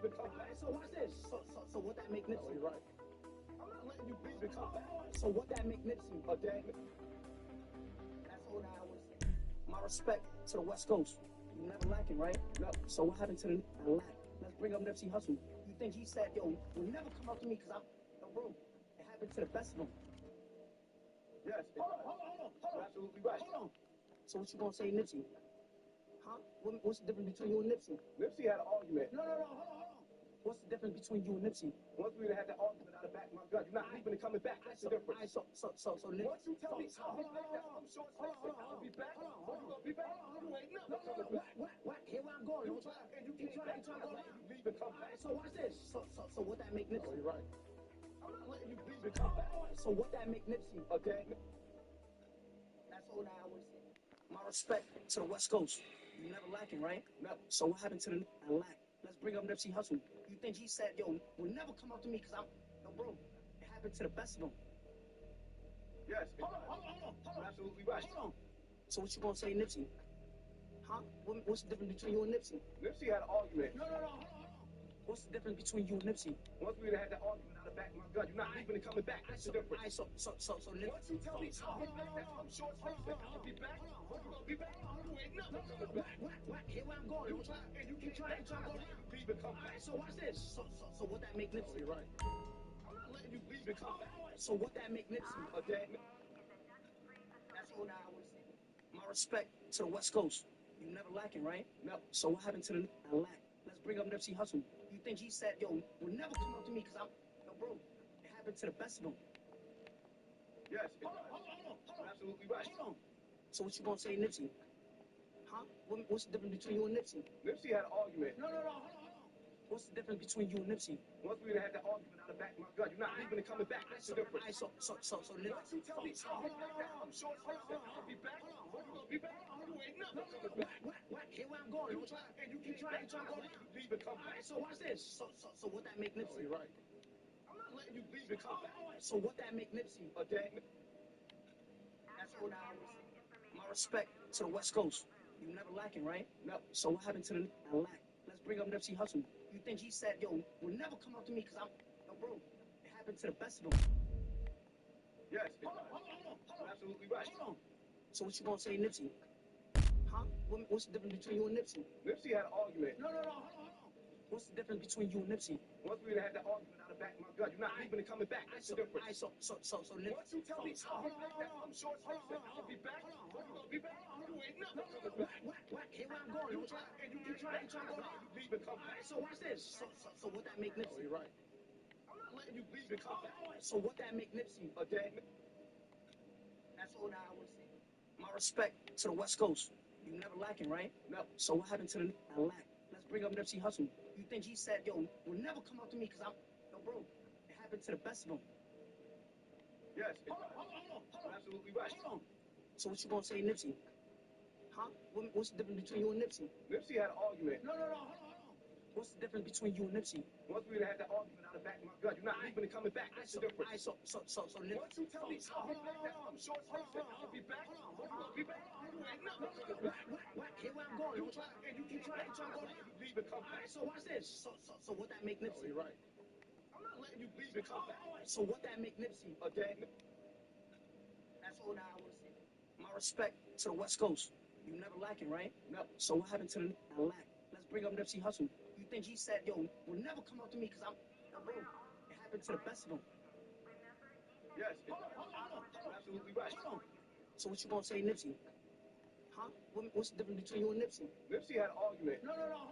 leave and come back. So watch this. So what that make Nipsey? Oh, you're right. I'm not letting you leave and come back. So what that make Nipsey? Okay. That's all that I want to say. My respect to the West Coast. You never lacking, right? No. So what happened to the lack? Let's bring up Nipsey Hussle. You think he said, yo, you'll never come up to me because I'm no bro? It happened to the best of them. Yes. Hold on. You're absolutely right. Hold on. So what you gonna say, Nipsey? Huh? What's the difference between you and Nipsey? Nipsey had an argument. No, hold on. What's the difference between you and Nipsey? Once we had that argument out of back of my gun, you're not leaving and coming back. That's the difference. So Nipsey. Once you tell me I'll be back, that's what I'm sure I'll be back. So you gonna be back? You ain't never coming back. What? Here where I'm going. You try and you keep trying to go around. Leave and come back. So watch this. So what that make Nipsey? Oh, you're right. I'm not letting you leave and come back. So what that make Nipsey? Okay. That's all that I want to say. My respect to the West Coast. You never lacking, right? No. So what happened to the lack? Let's bring up Nipsey Hussle. You think he said, yo, will never come up to me because I'm no bro? It happened to the best of them. Yes. Hold on. You're absolutely right. Hold on. So what you gonna say, Nipsey? Huh? What's the difference between you and Nipsey? Nipsey had an argument. No. Hold on. What's the difference between you and Nipsey? Once we had that argument out of back of my gun, you're not leaving and coming back. That's the difference. So Nipsey. Once you tell me I'll be back, that's what I'm sure I'll be back. So you gonna be back? You ain't never coming back. What? Here where I'm going. You try and you keep trying to go around. Leave and come back. So watch this. So what that make Oh, Nipsey? you're right. I'm not letting you leave and come back. So what that make Nipsey? Okay. That's all that I want to say. My respect to the West Coast. You never lacking, right? No. So what happened to the lack? Let's bring up Nipsey Hussle. You think he said, yo, will never come up to me because I'm no bro? It happened to the best of them. Yes. Hold on. You're absolutely right. Hold on. So what you gonna say, Nipsey? Huh? What's the difference between you and Nipsey? Nipsey had an argument. No. Hold on. What's the difference between you and Nipsey? Once we had that argument out of back of my gun, you're not leaving and coming back. That's the difference. So Nipsey. Once you tell me I'll be back, that's what I'm sure I'll be back. So you gonna be back? You ain't never coming back. What? Here where I'm going. You try and you keep trying to go around. Leave and come back. So watch this. So what that make Oh, Nipsey? you're right. I'm not letting you leave and come back. So what that make Nipsey? Okay. That's all that I want to say. My respect to the West Coast. You never lacking, right? No. So what happened to the lack? Let's bring up Nipsey Hussle. You think he said, yo, will never come up to me because I'm no bro? It happened to the best of them. Yes. Hold on. You're absolutely right. Hold on. So what you gonna say, Nipsey? Huh? What's the difference between you and Nipsey? Nipsey had an argument. No. Hold on. What's the difference between you and Nipsey? Once we had that argument out of back of my gun, you're not leaving and coming back. That's the difference. So Nipsey. Once you tell me I'll be back, that's what I'm sure I'll be back. So you gonna be back? You ain't never coming back. What? Here where I'm going. You try and you keep trying to go around. Leave and come back. So watch this. So what that make Oh, Nipsey? you're right. I'm not letting you leave and come back. So what that make Nipsey? Okay. That's all that I want to say. My respect to the West Coast. You never lacking, right? No. So what happened to the lack? Let's bring up Nipsey Hussle. You think he said, yo, will never come up to me because I'm no bro? It happened to the best of them. Yes. Hold on. You're absolutely right. Hold on. So what you gonna say, Nipsey? Huh? What's the difference between you and Nipsey? Nipsey had an argument. No. Hold on. What's the difference between you and Nipsey? Once we had that argument out of back of my gun, you're not leaving and coming back. That's the difference. So Nipsey. Once you tell me I'll be back, that's what I'm sure I'll be back. So you gonna be back? You ain't never coming back. What? Here where I'm going. You try and you keep trying to go around. Leave and come back. So watch this. So what that make Oh, Nipsey? you're right. I'm not letting you leave and come back. So what that make Nipsey? Okay. That's all that I want to say. My respect to the West Coast. You never lacking, right? No. So what happened to the lack? Let's bring up Nipsey Hussle. You think he said, yo, will never come up to me because I'm no bro? It happened to the best of them. Yes. Hold on. You're absolutely right. Hold on. So what you gonna say, Nipsey? Huh? What's the difference between you and Nipsey? Nipsey had an argument. No. Hold on.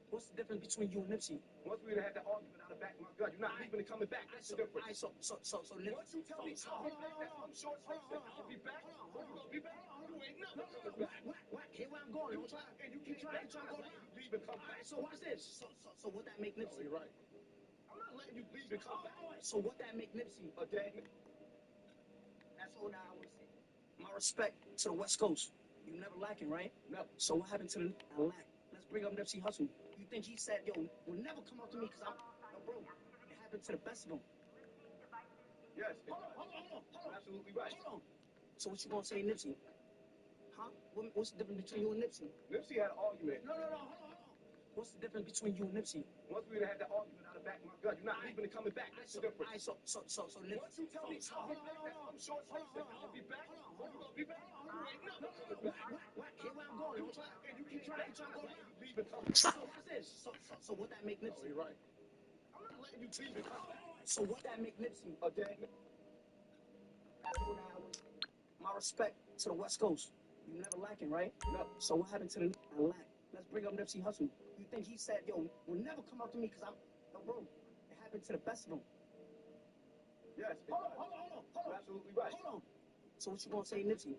What's the difference between you and Nipsey? Once we had that argument out of back of my gun, you're not leaving and coming back. That's the difference. So Nipsey. Once you tell me I'll be back, that's what I'm sure I'll be back. So you gonna be back? You ain't never coming back. What? Here where I'm going. You try and you keep trying to go around. Leave and come back. So watch this. So what that make Oh, Nipsey? you're right. I'm not letting you leave and come back. So what that make Nipsey? Okay. That's all that I want to say. My respect to the West Coast. You never lacking, right? No. So what happened to the lack? Let's bring up Nipsey Hussle. You think he said, yo, will never come up to me because I'm no bro? It happened to the best of them. Yes. Hold on. You're absolutely right. Hold on. So what you gonna say, Nipsey? Huh? What's the difference between you and Nipsey? Nipsey had an argument. No. Hold on. What's the difference between you and Nipsey? Once we had that argument out of back my gun, you're not leaving and coming back. That's the difference. Alright, so Nipsey. Once you tell me I'm short, I'll be back. I'll be back. You ain't never coming back. What? Here where I'm going. And you keep trying to go back. Leave and come back. So what's this? So what that make Oh, Nipsey? you're right. I'm not letting you leave and come back. So what that make Nipsey? Okay? My respect to the West Coast. You never lacking, right? No. So what happened to the I lack? Let's bring up Nipsey Hussle. You think he said, yo, will never come out to me because I'm no bro. It happened to the best of them. Yes. Hold on. You're absolutely right. Hold on. So what you gonna say, Nipsey?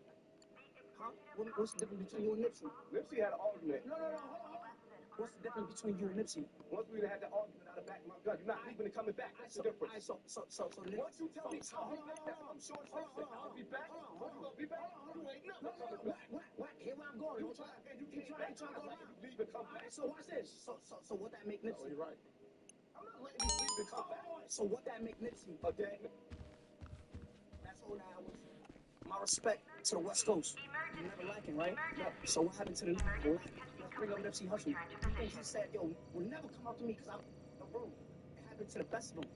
Huh? What's the difference between you and Nipsey? Nipsey had an argument. No, hold on. What's the difference between you and Nipsey? Once we had that argument out of back my gun, you're not leaving and coming back. That's the difference. Alright, so Nipsey. Once you tell me I'm short, I'll be back. I'll be back. You ain't never coming back. What? Here where I'm going. And you keep trying to go back. Leave and come back. So watch this. So what that make Oh, Nipsey? you're right. I'm not letting you leave and come back. So what that make Nipsey? Okay? That's all that was. My respect to the West Coast. You never lacking, right? No. So what happened to the lack? Let's bring up Nipsey Hussle. You think he said, yo, will never come out to me because I'm no bro. It happened to the best of them.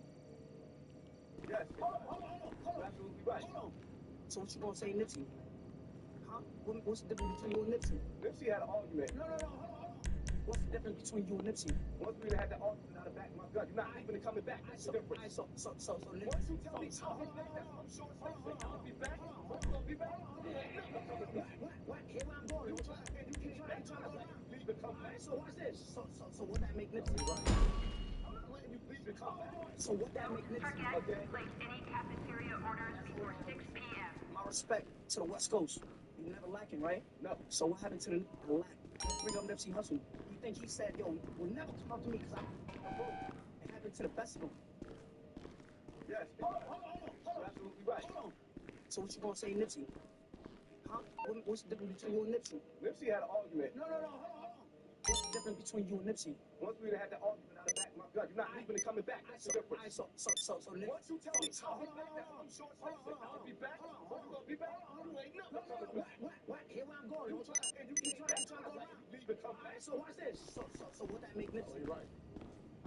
Yes. Hold You're absolutely right. on. So what you gonna say, Nipsey? Huh? What's the difference between you and Nipsey? Nipsey had an argument. No, hold on. What's the difference between you and Nipsey? Once we had that argument out of back my gun, you're not leaving and coming back. That's the difference. So Nipsey. Once you tell me I'm short, I'll be back. I'll be back. You ain't never coming back. What? Here where I'm going. And you keep trying to go back. Leave and come back. So watch this. So what that make Nipsey? I'm not letting you leave and come back. So what that make Nipsey? Okay? Place any cafeteria orders before 6 p.m. My respect to the West Coast. You never lacking, right? No. So what happened to the lack? Let's bring up Nipsey Hussle. You think he said, yo, will never come out to me because I'm no bro. It happened to the best of them. Yes. You're absolutely right. Hold on. So what you gonna say, Nipsey? Huh? What's the difference between you and Nipsey? Nipsey had an argument. No, hold on. What's the difference between you and Nipsey? Once we had that argument out of back my gun, you're not leaving and coming back. That's the difference. Alright, so Nipsey. Once you tell me I'm short, I'll be back. I'll be back. You ain't never coming back. What? Here where I'm going. And you keep trying to go back. Leave and come back. So watch this. So what that make Oh, Nipsey? you're right.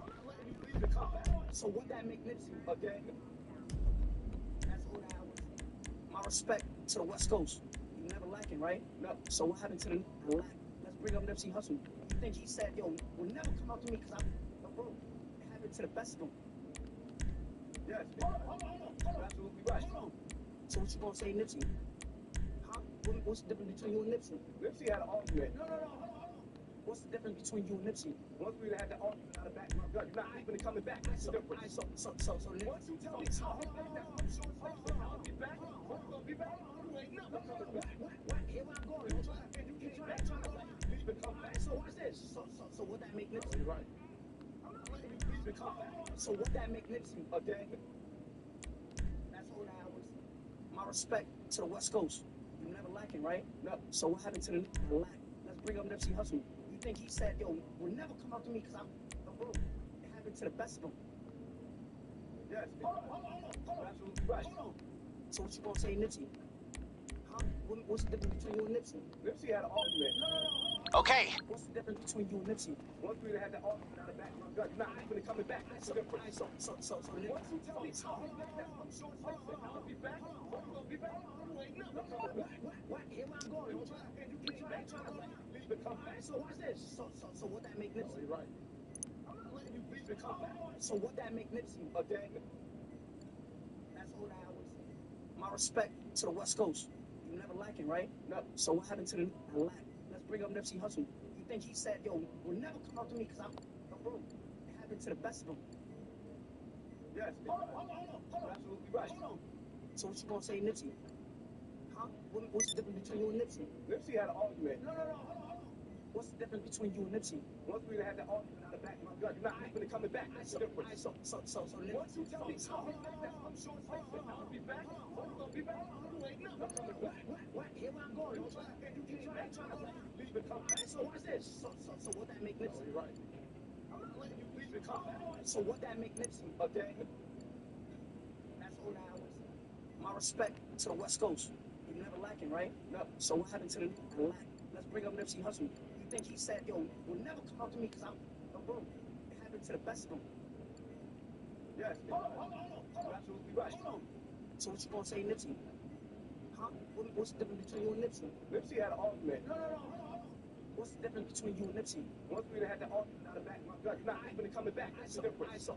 I'm not letting you leave and come back. So what that make Nipsey? Okay? That's all that was. My respect to the West Coast. You never lacking, right? No. So what happened to the lack? Let's bring up Nipsey Hussle. You think he said, yo, will never come out to me because I'm no bro. It happened to the best of them. Yes. You're absolutely right. Hold on. So what you gonna say, Nipsey? Huh? What's the difference between you and Nipsey? Nipsey had an argument. No, hold on. What's the difference between you and Nipsey? Once we had that argument out of back my gun, you're not leaving and coming back. That's the difference. So Nipsey. Once you tell me I'm short, I'll be back. I'll be back. You ain't never coming back. What? Here where I'm going. And you keep trying to go back. Leave and come back. So watch this. So what that make Nipsey? You're right. I'm not letting you leave and come back. So what that make Nipsey? Okay? That's all that was. My respect to the West Coast. You never lacking, right? No. So what happened to the lack? Let's bring up Nipsey Hussle. You think he said, yo, will never come out to me because I'm no bro. It happened to the best of them. Yes. You're absolutely right. Hold on. So what you gonna say, Nipsey? Huh? What's the difference between you and Nipsey? Nipsey had an argument. No. Okay. What's the difference between you and Nipsey? Once we had that argument out of back my gun, you're not leaving and coming back. That's the difference. So Nipsey. Once you tell me I'm short, I'll be back. I'll be back. You ain't never coming back. What? Here where I'm going. And you keep trying to go back. Leave and come back. So watch this. So what that make Oh, Nipsey? you're right. I'm not letting you leave and come back. So what that make Nipsey? Okay? That's all that was. My respect to the West Coast. You never lacking, right? No. So what happened to the lack? Let's bring up Nipsey Hussle. You think he said, yo, will never come out to me because I'm no bro. It happened to the best of them. Yes. You're absolutely right. Hold on. So what you gonna say, Nipsey? Huh? What's the difference between you and Nipsey? Nipsey had an argument. No. What's the difference between you and Nipsey? Once we had that argument out of back my gun, you're not leaving and coming back. That's the difference. So Nipsey. Once you tell me I'm short, I'll be back. I'll be back. You ain't never coming back. What? Here where I'm going. And you keep trying to go back. Leave and come back. So watch this. So what that make Oh, Nipsey? you're right. I'm not letting you leave and come back. So what that make Nipsey? Okay? That's all that was. My respect to the West Coast. You never lacking, right? No. So what happened to the lack? Let's bring up Nipsey Hussle. You You think he said, yo, will never come up to me because I'm broke. It happened to the best of them. Yes. Hold on. You're absolutely right. So what you gonna say, Nipsey? Huh? What's the difference between you and Nipsey? Nipsey had an argument. No. What's the difference between you and Nipsey? Once we had that argument out of back my gun, you're not even coming back. That's the difference. So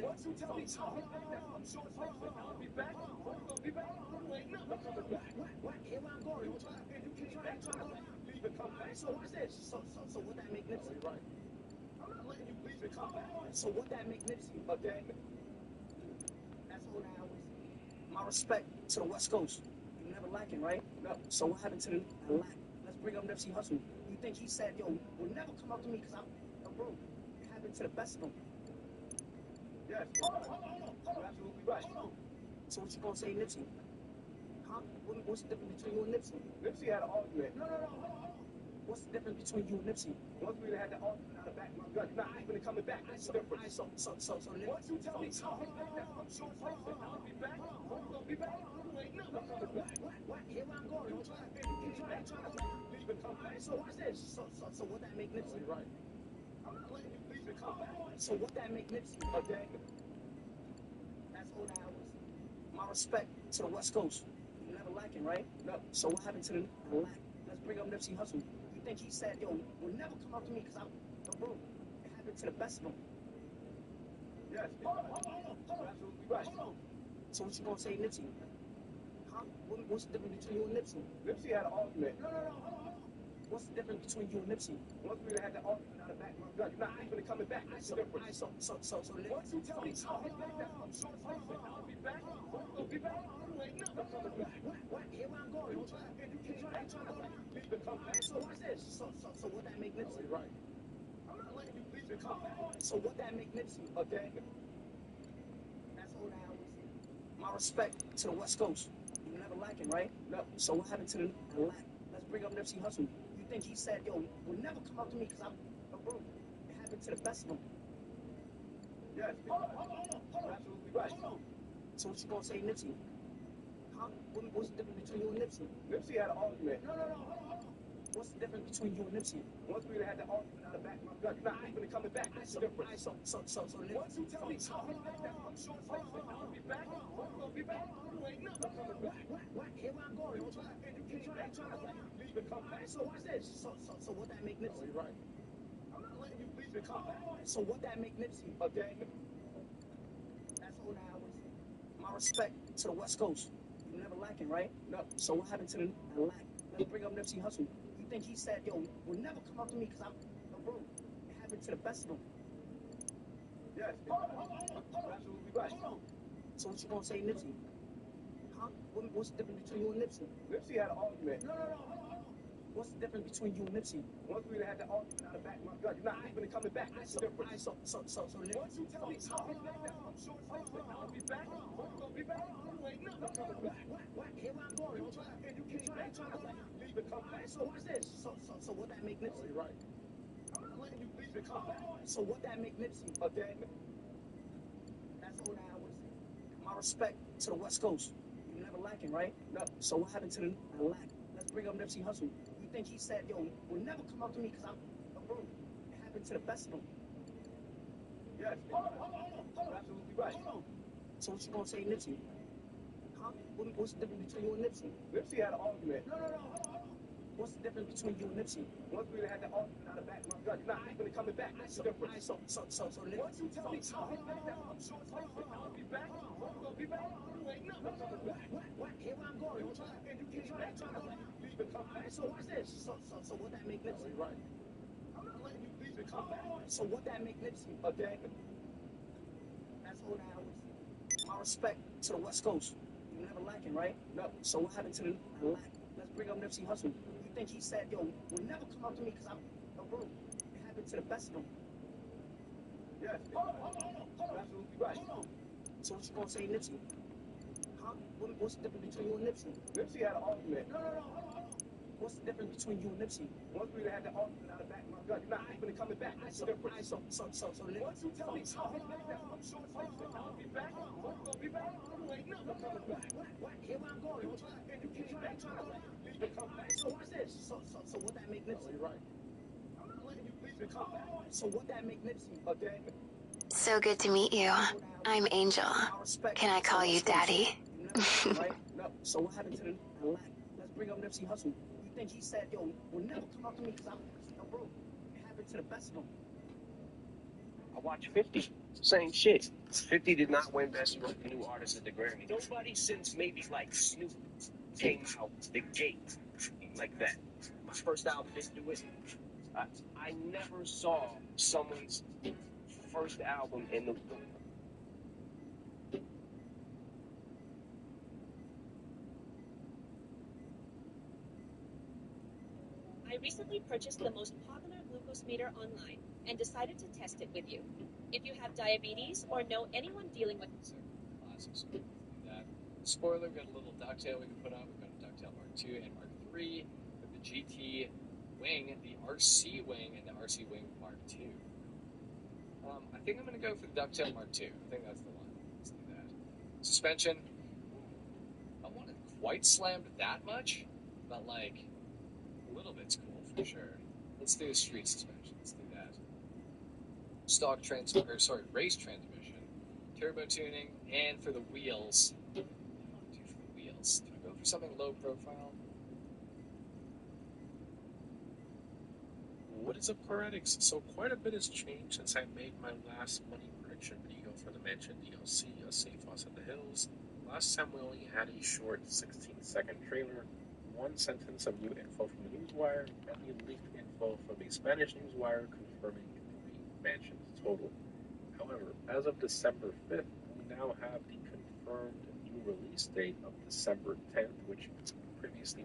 Once you tell me something like that, I'm sure I'll be back. I'll be back. You ain't never coming back. What? Here I'm going. You keep trying to leave and come back. So watch this. So what that make Nipsey? You're right. I'm not letting you leave and come back. So what that make Nipsey? Okay. That's all that was. My respect to the West Coast. You never like it, right? No. So what happened to the lack? Let's bring up Nipsey Hussle. You think he said, yo, will never come up to me because I'm broke. It happened to the best of them. Yes. Hold on. You're absolutely right. So what you gonna say, Nipsey? Huh? What's the difference between you and Nipsey? Nipsey had an argument. No. What's the difference between you and Nipsey? Once we had that argument out of back my gun, you're not even coming back. That's the difference. So Once you tell me something like that, I'm sure I'll be back. I'll be back. You ain't never coming back. What? Here I'm going. You keep trying to leave and come back. So watch this. So what that make Nipsey? You're right. I'm not letting you leave and come back. So what that make Nipsey? Okay. That's all that was. My respect to the West Coast. You never like it, right? No. So what happened to the lack? Let's bring up Nipsey Hussle. You think he said, yo, will never come up to me because I'm broke. It happened to the best of them. Yes. Hold on. You're absolutely right. So what you gonna say, Nipsey? Huh? What's the difference between you and Nipsey? Nipsey had an argument. No. What's the difference between you and Nipsey? Once we had that argument out of back my gun, you're not even coming back. That's the difference. So Once you tell me something like that, I'm sure I'll be back. I'll be back. You ain't never coming back. what? Here I'm going. You keep trying to leave and come back. So watch this. So what that make Nipsey? You're right. I'm not letting you leave and come back. So what that make Nipsey? Okay. That's all that was. My respect to the West Coast. You never like it, right? No. So what happened to the lack? Let's bring up Nipsey Hussle. You think he said, yo, will never come up to me because I'm broke. It happened to the best of them. Yes. You're absolutely right. So what you gonna say, Nipsey? Huh? What's the difference between you and Nipsey? Nipsey had an argument. No. What's the difference between you and Nipsey? Once we had that argument out of back my gun, you're not even coming back. That's the difference. So Once you tell me something like that, I'm sure I'll be back. I'll be back. You ain't never coming back. What? Here I'm going. You keep trying to leave and come back. So watch this. So what that make Nipsey? You're right. I'm not letting you leave and come back. So what that make Nipsey? Okay. That's all that was. My respect to the West Coast. You never like it, right? No. So what happened to the lack? Let's bring up Nipsey Hussle. You think he said, yo, will never come up to me because I'm broke. It happened to the best of them. Yes. You're absolutely right. So what you gonna say, Nipsey? Huh? What's the difference between you and Nipsey? Nipsey had an argument. No. What's the difference between you and Nipsey? Once we had that argument out of back my gun, you're not even coming back. That's the difference. So Once you tell me something like that, I'm sure I'll be back. I'll be back. You ain't never coming back. What? Here I'm going. You keep trying to leave and come back. So watch this. So what that make Nipsey? You're right. I'm not letting you leave and come back. So what that make Nipsey? Okay. That's all that was. My respect to the West Coast. You never like it, right? No. So what happened to the lack? Let's bring up Nipsey Hussle. You think he said, yo, will never come up to me because I'm broke. It happened to the best of them. Yes. You're absolutely right. So what you gonna say, Nipsey? Huh? What's the difference between you and Nipsey? Nipsey had an argument. No. What's the difference between you and Nipsey? Once we had that argument out of back my gun, you're not even coming back. That's the difference. So Once you tell me something like that, I'm sure I'll be back. I'll be back. You ain't never coming back. What? Here I'm going. You keep trying to leave and come back. So watch this. So what that make Nipsey? You're right. I'm not letting you leave and come back. So what that make Nipsey? Okay. That's all that was. My respect to the West Coast. You never like it, right? No. So what happened to the lack? Let's bring up Nipsey Hussle. You think he said, yo, will never come up to me because I'm broke. It happened to the best of them. Yes. You're absolutely right. So what you gonna say, Nipsey? Huh? What's the difference between you and Nipsey? Nipsey had an argument. No. What's the difference between you and Nipsey? Once we had that argument out of back my gun, you're not even coming back. That's the difference. So Once you tell me something like that, I'm sure I'll be back. I'll be back. You ain't never coming back. what? Here I'm going. You keep trying to leave and come back. So watch this. So what that make Nipsey? You're right. to come back. So what that make Nipsey, okay? So good to meet you. I'm Angel. Can I call you Daddy? Right? No. So what happened to the lack? Let's bring up Nipsey Hussle. You think he said, yo, will never come up to me because I'm broke? It happened to the best of them. I watched 50. Same shit. 50 did not win Best New Artist at the Grammy. Nobody since maybe like Snoop came out the gate like that. My first album didn't do it. I never saw someone's first album in the. I recently purchased the most popular glucose meter online and decided to test it with you. If you have diabetes or know anyone dealing with classes, so that spoiler, we got a little ducktail we can put on. We've got a ducktail Mark II and Mark III with the GT wing, the RC wing, and the RC wing Mark II. I think I'm going to go for the ducktail Mark II. I think that's the one. Let's do that. Suspension. I don't want it quite slammed that much, but like a little bit's cool for sure. Let's do a street suspension. Let's do that. Stock race transmission, turbo tuning, and for the wheels. What do I want to do for the wheels? Do I go for something low profile? What is up, Paretics? So quite a bit has changed since I made my last money prediction video for the Mansion DLC, A Safe House in the Hills. Last time we only had a short 16-second trailer, one sentence of new info from the Newswire, and the leaked info from a Spanish Newswire confirming 3 mansions total. However, as of December 5th, we now have the confirmed new release date of December 10th, which previously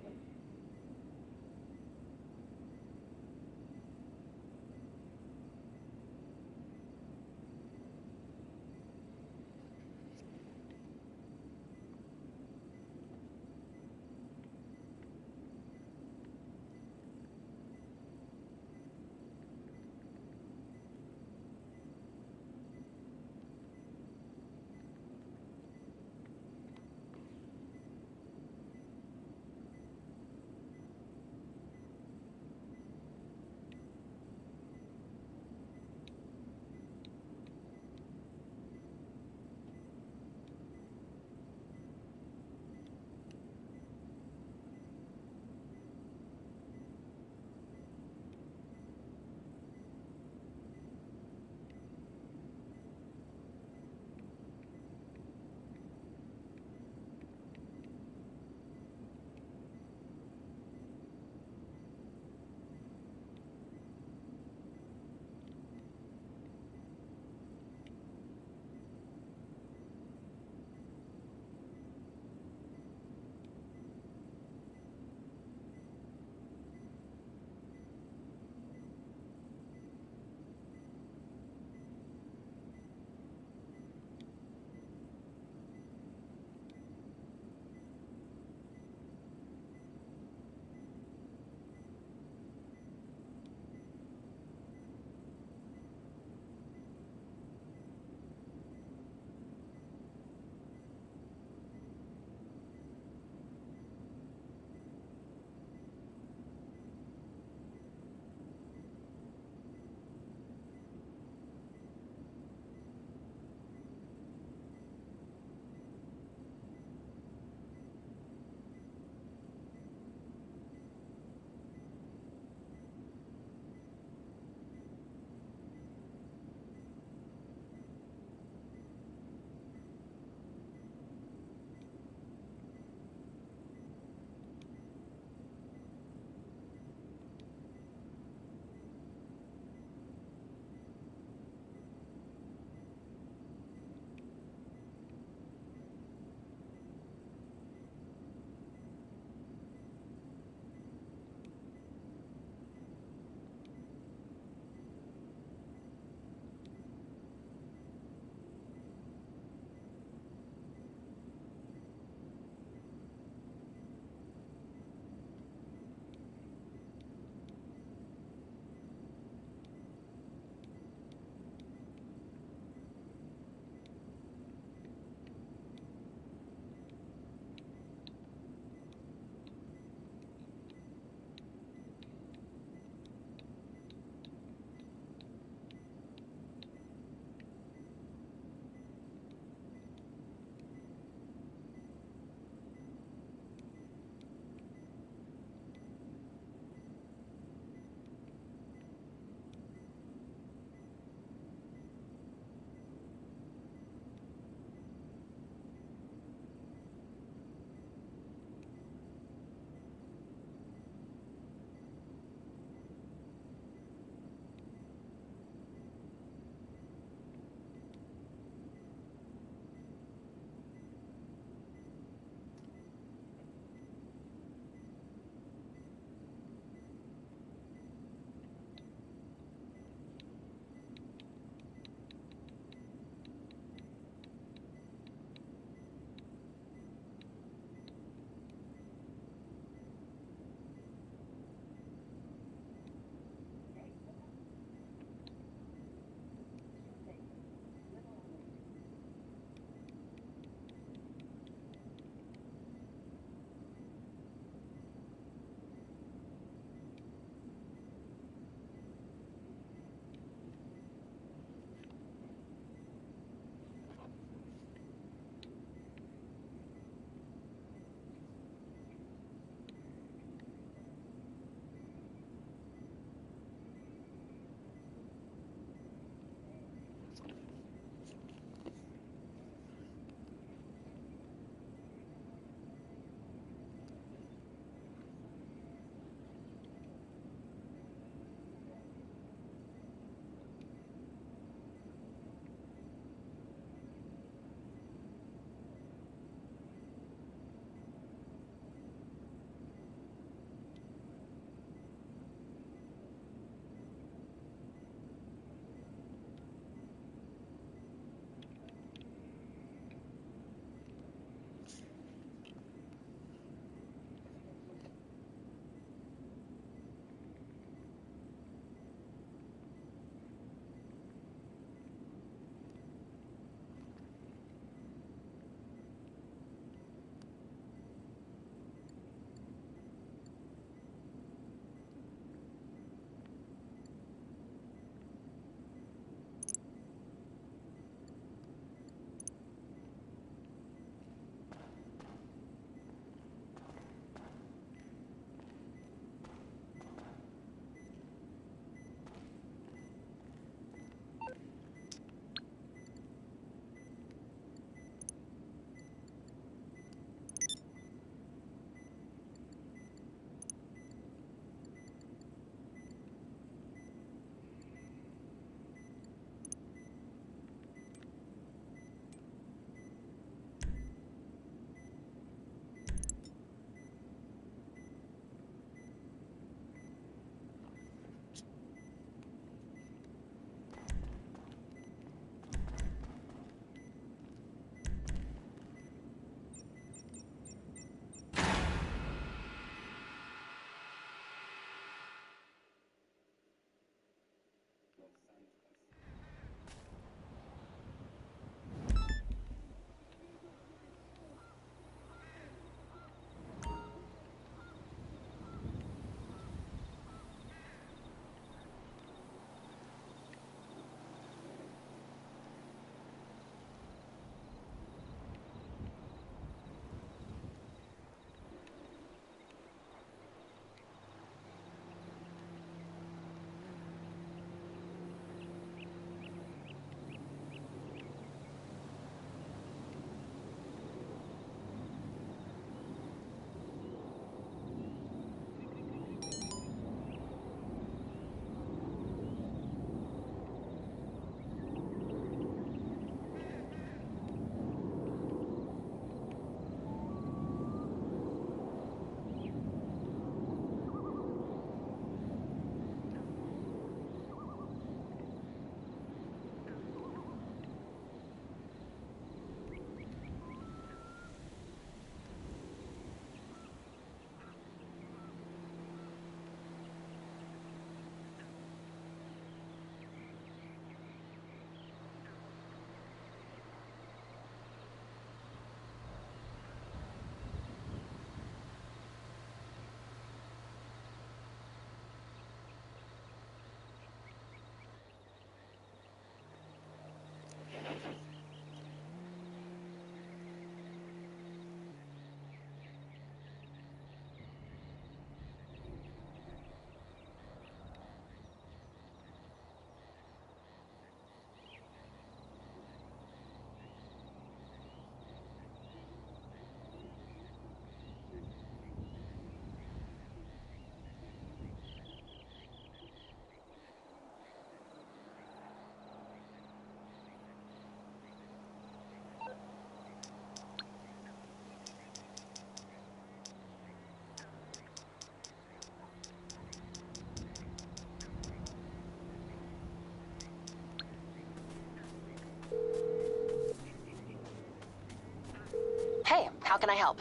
How can I help?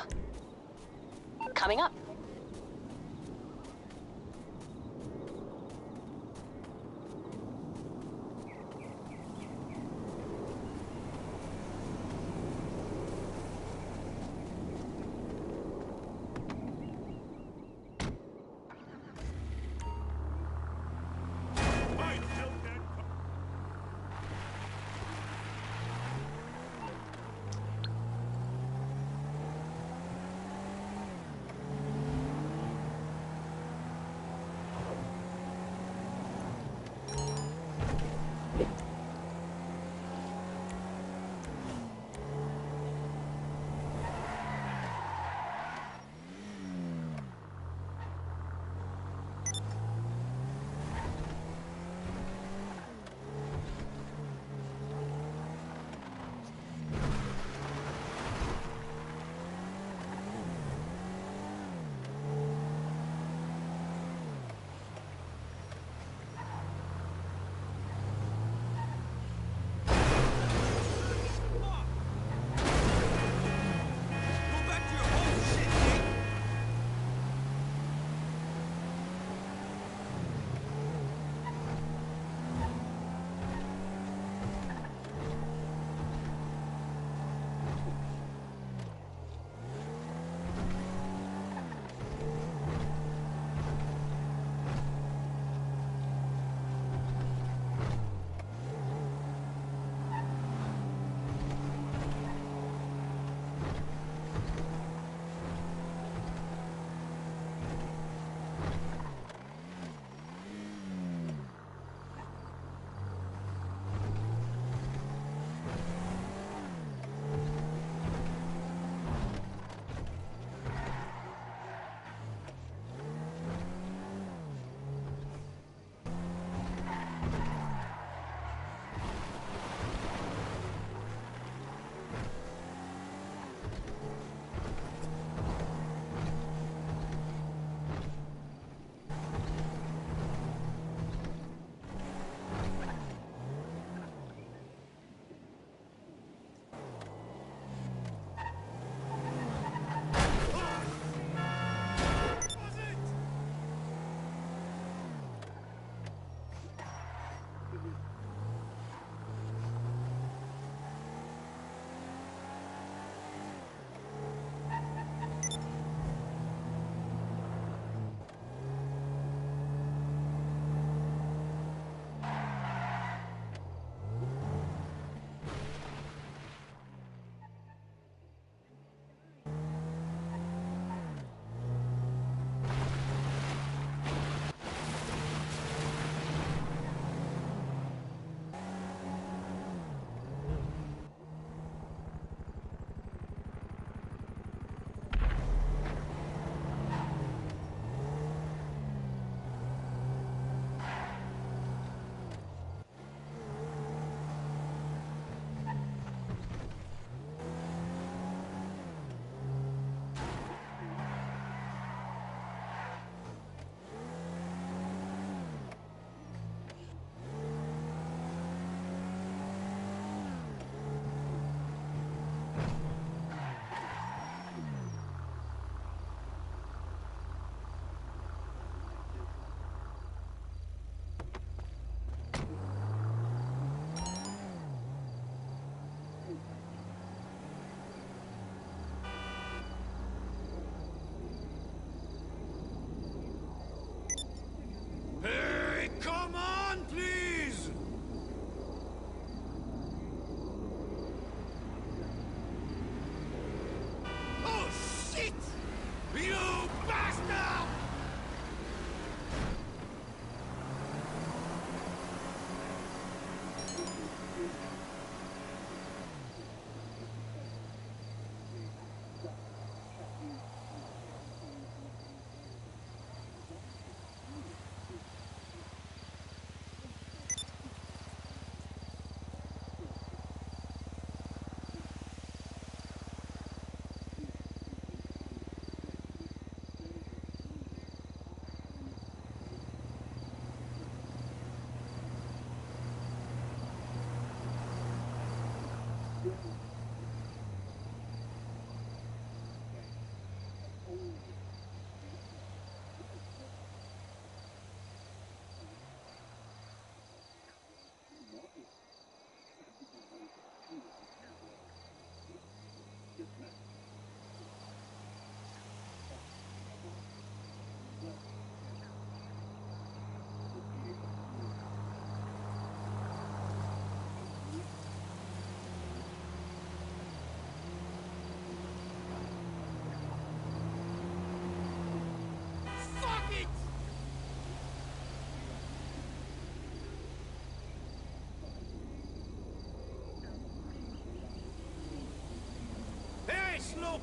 Coming up.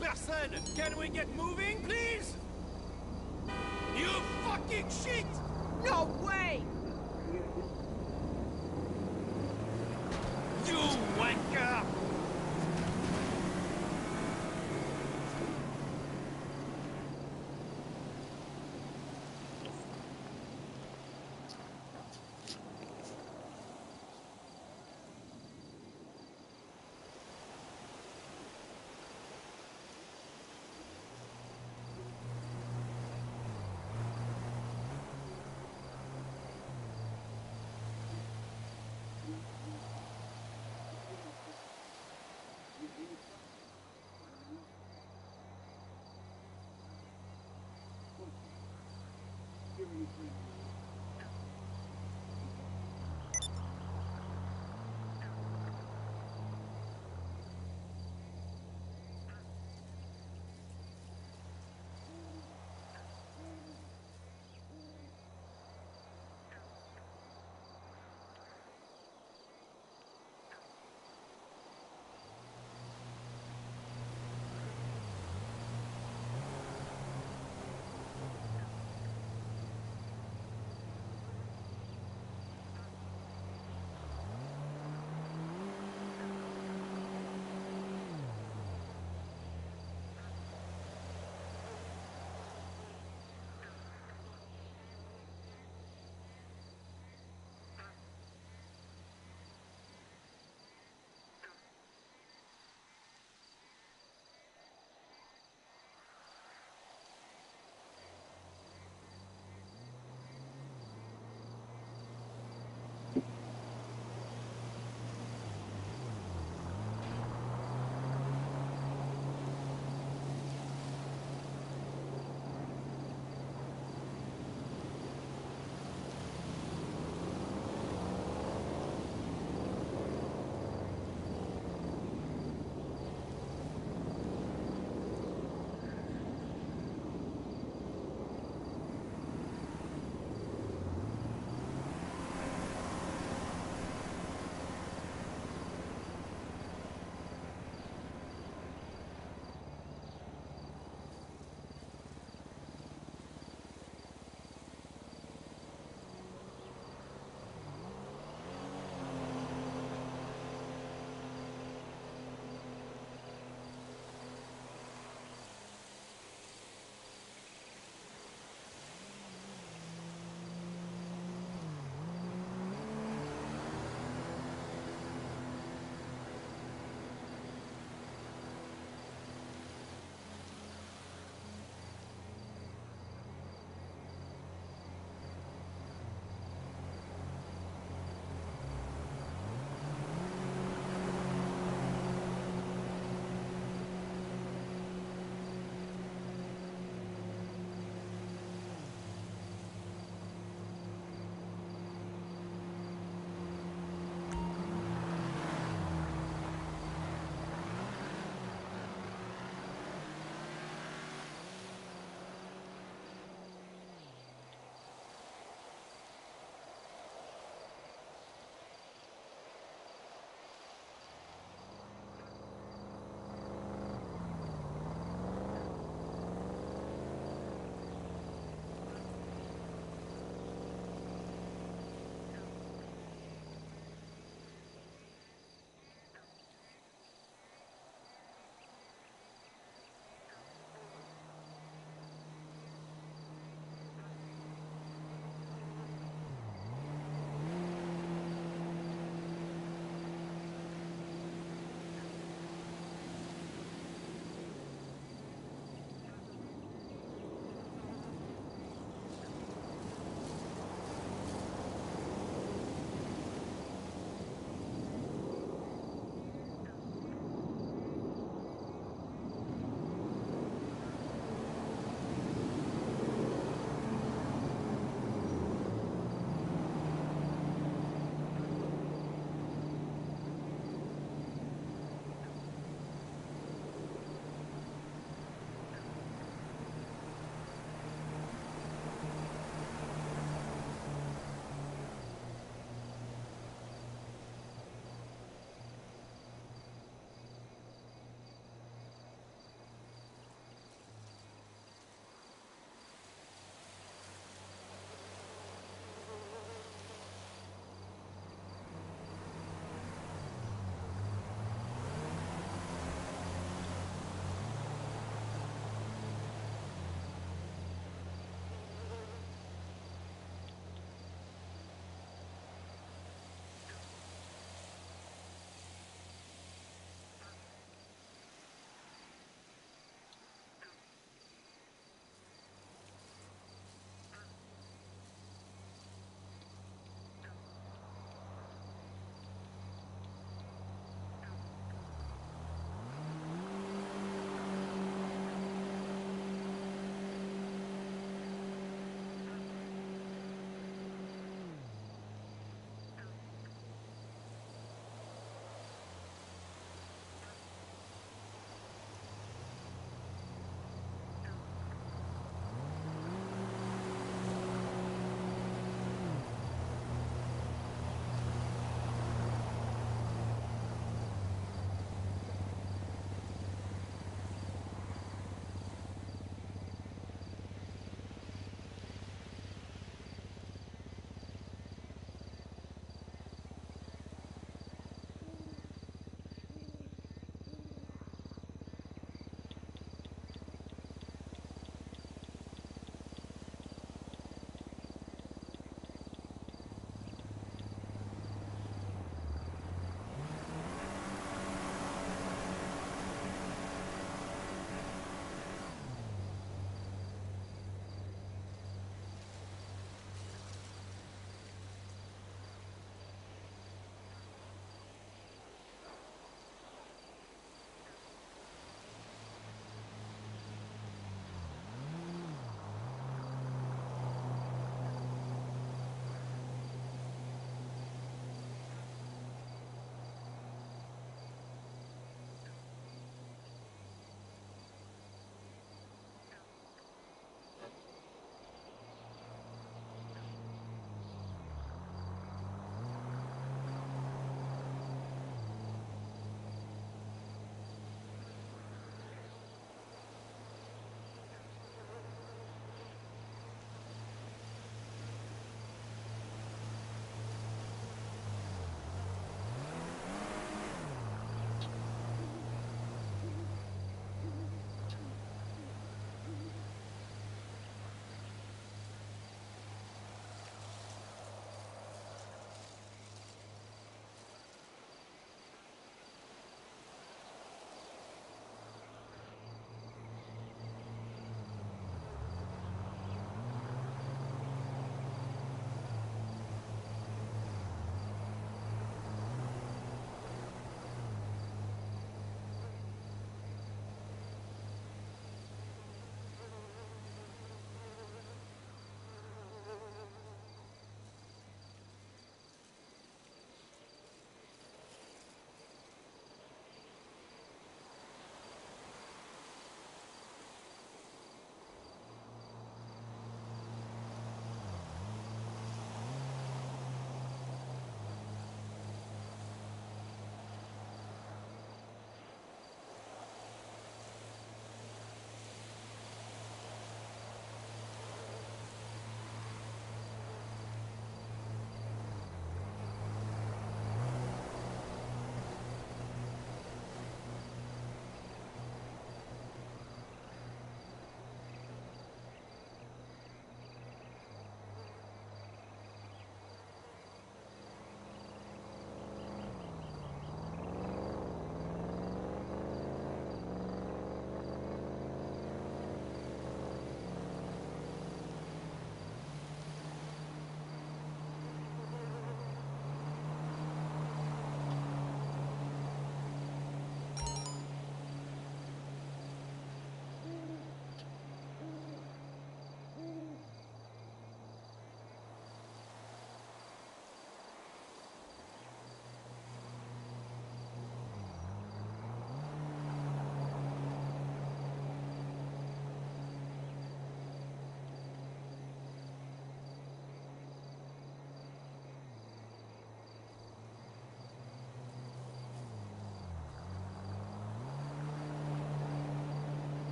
personne! Can we get moving, please? You fucking shit! No way! You wanker!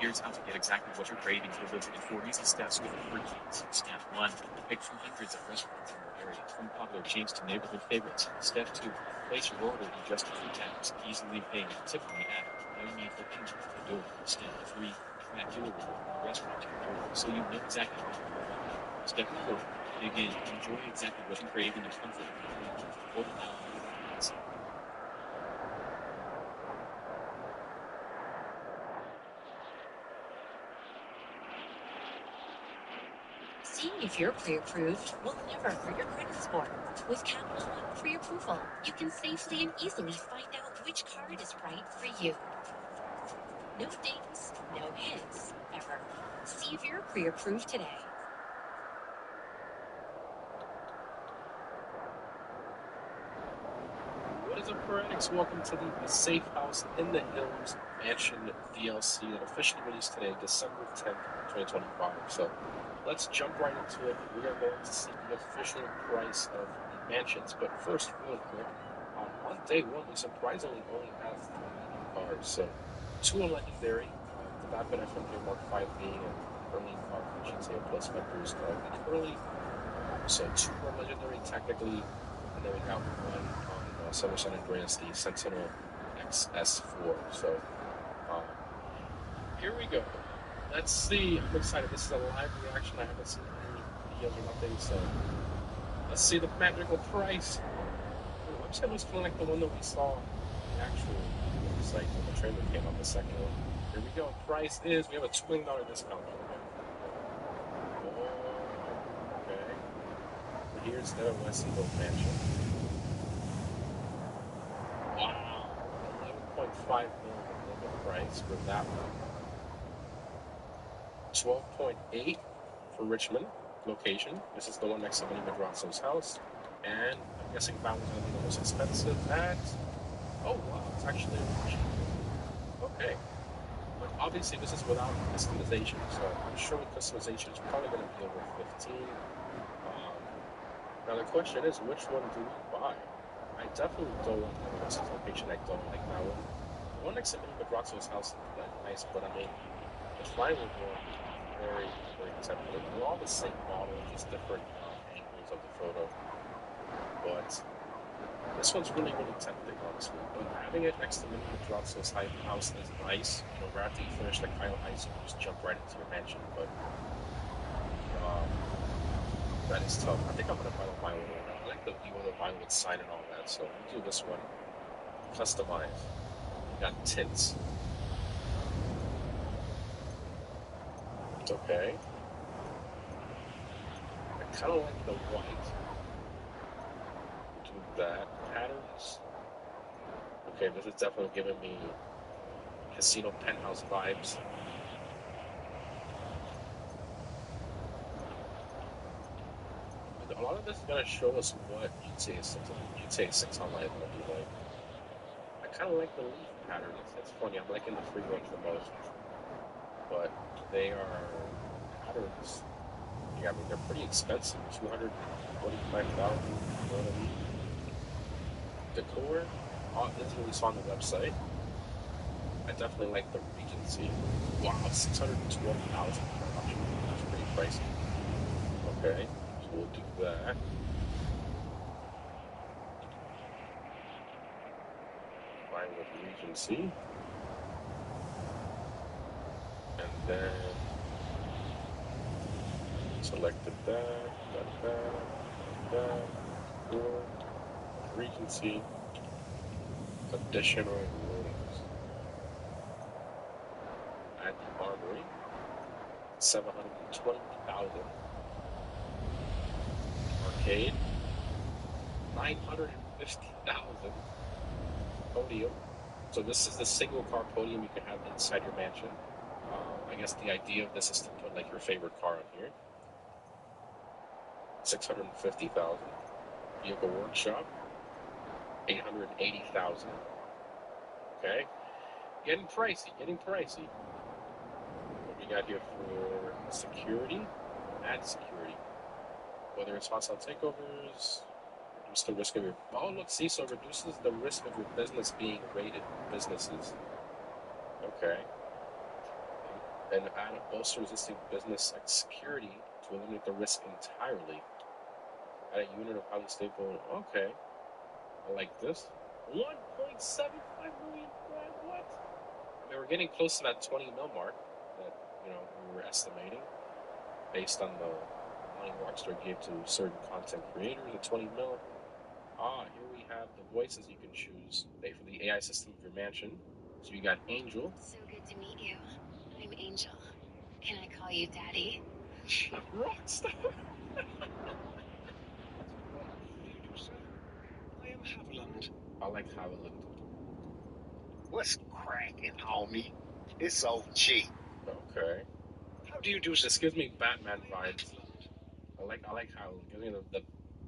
Here's how to get exactly what you're craving delivered in 4 easy steps with 3 keys. Step 1. Pick from hundreds of restaurants in your area, from popular chains to neighborhood favorites. Step 2. Place your order in just a few taps. Easily paid. Tiffany app. No need for anyone at the door. Step 3. Track your order from the restaurant to your door so you know exactly what you're ordering. Step 4. Dig in. Enjoy exactly what you crave in the comfort of your home. Order now. Seeing if you're pre-approved will never hurt your credit score. With Capital One pre-approval, you can safely and easily find out which card is right for you. No dings, no hits, ever. See if you're pre-approved today. What is up, Fanatics? Welcome to the Safe House in the Hills Mansion DLC that officially released today, December 10th, 2025. So let's jump right into it. We are going to see the official price of the mansions. But first, real quick, on day one, we surprisingly only have 3 cards. So 2 are legendary, the Batman FMJ Mark 5B and early GTA Plus members early. So 2 are legendary technically, and then we got 1 on Summer San Andreas, the Sentinel XS4. So here we go. Let's see. I'm excited. This is a live reaction. I haven't seen any videos or nothing, so let's see the magical price. The website looks kind of like the one that we saw on the actual website when the trailer came up, the second one. Here we go. Price is, we have a $2 million discount, by the way. Oh, okay. Here's the Westfield Mansion. Wow. 11.5 million limit price for that one. 12.8 for Richmond location. This is the one next to Benny Madrazo's house. And I'm guessing that one's going to be the most expensive at... Oh, wow. It's actually cheap. Okay. But obviously, this is without customization. So I'm sure with customization, it's probably going to be over 15. Now, the question is, which one do we buy? I definitely don't like the West's location. I don't like that one. The one next to Benny Madrazo's house is nice, but I mean, the final one, very, very tempting. They're all the same model, just different angles of the photo. But this one's really, really tempting, honestly. But having it next to Benny Madrazo's house is nice. You know, right after you finish the Kyle Heist, you can just jump right into your mansion. But that is tough. I think I'm going to buy the violet one. I like the view of the violet sign and all that, so we'll do this one. Customize. We got tints. Okay. I kind of like the white. Do that. Patterns. Okay, this is definitely giving me casino penthouse vibes. A lot of this is going to show us what GTA 6 Online is going to be like. I kind of like the leaf pattern. It's funny. I'm liking the free ones the most. But they are patterns. Yeah, I mean, they're pretty expensive. $245,000. Decor. This is what we saw on the website. I definitely like the Regency. Wow, $612,000. That's pretty pricey. Okay. We'll do that. Combine with Regency. And then selected that, or Regency, additional rooms. Add the Armory, 720,000. Arcade, 950,000. Podium. So this is the single car podium you can have inside your mansion. I guess the idea of this is to put like your favorite car on here. 650,000. Vehicle workshop, 880,000. Okay, getting pricey. What we got here for security? Add security. Whether it's hostile takeovers, reduce the risk of your... Oh, look, see, so it reduces the risk of your business being raided businesses. Okay. and it bolsters existing business like security to eliminate the risk entirely. At a unit of highly stable. Okay, I like this. 1.75 million. What? I mean, we're getting close to that 20 mil mark that we were estimating based on the money Rockstar gave to certain content creators at 20 mil. Here we have the voices you can choose. Pay for the AI system of your mansion. So you got Angel. So good to meet you. I'm Angel. Can I call you Daddy? Rockstar. I am Haviland. I like Haviland. What's cracking, homie? It's OG. Okay. How do you do, This gives me Batman vibes. I like Haviland. Gives me the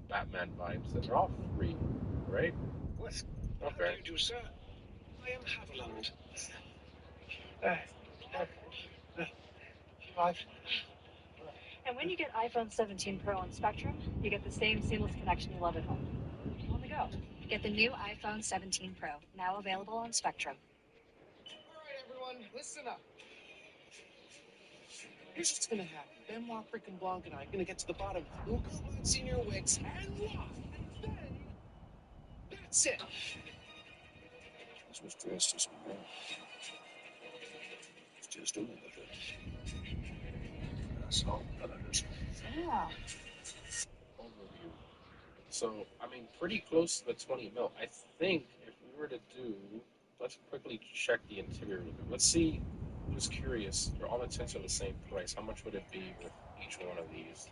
Batman vibes. They're all free, right? What's How do Okay. you do, sir? I am Haviland. And when you get iPhone 17 Pro on Spectrum, you get the same seamless connection you love at home. On the go. Get the new iPhone 17 Pro, now available on Spectrum. All right, everyone, listen up. Here's what's gonna happen. Benoit freaking Blanc and I are gonna get to the bottom of who killed Monsignor Wicks and why, and then that's it. This was dressed as a man. It's just a murder. I saw murders. Yeah. Overview. So, I mean, pretty close to the 20 mil. I think if we were to do, let's quickly check the interior. Let's see. I'm just curious. All the tints are the same price. How much would it be with each one of these?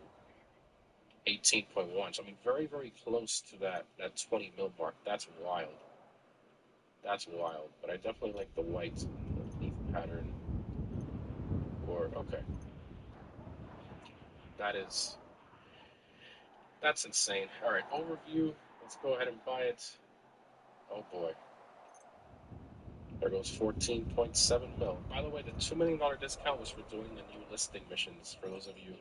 18.1. So I mean, very, very close to that 20 mil mark. That's wild. That's wild. But I definitely like the white leaf pattern. Or okay, that's insane. All right, overview. Let's go ahead and buy it. Oh boy. There goes 14.7 mil. By the way, the $2 million discount was for doing the new listing missions. For those of you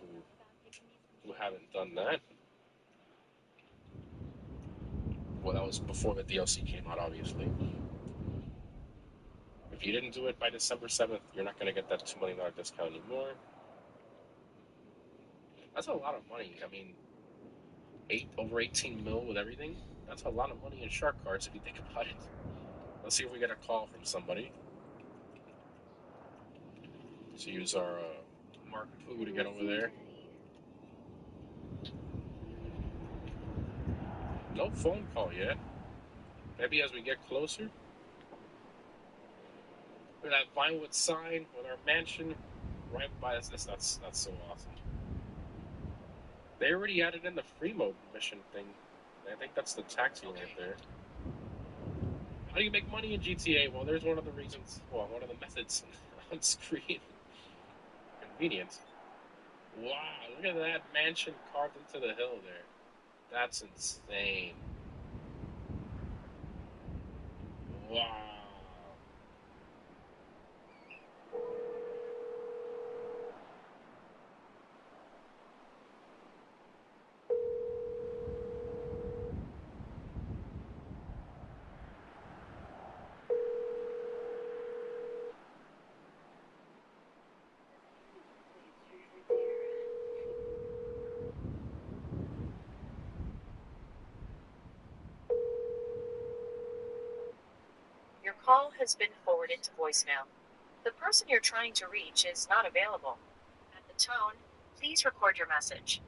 who haven't done that. Well, that was before the DLC came out, obviously. If you didn't do it by December 7th, you're not going to get that $2 million discount anymore. That's a lot of money. I mean, over 18 mil with everything. That's a lot of money in shark cards if you think about it. Let's see if we get a call from somebody. Let's use our Mark Poo to get over there. No phone call yet. Maybe as we get closer. With that Vinewood sign, with our mansion right by us. That's so awesome. They already added in the free mode mission thing. I think that's the taxi right there. How do you make money in GTA? Well, there's one of the reasons. Well, one of the methods on screen. Convenient. Wow, look at that mansion carved into the hill there. That's insane. Wow. Your call has been forwarded to voicemail. The person you're trying to reach is not available. At the tone, please record your message.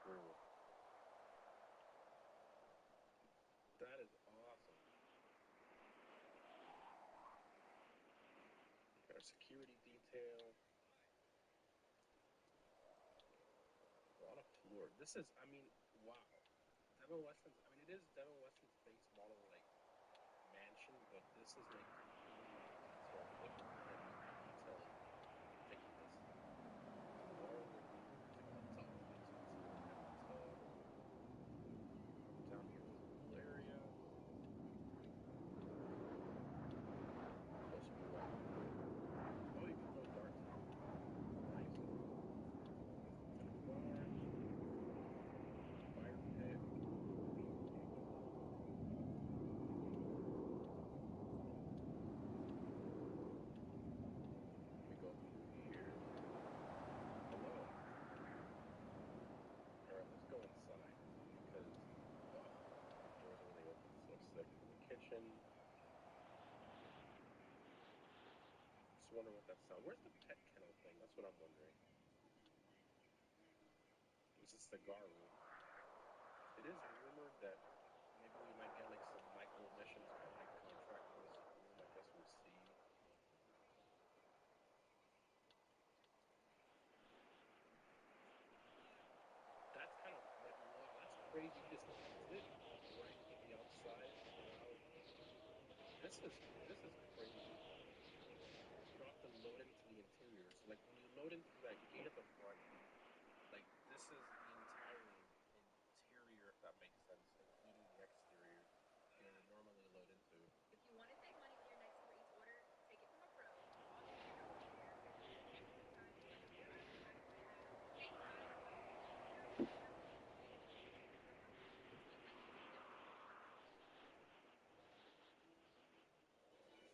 through. That is awesome. Got our security detail. A lot of floor. This is, I mean, wow. Devil Weston's, I mean, it is Devil Weston's base model, like, mansion, but this is, like, completely detailed. Look at the detail. Take this. All the rooms, like, up top. Down here, pool area. Close pool. Oh, you can go dark. Nice. Fire pit. Let me go through here. Hello. Alright, let's go inside. Because, oh, the doors are really open. So sick. The kitchen. Just wonder what that sound. Where's the pet kennel thing? That's what I'm wondering. It's a cigar room. It is rumored that maybe we might get like some micro emissions like contract in this room. I guess we'll see. That's kind of like, wow, that's crazy. Is it right to the outside? Wow. This is crazy. You don't have to load into the interior. So like when you load into that gate at the front, like this is the entire interior, if that makes sense, including the exterior, and it would normally load into. If you want to save money with your next Uber Eats order, take it from a pro.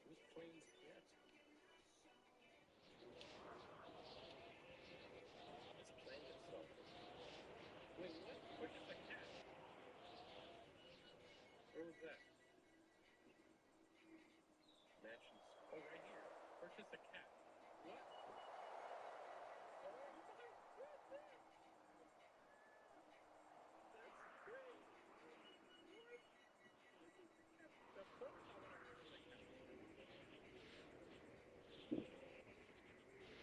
Who's playing the piano? It's playing itself. Wait, what? Purchase a cat. Where was that? Mansions. Oh, right here. Purchase a cat. What? Oh my goodness! That's crazy! What? Of course I want to purchase a cat.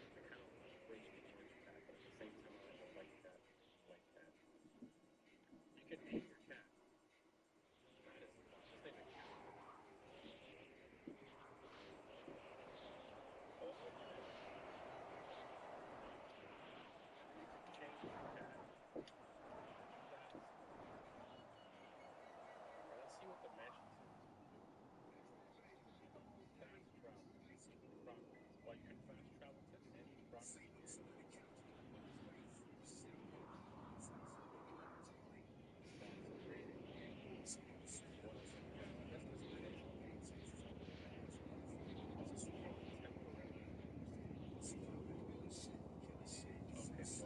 I kind of want a crazy orange cat, but at the same time I like a white cat. White cat. You can name your cat. That is fun. Just name it cat. Oh my! You can change your cat. That is crazy. Alright, let's see what the mansion service can do. Fast travel. Progress. Well, you can fast travel to any property here. Fast upgrading. What else we got? I guess this place.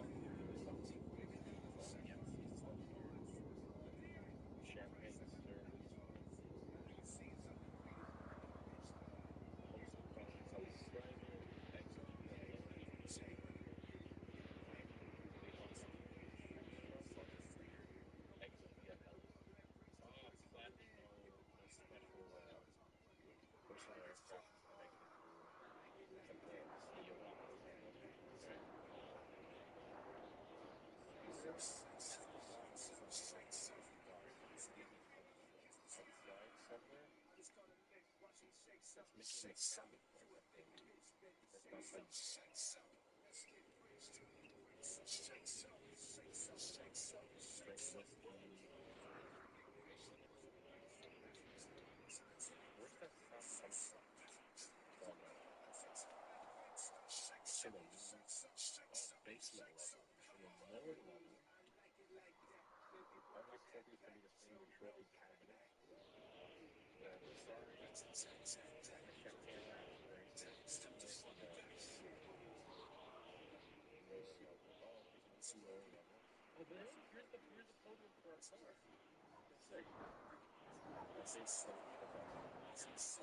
Oh, temporary. Okay, well, yes, stuff here. Champagne service. Postcard, subscriber, exit via elevator. Exit via elevator. Ah, sadly, no special personal aircraft is connected through. Except the CEO office area. Alright. Outside somewhere. That's making the sound part, I think. That's not like drink whiskey. Where's that sound coming from? Oh no. It's in the basement level. In the lower level. Unlock trophies can be displayed in the trophy cabinet. Sorry. The champagne raspberry. Lower level. Oh, okay, so this is lower level. Oh, but here's the podium for our car. Sick. Our base trophy in the back. This place is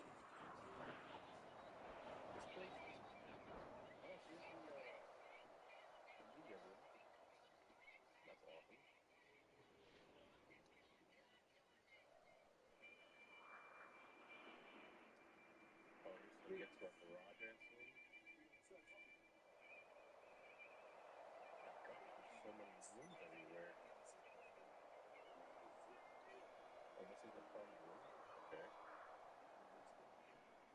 massive. Oh, here's the media room. That's awesome. our garage, I assume. There's so many rooms everywhere. Oh, this is the front room? Okay.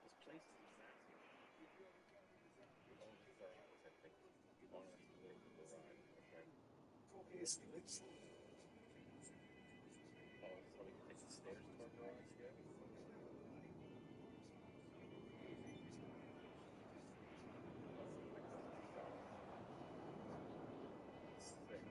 This place is massive. Oh, this is our office, I think. Oh, no, that's literally the garage. Okay. Oh, this is how we can take the stairs to our garage, yeah? Sick.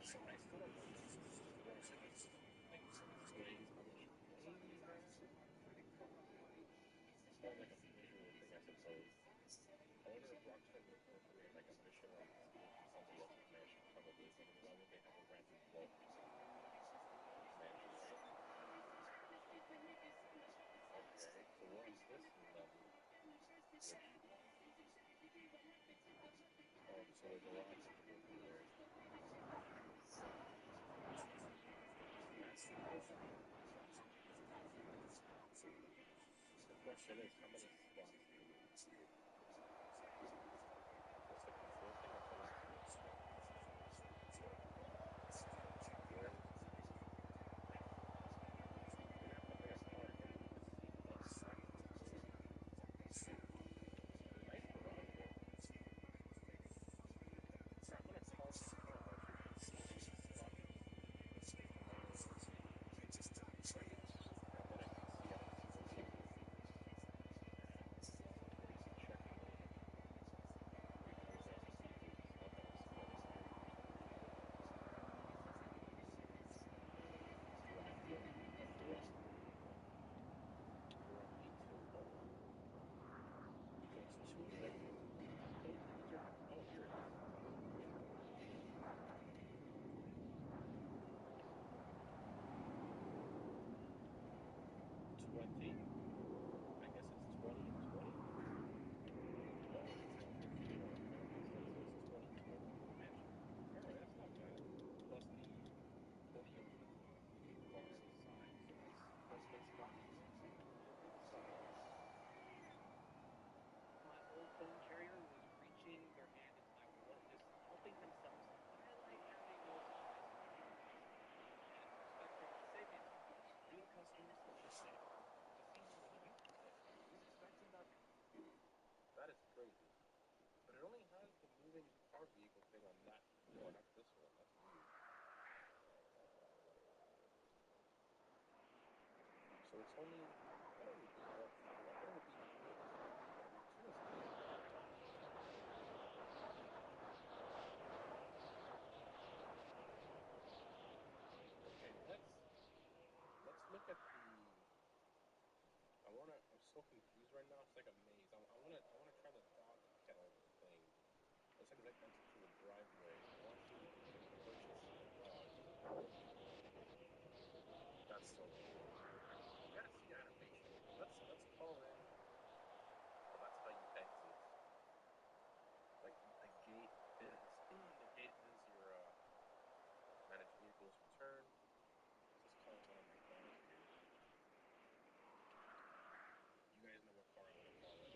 So I still don't know what this is for. I think it's like displays how much money we have. It's more like a visual thing, I suppose. I wonder if Rockstar would incorporate like a mission on stealing from somebody else's mansion. Probably. I mean, why would they have a random vault mansion, right? Okay, so we're on this level. Which, oh, so the garage has to go through there. Massive though. The question is, how many slots do we need? What's the control thing? Or how many slots? Where is it? We're gonna have to bring a car here. Nice garage though. I'm gonna call this car actually to see if we can spot these. And then I can see out of the vehicle. We can be checking if there's any vehicles out that are spotted here. What is the only vehicle for us? We're on A2. Oh. So it's 2 like. Don't you think these are. Oh, here it is. 20. I guess it's 20 and 20. Oh, it's 15. Okay. So it says 20 total for the mansion. Alright, that's not bad. Plus the podium bar on the side. So that's more space for me. It's not bad. My old phone carrier was reaching their hand into my wallet, just helping themselves. I like having those guys who keep me busy. And Spectrum saved me a few bucks. New customers just sign up for a casino with a new plan. Use Spectrum.com. That is crazy. But it only has the moving car vehicle thing on that floor, not this one. That's weird. So it's only. I thought it would be more people. I thought it would be more. Two is good. Okay, let's look at the. I'm so confused right now. It's like a maze. I wanna try the dog kennel thing. Looks like it's entered through a driveway. I wanna see if we can purchase a dog. That's so cool. You gotta see animation. Let's call in. Oh, that's how you exit. Like the gate is your managed vehicles return. Let's just call in one of my cars here. You guys know what car I want to call in.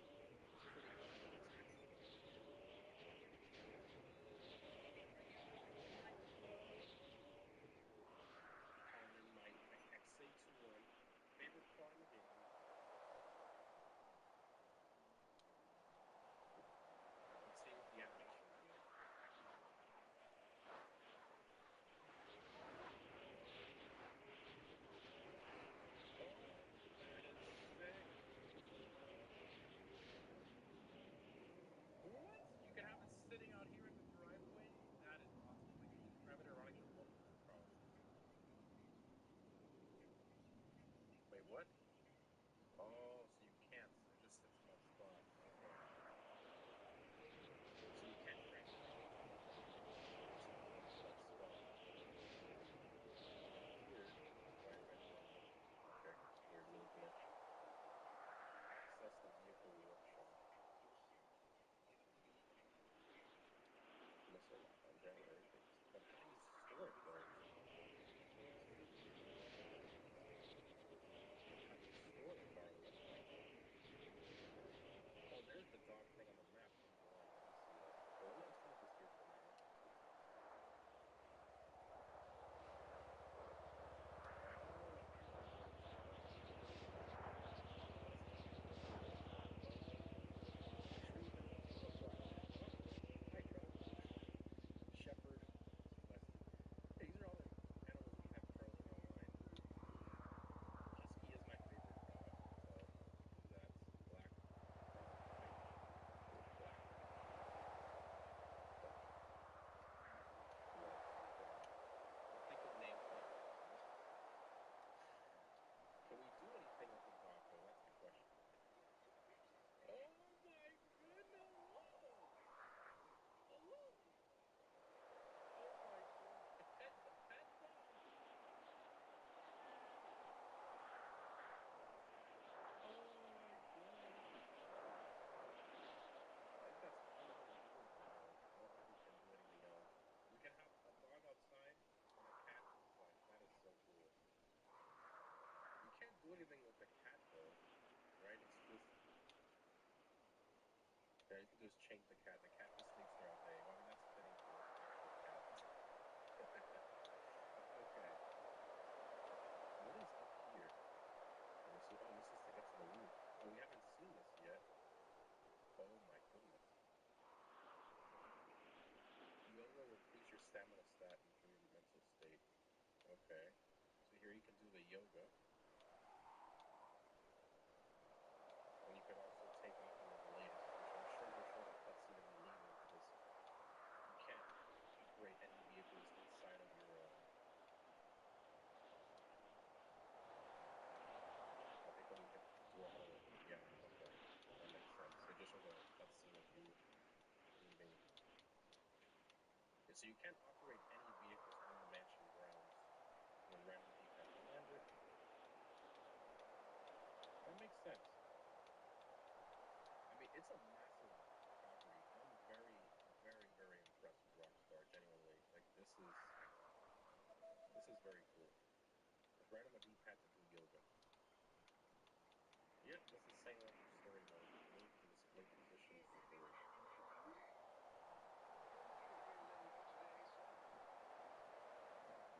you could just change the cat. The cat just sleeps there all day. Well, I mean, that's fitting for an actual cat. Okay. What is up here? Oh, this is to get to the roof. Oh, we haven't seen this yet. Oh my goodness. Yoga will increase your stamina stat and improve your mental state. Okay. So here you can do the yoga. And you can also take off on the latest, which I'm sure we'll show the cutscene of me leaving because you can't operate any vehicles inside of your I think when you hit do auto, yeah, okay. That makes sense. It just shows a cutscene of you leaving. Yeah, so you can't operate any vehicles on the mansion grounds when random D-pad commanded. That makes sense. I mean, it's a massive property. I'm very, very, very impressed with Rockstar, genuinely. Like, this is very cool. Just right on the D-pad to do yoga. Yep, this is same like your story mode. Move to display positions for doors.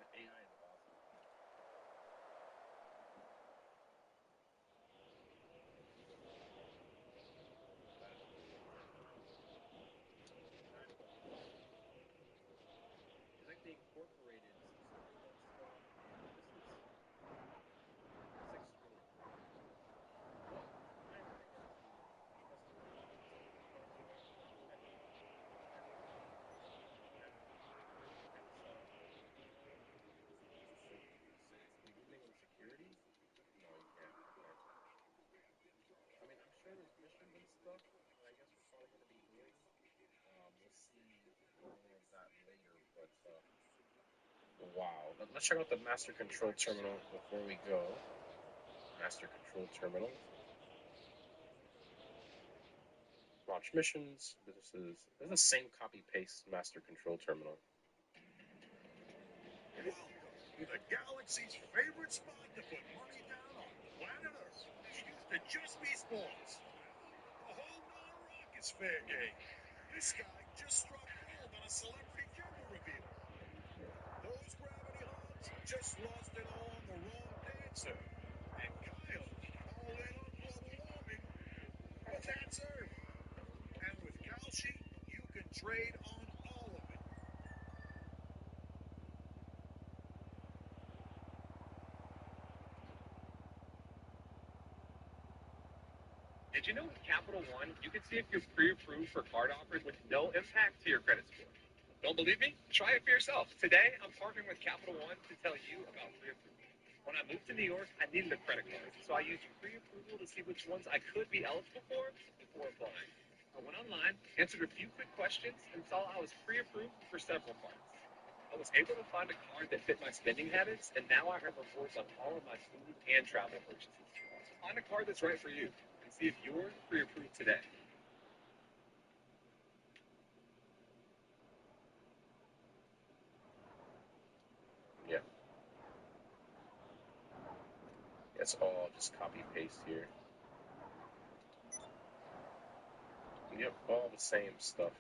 The AI is awesome. That's cool. That's awesome. It's like they incorporated some steampunk stuff, and this is extremely cool. Well, finally I get to customize what type of cars I want. I mean, everything has kind of set up. Can you enable security? No, you can't. Okay. I mean, I'm sure there's missions and stuff that I guess we're probably going to be doing. We'll see more of that later, but wow. Let's check out the master control terminal before we go. Master control terminal. Launch missions. This is the same copy paste master control terminal. Welcome to the galaxy's favorite spot to put money down on planet Earth. It used to just be sports. The whole non-rock is fair game. This guy just struck gold on a celebrity camera reveal. Those gravity hogs just lost it all on the wrong dancer. And Kyle, all in on global warming. But that's Earth. And with Kalshi, you can trade on all of it. Did you know with Capital One, you can see if you're pre-approved for card offers with no impact to your credit score? Don't believe me? Try it for yourself. Today, I'm partnering with Capital One to tell you about pre-approval. When I moved to New York, I needed a credit card, so I used pre-approval to see which ones I could be eligible for before applying. I went online, answered a few quick questions, and saw I was pre-approved for several cards. I was able to find a card that fit my spending habits, and now I earn rewards on all of my food and travel purchases. So find a card that's right for you. See if you're pre-approved today. Yeah. It's all just copy paste here. Yep, all the same stuff.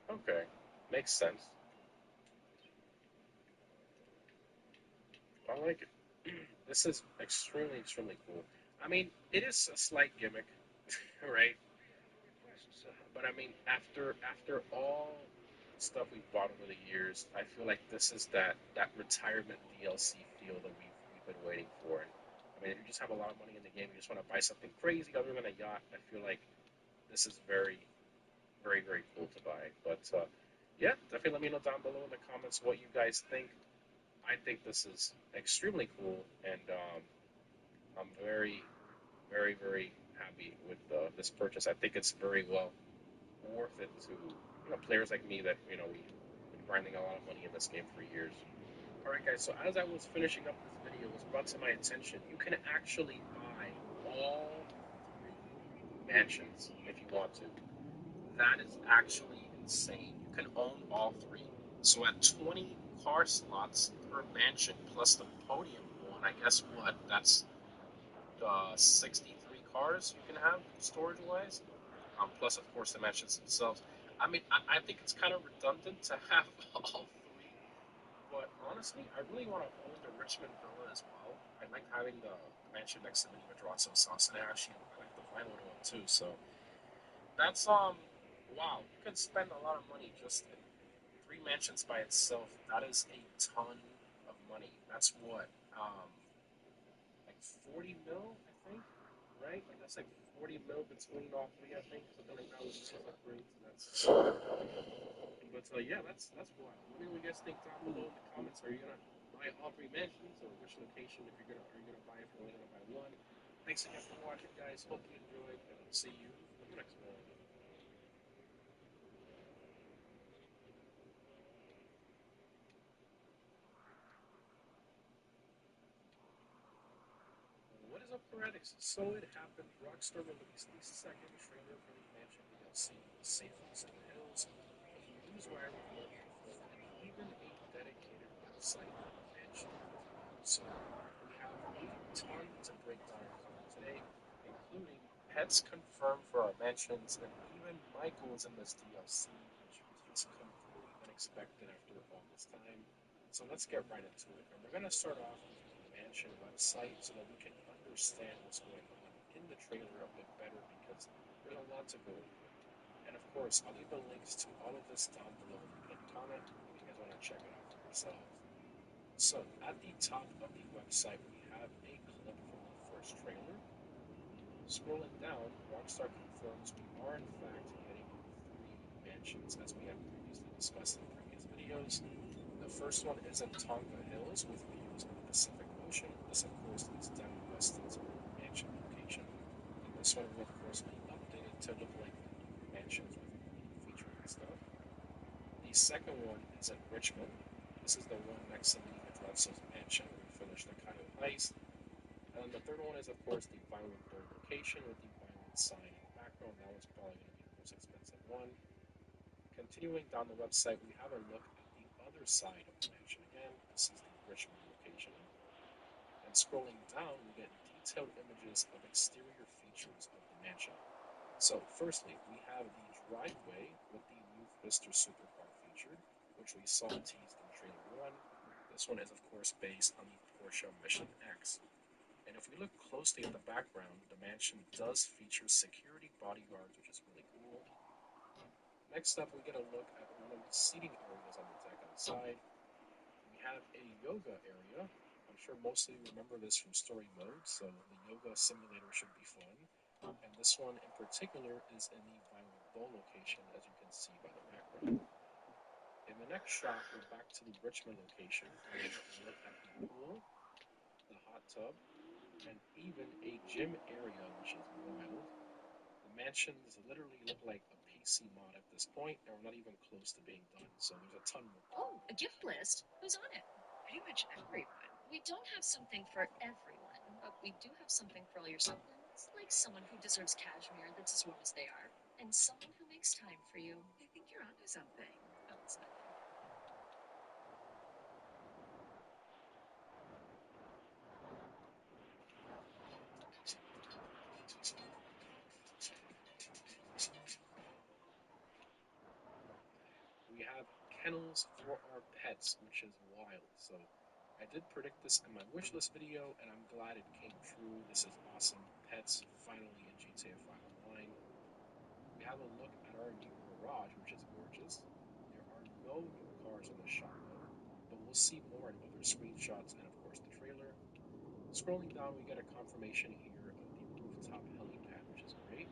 Okay, makes sense. I like it. This is extremely, extremely cool. I mean, it is a slight gimmick, right? But I mean, after all the stuff we've bought over the years, I feel like this is that retirement DLC feel that we've been waiting for. And I mean, if you just have a lot of money in the game, you just want to buy something crazy other than a yacht, I feel like this is very, very, very cool to buy. But yeah, definitely let me know down below in the comments what you guys think. I think this is extremely cool, and I'm very, very, very happy with this purchase. I think it's very well worth it to players like me that we've been grinding a lot of money in this game for years. All right, guys. So as I was finishing up this video, it was brought to my attention you can actually buy all 3 mansions if you want to. That is actually insane. You can own all 3. So at 20 car slots per mansion plus the podium one, I guess that's 63 cars you can have storage-wise. plus, of course, the mansions themselves. I mean, I think it's kind of redundant to have all three, but honestly, I really want to own the Richmond Villa as well. I like having the mansion next to me with Rodso sauce, and actually, I like the Vinewood one too. So that's wow, you could spend a lot of money just in three mansions by itself. That is a ton of money. That's what like 40 mil, I think, right? Like that's like 40 mil between all three, I think, something like that with these upgrades. And that's but yeah, that's wild. Let me know what you guys think down below in the comments. Are you gonna buy all three mansions, or which location? If you're gonna, are you gonna buy if you're only gonna buy one? Thanks again for watching, guys. Hope you enjoyed, and I'll see you in the next one. What is up, Fanatics? So it happened. Rockstar released the second trailer for the Mansion DLC, Safehouse in the Hills, a newswire with more info, and even a dedicated website for the Mansion. So we have a ton to break down and cover today, including pets confirmed for our mansions, and even Michael is in this DLC, which was completely unexpected after all this time. So let's get right into it. And we're going to start off with the mansion website so that we can understand what's going on in the trailer a bit better because there's a lot to go over. And of course, I'll leave the links to all of this down below in the pinned comment if you guys want to check it out for yourself. So at the top of the website, we have a clip from the first trailer. Scrolling down, Rockstar confirms we are in fact getting three mansions as we have previously discussed in previous videos. The first one is in Tonga Hills with views of the Pacific Ocean. This, of course, is down Weston's mansion location. And this one will, of course, be updated to look like the mansions with new features and stuff. The second one is in Richmond. This is the one next to Lady Madrazo's mansion where we finished the Kyle heist. And then the third one is, of course, the Vinewood Bowl location with the Vinewood sign in the background. That one's probably going to be the most expensive one. Continuing down the website, we have a look at the other side of the mansion again. This is the Richmond location. And scrolling down, we get detailed images of exterior features of the mansion. So, firstly, we have the driveway with the new Fister supercar featured, which we saw teased in trailer 1. This one is, of course, based on the Porsche Mission X. And if we look closely at the background, the mansion does feature security bodyguards, which is really cool. Next up, we get a look at one of the seating areas on the deck outside. We have a yoga area. I'm sure most of you remember this from story mode, so the yoga simulator should be fun. And this one in particular is in the Vinewood Bowl location, as you can see by the background. In the next shot, we're back to the Richmond location, and we look at the pool, the hot tub, and even a gym area, which is wild. The mansions literally look like a PC mod at this point, and we're not even close to being done, so there's a ton more. Oh, a gift list? Who's on it? Pretty much everyone. We don't have something for everyone, but we do have something for all your supplements, like someone who deserves cashmere that's as warm as they are, and someone who makes time for you. I think you're onto something. Oh, it's nothing. We have kennels for our pets, which is wild. So I did predict this in my wish list video, and I'm glad it came true. This is awesome. Pets finally in GTA 5 Online. We have a look at our new garage, which is gorgeous. There are no new cars on the shop though, but we'll see more in other screenshots and of course the trailer. Scrolling down, we get a confirmation here of the rooftop helipad, which is great.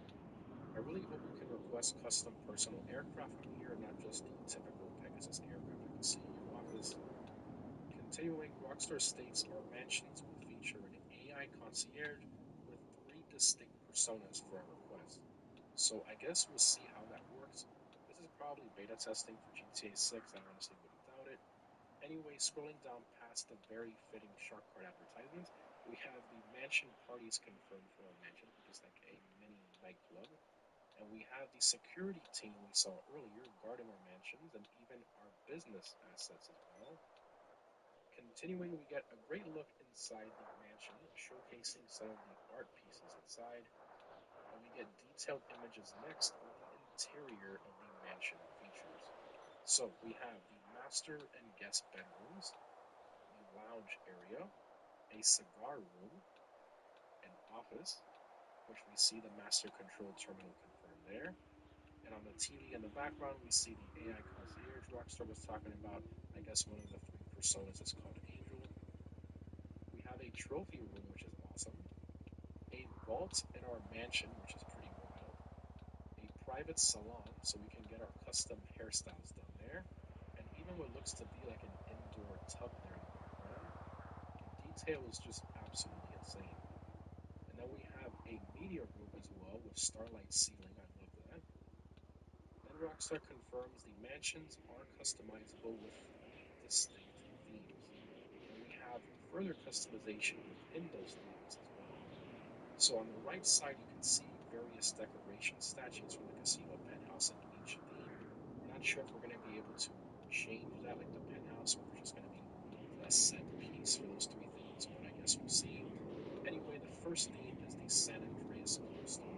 I really hope you can request custom personal aircraft from here, not just the typical Pegasus aircraft you can see in your office. Continuing, Rockstar states our mansions will feature an AI concierge with 3 distinct personas for our request. So I guess we'll see how that works. This is probably beta testing for GTA 6, I honestly wouldn't doubt it. Anyway, scrolling down past the very fitting shark card advertisement, we have the mansion parties confirmed for our mansion, which is like a mini nightclub. And we have the security team we saw earlier guarding our mansions and even our business assets as well. Continuing, we get a great look inside the mansion, showcasing some of the art pieces inside. And we get detailed images next of the interior of the mansion features. So we have the master and guest bedrooms, the lounge area, a cigar room, an office, which we see the master control terminal confirmed there. And on the TV in the background, we see the AI concierge Rockstar was talking about. I guess one of the 3 personas is called Angel. We have a trophy room, which is awesome. A vault in our mansion, which is pretty wild. A private salon, so we can get our custom hairstyles done there. And even what looks to be like an indoor tub there in the background. The detail is just absolutely insane. And then we have a media room as well with starlight ceiling. I love that. Then Rockstar confirms the mansions are customizable with 3 distinct themes. And we have further customization within those themes as well. So on the right side, you can see various decoration statues from the casino penthouse in each theme. We're not sure if we're going to be able to change that like the penthouse, or if it's just going to be a set piece for those 3 themes, but I guess we'll see. Anyway, the first theme is the San Andreas Coastal.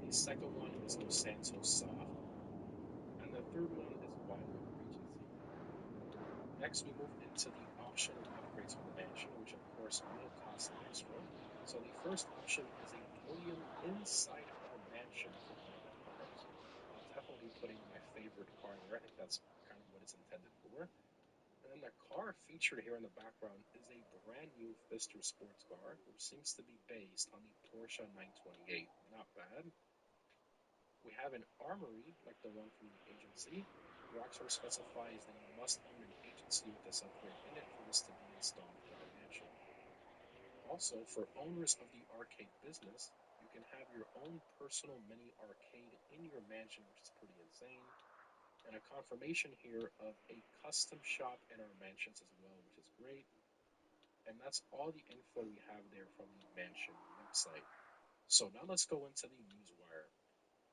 The second one is Los Santos Soft. And the third one is Wildwood Regency. Next, we move into the optional upgrades for the mansion, which of course will cost extra. So the first option is a podium inside our mansion for one of the cars. I'll definitely be putting my favorite car there. I think that's kind of what it's intended for. And then the car featured here in the background is a brand new Pfister sports car, which seems to be based on the Porsche 928. Not bad. We have an armory, like the one from the agency. Rockstar specifies that you must own an agency with this upgrade in it for this to be installed in our mansion. Also, for owners of the arcade business, you can have your own personal mini arcade in your mansion, which is pretty insane. And a confirmation here of a custom shop in our mansions as well, which is great. And that's all the info we have there from the mansion website. So now let's go into the newswire.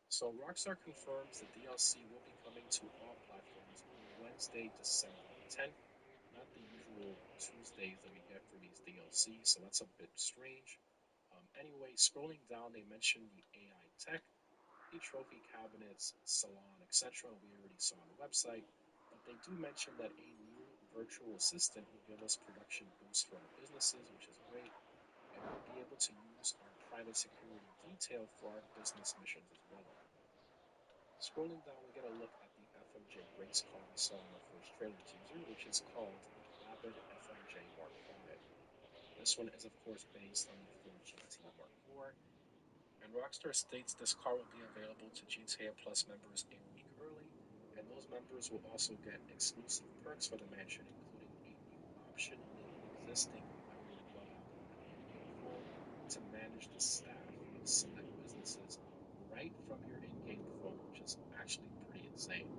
So Rockstar confirms the DLC will be coming to all platforms on Wednesday, December 10th, not the usual Tuesdays that we get for these DLCs, so that's a bit strange. Anyway, scrolling down, they mentioned the AI tech, the trophy cabinets, salon, etc. We already saw on the website, but they do mention that a new virtual assistant will give us production boosts for our businesses, which is great, and we'll be able to use our private security detail for our business missions as well. Scrolling down, we get a look at the FMJ race car we saw in the first trailer teaser, which is called the Rapid FMJ Mark V. This one is, of course, based on the Ford GT Mark IV, and Rockstar states this car will be available to GTA Plus members a week early, and those members will also get exclusive perks for the mansion, including a new option in the existing Memory Web app on the in-game phone to manage the staff of select businesses right from your in-game phone, which is actually pretty insane.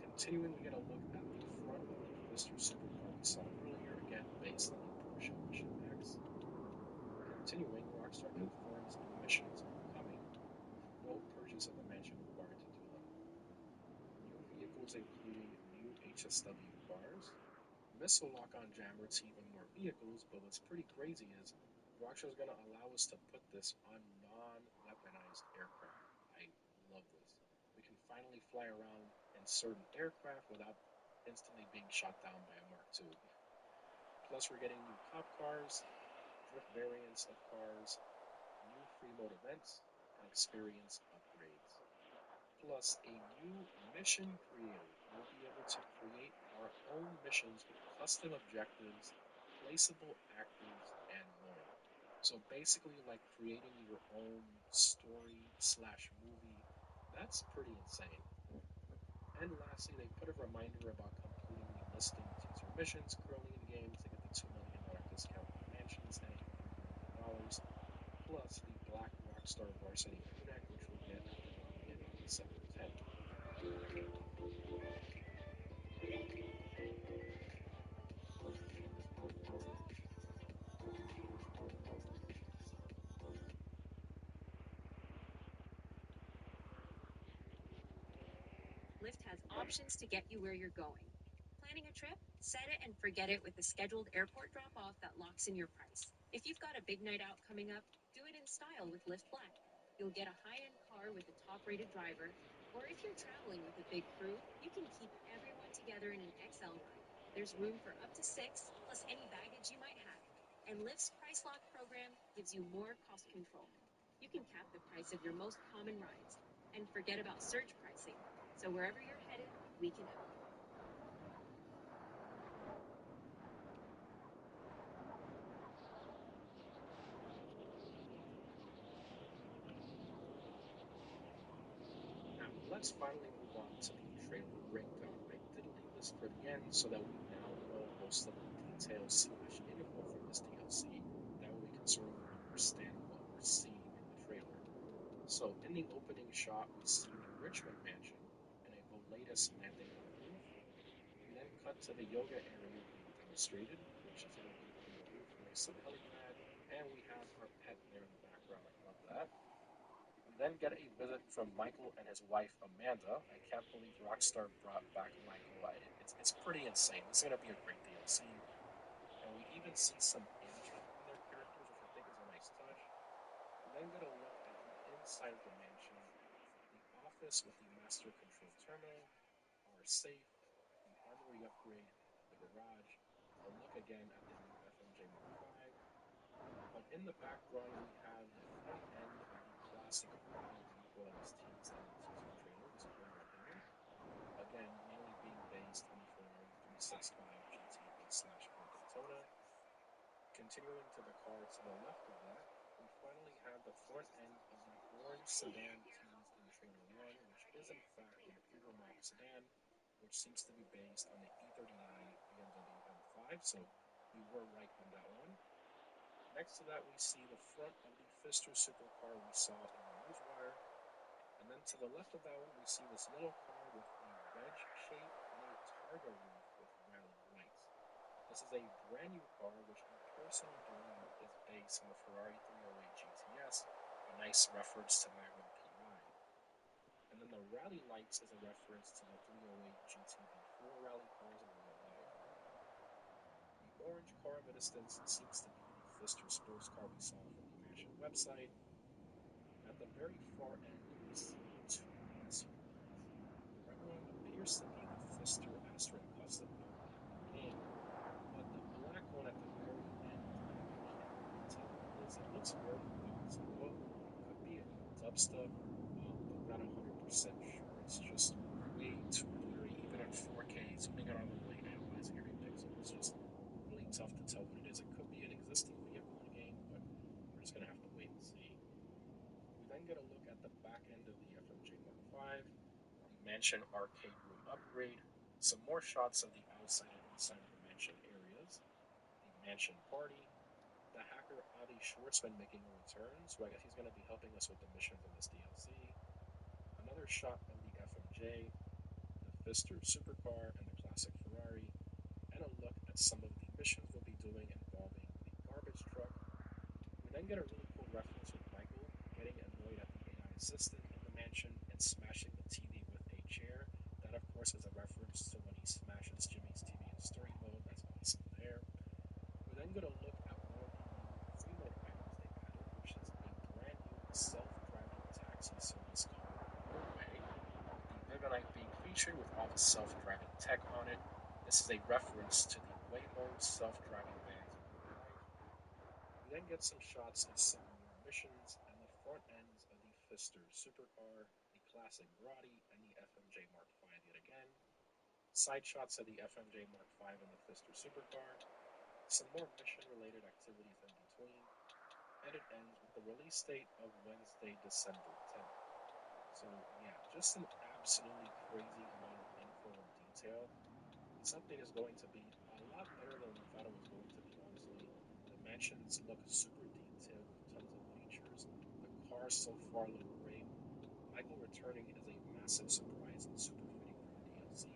Continuing, we get a look at the front of the Pfister supercar we saw earlier, again based on the Porsche Mission X. Continuing, Rockstar confirms new missions are coming, with no purchase of the mansion required to do them. New vehicles including new HSW cars, missile lock-on jammer to even more vehicles, but what's pretty crazy is Rockstar is going to allow us to put this on non-weaponized aircraft. I love this. We can finally fly around in certain aircraft without instantly being shot down by a Mark II. Plus, we're getting new cop cars, drift variants of cars, new free mode events, and experience upgrades. Plus, a new mission creator. We'll be able to create our own missions with custom objectives, placeable actors, and more. So basically, like creating your own story/movie. That's pretty insane. And lastly, they put a reminder about completing the listing teaser missions currently in game to get the $2 million discount on mansions and $1 million, plus the Black Rockstar Varsity Connect, which we'll get at the very end of December 10th. Lyft has options to get you where you're going. Planning a trip? Set it and forget it with a scheduled airport drop-off that locks in your price. If you've got a big night out coming up, do it in style with Lyft Black. You'll get a high-end car with a top-rated driver, or if you're traveling with a big crew, you can keep everyone together in an XL ride. There's room for up to 6, plus any baggage you might have. And Lyft's Price Lock program gives you more cost control. You can cap the price of your most common rides, and forget about surge pricing. So wherever you're headed, we can help. Now, let's finally move on to the trailer breakdown. I did leave this for the end so that we now know most of the details / info from this DLC. That way we can sort of understand what we're seeing in the trailer. So, in the opening shot, we see the Richmond mansion and a Volatus landing on the roof. We then cut to the yoga area being demonstrated, which is going to be on the roof next to the helipad, and we have our pet there in the background. I love that. We then get a visit from Michael and his wife Amanda. I can't believe Rockstar brought back Michael. It's pretty insane. This is going to be a great DLC. And we even see some animation from their characters, which I think is a nice touch. We then get a look at the inside of the mansion, the office with the master control terminal, our safe, the armory upgrade, the garage, a look again at the new FMJ Mark V. But in the background, we have the front end of the classic body vehicle that was teased in the teaser trailer, this Polo Hill. Again, mainly being based on the Ferrari 365 GT/Ford Daytona. Continuing to the car to the left of that, we finally have the front end of the orange sedan teased in trailer 1, which is in fact an Eagle Mark sedan, which seems to be based on the E39 BMW M5, so we were right on that one. Next to that, we see the front of the Pfister supercar we saw in the newswire. And then to the left of that one, we see this little car with a wedge shape and a targa roof with rally lights. This is a brand new car, which I personally believe is based on the Ferrari 308 GTS, a nice reference to Magnum P9. And then the rally lights is a reference to the 308 GTV4 rally cars in real life. The orange car in the distance seems to be the Pfister sports car we saw from the Mansion website. At the very far end, we see two SUVs. The red one appears to be the Pfister Astron Custom built in the game, but the black one at the very end, I can't tell what it is. It looks very box look. Could be a new dubstep, but not 100% sure. It's just way too blurry, even in 4K. Zooming it all the way, analyzing every pixel is just really tough to tell what it is. It could be an existing vehicle in the game, but we're just gonna have to wait and see. We then get a look at the back end of the FMJ Mark V, the mansion arcade room upgrade, some more shots of the outside and inside of the mansion areas, the mansion party, the hacker Avi Schwartzman making a return, so I guess he's going to be helping us with the missions in this DLC, another shot of the FMJ, the Pfister supercar and the classic Ferrari, and a look at some of the missions we'll be doing involving the garbage truck. We then get a really cool reference with Michael getting annoyed at the AI assistant in the mansion and smashing the TV with a chair. That, of course, is a reference to when he smashes Jimmy's TV in story mode. That's awesome there. We then get a look at one of the new free mode items they added, which is a brand new self-driving taxi service called Roadway. The Vigonite being featured with all the self-driving tech on it. This is a reference to the Waymo self-driving vans in real life. We then get some shots of some more missions and the front ends of the Pfister supercar, the classic Grotti, and the FMJ Mark V yet again. Side shots of the FMJ Mark V and the Pfister supercar. Some more mission-related activities in between. And it ends with the release date of Wednesday, December 10th. So yeah, just an absolutely crazy amount of info and detail. This update is going to be a lot better than we thought it was going to be, honestly. The mansions look super detailed with tons of features. The cars so far look great. Michael returning is a massive surprise and super fitting for the DLC,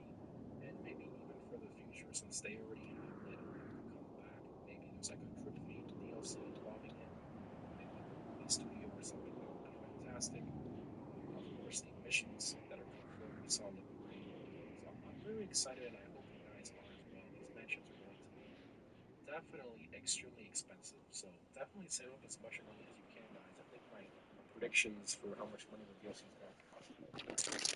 and maybe even for the future, since they already have let him come back. Maybe there's like a drip feed DLC involving him in like a movie studio or something. That would be fantastic. Of course, the missions that are confirmed we saw look great. So I'm really excited, and I hope you guys are as well. These mansions are going to be definitely extremely expensive, so definitely save up as much money as you can, guys, and they might predictions for how much money the DLC is going to cost.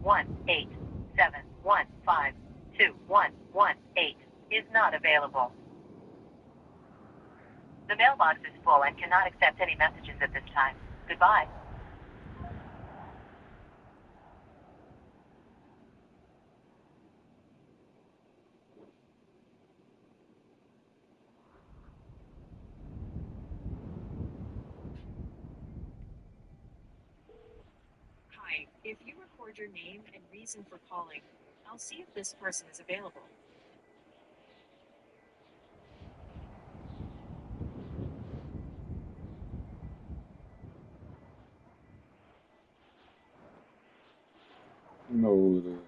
1-877-152-118 is not available. The mailbox is full and cannot accept any messages at this time. Goodbye. Hi, if you record your name and reason for calling, I'll see if this person is available. You know who it is.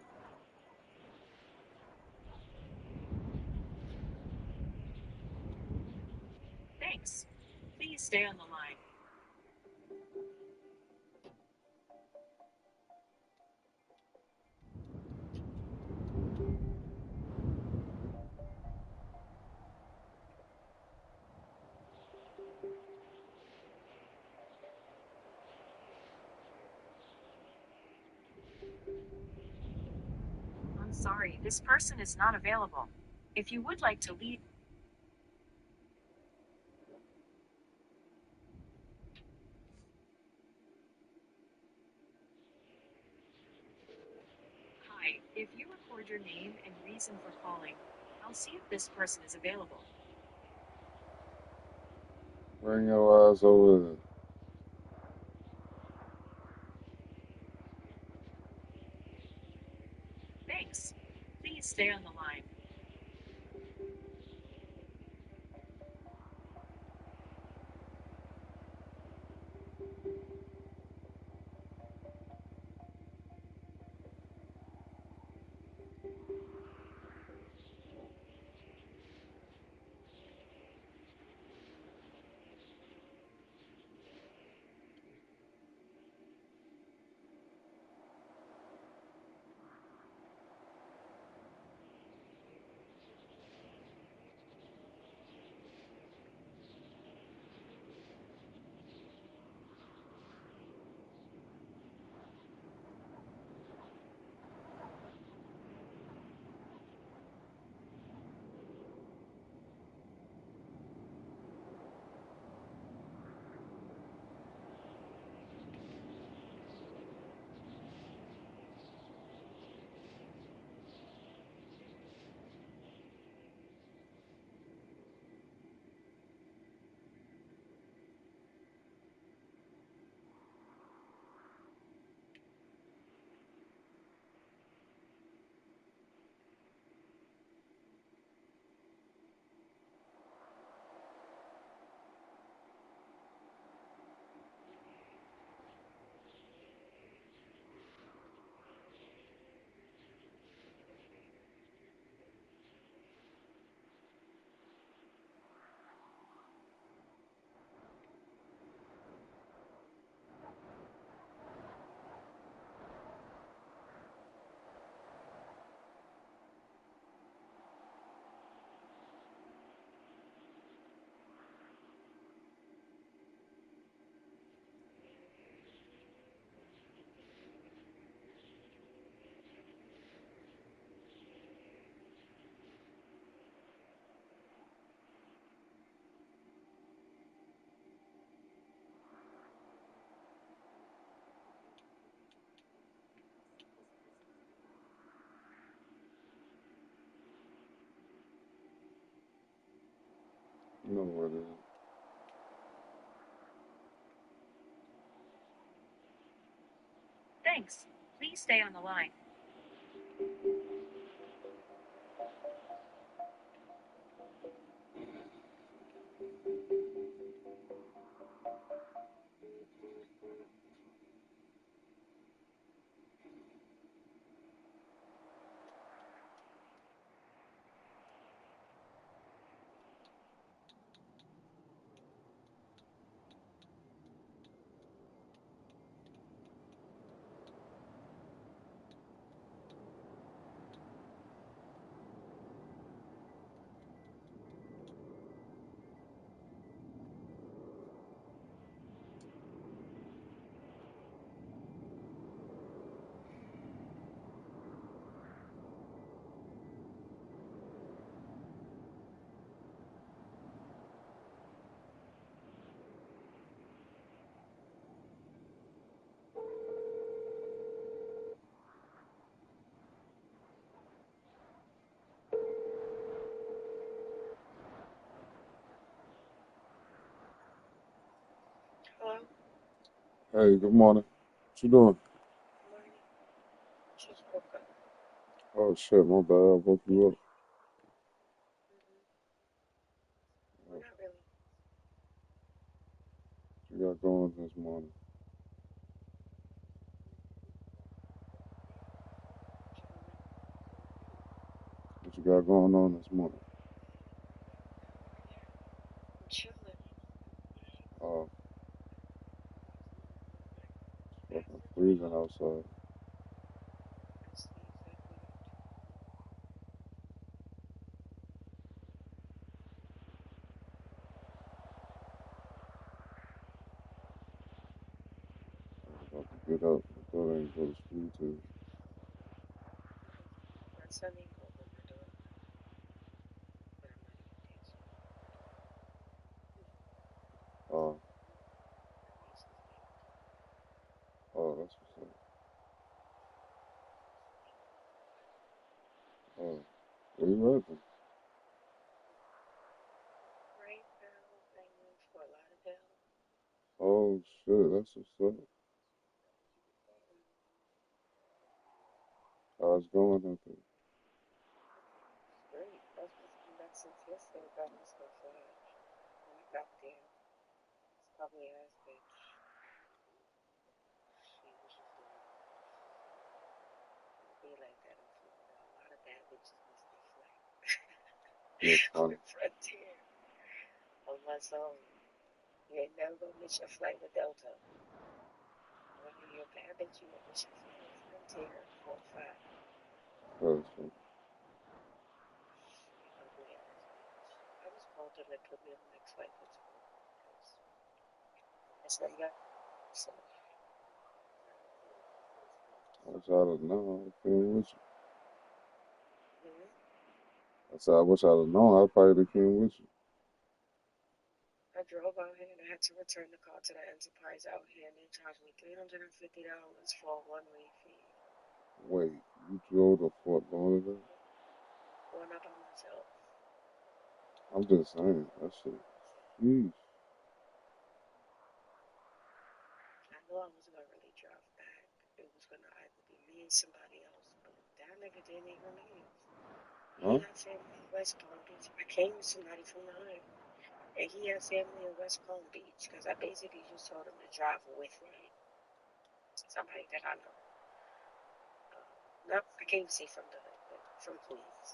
Thanks. Please stay on the line. I'm sorry, this person is not available. If you would like to leave. Hi, if you record your name and reason for calling, I'll see if this person is available. Bring your ass over there. Thanks. Please stay on the line. You know what it is. Thanks. Please stay on the line. Hey, good morning. What you doing? Just woke up. Oh shit, my bad. I woke you up. Well, not really. What you got going this morning? What you got going on this morning? I'm chilling. Oh, it's fucking freezing outside. I'm about to get up. My daughter ain't go to school today. My son ain't gonna open the door, but I'm not even dancing. Oh, oh, that's what's up. Oh, where you at then? Right now, I move for a lot of them. Oh shit, that's what's up. How's it going up there? Great. I was supposed to come back since yesterday, but I missed my flight. When I got there, this probably ass bitch. She was just doing be like that in Florida. A lot of bad bitches miss their flight. Yeah, funny. With Frontier on my song. You ain't never gonna miss your flight with Delta. When you're a bad bitch, you gonna miss your flight with Frontier for a fact. That's funny. Ugly ass bitch. I just called them and put me on the next flight for tomorrow. Because that's what you got. So, I wish I'd have known. I came with you. mhm. I said I wish I'd have known. I probably would have came with you. I drove out here and I had to return the car to the Enterprise out here, and they charged me $350 for a one-way fee. Wait, you drove to Fort Lauderdale? Going up by myself. I'm just saying that shit. Sheesh. I knew I wasn't gonna really drive back. It was gonna either be me and somebody else, but that nigga didn't even leave. Huh? He had family in West Palm Beach. I came with somebody from the hood, and he had family in West Palm Beach because I basically just told him to drive with me. Somebody that I know. Not, I can't even say from the hood, but from Queens.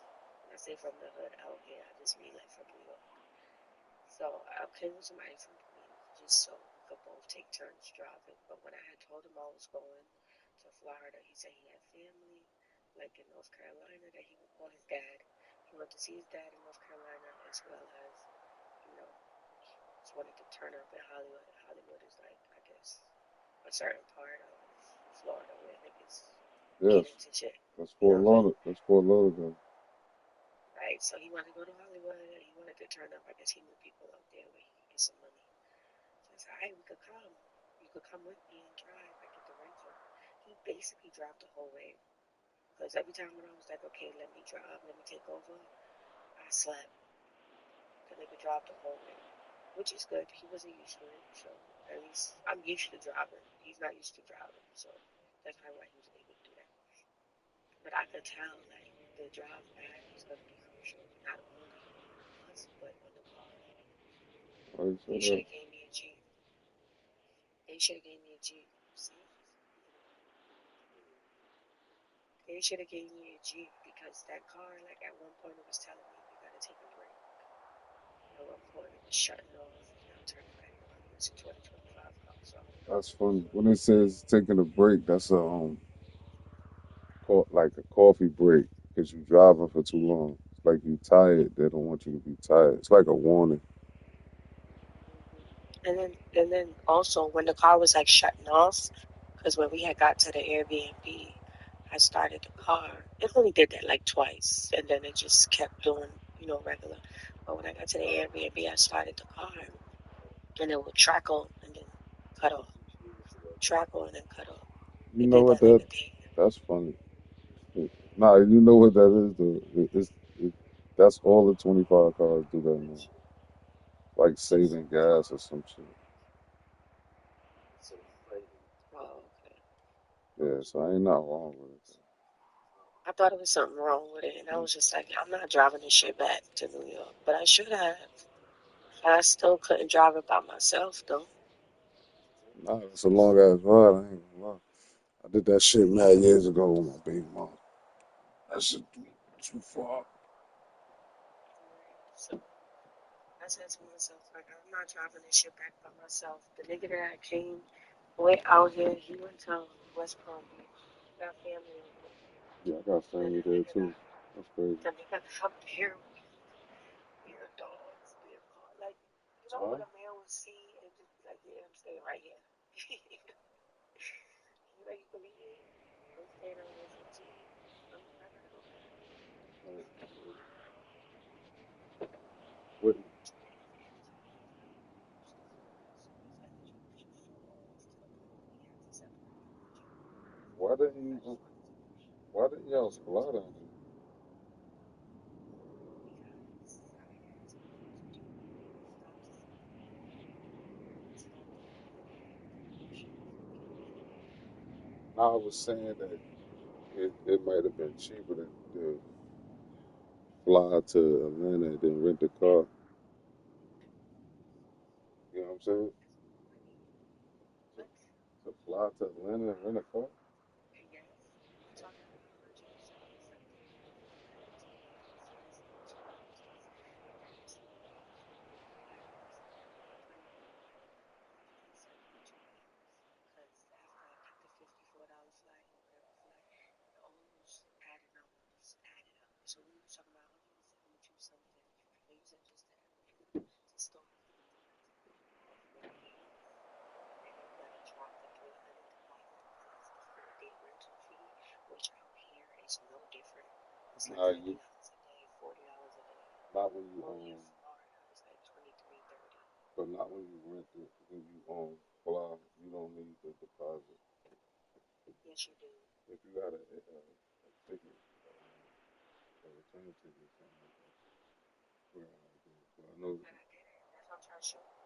When I say from the hood out here, I just mean like from New York. So I came with somebody from Queens just so we could both take turns driving. But when I had told him I was going to Florida, he said he had family like in North Carolina that he would call his dad. He went to see his dad in North Carolina as well as, you know, just wanted to turn up in Hollywood. Hollywood is like, I guess, a certain part of Florida where niggas Yes. get into shit. That's You Fort know what I'm saying? Lauderdale. That's Fort Lauderdale. Right, so he wanted to go to Hollywood and he wanted to turn up. I guess he knew people out there where he could get some money. So I said, hey, we could come. You could come with me and drive. I get the rental. He basically drove the whole way. Because every time when I was like, okay, let me drive, let me take over, I slept. The nigga drove the whole way. Which is good. He wasn't used to it. So at least I'm used to driving. He's not used to driving. So that's probably why he was able to do that. But I could tell, like, the drive back was going to be crucial, not only on us, but on the car. Why you They say should that? have gave me a Jeep. They should have gave me a Jeep. See? They should have gave me a Jeep because that car, like, at one point it was telling me you got to take a break. At one point it was shutting off and now turning back on. It's a 2025 car, so I don't know. That's funny. When it says taking a break, that's a like a coffee break because you driving for too long. It's like you tired. They don't want you to be tired. It's like a warning. And then also when the car was like shutting off, because when we had got to the Airbnb, I started the car. It only did that like twice, and then it just kept doing, regular. But when I got to the Airbnb, I started the car, and it would trackle and then cut off, trackle and then cut off. You It know did what that like that? a day. That's funny. Nah, you know what that is though. That's all the 25 cars do that now. Like saving gas or some shit. Oh, okay. Yeah, so ain't nothing wrong with it. I thought it was something wrong with it, and I was just like, I'm not driving this shit back to New York, but I should have. I still couldn't drive it by myself though. Nah, it's a long ass ride. I ain't gonna lie. I did that shit mad years ago with my baby mom. That shit too far. So I said to myself, like, I'm not driving this shit back by myself. The nigga that came way out here, he went to West Palm Beach. Got family over there. Yeah, I got And family there too. That's crazy. the nigga up here with beer dogs, beer car. Like, you know Huh? what a man would see and just be like, yeah, I'm staying right here. You like, you believe it? I'm staying over here for 2 weeks. I gotta go back. What, why didn't y'all fly down there? I was saying that it might have been cheaper to fly to Atlanta and then rent a car. You know what I'm saying? To fly to Atlanta and rent a car? So we were talking about 172 something. They said just to start. And you gotta drop the 300 deposit because the 4-day rental fee, which out here is no different. It's like Nah, $30 a day, $40 a day. not when you Only in Florida, it's like 23, 30. but not when you rent it. When you fly, you don't need the deposit. Yes, you do. If you got a ticket, a return ticket, something like that. Forgot how to do it. But I know. But I did it. That's what I'm trying to show you.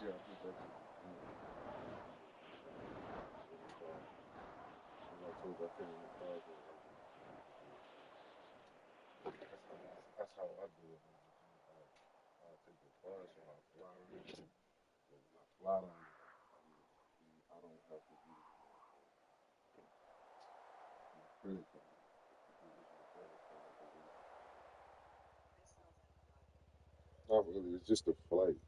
Yeah, I did that shit. When I told you I came in the car, that's how I do it. I take the bus or I fly in. But when I fly down there, I don't have to use my credit card. I use my debit card. Not really. It's just a flight.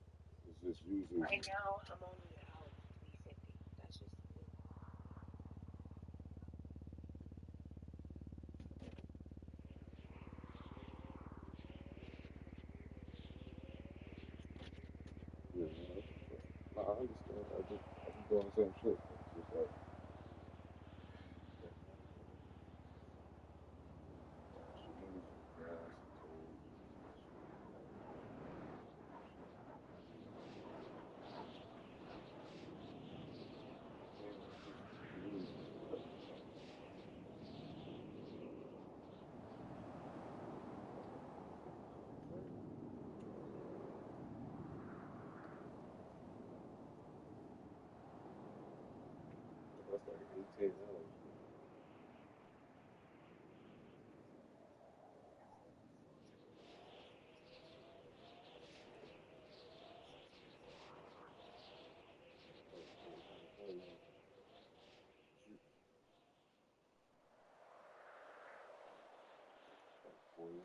It's just usually. Right now, I'm only out 350. That's just it. Yeah, no, I understand. I be doing the same shit. It's just like extra money for gas and tolls and shit like that. It's just convenient. That's like $18. Like $40.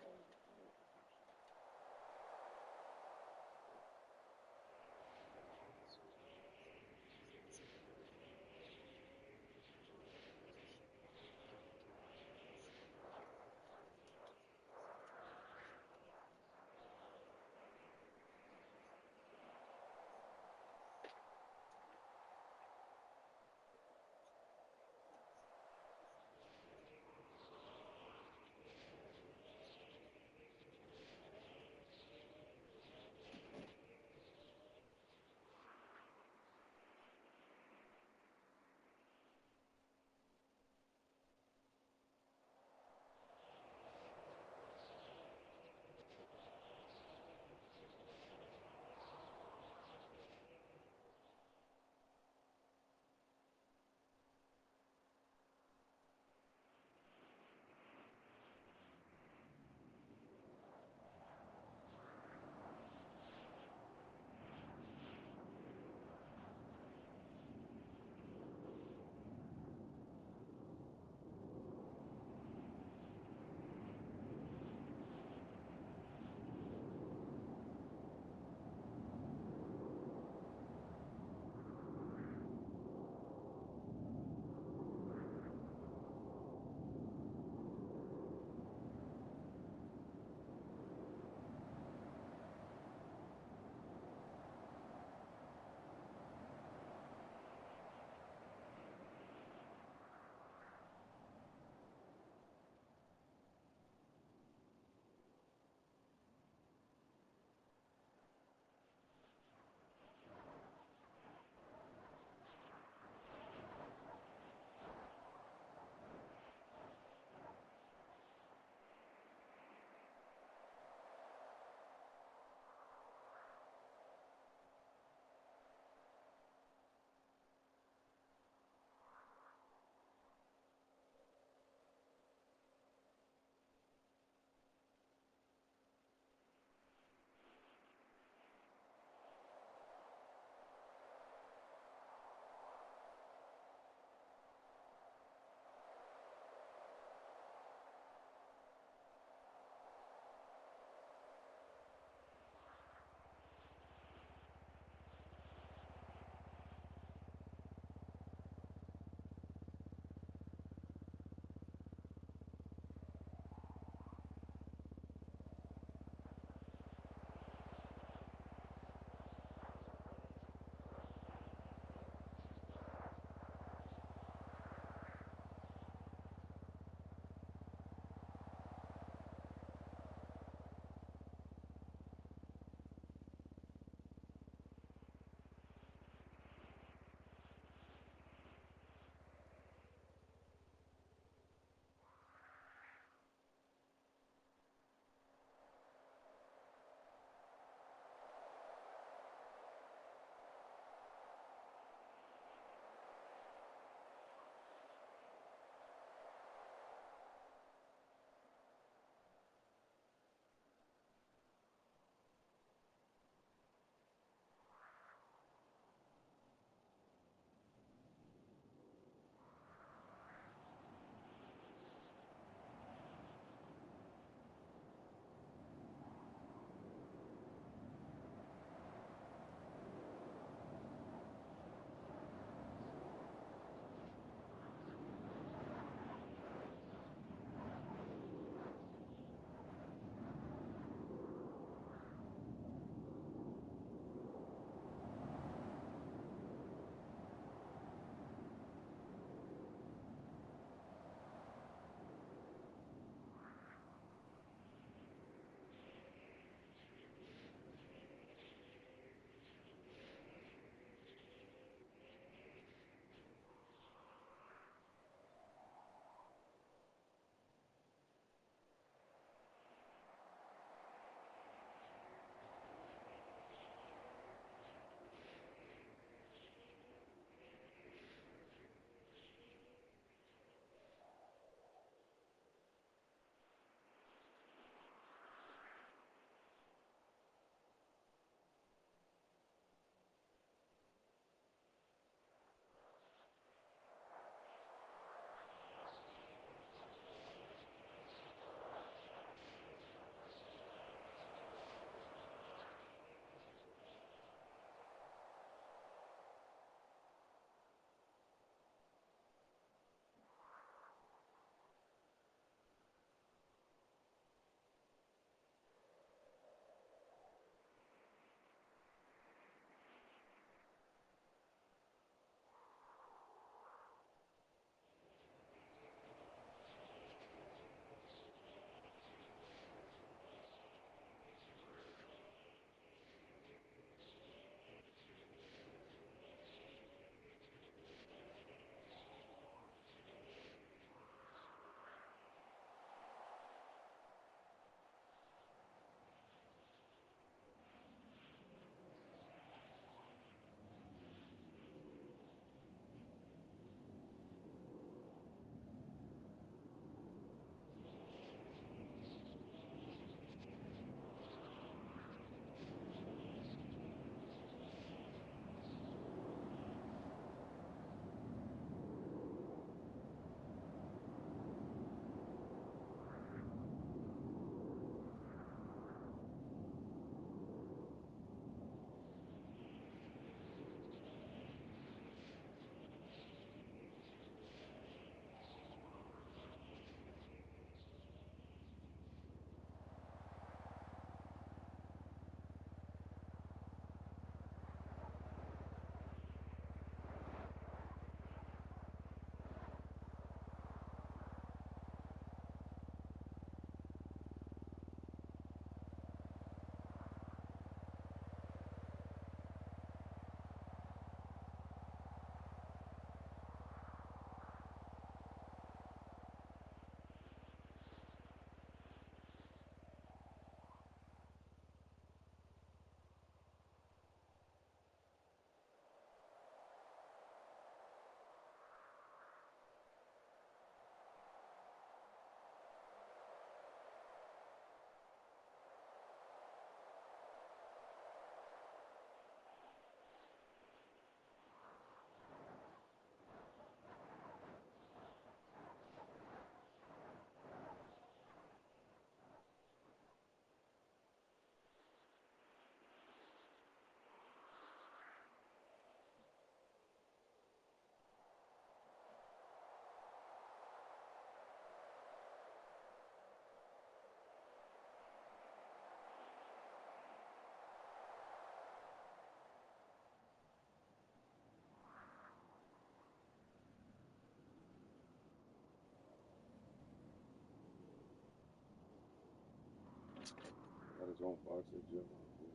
his own boxing gym out there.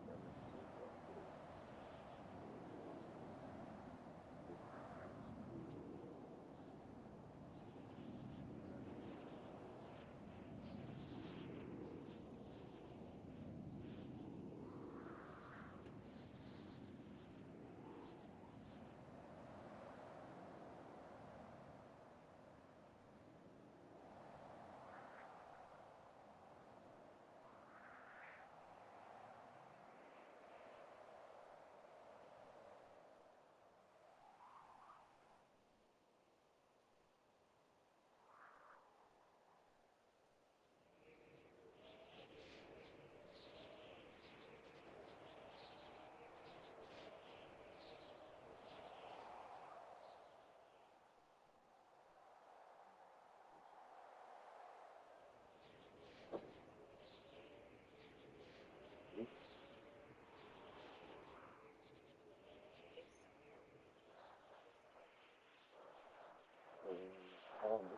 Got his gym out there.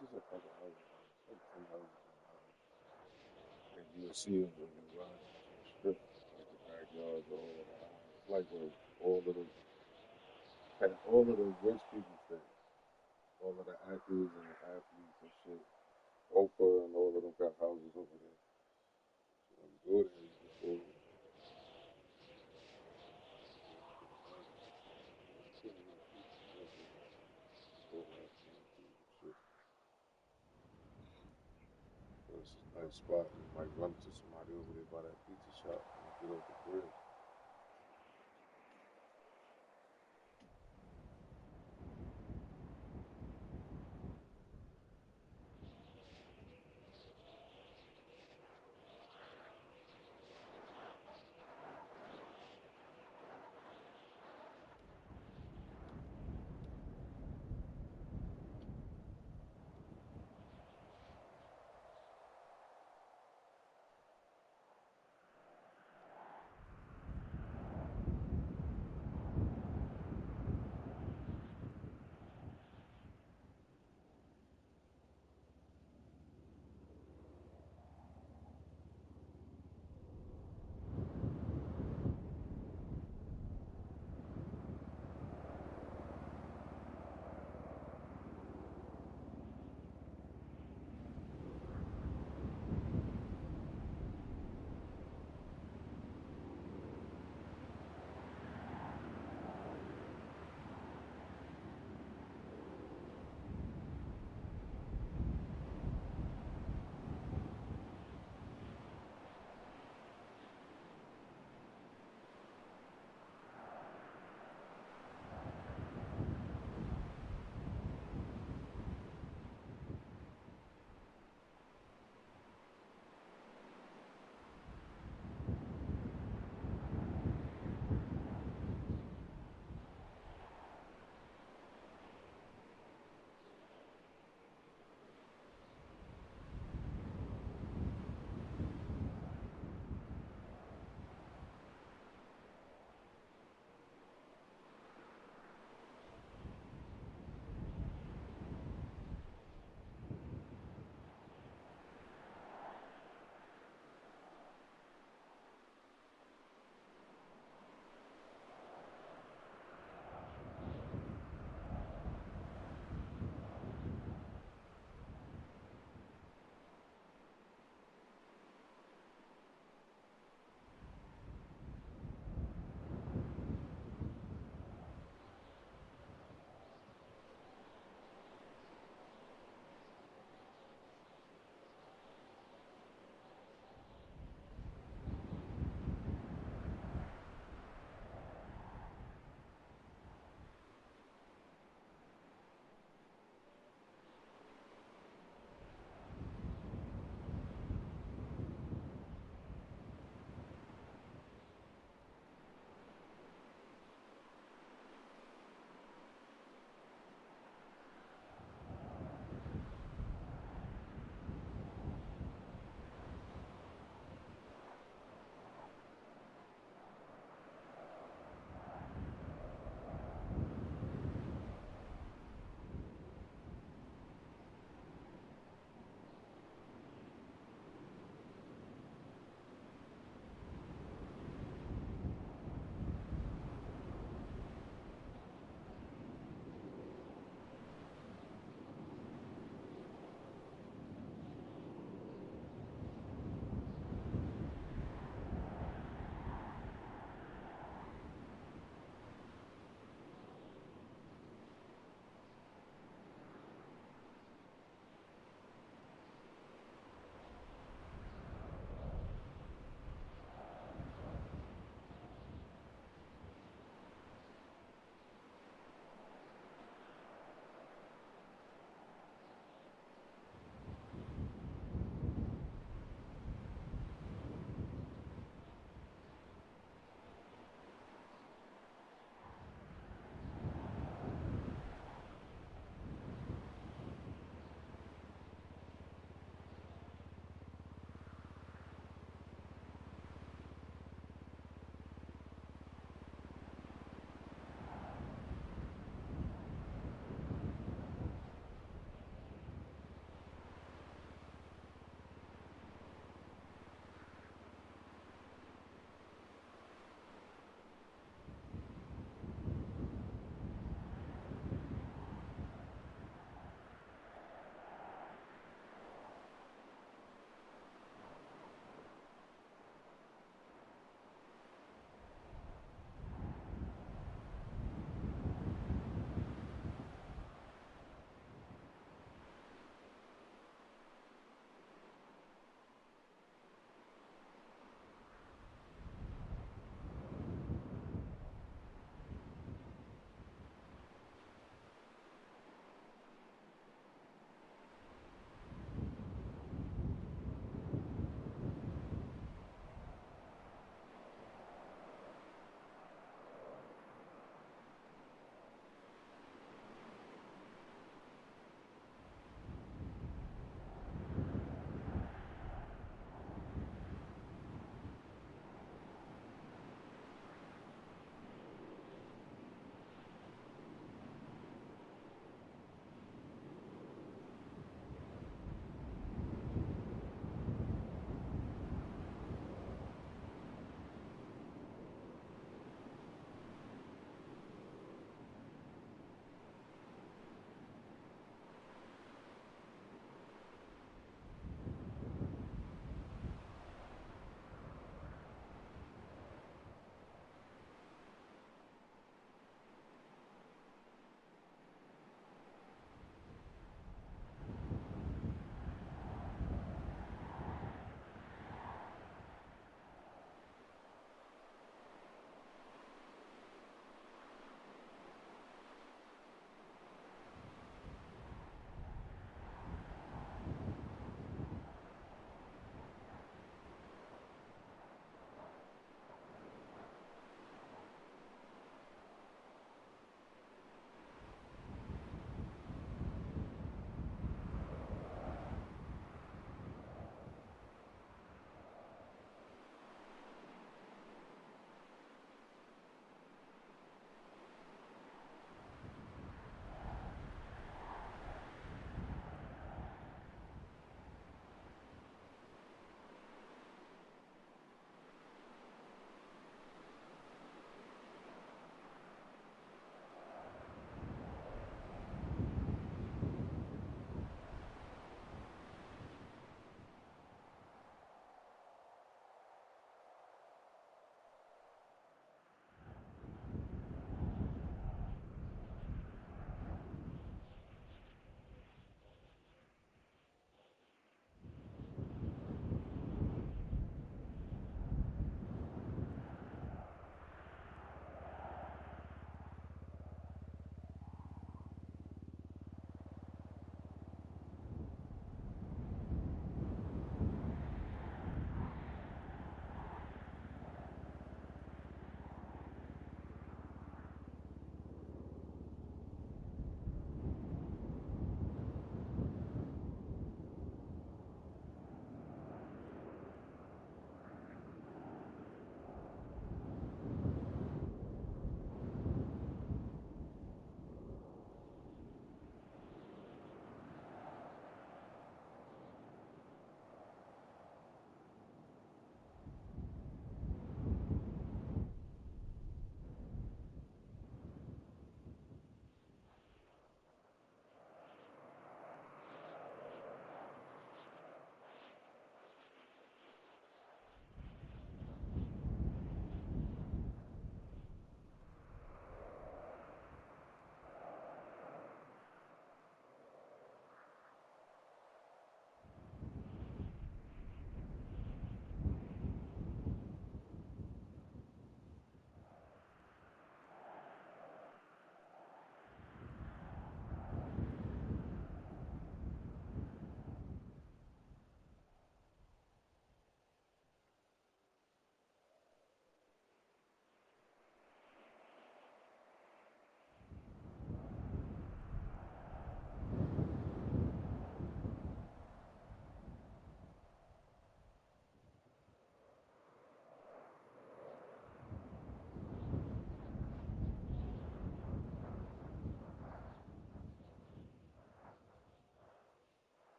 This is a couple houses. It's like 10 houses in and you'll see them when you ride into the strip. Like the backyards are all of the houses. It's like where all of the rich people stay. All of the actors and the athletes and shit. Oprah and all of them got houses over there. So when you go there, you can go. It's pretty nice pizza. I like going there. Go last night too. Shit. So it's a nice spot. You might run into somebody over there by that pizza shop and you get off the grill.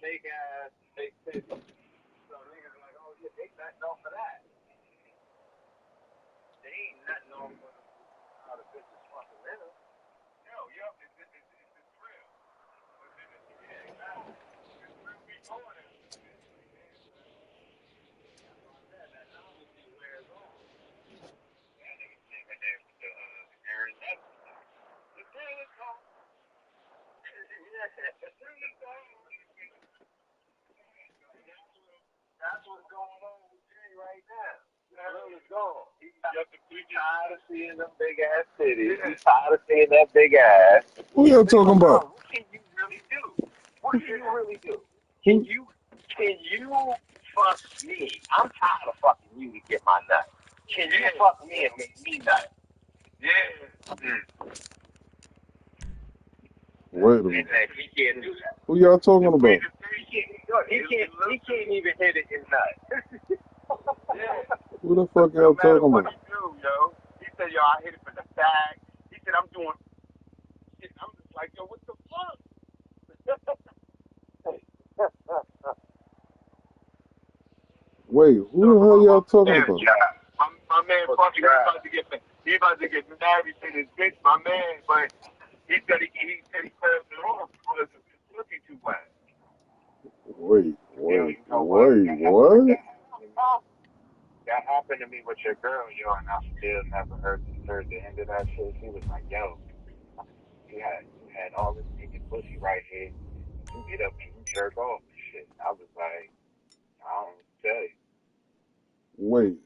big ass, big titties. So niggas like, oh yeah, they nothing off of that. They ain't nothing off of how the bitches fucking live. Yo, it's the thrill. Yeah, exactly. The thrill be going at it. Like, damn, son. That's why I said that novelty wears off. That nigga came in there with the Aaron Neville. The thrill is gone. Yeah, the thrill is gone. That's what's going on with Jay right now. The thrill is gone. He's tired of seeing them big ass titties. He's tired of seeing that big ass. Who y'all talking about? What can you really do? What can you really do? Can you fuck me? I'm tired of fucking you to get my nut. Can you fuck me and make me nut? Yeah. Wait a minute. He can't do that. Who y'all talking about? He can't even hit it in nut. Yeah. Who the fuck No y'all matter talking what about? he do, yo. He said, yo, I hit it for the bag. He said, I'm doing shit. I'm just like, yo, what the fuck? Wait, who the hell y'all talking about? My man fucking he about to get married to this bitch, my man, but he said he closed it off because his pussy too wet. Wait, what? That happened to me with your girl, yo, and I still never heard the end of that shit. She was like, yo, you had all this naked pussy right here. You get up and you jerk off and shit. I was like, I don't tell you. Wait,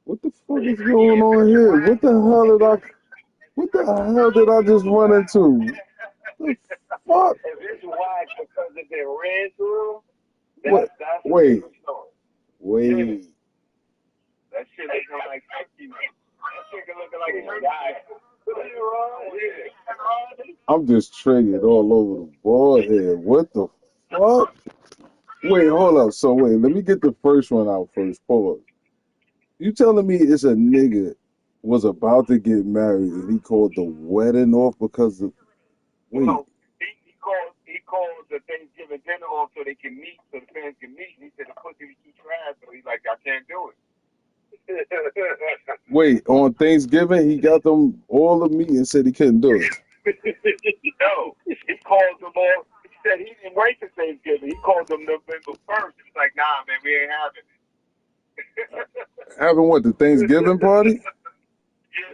what the fuck is going on here? What the hell did I just run into? The fuck? If it's whack because it been ran through, Wait. a different story. Wait. That shit looking like turkey. That shit looking like a guy. I'm just triggered all over the board here. What the fuck? Wait, hold up. So wait, let me get the first one out first. Pause. You telling me it's a nigga was about to get married and he called the wedding off because of wait. No, he called the Thanksgiving dinner off so they can meet, so the fans can meet. And he said the pussy was too trash, so he's like, I can't do it. Wait, on Thanksgiving he got them all the meat and said he couldn't do it. No, he called them all. He said he didn't wait for Thanksgiving. He called them November 1st. He was like, nah, man, we ain't having it. Having what, the Thanksgiving party? Yeah,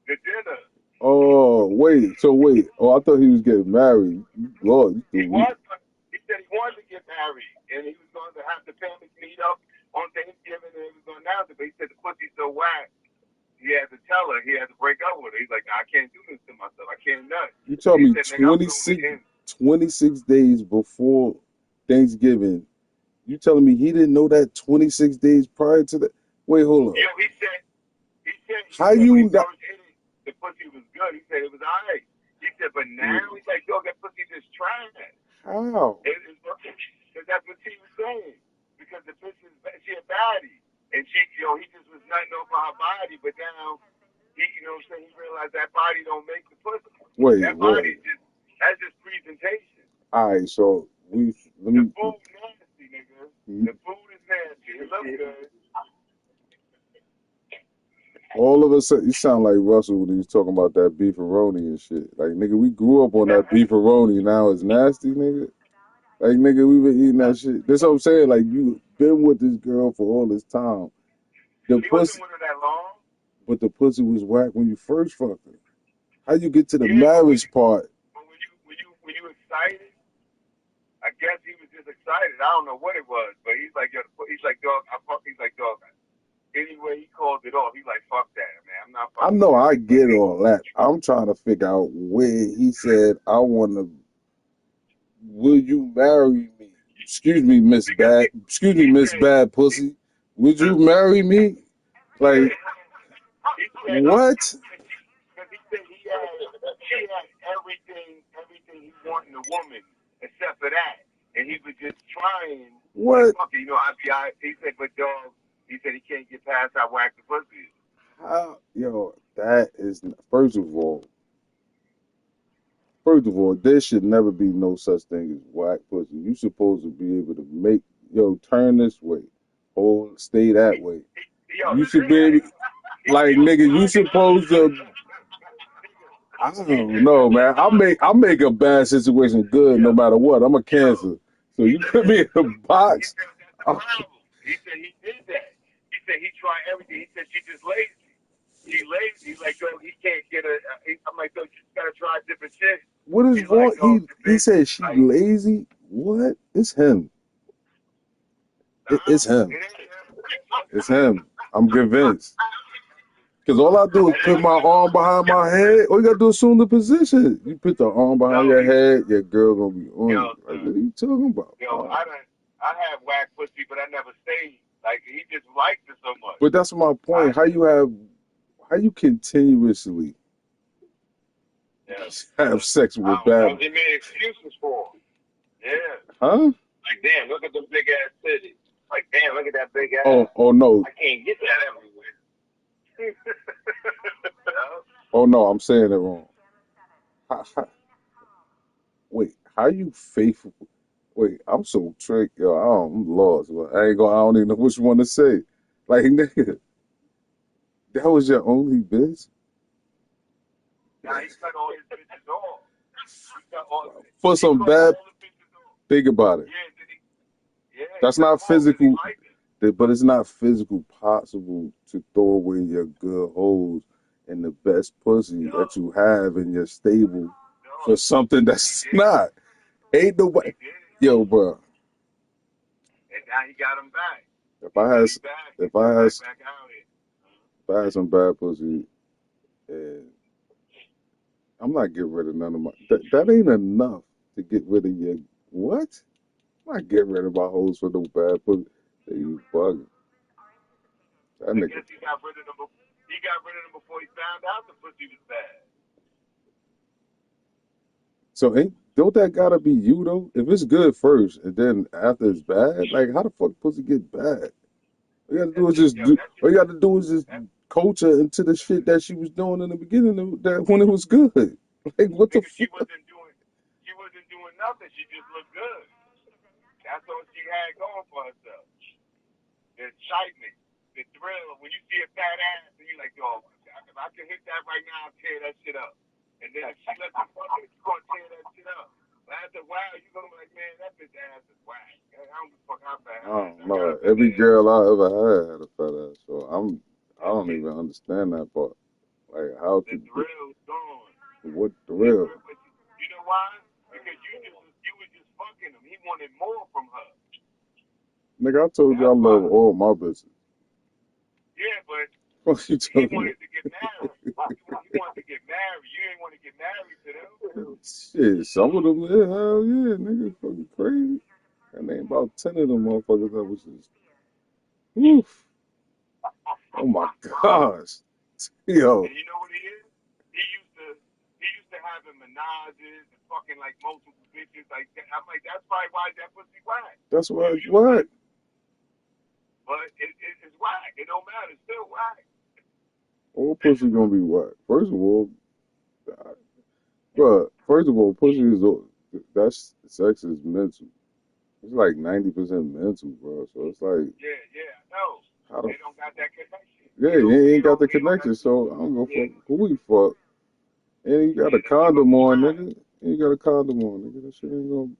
the dinner. Oh, wait. Oh, I thought he was getting married. Lord, he said he wanted to get married, and he was going to have the families meet up on Thanksgiving, and he was going to announce it. But he said the pussy's so whack, he had to tell her, he had to break up with her. He's like, I can't do this to myself. I can't nut. You told me said, 26 days before Thanksgiving. You telling me he didn't know that 26 days prior to that? Wait, hold on. Yeah, he said how you got? The pussy was good. He said it was all right. He said, but now he's like, yo, that pussy just trash. How? Because that's what she was saying. Because the bitch she a baddie. And he just was nutting over her body, but now he, he realized that body don't make the pussy. That body that's just presentation. All right, so The food nasty, nigga. The food is nasty. It looks good. All of a sudden, you sound like Russell when he was talking about that beefaroni and shit. Like, nigga, we grew up on that beefaroni. Now it's nasty, nigga. Like, nigga, we been eating that shit. That's what I'm saying. Like, you been with this girl for all this time. She wasn't with her that long. But the pussy was whack when you first fucked her. How you get to the marriage part? But were you excited? I guess he was just excited. I don't know what it was, but he's like, dog, anyway, he called it off. He's like, fuck that, man. I'm not fucking. I know, I get all that. I'm trying to figure out where he said, will you marry me? Excuse me, Miss Bad Pussy. Would you marry me? Like, what? Because he said she had everything he wanted in a woman except for that. And he was just trying. What? Like, he said, but dog, he said he can't get past how whack the pussy is. How? Yo, that is, first of all, First of all, there should never be no such thing as whack pussy. You supposed to be able to make turn this way, or stay that way. You should be able, like nigga, you supposed to. I don't know, man. I make a bad situation good no matter what. I'm a cancer, so you put me in a box. He said he did that. He said he tried everything. He said she just lazy. She lazy. He's like, yo, he can't get a. I'm like, yo, you just gotta try different shit. What is He's wrong? like, yo, He said she lazy. What? It's him. It's him. It's him. I'm convinced. Because all I do is put my arm behind my head. All you gotta do is assume the position. You put the arm behind your head, your girl gonna be on you. Like, what are you talking about? Yo, I had whack pussy, but I never stayed. Like he just liked it so much. But that's my point. How you continuously have sex with bad? They made excuses for him. Yeah. Huh? Like, damn, look at the big ass city. Like, damn, look at that big ass. Oh no. I can't get that everywhere. Oh no, I'm saying it wrong. Wait, how you faithful? Wait, I'm so tricked, yo. I'm lost. But I don't even know which one to say. Like, nigga, that was your only bitch? Nah, he cut all his bitches off. For some bad. Think about it. That's not physical. But it's not physical possible to throw away your good hoes and the best pussy that you have in your stable for something that's not. Ain't nobody. Yo, bro. And now he got him back. If I had some bad pussy, and I'm not getting rid of none of my. That ain't enough to get rid of your what? I'm not getting rid of my hoes for no bad pussy. You bugging. That nigga. I guess he got rid of them before he found out the pussy was bad. So don't that gotta be you though? If it's good first and then after it's bad, like how the fuck pussy get bad? All you gotta do is just coach her into the shit that she was doing in the beginning that when it was good. Like what the fuck? She wasn't doing nothing. She just looked good. That's all she had going for herself. The excitement, the thrill. When you see a fat ass and you're like, yo, if I can hit that right now, I'll tear that shit up. And then if she lets you fuck it, you're going to tear that shit up. But after a while, you're going to be like, man, that bitch ass is whack. I don't give a fuck how fat. I don't know. Every girl I ever had a fat ass, so I don't even understand that part. Like how could the thrill's gone. What thrill? You know why? Because you were just fucking him. He wanted more from her. Nigga, I told you I love all my bitches. Yeah, but what you he wanted to get married. He wanted to get married. You didn't want to get married to them. Shit, some of them, yeah, hell yeah, nigga, fucking crazy. And ain't about 10 of them motherfuckers that was just, oof. Oh my gosh. Yo. And you know what he is? He used to having menages and fucking like multiple bitches like that. I'm like, that's probably why that pussy whack. That's why it's whack. But it's whack. It don't matter. It's still whack. All pussy gonna be whack. First of all, pussy is that's sex is mental. It's like 90% mental, bro. So it's like no. They don't got that connection. Yeah, you ain't got the connection, so I don't go fuck who we fuck. And you got a condom on, nigga. You got a condom on, nigga. That shit ain't gonna.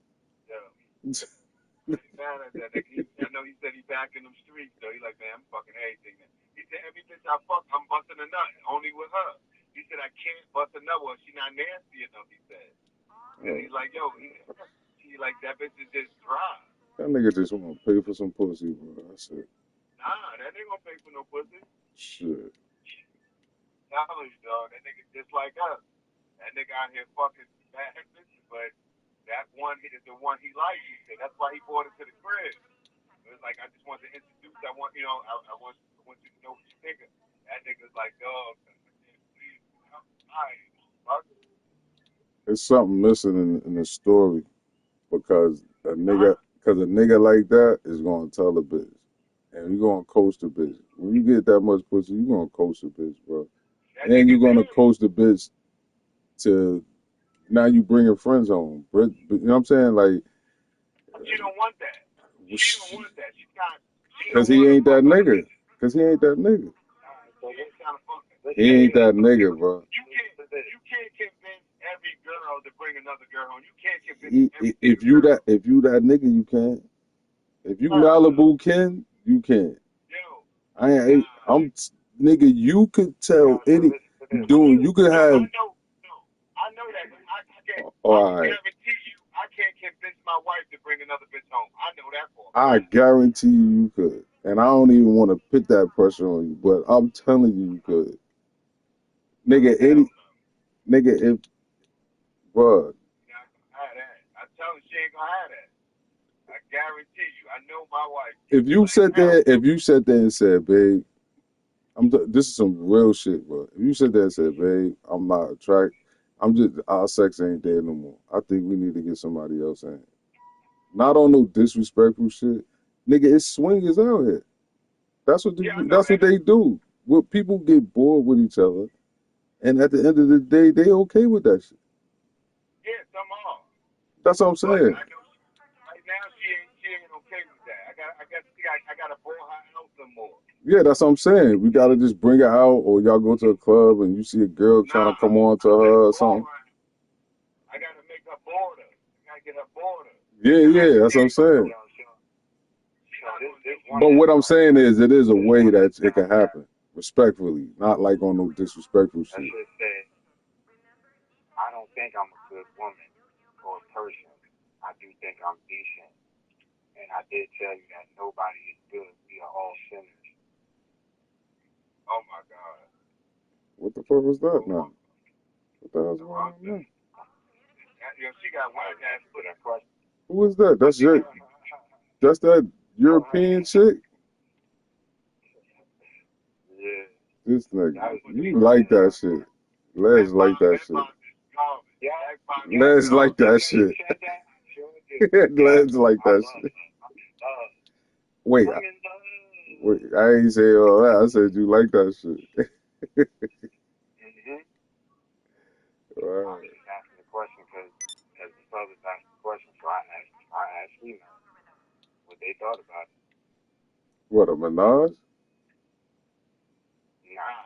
I know he said he back in them streets, though. He like, man, I'm fucking everything. He said, every bitch I fuck, I'm busting a nut, only with her. He said, I can't bust a nut, well, she not nasty enough, he said. And he's like, yo, he like, that bitch is just dry. That nigga just want to pay for some pussy, bro. That's it. Nah, that nigga gonna pay for no pussy. Shit. Telling you, dog, that nigga just like us. That nigga out here fucking bad bitches, but that one is the one he likes. He said that's why he brought it to the crib. It was like, I just want to introduce. I want you to know what you think. That nigga's like, dog, please, There's something missing in the story because a nigga like that is gonna tell a bitch, and you gonna coach the bitch. When you get that much pussy, you gonna coach the bitch, bro. And you're gonna coach the bitch to now you bringing friends home. But you know what I'm saying? Like, She don't want that. She don't want that. She cause don't he want ain't to that fuck other nigga. bitches. Cause he ain't that nigga. So they trying to fuck her. He ain't that nigga, bro. You can't convince every girl to bring another girl home. You can't convince If you that nigga, you can. If you Malibu Ken, you can. I'm nigga. You could tell any dude. You could have. I know that. All right. Guarantee you, I can't convince my wife to bring another bitch home. I know that for. I guarantee you could. And I don't even want to put that pressure on you, but I'm telling you could. Nigga, if, bruh. I tell her she ain't gonna have that. I guarantee you. I know my wife. If you sat there and said, babe, this is some real shit, bro. If you sat there and said, babe, I'm not attracted, our sex ain't there no more. I think we need to get somebody else in. Not on no disrespectful shit. Nigga, it's swingers out here. That's what they do. What people get bored with each other, and at the end of the day, they okay with that shit. Yeah, some are. That's what I'm saying. Right now, she ain't okay with that. I gotta bore her out some more. Yeah, that's what I'm saying. We gotta just bring her out, or y'all go to a club and you see a girl trying to come on to her or something. I gotta make her bored. I gotta get her bored. Yeah, that's what I'm saying. But what I'm saying is, it is a way that it can happen, respectfully, not like on no disrespectful shit. I don't think I'm a good woman or a person. I do think I'm decent. And I did tell you that nobody is good. We are all sinners. Oh my God. What the fuck was that now? What the hell's going on now? She got one ass for that question. Who is that? That's that European chick? Yeah. This nigga. You like that shit. Les like that shit. Les like that shit. Les like that shit. Wait, I ain't say all that. I said you like that shit. I was just asking the question because the brothers asked the question, so I asked females what they thought about it. What, a menage? Nah.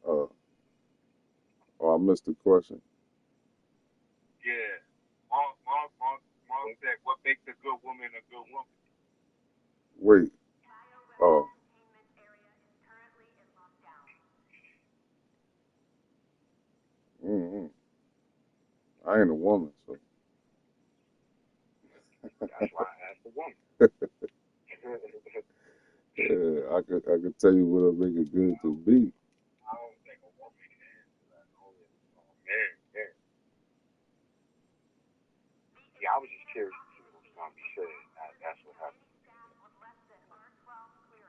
Oh, I missed the question. Yeah. Mom said, what makes a good woman a good woman? Wait. Oh. Mm-hmm. I ain't a woman, so. That's why I asked the woman. Yeah, I could tell you what'll make it good to be. I don't think a woman can. Man. Yeah, I was just curious to see what was going to be said. That's what happened.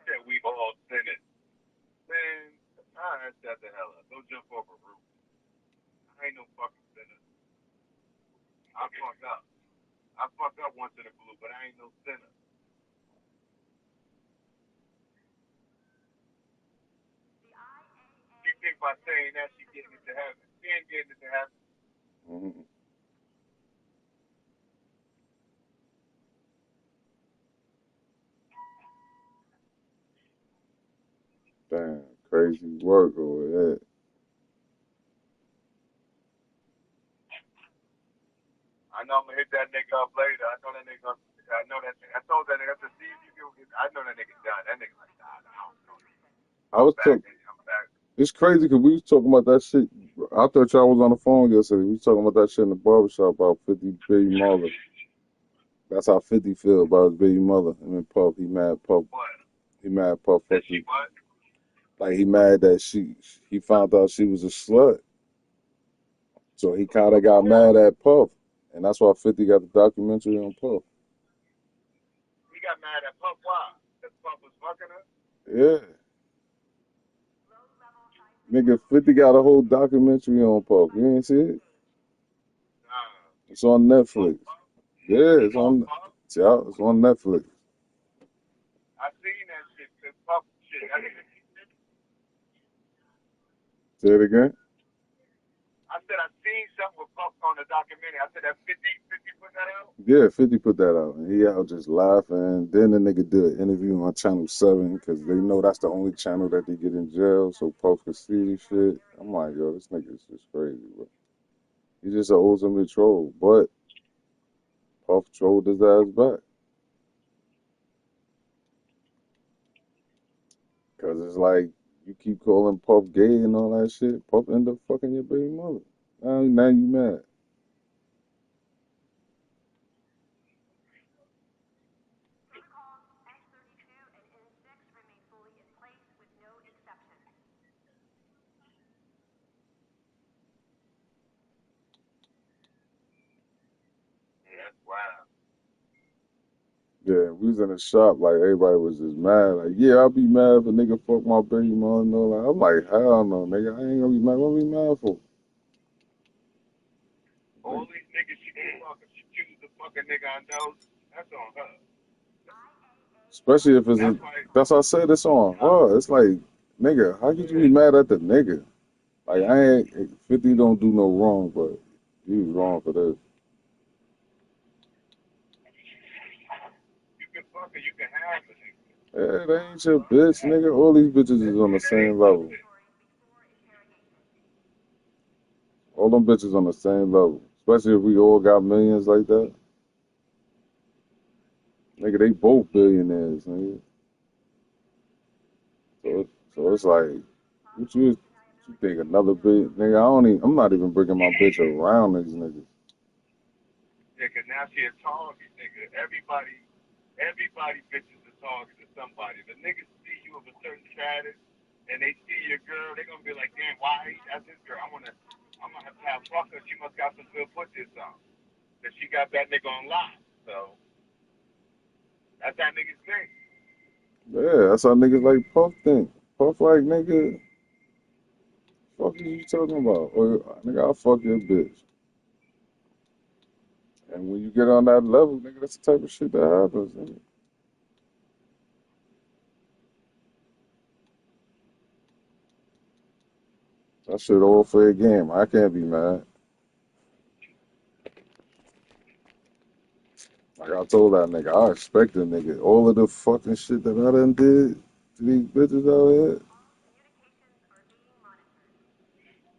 Yeah, we all sinners. Man, shut the hell up. Don't jump over roof. I ain't no fucking sinner. I fucked up. I fucked up once in a blue, but I ain't no sinner. She think by saying that she getting into heaven. She ain't getting into heaven. Mm-hmm. Damn, crazy work over there. I know I'm gonna hit that nigga up later. I told that nigga, I said, see if you can, I know that nigga done. That nigga like, nah, I don't know. I was talking. It's crazy because we was talking about that shit. I thought y'all was on the phone yesterday. We was talking about that shit in the barbershop about 50 baby mother. That's how 50 feel about his baby mother. I mean, Puff, he mad Puff. He mad Puff. Like, he mad that he found out she was a slut. So he kind of got mad at Puff. And that's why 50 got the documentary on Puff. He got mad at Puff. Why? Because Puff was fucking her? Yeah. Nigga, 50 got a whole documentary on Puff. You ain't see it? It's on Netflix. Yeah, it's on Netflix. I seen that shit. The Puff shit. Say it again? I said I seen something with Puff on the documentary. I said that 50 put that out. Yeah, 50 put that out, and he out just laughing. Then the nigga did an interview on Channel 7 because they know that's the only channel that they get in jail, so Puff can see shit. I'm like, yo, this nigga is just crazy, bro. He's just an ultimate troll, but Puff trolled his ass back. Because it's like, you keep calling Puff gay and all that shit, Puff end up fucking your baby mother. Now you mad. Yeah, that's wild. Yeah, we was in the shop, like, everybody was just mad. Like, yeah, I'll be mad if a nigga fuck my baby mother and all that. I'm like, hell no, nigga, I ain't gonna be mad. What be mad for? All these niggas she be fucking, she choose the fucking nigga I know. That's on her. Especially if it's that's why I said it's on her. It's like, nigga, how could you be mad at the nigga? Like, I ain't, 50 don't do no wrong, but he was wrong for this. You can fuck her, you can have her, nigga. Yeah, they ain't your bitch, nigga. All these bitches is on the same level. All them bitches on the same level. Especially if we all got millions like that. Nigga, they both billionaires, nigga. So it's like, what you think another bitch? Nigga, I'm not even bringing my bitch around these niggas. Yeah, cause now she a target, nigga. Everybody bitches a target to somebody. The niggas see you of a certain status, and they see your girl, they gonna be like, damn, why? That's his girl. I'm gonna have to fuck her. She must got some good pussy or something. Cause she got that nigga on lock. So that's that nigga's thing. Yeah, that's how niggas like Puff think. Puff like, nigga, fuck is you talking about? Or, nigga, I'll fuck your bitch. And when you get on that level, nigga, that's the type of shit that happens, nigga. That shit all fair game. I can't be mad. Like I told that nigga, I expect a nigga. All of the fucking shit that I done did to these bitches out here.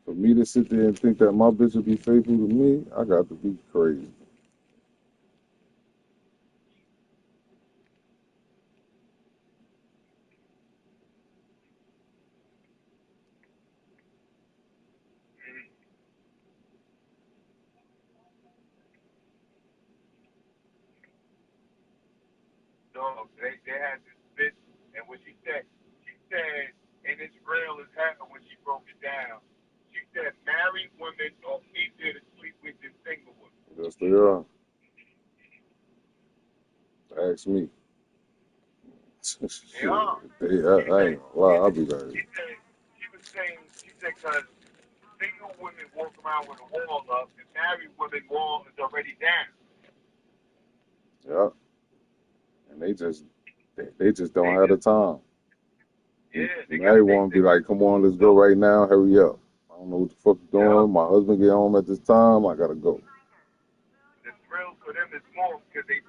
For me to sit there and think that my bitch would be faithful to me, I got to be crazy. Dog, they had this bitch, and when she said, and it's real as hell when she broke it down. She said, married women are easier to sleep with than single women. Yes, they are. Ask me. Shit, They are. I ain't gonna lie, I'll be like, She said, because single women walk around with a wall up, and married women wall is already down. yeah. And they just don't have the time. Yeah, Married woman be like, come on, let's go right now, hurry up. I don't know what the fuck you doing. My husband get home at this time, I gotta go. The thrill for them is more because they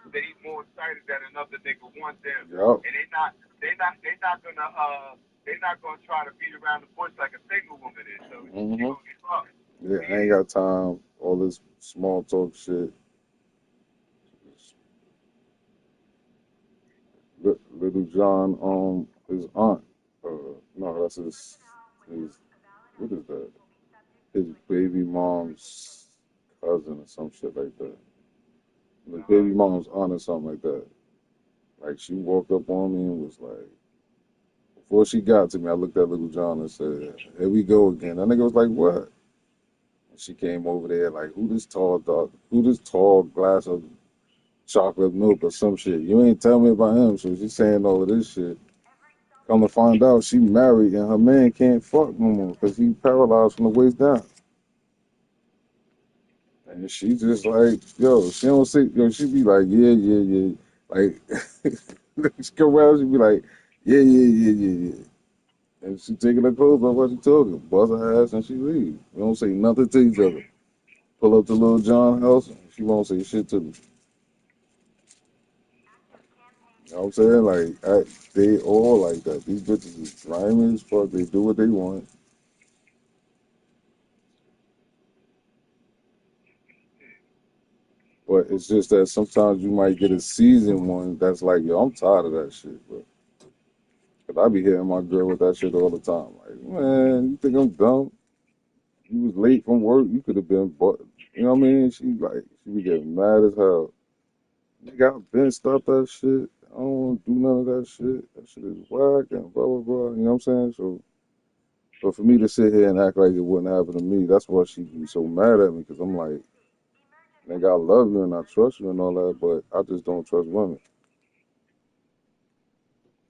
more excited that another nigga wants them. Yep. And they're not gonna try to beat around the bush like a single woman is. So she gonna get fucked. Yeah, I ain't got time. All this small talk shit. Little John, his aunt. No, that's his. What is that? His baby mom's cousin or some shit like that. His baby mom's aunt or something like that. Like she walked up on me and was like, before she got to me, I looked at Little John and said, "Here we go again." That nigga was like, "What?" And she came over there like, who this tall glass of chocolate milk or some shit? You ain't tell me about him, so she's saying all of this shit. Come to find out, she married and her man can't fuck no more because he paralyzed from the waist down. And she just like, yo, she don't say, yo, she be like, yeah. Like, she come around, she be like, yeah. And she taking her clothes off while she talking, bust her ass and she leave. We don't say nothing to each other. Pull up to Lil Jon house, she won't say shit to me. You know what I'm saying? They all like that. These bitches is grimy as fuck. They do what they want. But it's just that sometimes you might get a seasoned one that's like, yo, I'm tired of that shit, bro. Cause I be hitting my girl with that shit all the time. Like, man, you think I'm dumb? You was late from work. You could have been, but you know what I mean? She be getting mad as hell. Nigga, I've been stop that shit. I don't want to do none of that shit. That shit is whack and blah blah blah. You know what I'm saying? So, but for me to sit here and act like it wouldn't happen to me, that's why she be so mad at me. Cause I'm like, nigga, I love you and I trust you and all that, but I just don't trust women.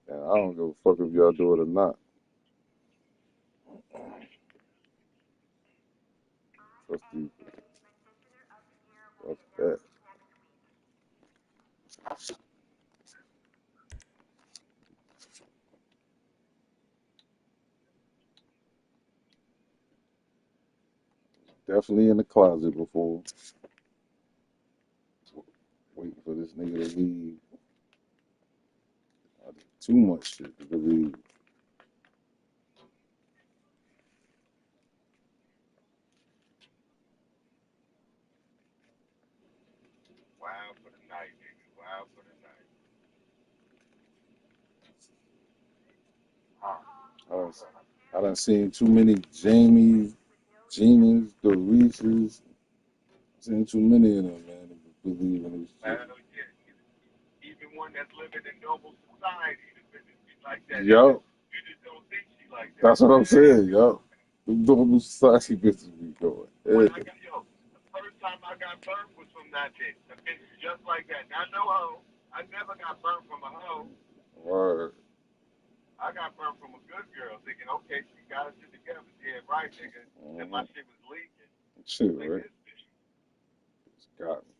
And I don't give a fuck if y'all do it or not. Trust these. Fuck that. Definitely in the closet before waiting for this nigga to leave. I did too much shit to believe. Wild for the night, nigga. Wild for the night. I done seen too many Jamies, Genies, Dorisas. Seen too many of them, man, to believe in this shit. Well, yeah. Even one that's living in normal society, the bitches be like that. Yo, You just don't think she like that. that's what I'm saying, yo. The normal society bitches be going. When I got, the first time I got burnt was from that bitch. A bitch just like that. Not no hoe. I never got burnt from a hoe. Word. I got burnt from a good girl, thinking, okay, she got her shit together. Yeah, right, nigga. And my shit was leaking. Shit, Like right? this bitch. It's got me.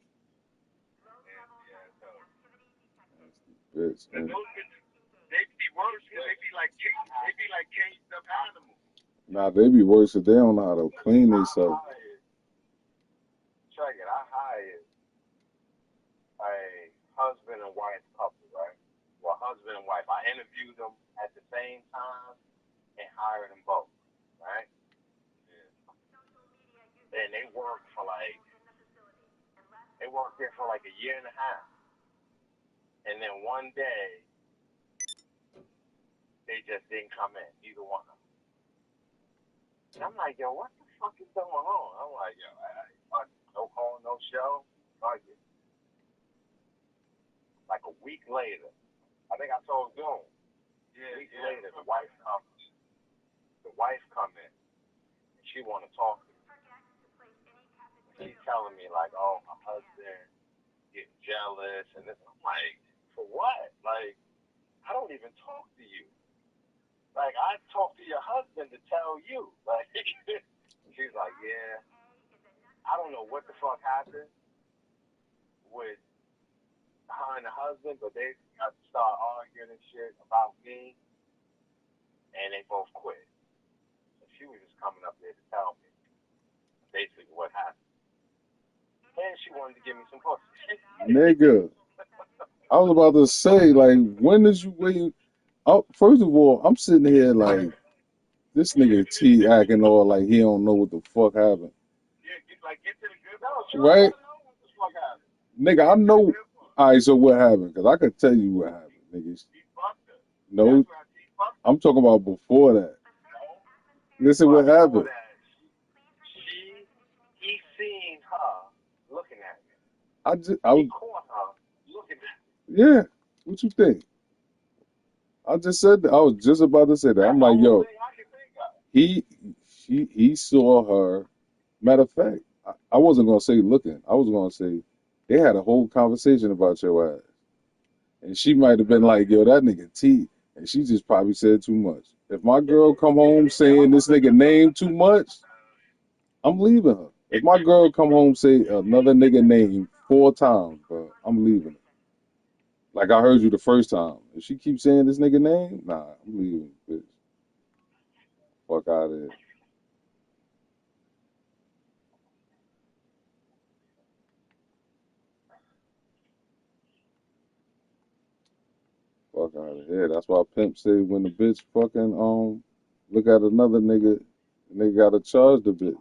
Yeah, so. Bitch. And those bitches, they be worse because they be like caged up animals. Nah, they be worse if they don't know how to clean themselves. Check it. I hired a husband and wife couple, right? Well, husband and wife. I interviewed them at the same time and hired them both, right? Yeah. And they worked there for like a year and a half. And then one day, they just didn't come in, either one of them. And I'm like, yo, what the fuck is going on? I'm like, yo, no call, no show. Like a week later, I think I told Zoom. Yeah, a week later, the wife comes. The wife come in, and she want to talk to me. She's telling me like, oh, my husband getting jealous, and this. I'm like, for what? Like, I don't even talk to you. Like, I talk to your husband to tell you. Like, she's like, yeah, I don't know what the fuck happened with her and the husband, but they got to start arguing and shit about me, and they both quit. So she was just coming up there to tell me basically what happened. And she wanted to give me some pussy. Nigga. I was about to say, like, when did you wait? Oh, first of all, I'm sitting here like, this nigga T acting all like he don't know what the fuck happened. Like, get to the good part. Right? What the fuck happened? Nigga, I know. All right, so what happened? Because I could tell you what happened, niggas. No, I'm talking about before that. Listen, what happened? He seen her looking at me. He caught her looking at me. Yeah. What you think? I just said that. I was just about to say that. I'm like, yo, he saw her. Matter of fact, I wasn't gonna say looking. I was gonna say they had a whole conversation about your ass, and she might have been like, yo, that nigga T, and she just probably said too much. If my girl come home saying this nigga name too much, I'm leaving her. If my girl come home say another nigga name 4 times, bro, I'm leaving her. Like I heard you the first time. If she keeps saying this nigga name, nah, I'm leaving, bitch. Fuck out of here. Fuck out of here. That's why Pimp say when the bitch fucking look at another nigga, nigga gotta charge the bitch.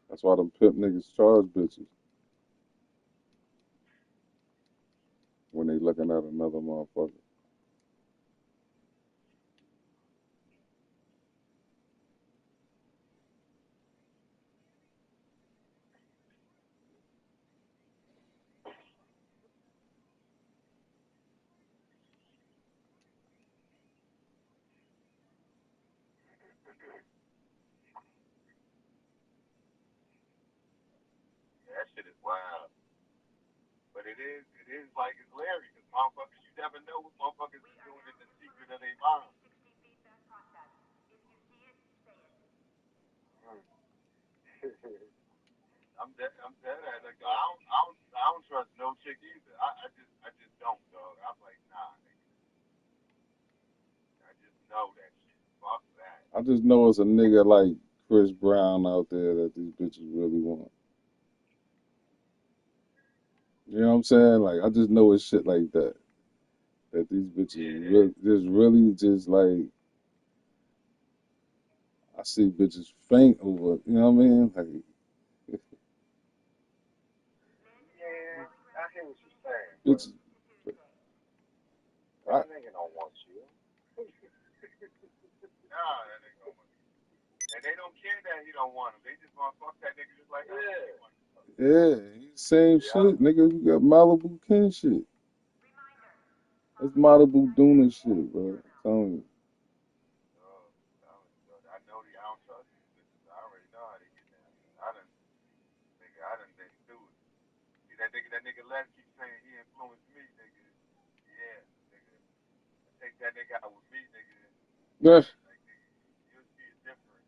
That's why them pimp niggas charge bitches when they looking at another motherfucker. That shit is wild. But it is like it's Larry, because motherfuckers, you never know what motherfuckers is doing in the secret of their mind. I'm dead at it. Like, I don't trust no chick either. I just don't, dog. I'm like, nah, nigga. I just know that shit. Fuck that. I just know it's a nigga like Chris Brown out there that these bitches really want. You know what I'm saying? Like, I just know it's shit like that. That these bitches really just like, I see bitches faint over, you know what I mean? Like, Yeah, I hear what you're saying. bitches, That nigga don't want you. Nah, that nigga don't want you. And they don't care that he don't want him. They just want to fuck that nigga just like how he wants to. yeah, same shit, nigga. You got Malibu King shit. That's Malibu Duna shit, bro. I'm telling you. I know I don't trust these bitches. I already know how they get down. I done been through it. See that nigga Les keep saying he influenced me, nigga. Yeah, nigga. Take that nigga out with me, nigga. Yeah. Like, nigga, you'll see it different.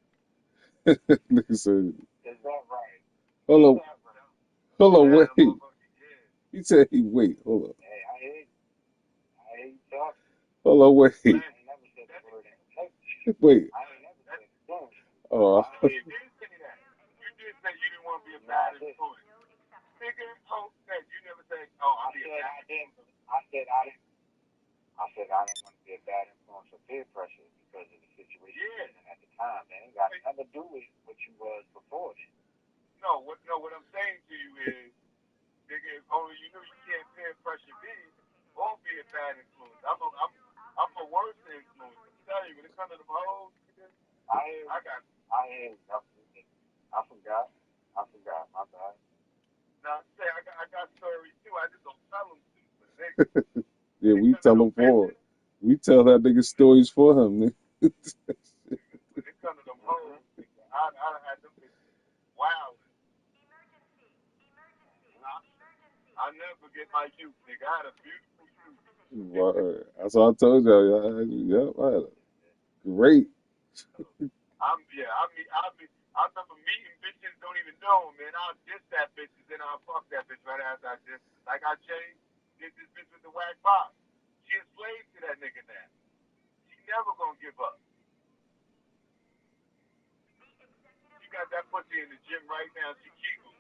Nigga said, Is that right? hold on, wait. Yeah. He said he wait, hold on. Hey, I ain't talking. Hold on, wait. I ain't never said the word influence. Wait. I ain't never said influence. Oh. You did say that. You did say you didn't want to be a bad influence. Nigga, you never said, I'll be a bad influence. I said I didn't want to be a bad influence for peer pressure because of the situation you was in at the time. Man, it got nothing to do with what you was before then. No, what I'm saying to you is, nigga, if only you knew you can't peer pressure me or be a bad influence. I'm a worse influence. I'm telling you, when it comes to them hoes, I forgot. My bad. Now, say I got stories too. I just don't tell them to. But nigga, Yeah, we tell him for him. We tell that nigga stories for him, nigga. when it comes to them hoes, nigga, I had them bitches wild. I never forget my youth, nigga. I had a beautiful youth. Right. That's what I told y'all. I had a great. I remember meeting bitches don't even know, man. I'll diss that bitch and then I'll fuck that bitch right after I diss her. Like I changed, did this bitch with the whack box. She a slave to that nigga now. She never gonna give up. She got that pussy in the gym right now. She kegels.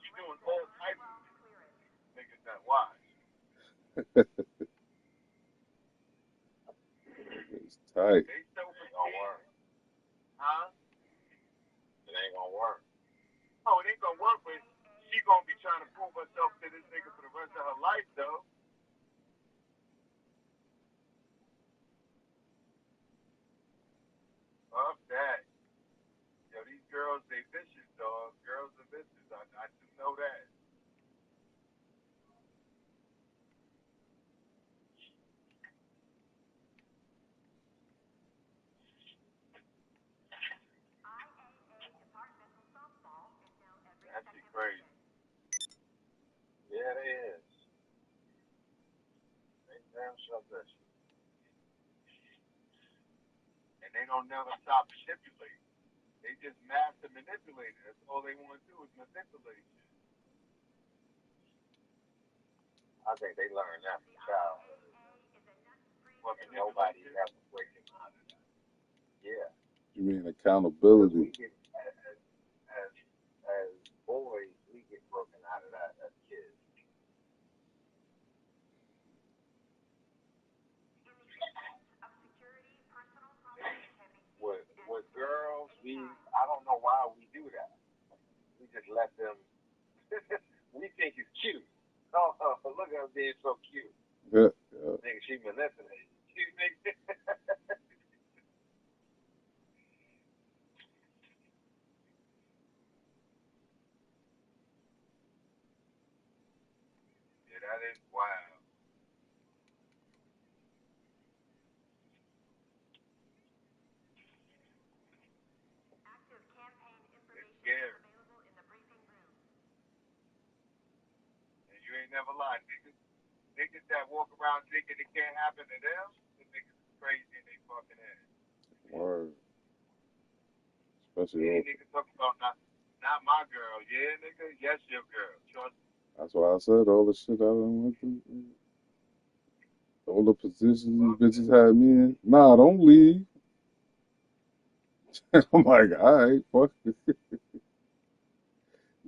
She doing all types of shit. Niggas that watch. It's tight. They so gonna work. Huh? It ain't gonna work. Oh, it ain't gonna work, but she gonna be trying to prove herself to this nigga for the rest of her life, though. Fuck that. Yo, these girls, they vicious, dog. Girls are vicious. I do know that. That shit crazy. Yeah, they is. They damn sure that shit. And they don't never stop manipulating. They just master manipulating. That's all they want to do is manipulate shit. I think they learned that from childhood. Nobody ever breaking out of that. Yeah. You mean accountability? I don't know why we do that. We just let them. We think it's cute. Oh, look at her being so cute. Yeah, yeah. Nigga, she manipulated. She nigga. Yeah, that is wild. It's scary. And you ain't never lied, niggas. Niggas that walk around thinking it can't happen to them, the niggas is crazy in they fucking head. Word. Yeah, Especially, niggas talk about not my girl. Yeah, nigga, yes, your girl. Trust me. that's why I said all the shit I done went through. All the positions these bitches had me in. Nah, don't leave. I'm like, all right, fuck it.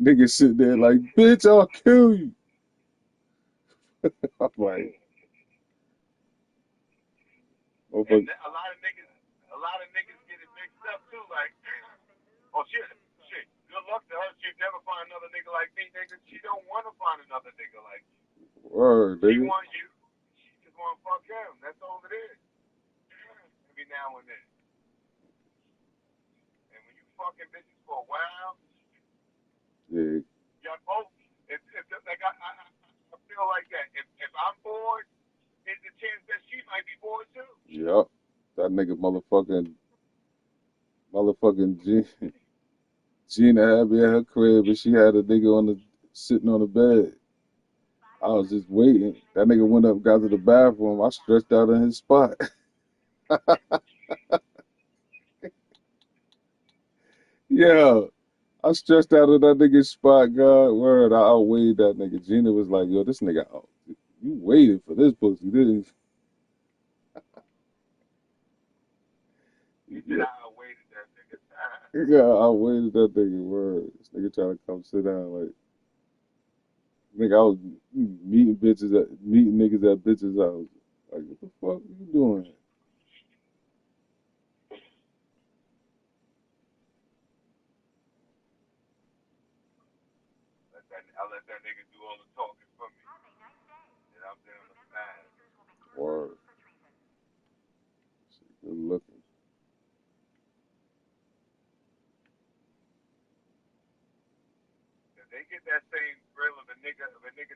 Niggas sit there like, bitch, I'll kill you. I'm like, And motherfucker. a lot of niggas get it mixed up too. Like, oh shit, good luck to her. She'll never find another nigga like me, nigga. She don't want to find another nigga like you. Word, She nigga. want you. She just want to fuck him. That's all it is. Every now and then. And when you fucking bitches for a while, Yeah, y'all both. Like I feel like that. If I'm bored, there's a chance that she might be bored too. yup. That nigga motherfucking Gina had me at her crib and she had a nigga sitting on the bed. I was just waiting. That nigga went up, got to the bathroom. I stretched out in his spot. Yeah, I stretched out in that nigga's spot, God. Word, I outweighed that nigga. Gina was like, yo, this nigga, you waited for this pussy, didn't You you? said Yeah, I outweighted that nigga. yeah, I outweighed that nigga. Word. This nigga trying to come sit down. Like, nigga, I was meeting niggas at bitches' house. Like, what the fuck are you doing? I let that nigga do all the talking for me. And I'm doing the side. Word. Good looking. If they get that same thrill of a nigga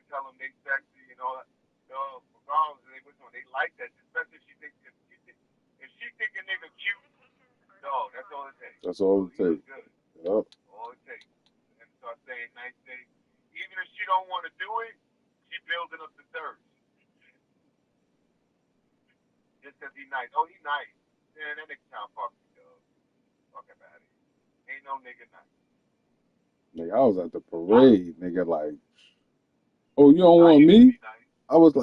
tell them they sexy and all that, regardless of they which one, they like that. Especially if she think a nigga cute, no, that's all it takes. That's all it takes. Good. Yup. All it takes. And start saying nice things. Even if she don't want to do it, she building up the thirst. Just cause he nice. Oh, he nice. Man, that nigga trying to fuck me, dog. Fuck about it. Ain't no nigga nice. Nigga, I was at the parade, nigga, like, oh, you don't want me? I was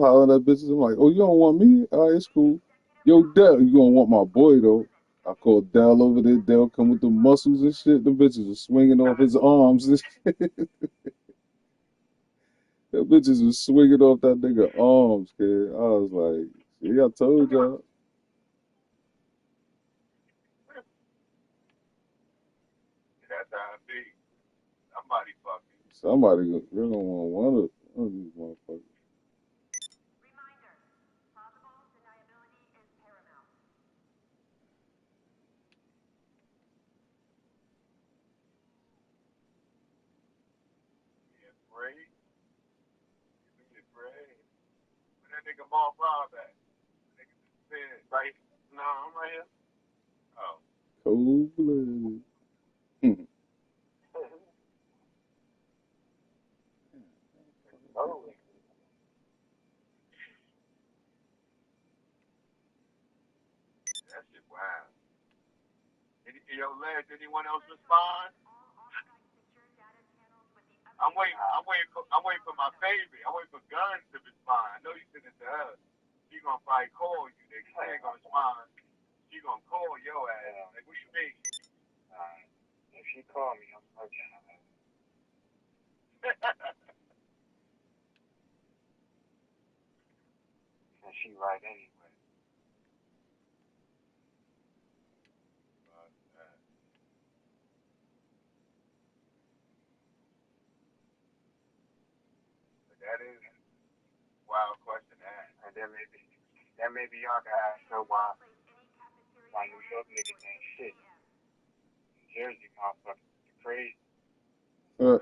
hollering at bitches. I'm like, oh, you don't want me? All right, it's cool. Yo, Dell, you gonna want my boy, though. I called Dell over there. Dell come with the muscles and shit. The bitches was swinging off his arms and shit. The bitches was swinging off that nigga arms, kid. I was like, see, I told y'all. That's how it be. Somebody fucking. Somebody, you're gonna want one of these motherfuckers. Yeah, afraid. You be afraid. Where that nigga Mark Rob at? Nigga disappeared. Right? No, I'm right here. Oh. Cold-blooded. Oh. That shit wild. Yo, Les, anyone else respond? I'm waiting for my favorite. I'm waiting for Guns to respond. I know you sent it to her. She gonna probably call you, nigga. She ain't gonna respond. She gonna call your ass. Like, what you mean? If she call me, I'm fucking her. And she right anyway. That is a wild question to ask. And then maybe y'all can ask her why New York niggas ain't shit. New Jersey motherfuckers crazy. Uh,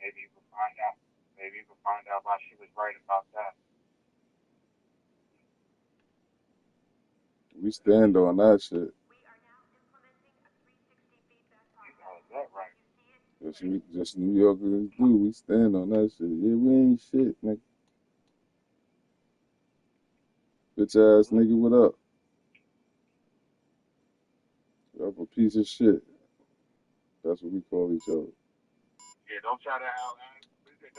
Maybe you can find out. Maybe you can find out why she was right about that. we stand on that shit. You know, is that right? Just New Yorkers do. We stand on that shit. Yeah, we ain't shit, nigga. Bitch ass nigga, what up? Up a piece of shit. That's what we call each other. Yeah, don't try to out. What is it?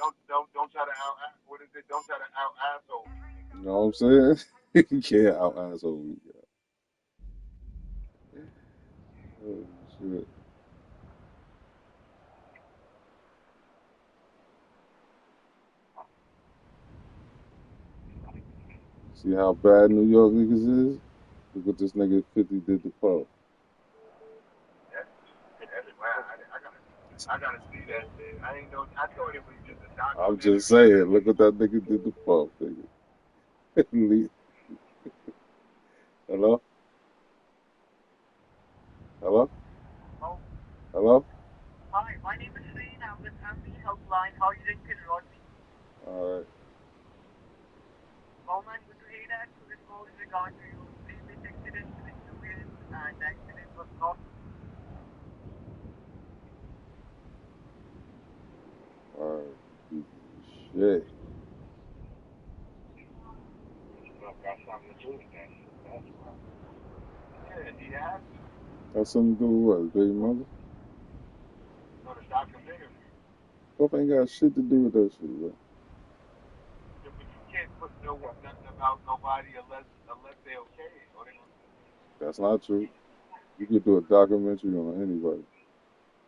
Don't try to out. What is it? Don't try to out asshole. You know what I'm saying? You can't out asshole me. Oh shit. See how bad New York niggas is? Look what this nigga 50 did to Puff. That's wow. I gotta see that shit. I ain't know. I thought it was just a documentary. I'm just saying, look what that nigga did to Puff, nigga. Hello? Hello? Oh. Hello? Hi, my name is Shane. I'm with Amity Helpline. How are you doing today, Rodney? Alright. Oh man, good to hear that. So this call is regarding to your previous accident with experience, and the accident was not. Alright. Shit. Got something to do with that shit. That's right. Yeah, he has to. Got something to do with what, baby mother? No, the documentary. Puff ain't got shit to do with that shit, bro. Yeah, but you can't put nothing about nobody unless they okay it, or they gonna. That's not true. You could do a documentary on anybody.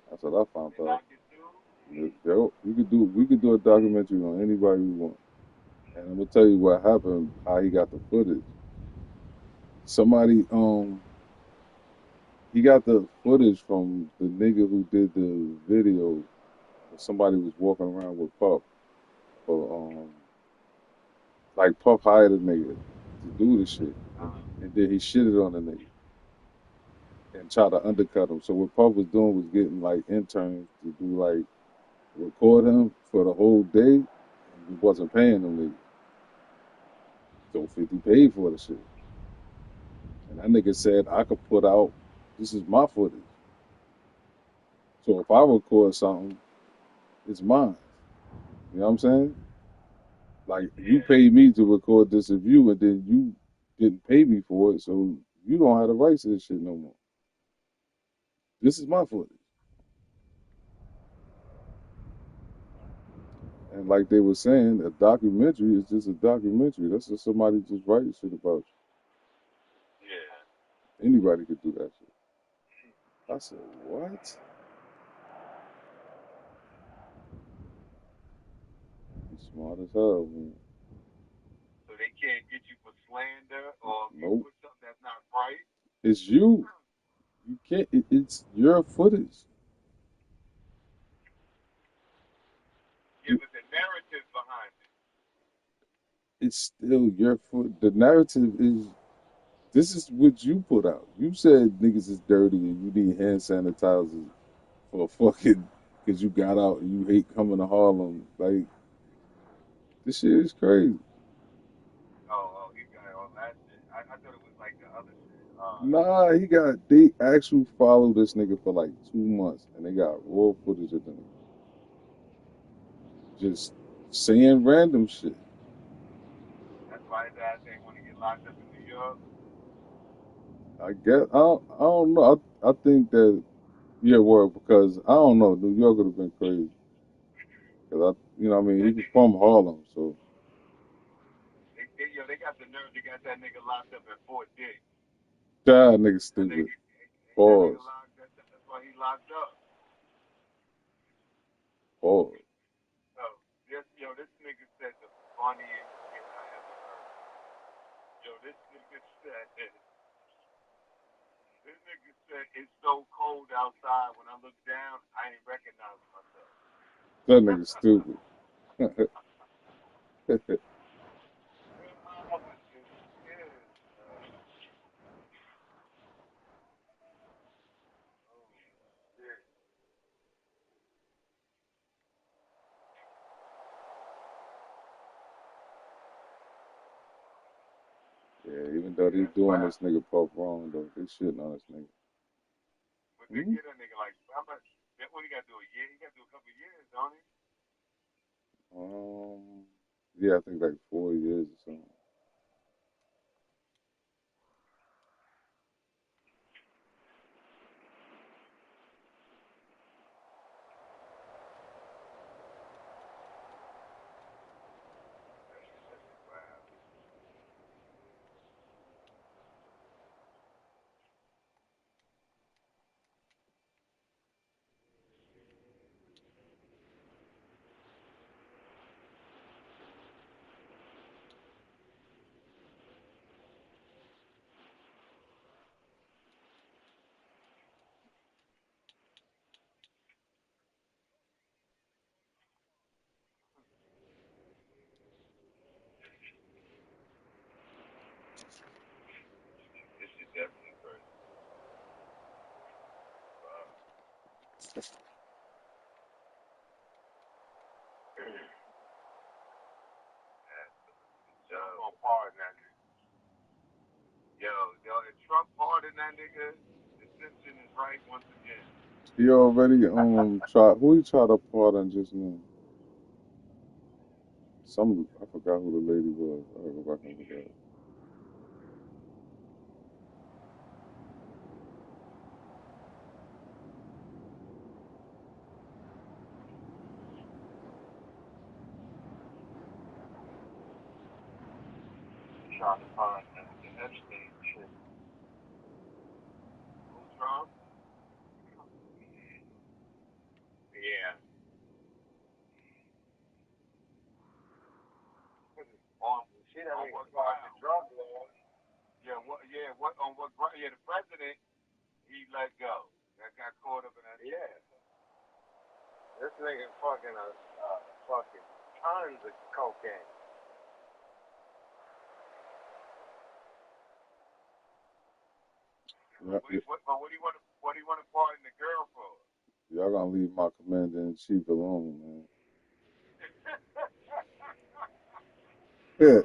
That's what I found out. We could do a documentary on anybody we want. And I'm gonna tell you what happened, how he got the footage. Somebody he got the footage from the nigga who did the video. Somebody was walking around with Puff. For like Puff hired a nigga to do the shit. And then he shitted on the nigga and tried to undercut him. So what Puff was doing was getting like interns to do like record him for the whole day, and he wasn't paying them niggas. So 50 paid for the shit. And that nigga said, I could put out, this is my footage. So if I record something, it's mine. You know what I'm saying? Like, you paid me to record this of you, and then you didn't pay me for it, so you don't have the rights to this shit no more. This is my footage. And like they were saying, a documentary is just a documentary. That's just somebody just writing shit about you. Yeah. Anybody could do that shit. I said, what? He's smart as hell, man. So they can't get you for slander or Nope. for something that's not right. It's you. You can't. It's your footage. Yeah, but the narrative behind it. It's still your foot. The narrative is. This is what you put out. You said niggas is dirty and you need hand sanitizers for fucking because you got out and you hate coming to Harlem. Like, this shit is crazy. Oh, he got all that shit. I thought it was like the other shit. Nah, they actually followed this nigga for like 2 months and they got raw footage of them just saying random shit. That's why his ass ain't want to get locked up in New York. I guess I don't know. I think that well, because I don't know. New York would have been crazy. Cause he was from Harlem, so They got the nerve to get that nigga locked up at Fort Dick. that nigga stupid. Pause. That's why he locked up. Pause. Oh, this nigga said the funniest shit I ever heard. This nigga said it's so cold outside. When I look down, I ain't recognize myself. That nigga stupid. Yeah, even though they doing this nigga Puff wrong though, they shitting on this nigga. But they get a nigga like how much? What he got to do a year? He got to do a couple of years, don't he? Yeah, I think like 4 years or something. This shit definitely crazy. Wow. Trump gonna pardon that nigga. Yo, if Trump pardon that nigga, the Simpson is right once again. He already tried. Who he tried to pardon just now? I forgot who the lady was. I gotta go back and look at it. Trying to find the Epstein shit. Who, Trump? Yeah. On what ground? The drug laws. Yeah, the president, he let go. That got caught up in that. Yeah. This nigga fucking tons of cocaine. Yeah, What do you want to pardon the girl for? y'all gonna leave my commander in chief alone, man. Yeah.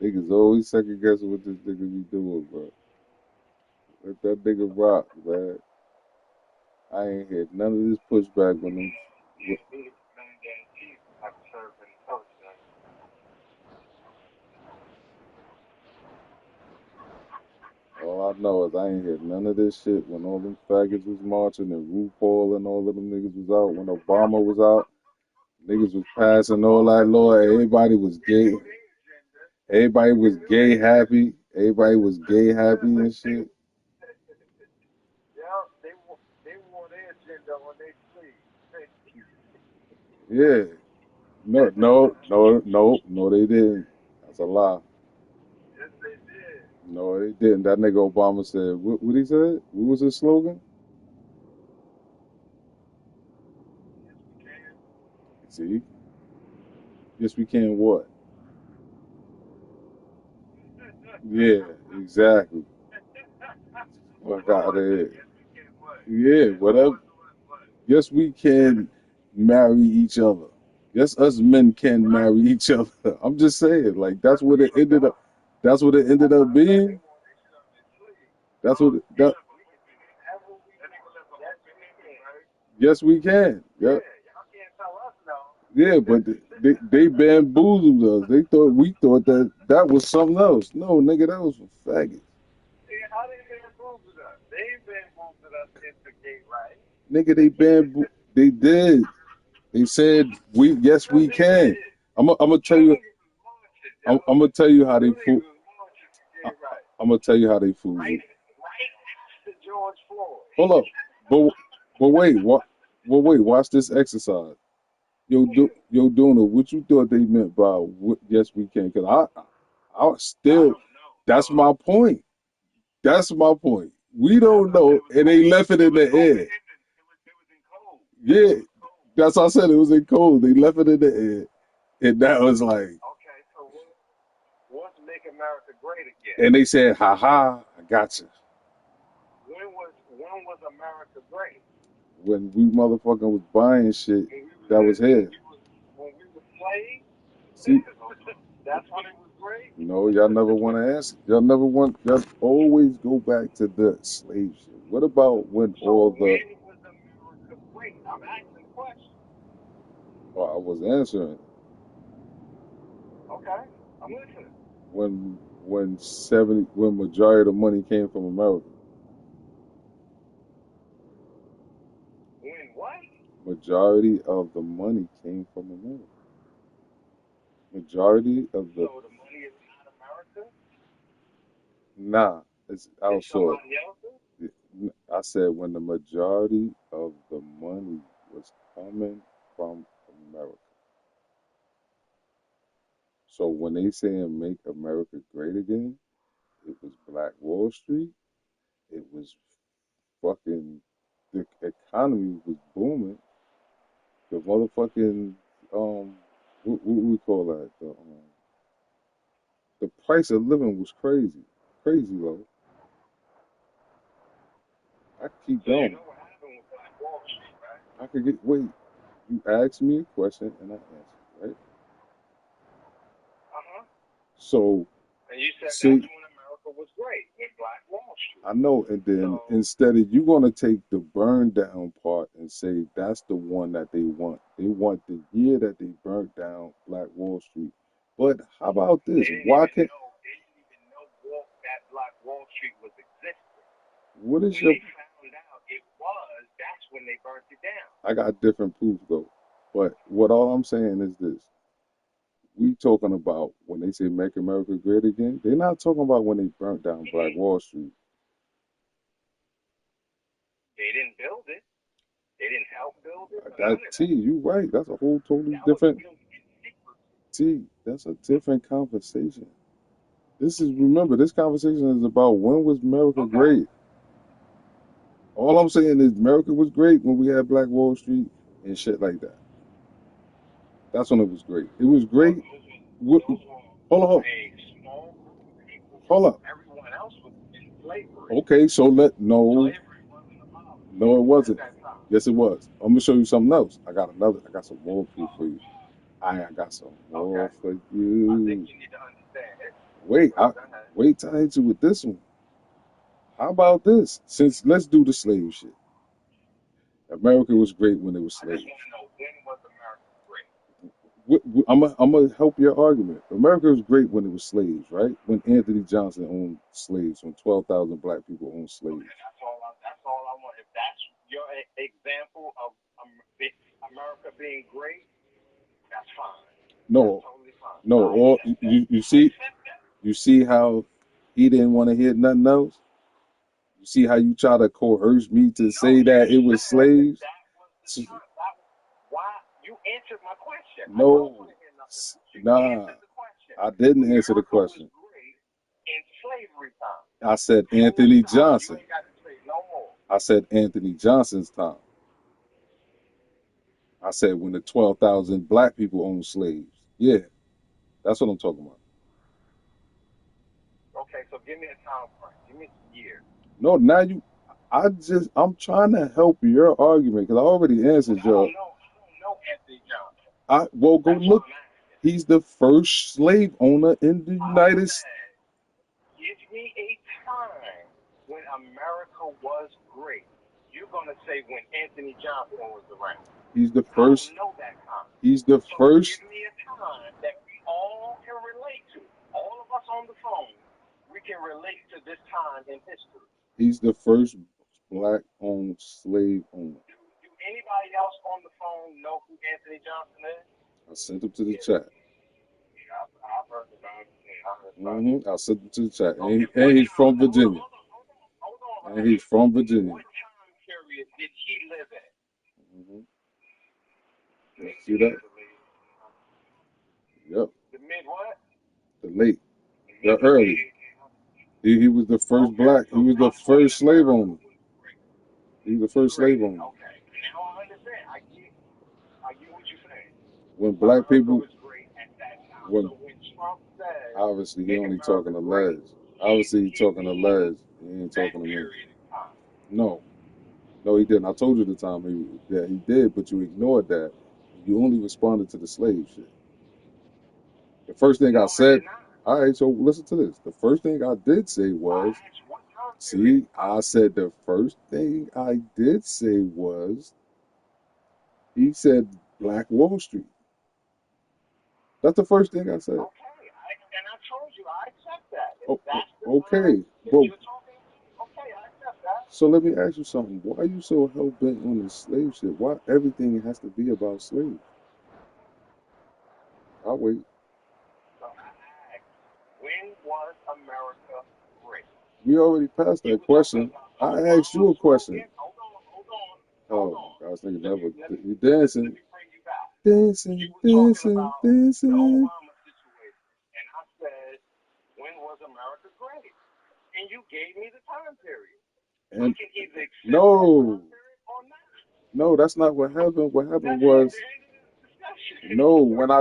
Niggas always second guessing what this nigga be doing, bro. Let that nigga rock, man. I ain't heard none of this pushback when them. All I know is I ain't heard none of this shit when all them faggots was marching and RuPaul and all of them niggas was out. When Obama was out, niggas was passing all that law. Everybody was gay. Everybody was gay happy. Everybody was gay happy and shit. Yeah, they wore their agenda on their sleeve. Yeah. No, they didn't. That's a lie. Yes, they did. No, they didn't. That nigga Obama said, what he said? What was his slogan? See? Yes, we can what? Yeah, exactly. Fuck out of here. Yeah, whatever. Yes, we can marry each other. Yes, us men can marry each other. I'm just saying, like that's what it ended up. That's what it ended up being. That's what that. Yes, we can. Yeah. Yeah, but they bamboozled us. We thought that was something else. No, nigga, that was for faggots. How they bamboozled us? They bamboozled us into gay rights. Nigga, they did. They said yes we can. I'm gonna tell you. I'm gonna tell you how they fool. I'm gonna tell you how they fool you. George Floyd. Hold up, but wait, what? Well, wait, watch this exercise. Yo, Duna, what you thought they meant by yes we can? Cause I still, that's my point. That's my point. We don't know, and they left it in the air. Yeah, that's what I said. It was in cold. They left it in the air, And that was like, Okay, so what's Make America Great Again? and they said, "Ha ha, I got you." When was America great? When we motherfucking was buying shit When that was here. we were slaves? See, That's when it was great? no, y'all never want to answer. Y'all always go back to the slave shit. What about when all the? When was America great? I'm asking questions. Oh, I was answering. Okay, I'm listening. When majority of the money came from America. When what? Majority of the money came from America. Majority of the. So the money is not America? Nah, it's outsourced. Somebody else's? I said when the majority of the money was coming from America. So when they saying make America great again, it was Black Wall Street. It was fucking, the economy was booming. The motherfucking what we call that? The price of living was crazy low. I keep So you going. know what happened with Black Wall Street, right? I could wait. You asked me a question and I answered, right? Uh-huh. So, and you said see, that's when America was great, when Black Wall Street. I know, and then So, instead of you gonna take the burn down part and say that's the one that they want. They want the year that they burnt down Black Wall Street. But how about this? Why can't they didn't even know that Black Wall Street was existing. what is When your they found out it was, that's when they burnt it down. I got different proof though. But what all I'm saying is this. We talking about when they say make America great again, they're not talking about when they burnt down Black Wall Street. They didn't build it. They didn't help build it. That T, you right. That's a whole totally different T. That's a different conversation. Remember, this conversation is about when was America great. All I'm saying is America was great when we had Black Wall Street and shit like that. That's when it was great. It was great. Hold on. A small group of people. Hold up. Everyone else was in slavery. Okay, so no. Slavery wasn't about. No, it wasn't. Yes, it was. I'm gonna show you something else. I got some more proof for you. I got some more for you. I think you need to understand it. Wait till I hit you with this one. How about this? Let's do the slave shit. America was great when it was slaves. I just want to know, when was America great? I'm gonna help your argument. America was great when it was slaves, right? When Anthony Johnson owned slaves, when 12,000 black people owned slaves. Okay, that's all I want. If that's your example of America being great, that's fine. No, that's totally fine. no. You see how he didn't want to hear nothing else. You see how you try to coerce me to say that it was slaves. Why you answered my question? No, nah, I didn't answer the question. In slavery time. I said Anthony Johnson. I said Anthony Johnson's time. I said when the 12,000 black people owned slaves. Yeah, that's what I'm talking about. Okay, so give me a time frame. Give me a year. No, now I'm trying to help your argument because I already answered your. I don't know Anthony Johnson. Go look. He's the first slave owner in the United States. Give me a time when America was great. You're gonna say when Anthony Johnson was around. He's the first. I don't know that time. He's the first. Give me a time that we all can relate to. All of us on the phone, we can relate to this time in history. He's the first black-owned slave owner. Do anybody else on the phone know who Anthony Johnson is? I sent him to the chat. Yeah, I've heard about it. I sent him to the chat. And he's from Virginia. Hold on. And he's from Virginia. What time period did he live in? You see that? Yep. The mid what? The late. The early. He was the first black. He was the first slave owner. He was the first slave owner. Okay. Now I understand. I get what you're saying. When black people. Was great When So when Trump says obviously he make only America talking to great, Les. Obviously he talking to means Les. He ain't that talking to me. period in time. No, no, he didn't. I told you the time that he did, but you ignored that. You only responded to the slave shit. The first thing I No, I said, did not. all right, so listen to this. The first thing I did say I was, asked what time period. see, I said the first thing I did say was, he said Black Wall Street. That's the first thing I said. Okay, and I told you I accept that. If Oh, that's the okay, time that but you're talking, okay, I accept that. so let me ask you something. Why are you so hell bent on this slave shit? Why everything has to be about slaves? I'll wait. So I asked, when was America great? We already passed You that were talking question. about I asked you a question. Hold Oh on. my gosh, nigga, Let never me you let dancing, me bring you back. dancing, You were talking dancing, about the dancing. Obama situation, and I said, when was America great? And you gave me the time period. I And can either accept that no, time period or not. no, that's not what happened. What happened That's the was end of the discussion. no. When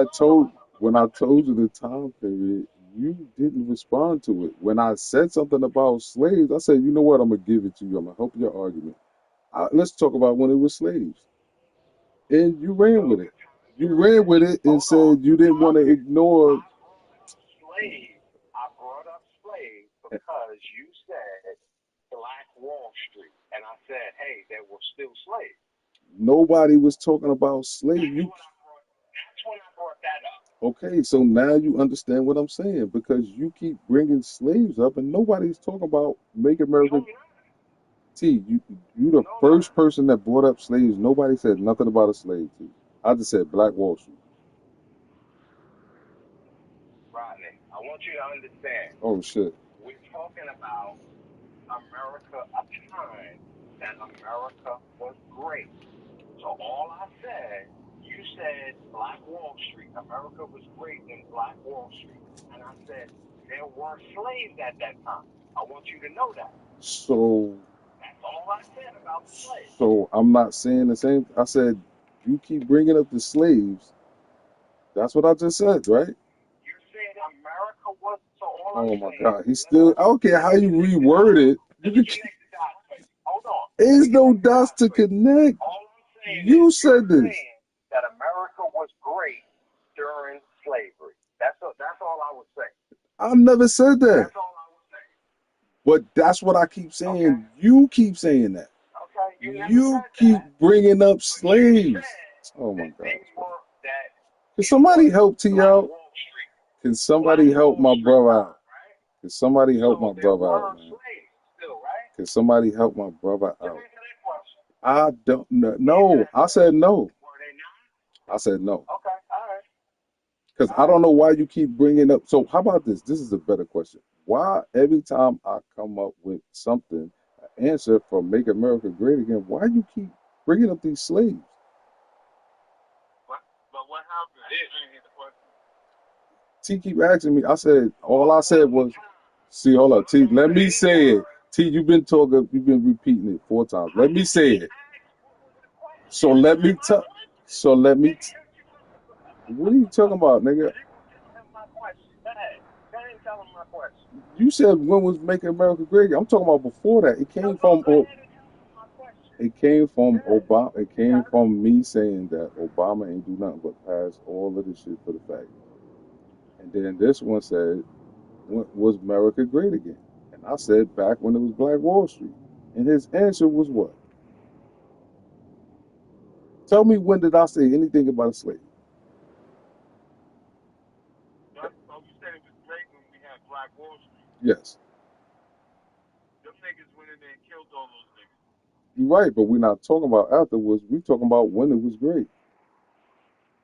I told you the time period, you didn't respond to it. When I said something about slaves, I said, you know what? I'm gonna give it to you. I'm gonna help your argument. Let's talk about when it was slaves. And you ran with it. You ran with it and said you didn't want to ignore. Slave. I brought up slave because you said Black Wall Street, and I said, hey, there were still slaves. Nobody was talking about slaves. That's when I brought that up. Okay, so now you understand what I'm saying because you keep bringing slaves up and nobody's talking about make America. T, you the first person that brought up slaves. Nobody said nothing about a slave. T, I just said Black Wall Street. Rodney, I want you to understand. Oh shit. We're talking about America, a time that America was great. So all I said, you said Black Wall Street. America was great in Black Wall Street. And I said, there were slaves at that time. I want you to know that. So That's all I said about the slaves. So I'm not saying the same. I said you keep bringing up the slaves. That's what I just said, right? You said America was, so all Oh I'm my saying, God, he's still. I don't care how you reword it. You can, connect the dots, baby. Hold on. there's no dots to connect. All I'm saying You is said you're this. saying that America was great during slavery. That's all I was saying. I never said that. That's all I was saying. But that's what I keep saying. You keep saying that. Okay, you never You said keep that. bringing up But you slaves. said Oh my that God. they were that Can somebody help T Black out? Wall Street. Can somebody help my brother out? Can somebody help So my there brother out, were man? slaves still, right? Can somebody help my brother Just out? answer that question. I don't know. No, I said no. Were they not? I said no. Okay, all right. Because I don't know why you keep bringing up. So how about this? This is a better question. Why every time I come up with something, an answer for Make America Great Again, why you keep bringing up these slaves? But what happened? I didn't hear the question. T keep asking me. I said, all I said was, see, hold up, T, let me say it. T, you've been repeating it 4 times. Let me say it. So let me tell. So let me. What are you talking about, nigga? My question. Go ahead. Go ahead and tell him my question. You said when was Making America Great Again? I'm talking about before that. It came from. It came from Obama. It came from me saying that Obama ain't do nothing but pass all of this shit for the fact. And then this one said, when was America great again? And I said back when it was Black Wall Street. And his answer was what? Tell me, when did I say anything about a slave? So you said it was great when we had Black Wall Street. Yes. Them niggas went in there and killed all those niggas. You're right, but we're not talking about afterwards. We're talking about when it was great.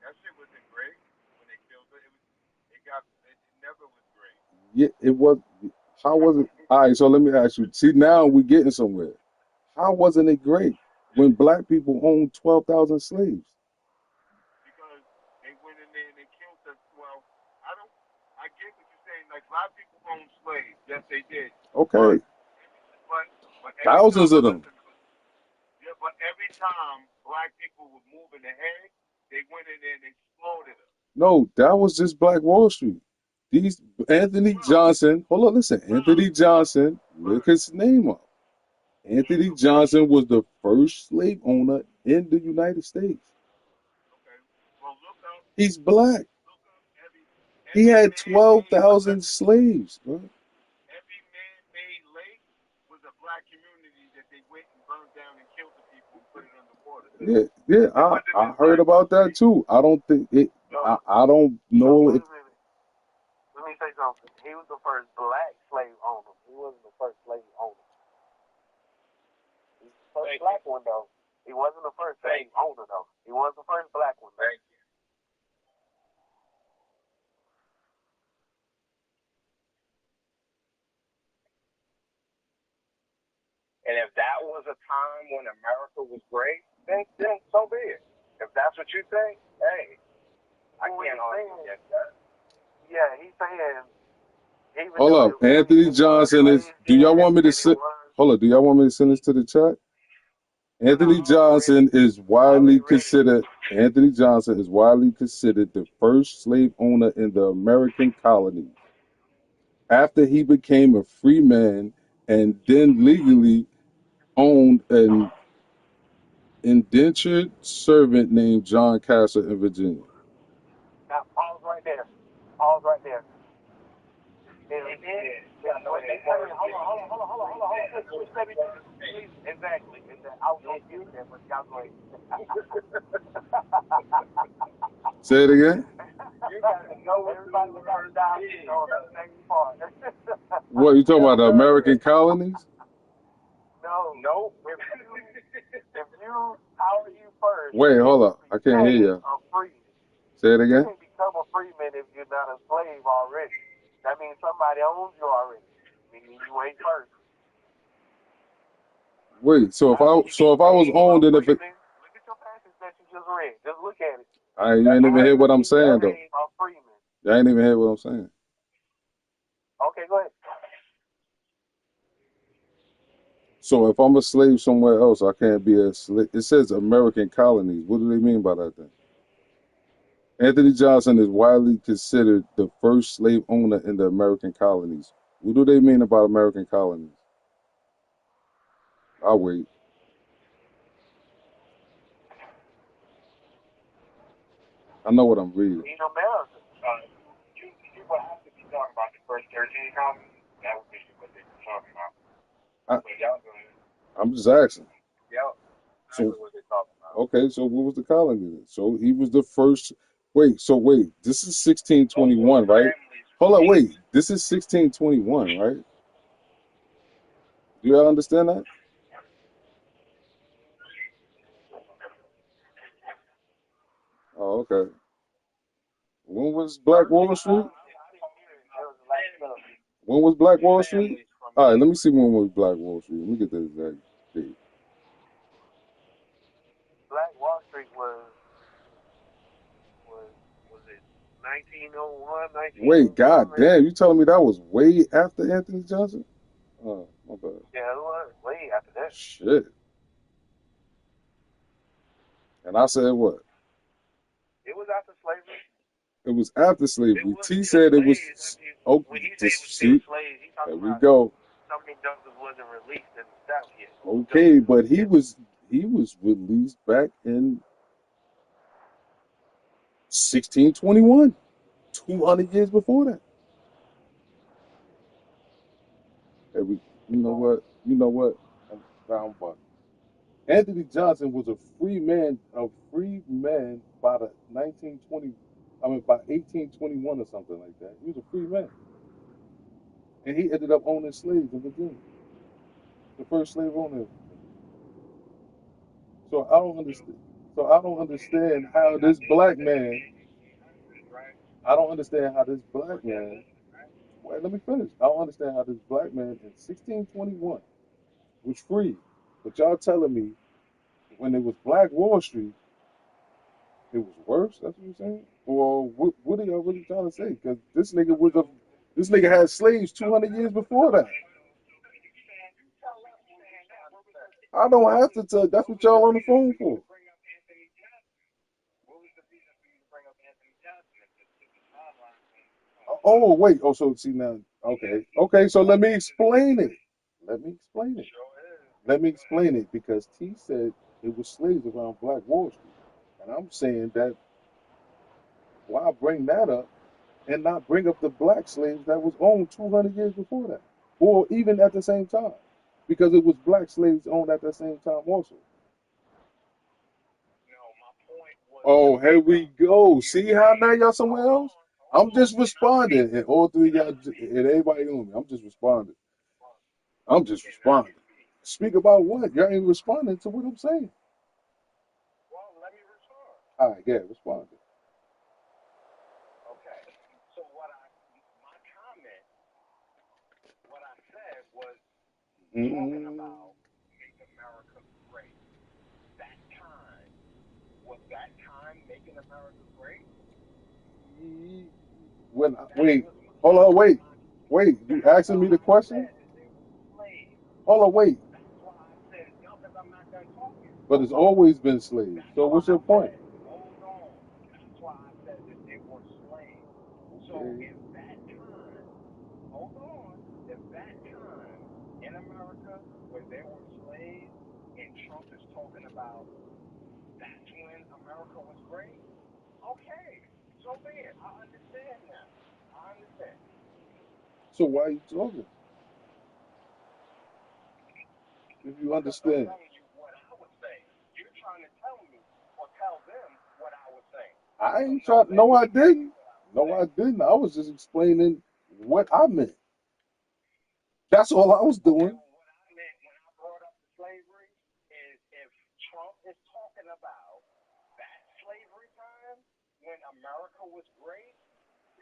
That shit wasn't great when they killed it. It never was great. Yeah, it was. How was it? All right, so let me ask you. See, now we're getting somewhere. How wasn't it great when black people owned 12,000 slaves? Because they went in there and they killed them. Well, I get what you're saying. Like, black people owned slaves. Yes, they did. Okay. But Thousands of them. Yeah, but every time black people were moving ahead, they went in there and they slaughtered them. No, that was just Black Wall Street. These Anthony Johnson, hold on, listen. Anthony Johnson, look his name up. Anthony Johnson was the first slave owner in the United States. He's black. He had 12,000 slaves, bro. Every man-made lake was a black community that they went and burned down and killed the people and put it underwater. Yeah, I heard about that too. I don't think it. I don't know if. Let me say something. He was the first black slave owner. He wasn't the first slave owner. He's the first black one, though. He wasn't the first slave owner, though. He was the first black one. Thank you. And if that was a time when America was great, then so be it. If that's what you think, hey, I can't argue against that. Yeah, he's saying. Hold up, Anthony Johnson is. Do y'all want me to send? Hold up, do y'all want me to send this to the chat? Anthony Johnson is widely considered. Anthony Johnson is widely considered the first slave owner in the American colonies. After he became a free man and then legally owned an indentured servant named John Castle in Virginia. Now, pause right there. Pause right there. Hold on. Exactly. I was going to get there, but y'all go ahead. Say it again. You got to know everybody was going to die on the same part. What, you talking about the American colonies? No. If you, how are you first? Wait, hold up. I can't hear you. Say it You again. can't become a freeman if you're not a slave already. That means somebody owns you already. Meaning you ain't first. Wait, so if I was owned and if it, Look at your passage that you just read. Just look at it. you ain't even hear what I'm saying though. You ain't even hear what I'm saying. Okay, go ahead. So if I'm a slave somewhere else, I can't be a slave. It says American colonies. What do they mean by that then? Anthony Johnson is widely considered the first slave owner in the American colonies. What do they mean about American colonies? I'll wait. I know what I'm reading. In America, you would have to be talking about the first 13 colonies. That would be what they were talking about. But y'all go ahead. I'm just asking. Yeah. So, What they talking about. okay, so what was the colony then? So he was the first. Wait, this is 1621, right? Hold on, wait. This is 1621, right? Do y'all understand that? Oh, okay. When was Black Wall Street? When was Black Wall Street? All right, let me see when was Black Wall Street. Let me get the exact date. Black Wall Street was it 1901, 1901? Wait, goddamn, you telling me that was way after Anthony Johnson? Oh, my bad. Yeah, it was way after that. Shit. And I said what? It was after slavery. It was after slavery. T said it was. Oh, see, there we go. Some of the judges wasn't released in the South yet. Okay, but he was released back in 1621, 200 years before that. You know what? I'm bugging. Anthony Johnson was a free man by the 1821 or something like that. He was a free man, and he ended up owning slaves in Virginia, the first slave owner. So I don't understand. So I don't understand how this black man. I don't understand how this black man. Wait, let me finish. I don't understand how this black man in 1621 was free, but y'all telling me when it was Black Wall Street, it was worse. That's what you're saying, or what are y'all really trying to say? Because this nigga had slaves 200 years before that. I don't have to tell. That's what y'all on the phone for. bring up Anthony Johnson at the sideline. Oh, wait. Oh, so see now. Okay. Okay. So let me explain it. Let me explain it. Let me explain it because T said it was slaves around Black Wall Street, and I'm saying that why bring that up and not bring up the black slaves that was owned 200 years before that, or even at the same time, because it was black slaves owned at the same time also. Oh, here we go. See how now y'all somewhere else? I'm just responding, and all three of y'all, and everybody on me. I'm just responding. I'm just responding. Speak about what? Y'all ain't responding to what I'm saying. Well, let me respond. All right, yeah, respond. Okay. So my comment, what I said was talking about make America great. That time, was that time making America great? Wait, hold on, wait. You asking me the question? Hold on, wait. But it's always been slaves. So what's your point? Hold on. That's why I said that they were slaves. So if that time, hold on, if that time in America where there were slaves and Trump is talking about that's when America was great, okay, so be it. I understand now. I understand. So why are you talking? If you understand. I'm telling you what I was saying. You're trying to tell me or tell them what I was saying. I ain't trying. No, I didn't. No, I didn't. I was just explaining what I meant. That's all I was doing. What I meant when I brought up the slavery is if Trump is talking about that slavery time when America was great,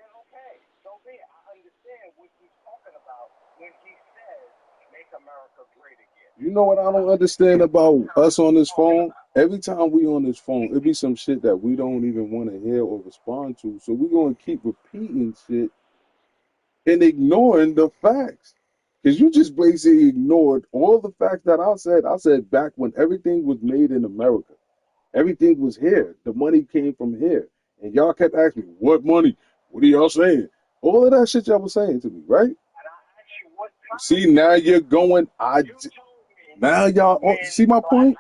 then okay, so be it. I understand what he's talking about when he says make America great again. You know what I don't understand about us on this phone? Every time we on this phone, it be some shit that we don't even want to hear or respond to. So we're gonna keep repeating shit and ignoring the facts. Because you just basically ignored all the facts that I said. I said back when everything was made in America, everything was here. The money came from here. And y'all kept asking me, what money? What are y'all saying? All of that shit y'all was saying to me, right? See, now you're going, now y'all, see my point?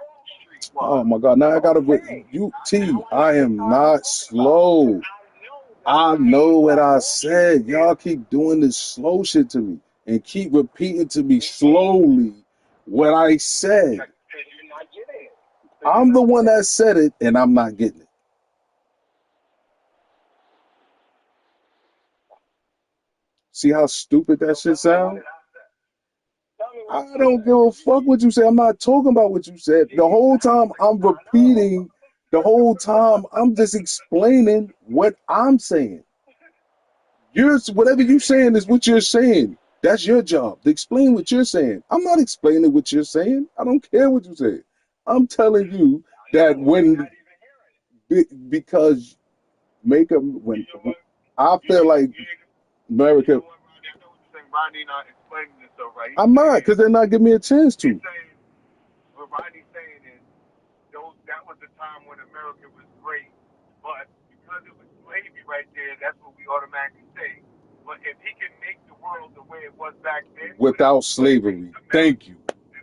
Oh my God, now I gotta, I am not slow. I know what I said. Y'all keep doing this slow shit to me and keep repeating to me slowly what I said. I'm the one that said it and I'm not getting it. See how stupid that shit sounds? I don't give a fuck what you say. I'm not talking about what you said. The whole time I'm repeating, the whole time I'm just explaining what I'm saying. Whatever you're saying is what you're saying. That's your job to explain what you're saying. I'm not explaining what you're saying. I don't care what you say. I'm telling you that because when I feel like America, Rodney not explaining this though, right? I'm not, because they're not giving me a chance to. What Rodney's saying is that was the time when America was great, but because it was slavery right there, that's what we automatically say. But if he can make the world the way it was back then without slavery, thank you.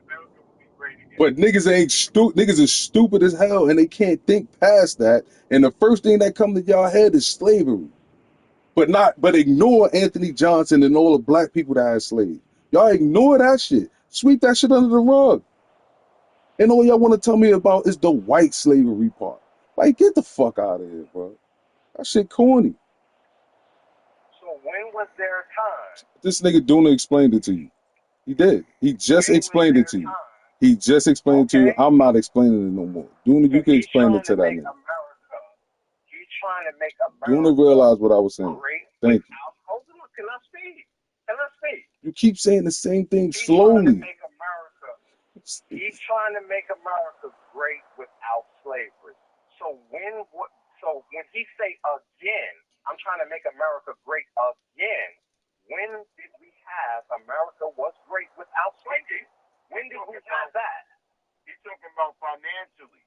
America would be great again. But niggas ain't stupid. Niggas is stupid as hell, and they can't think past that. And the first thing that comes to y'all head is slavery. But ignore Anthony Johnson and all the black people that had slaves. Y'all ignore that shit. Sweep that shit under the rug. And all y'all want to tell me about is the white slavery part. Like, get the fuck out of here, bro. That shit corny. So when was their time? This nigga Duna explained it to you. He did. He just explained it to you. He just explained it to you. I'm not explaining it no more. Duna, you can explain it to that nigga. He's trying to make America. Duna realized what I was saying. Thank you. Hold on, can I speak? Can I speak? You keep saying the same thing slowly. He's trying to make America great without slavery. So when he say again, I'm trying to make America great again. When did we have America was great without slavery? When did we have that? He's talking about financially.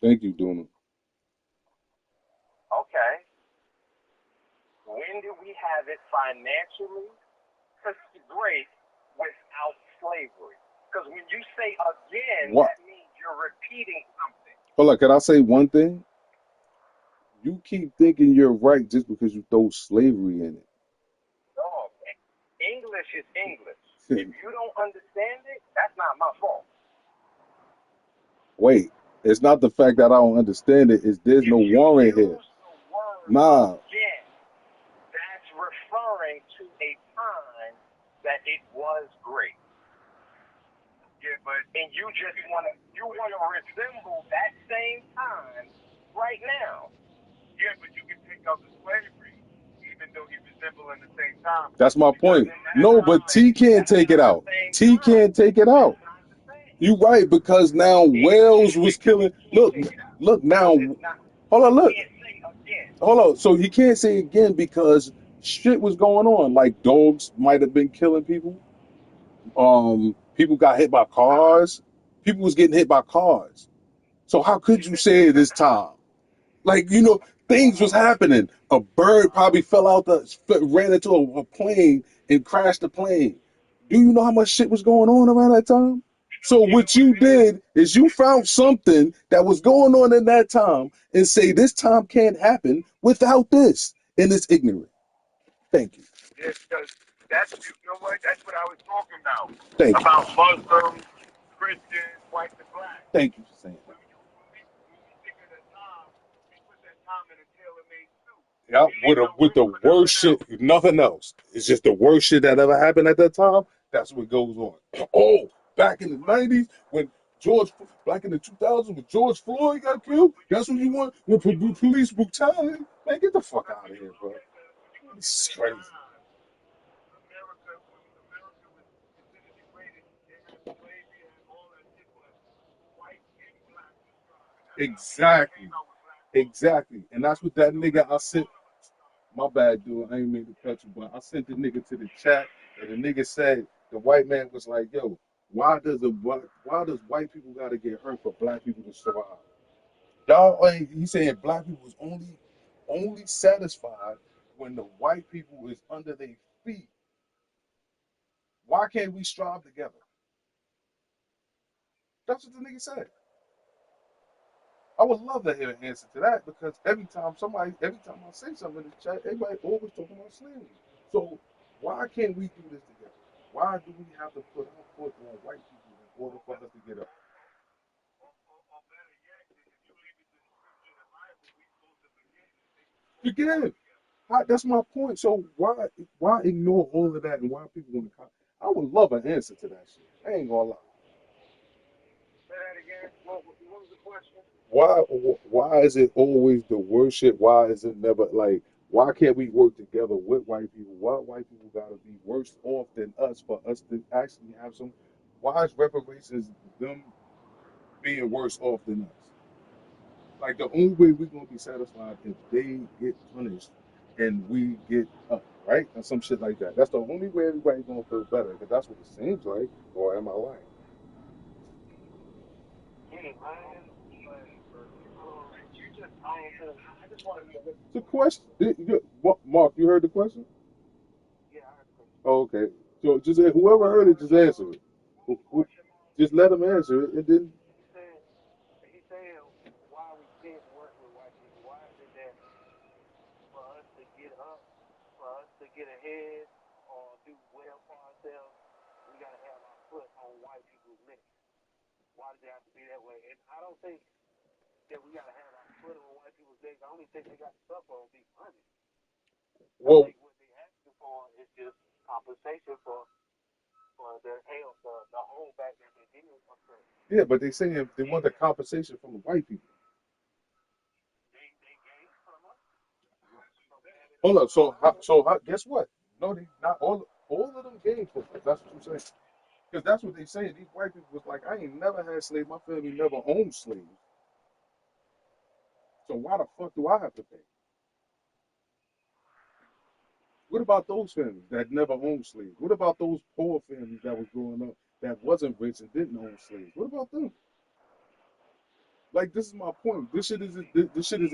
Thank you, Duna. when did we have it financially great without slavery? Because when you say again, What? that means you're repeating something. Hold on, can I say one thing? You keep thinking you're right just because you throw slavery in Dog, English is English. it. If you don't understand it, that's not my fault. Wait, it's not the fact that I don't understand it. It's there's no warrant here. Nah, Again, that's referring to a time that it was great. Yeah, but and you want to resemble that same time right now. Yeah, but you can take out the slavery, even though you're resembling the same time. that's my point. No, but T can't take it out. T can't take it out. You right, because now Wales was killing. Look now. Hold on, look. Hold on. So he can't say again because shit was going on. Like dogs might have been killing people. People got hit by cars. People was getting hit by cars. So how could you say it this time? Like, things was happening. A bird probably ran into a plane and crashed the plane. Do you know how much shit was going on around that time? So what you did is you found something that was going on in that time and say this time can't happen without this, and it's ignorant. Thank you. Yeah, because that's, you know what, that's what I was talking about. Thank you. About Muslims, Christians, whites, and blacks. Thank you for saying that. When we think of that time, we put that time in a tailor-made suit. Yeah, with the worst shit, nothing else. It's just the worst shit that ever happened at that time. That's what goes on. Oh, back in the 90s when back in the 2000s when George Floyd got killed, that's what you want? With police brutality? Man, get the fuck out of here, bro. This is crazy. Exactly. And that's what that nigga I sent. My bad, dude. I ain't mean to cut you, but I sent the nigga to the chat, and the nigga said the white man was like, "Yo, why does white people gotta get hurt for black people to survive?" Y'all, he's saying black people is only satisfied when the white people is under their feet. Why can't we strive together? That's what the nigga said. I would love to hear an answer to that because every time I say something in the chat, everybody always talking about slavery. So why can't we do this together? Why do we have to put our foot on white people in order for us to get up? Again, that's my point. So why ignore all of that and why people want to? I would love an answer to that shit. I ain't gonna lie. Say that again. What was the question? Why is it always the worst shit? Why is it never like? Why can't we work together with white people? Why white people gotta be worse off than us for us to actually have some? Why is reparations them being worse off than us? Like the only way we're gonna be satisfied if they get punished and we get up, right? And some shit like that. That's the only way everybody's gonna feel better, because that's what it seems like. Or am I lying? It's a question. Mark, you heard the question? Oh, okay. So just whoever heard it, just answer it. Just let them answer it, and then He's saying why we can't work with white people. Why is it that for us to get up, for us to get ahead, or do well for ourselves, we gotta have our foot on white people's neck? Why does it have to be that way? And I don't think that we gotta have our foot on white people's neck. I only think they got to suffer or be punished. Well, I think what they asking for is just compensation for their help, the holdback that they did occur. yeah, but they saying they want the compensation from the white people. Hold up. So guess what? No, they not all of them gave for it. That's what I'm saying. Because that's what they saying. These white people was like, I ain't never had slaves. My family never owned slaves. So why the fuck do I have to pay? What about those families that never owned slaves? What about those poor families that was growing up that wasn't rich and didn't own slaves? What about them? Like, this is my point. This shit is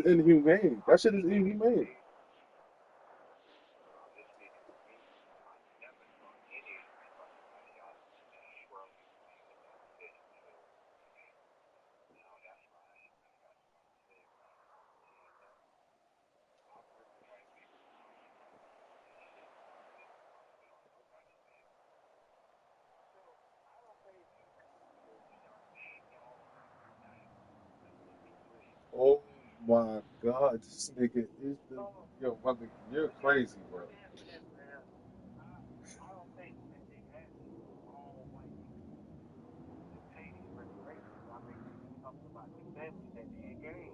inhumane. That shit is inhumane. my God, this nigga is the yo, mother. You're crazy, bro. I don't think that they actually all white people to pay these reparations. I think they're just talking about the families that did gain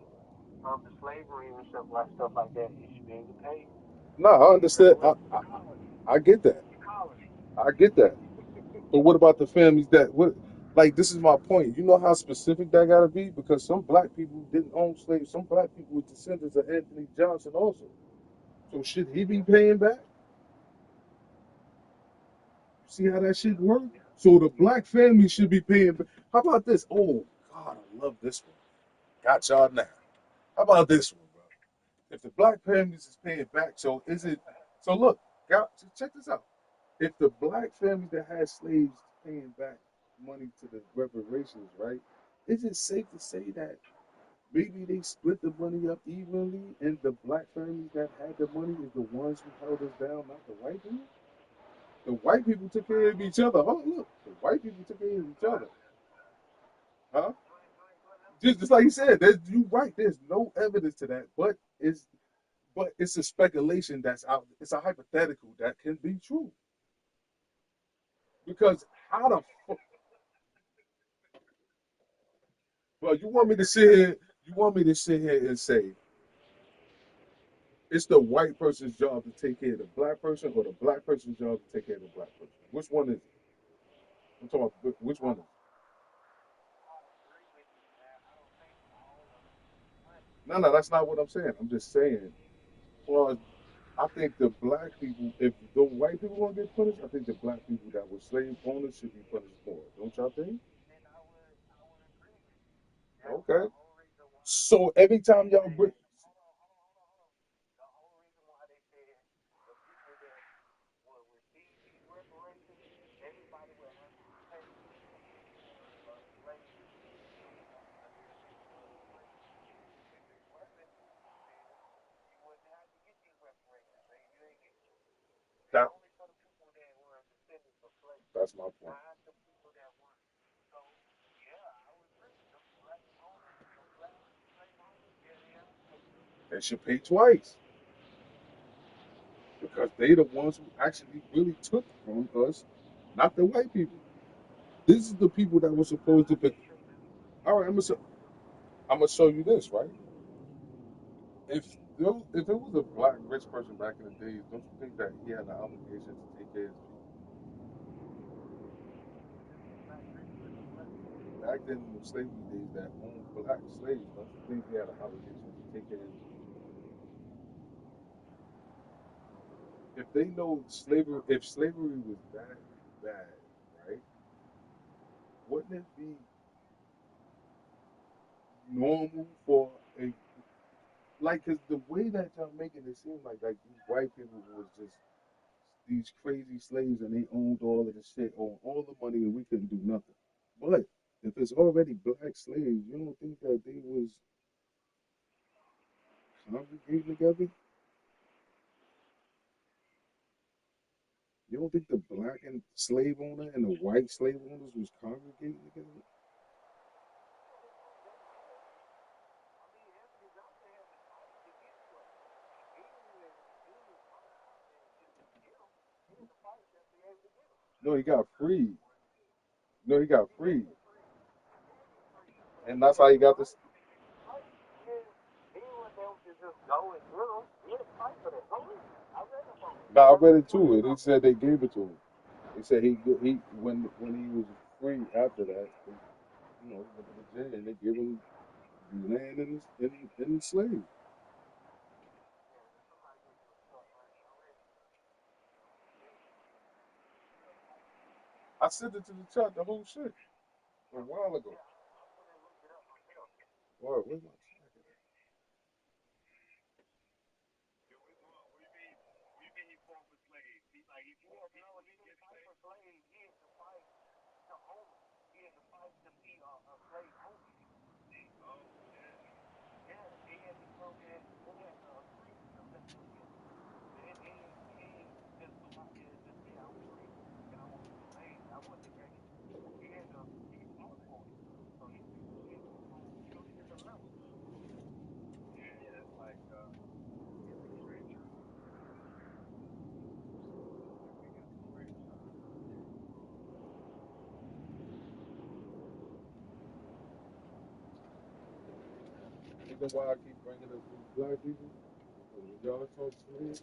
from the slavery and stuff like that. You should be able to pay No, I these understand. reparations. I get that. Ecology. I get that. But what about the families that what? Like this is my point. You know how specific that gotta be because some black people didn't own slaves. Some black people were descendants of Anthony Johnson also. So should he be paying back? See how that shit work? So the black family should be paying back. How about this? Oh God, I love this one. Got y'all now. How about this one, bro? If the black families is paying back, so is it? So look, check this out. If the black families that had slaves paying back money to the reparations, right? Is it safe to say that maybe they split the money up evenly, and the black families that had the money is the ones who held us down, not the white people? The white people took care of each other. Oh, look, the white people took care of each other, huh? Just like you said, you right. There's no evidence to that, but it's a speculation that's out. It's a hypothetical that can be true because how the fuck? Well, you want me to sit here? You want me to sit here and say it's the white person's job to take care of the black person, or the black person's job to take care of the black person? Which one is it? I'm talking about which one is it? No, no, that's not what I'm saying. I'm just saying. Well, I think the black people, if the white people want to get punished, I think the black people that were slave owners should be punished more. Don't y'all think? Okay. So every time y'all bring, Everybody would have to pay for a slave being against slavery. If it wasn't, then you wouldn't have to get these reparations. Man. You ain't get it's that only for the people that were descendants of slaves, that's my point. not the people that weren't. So yeah, I would agree. The black owners, the black slave owners, yeah, they have to pay. They should pay twice because they the ones who actually really took from us, not the white people. This is the people that were supposed to be. All right, I'm gonna show you this, right? If it was a black rich person back in the days, don't you think that he had an obligation to take care of his people? Back then in the slavery days, that owned black slaves, don't you think he had an obligation to take care of his people? If they know slavery, if slavery was that bad, right? Wouldn't it be normal for a like? Cause the way that y'all making it seem like these white people was just these crazy slaves and they owned all of the shit, owned all the money, and we couldn't do nothing. But if it's already black slaves, you don't think that they was congregating together? You don't think the black and slave owner and the white slave owners was congregating together? No, he got freed. No, he got freed, and that's how he got this. He wasn't able to just go and get them. He had to fight for that. Go read it. I read up on it. Now I read it too, and they said they gave it to him. They said he when he was free after that, they, he went to the jail and they gave him land in slaves. I sent it to the chat, the whole shit, a while ago. Boy, where's my We mean he fought for slaves. He like he fought. He didn't fight for slaves. He had to fight to own them. He had to fight to be a slave owner. Oh shit. Yeah, he had to go there. They had to agree to let him get it. He ain't just go out there and just say I'm free and I want to be slave. That wasn't the case. He fought for it. So he had to go through a few different levels. wonder why I keep bringing up these black people? Because when y'all talk to me,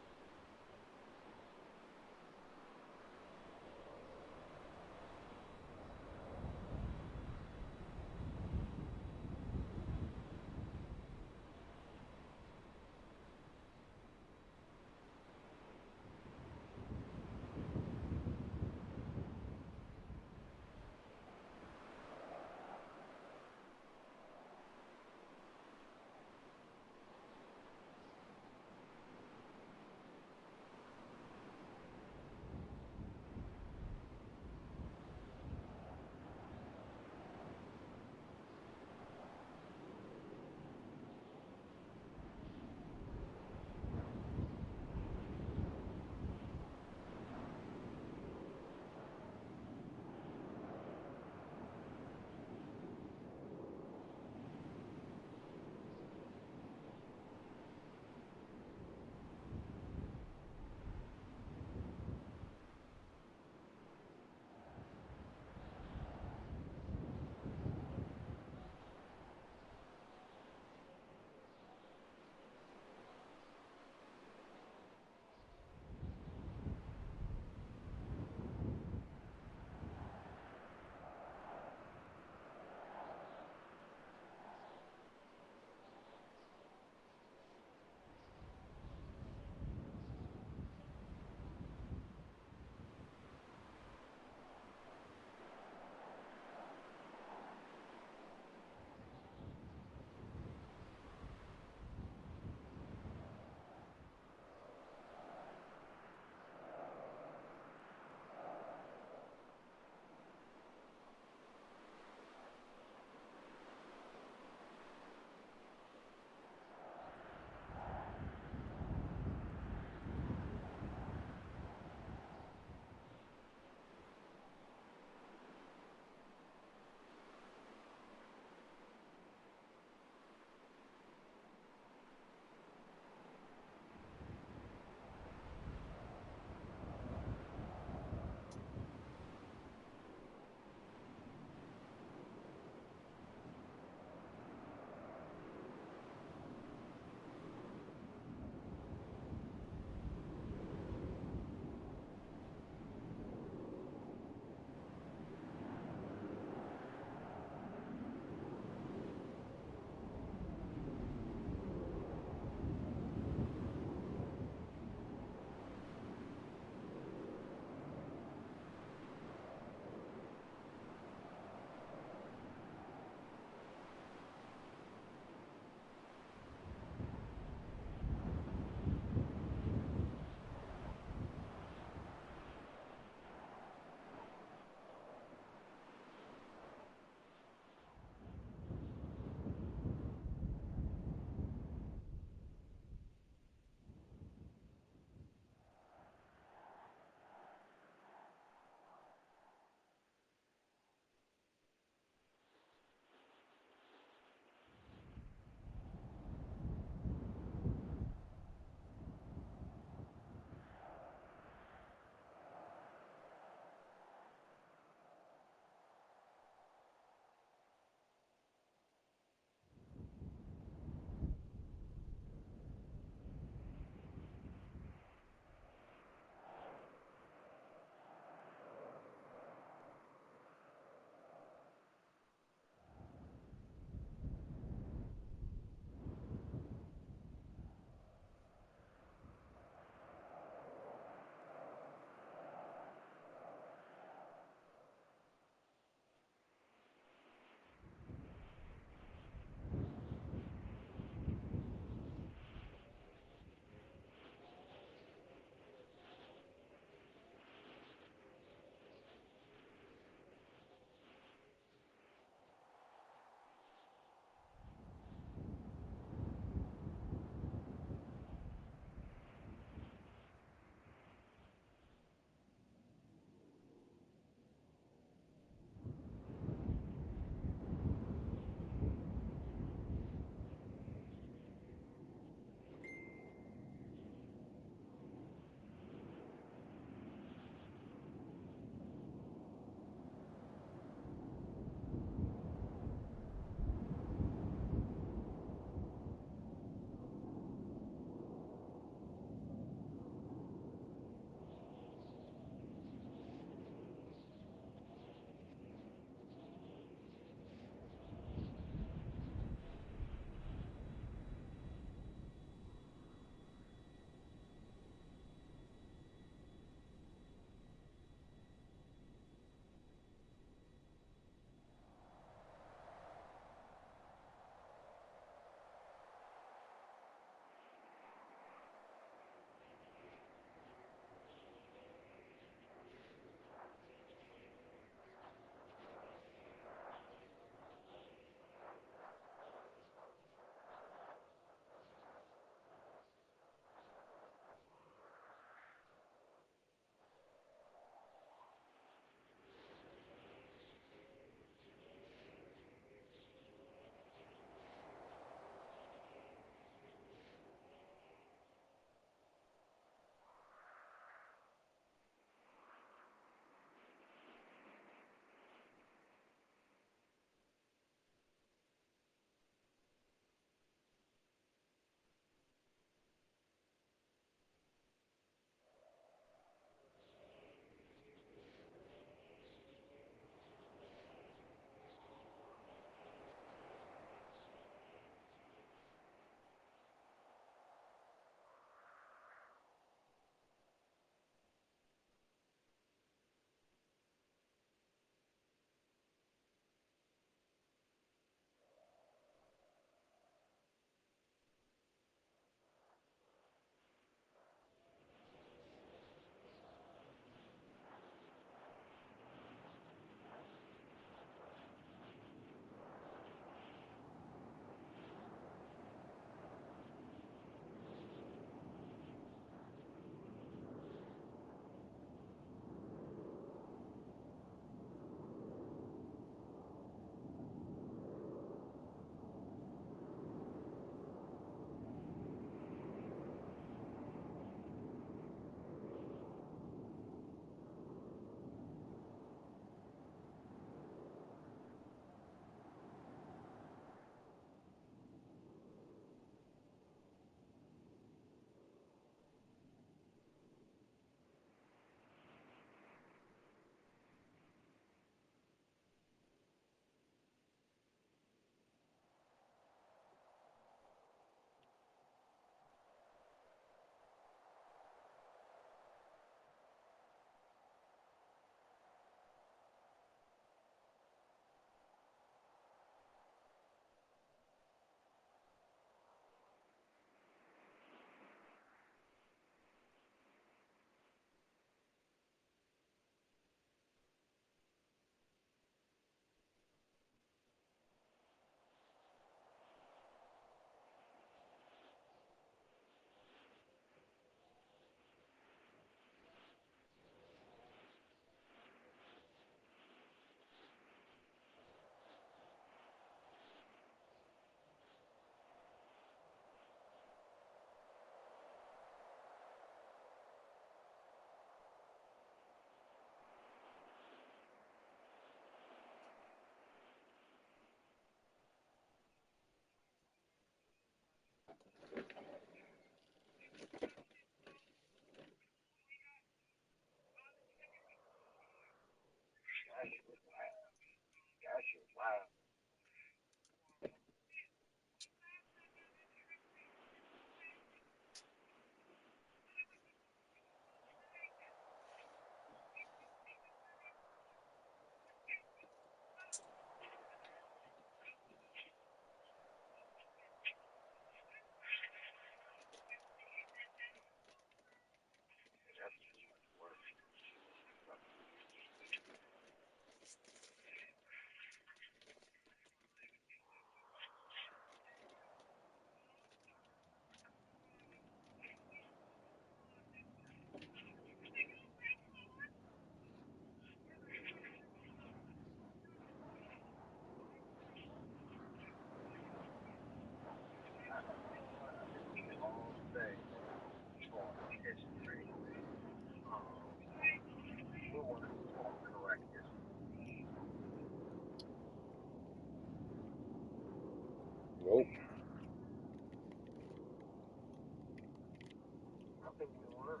think we were.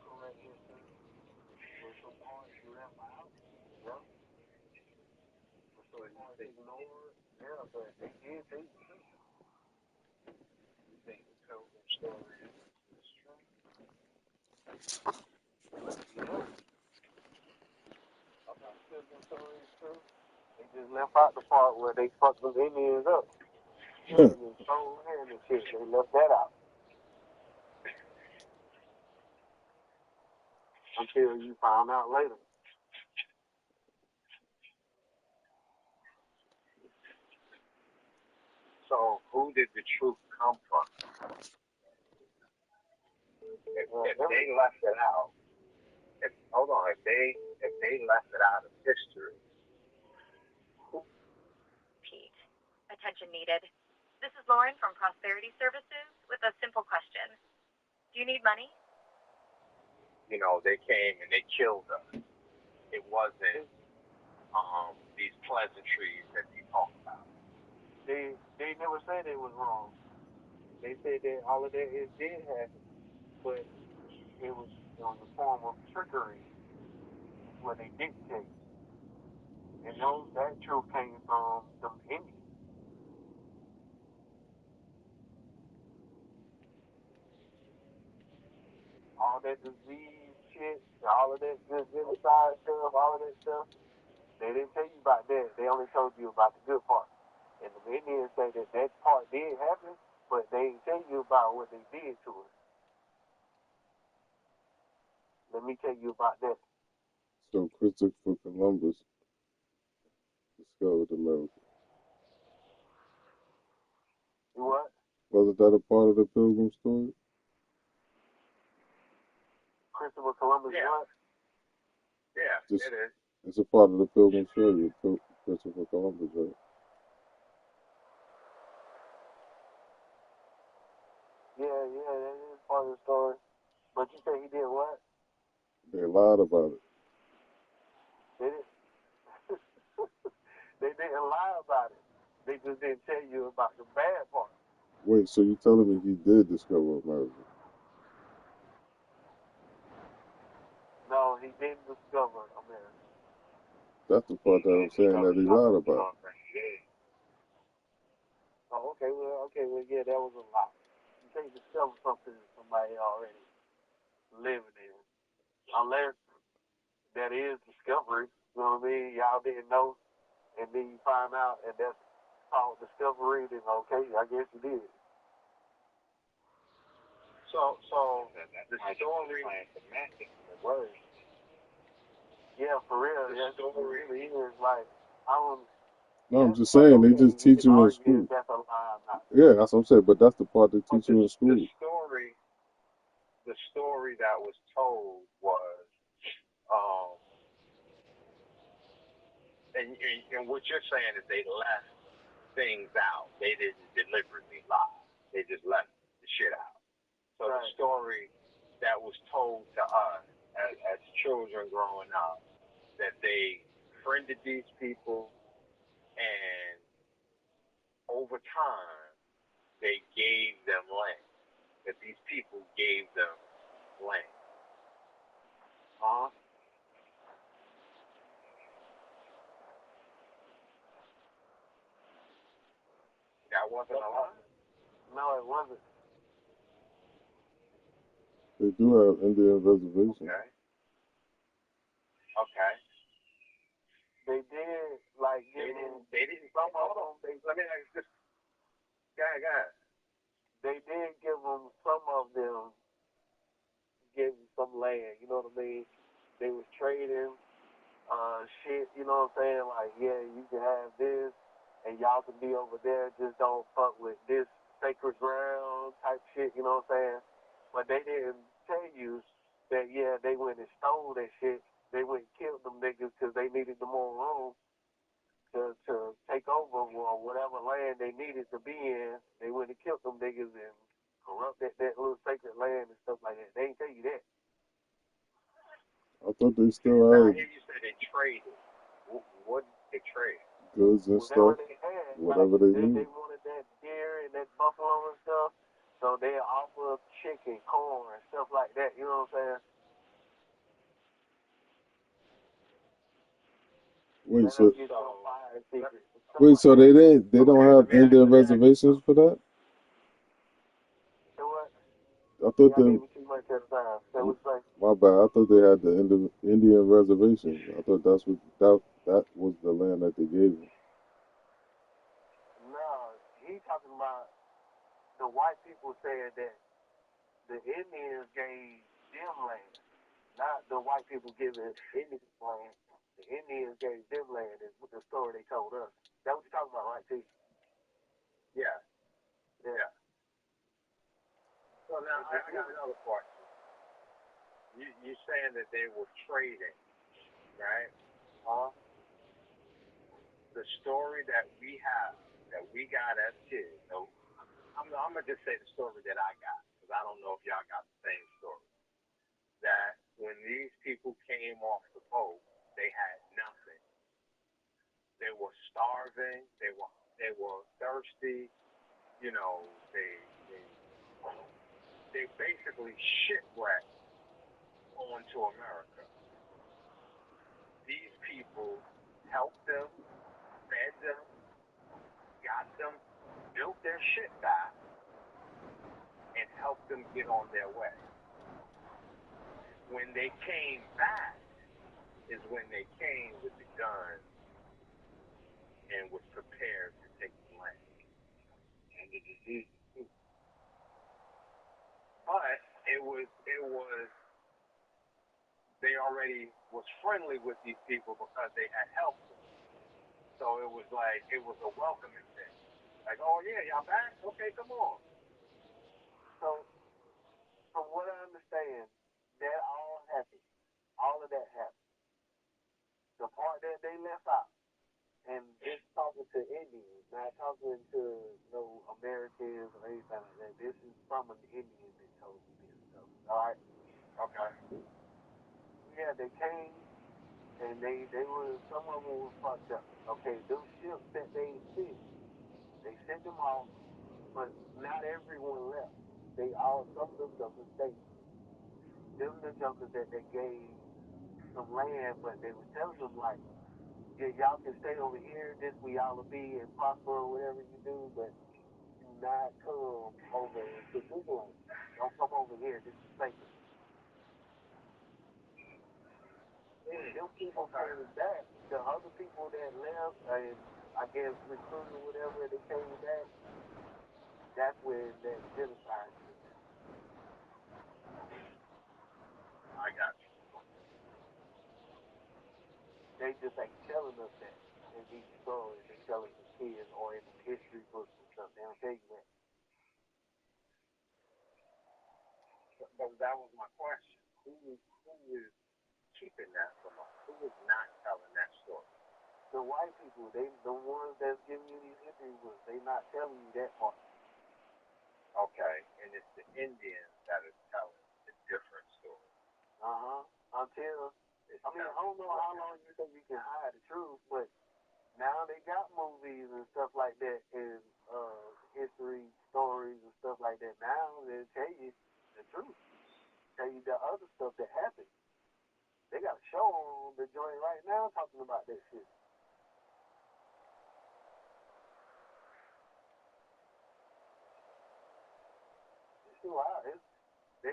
Correct history with some parts you left out. Yeah. So they ignored. Yeah, but they did think the truth. You think the Pilgrim story is true? Yeah. I thought the Pilgrim story is true. They just left out the part where they fucked the Indians up. Huh. And stole land and shit. They left that out. Until you found out later. So who did the truth come from? If they left it out, if they left it out of history. Pete, attention needed. This is Lauren from Prosperity Services with a simple question. Do you need money? You know, they came and they killed us. It wasn't these pleasantries that they talk about. They never said it was wrong. They said that all of that did happen, but it was a form of trickery when they dictate. And that truth came from the Indians. All that disease shit, all of that genocide stuff, all of that stuff, they didn't tell you about that. They only told you about the good part. And the Indians say that part did happen, but they didn't tell you about what they did to us. Let me tell you about that. So Christopher Columbus discovered America. What? Wasn't that a part of the Pilgrim story? Christopher Columbus, what? Yeah, Just, it is. it's a part of the Pilgrim story with Christopher Columbus, right? Yeah, that is part of the story. But you say he did what? They lied about it. They didn't lie about it. They just didn't tell you about the bad part. Wait, so you telling me he did discover America? No, he didn't discover America. That's the part that I'm saying that he lied about. Oh, okay, well, yeah, that was a lie. You can't discover something that somebody already living in. Unless that is discovery, you know what I mean? Y'all didn't know, and then you find out, and that's called discovery, then okay, I guess you did. So the story, words. Yeah, for real. The story really is like, I don't. No, I'm just saying they just teach you in school. That's a lie, not. Yeah, that's what I'm saying. But that's the part they teach you in school. The story that was told was, and what you're saying is they left things out. They didn't deliberately lie. They just left the shit out. So the story that was told to us as children growing up, that they friended these people, and over time they gave them land. That these people gave them land. Huh? That wasn't a lie? No, it wasn't. They do have Indian reservations. Okay. They did, like, they didn't, hold on, let me ask this. Guys. They did give them, some of them gave them some land, you know what I mean? They was trading, shit, you know what I'm saying? Like, yeah, you can have this, and y'all can be over there, just don't fuck with this sacred ground type shit, you know what I'm saying? But they didn't tell you that, yeah, they went and stole that shit. They went and killed them niggas because they needed the more room to take over or whatever land they needed to be in. They went and killed them niggas and corrupted that little sacred land and stuff like that. They ain't tell you that. I thought they still Now, had here you said they traded. What did they trade? goods and stuff. whatever they They need. wanted that deer and that buffalo and stuff, so they offer up chicken, corn, and stuff like that. You know what I'm saying? Wait, Let so them get your fire secret. wait, so they don't have Indian reservations for that? So what? I thought I they, gave you too much at the time. So what's like? my bad. I thought they had the Indian reservations. I thought that was the land that they gave them. No, he talking about the white people saying that the Indians gave them land, not the white people giving Indians land. The Indians gave them land is what the story they told us. That what you talking about, right, T? Yeah. Yeah. So now I got another question. You saying that they were trading, right? The story that we have, that we got as kids. So I'm gonna just say the story that I got, because I don't know if y'all got the same story. That when these people came off the boat, they had nothing. They were starving. They were thirsty. You know, they basically shipwrecked onto America. These people helped them, fed them, got them, built their shit back, and helped them get on their way. When they came back is when they came with the guns and was prepared to take the land and the disease too. But it was they already was friendly with these people because they had helped them. So it was like it was a welcoming thing. Like, oh yeah, y'all back? Okay, come on. So from what I understand, that all happened. All of that happened. The part that they left out, and just talking to Indians, not talking to no Americans or anything like that. This is from an Indian that told me this stuff. All right. Okay. Yeah, they came and they were, some of them were fucked up. Okay, those ships that they sent them off, but not everyone left. Some of them jumpers stayed. Them the jumpers that they gave some land, but they were telling them like, yeah, y'all can stay over here, this where y'all will be and prosper or whatever you do, but do not come over to this land. Don't come over here, this is safer. Them people came back. The other people that left and I guess recruited or whatever, they came back. That's when that genocide came out. I got you. They just ain't telling us that in these stories. They tell us as kids or in the history books and stuff. They don't tell you that. But that was my question. Who is keeping that from us? Who is not telling that story? The white people, they the ones that's giving you these history books. They not telling you that part. Okay, and it's the Indians that is telling the different story. Until, I mean, I don't know how long you think you can hide the truth, but now they got movies and stuff like that and history stories and stuff like that. Now they tell you the truth. Tell you the other stuff that happened. They got a show on the joint right now talking about that shit. It's too wild. They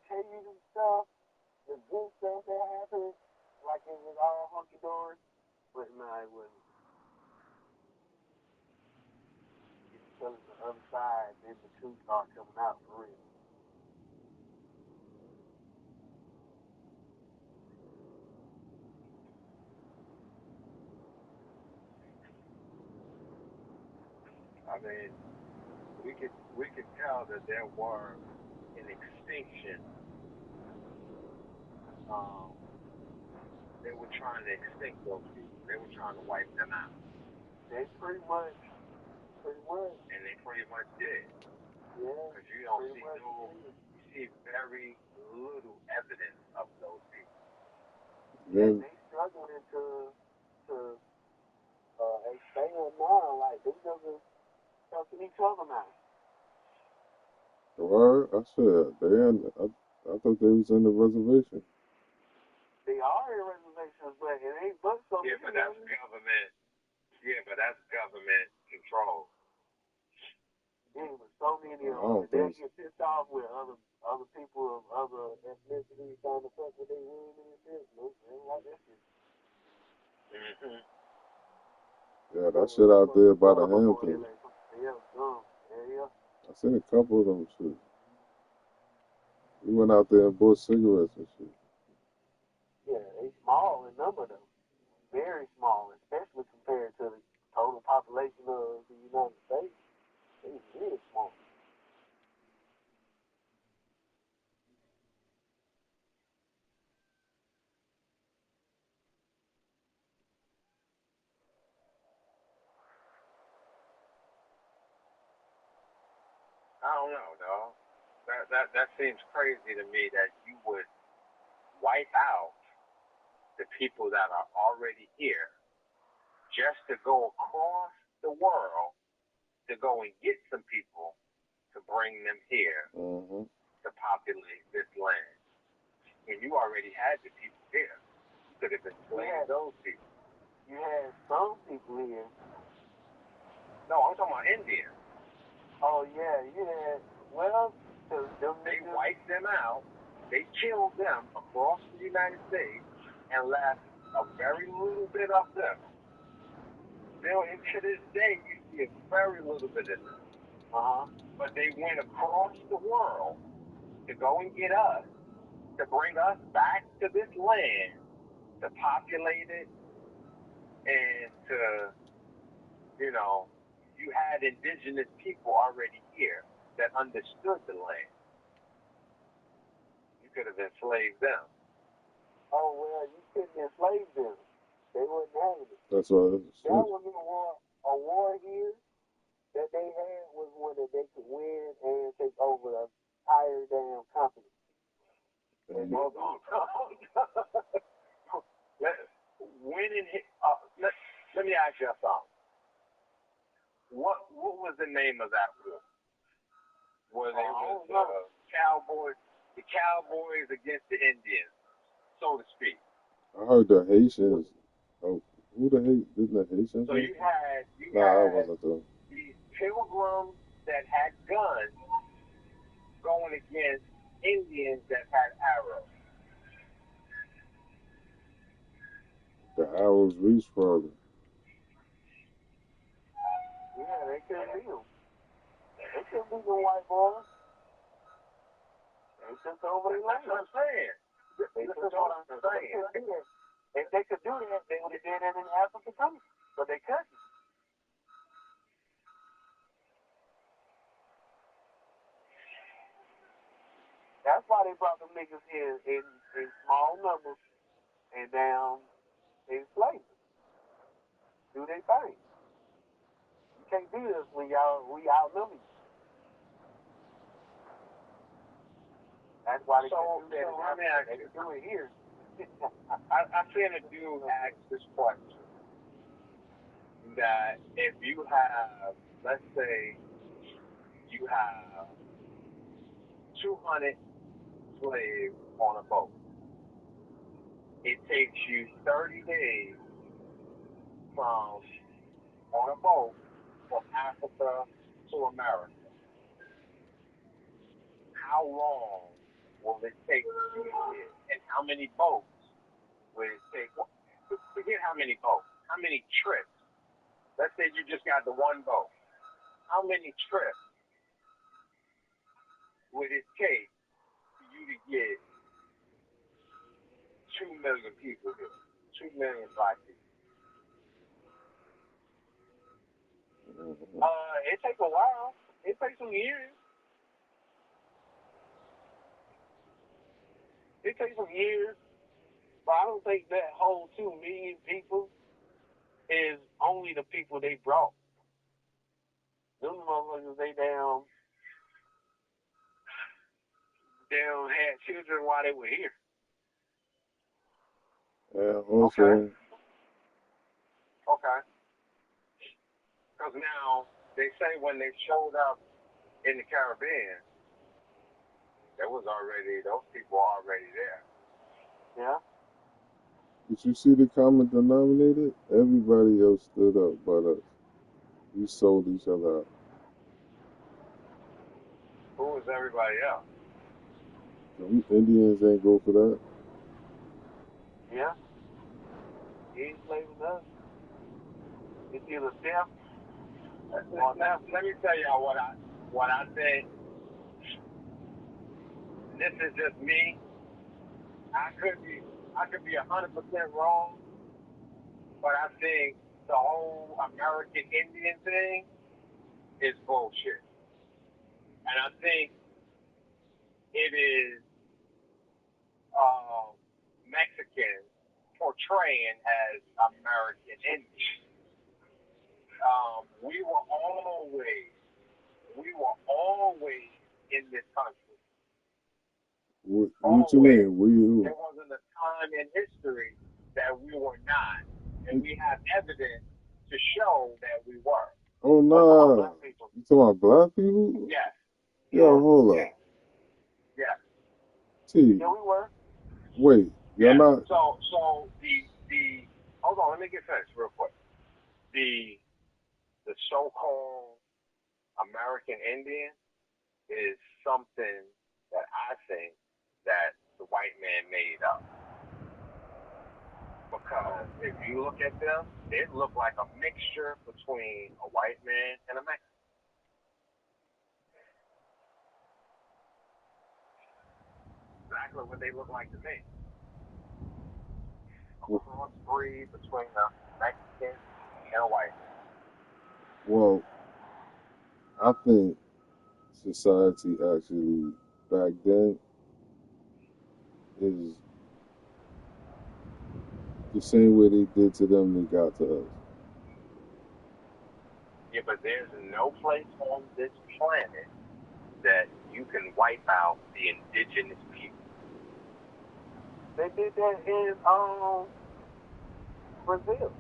tell you the stuff, the good stuff that happened, like it was all hunky dory, but nah, it wasn't. You tell us the other side, then the truth start coming out for real. I mean, we could tell that there were an extinction. They were trying to extinct those people. They were trying to wipe them out. They pretty much. And they pretty much did. Yeah. Because you see very little evidence of those people. Yeah, they struggling to expand But now, like, they just helping each other now. Word? I said I thought they was in the reservation. They are in reservations, but it ain't but so Yeah, but that's government. Yeah, but that's government control. Yeah, but so many I of them, don't and they'll think so. get pissed off with other people of other ethnicities trying to fuck with their women and shit. Nope, they don't like that shit. Mm-hmm. Yeah, that shit out there by the Hamptons. Yeah, dumb. Yeah. I seen a couple of them shit. We went out there and bought cigarettes and shit. Yeah, they small in number though. Very small, especially compared to the total population of the United States. It's really small. I don't know, dog. That seems crazy to me that you would wipe out the people that are already here just to go across the world to go and get some people to bring them here Mm-hmm. to populate this land. When you already had the people here, you could have enslaved those people. You had some people here. No, I'm talking about Indians. Oh yeah, you had They wiped them out. They killed them across the United States and left a very little bit of them. Still, to this day, you see a very little bit of them. But they went across the world to go and get us, to bring us back to this land, to populate it, and to, you had indigenous people already here that understood the land. You could have enslaved them. Oh well, you couldn't enslave them. They wouldn't have it. That's what That was a war here that they had was one that they could win and take over the entire damn company. And Hold on. Let me ask you something. What was the name of that war? Where they was the Cowboys against the Indians, so to speak. I heard the Haitians. Oh, who the Didn't the Haitians? So you had I wasn't there. these pilgrims that had guns going against Indians that had arrows. The arrows reach further. yeah, they couldn't beat them. They couldn't beat the white boys. They took over their land. That's what I'm saying. This is what I'm saying. If they could do that, they would have did it in Africa too. But they couldn't. That's why they brought them niggas here in small numbers and down in slavery. Do their thing. You can't beat us when we outnumber you. That's why they couldn't do that in Africa. They can do it here. I seen a dude ask this question, that if you have, let's say, you have 200 slaves on a boat. It takes you 30 days from on a boat from Africa to America. How long will it take you to get, and how many boats will it take? Forget how many boats, how many trips. Let's say you just got the one boat. How many trips would it take for you to get 2 million people here? 2 million black people. It takes a while. It takes some years. It takes some years. But I don't think that whole 2 million people is only the people they brought. Them motherfuckers, they down had children while they were here. Yeah, okay. Okay. Because now they say when they showed up in the Caribbean, those people are already there. Yeah. Did you see the common denominator? Everybody else stood up but us. We sold each other out. Who was everybody else? Them Indians ain't go for that. Yeah. He ain't enslaving us. It's either them or them. Let me tell y'all what I think. This is just me. I could be 100% wrong, but I think the whole American Indian thing is bullshit. And I think it is Mexicans portraying as American Indians. We were always in this country. What you mean? There wasn't a time in history that we were not, and we have evidence to show that we were. Oh no! You talking about black people? Yes. Yo, hold up. Yes. T. Yeah, we were. Wait, y'all not? So the hold on, let me get finished real quick. The so-called American Indian is something that I think that the white man made up. Because if you look at them, they look like a mixture between a white man and a Mexican. Exactly what they look like to me. A crossbreed between a Mexican and a white man. Well, I think society actually back then is the same way they did to them, they got to us. Yeah, but there's no place on this planet that you can wipe out the indigenous people. They did that in Brazil.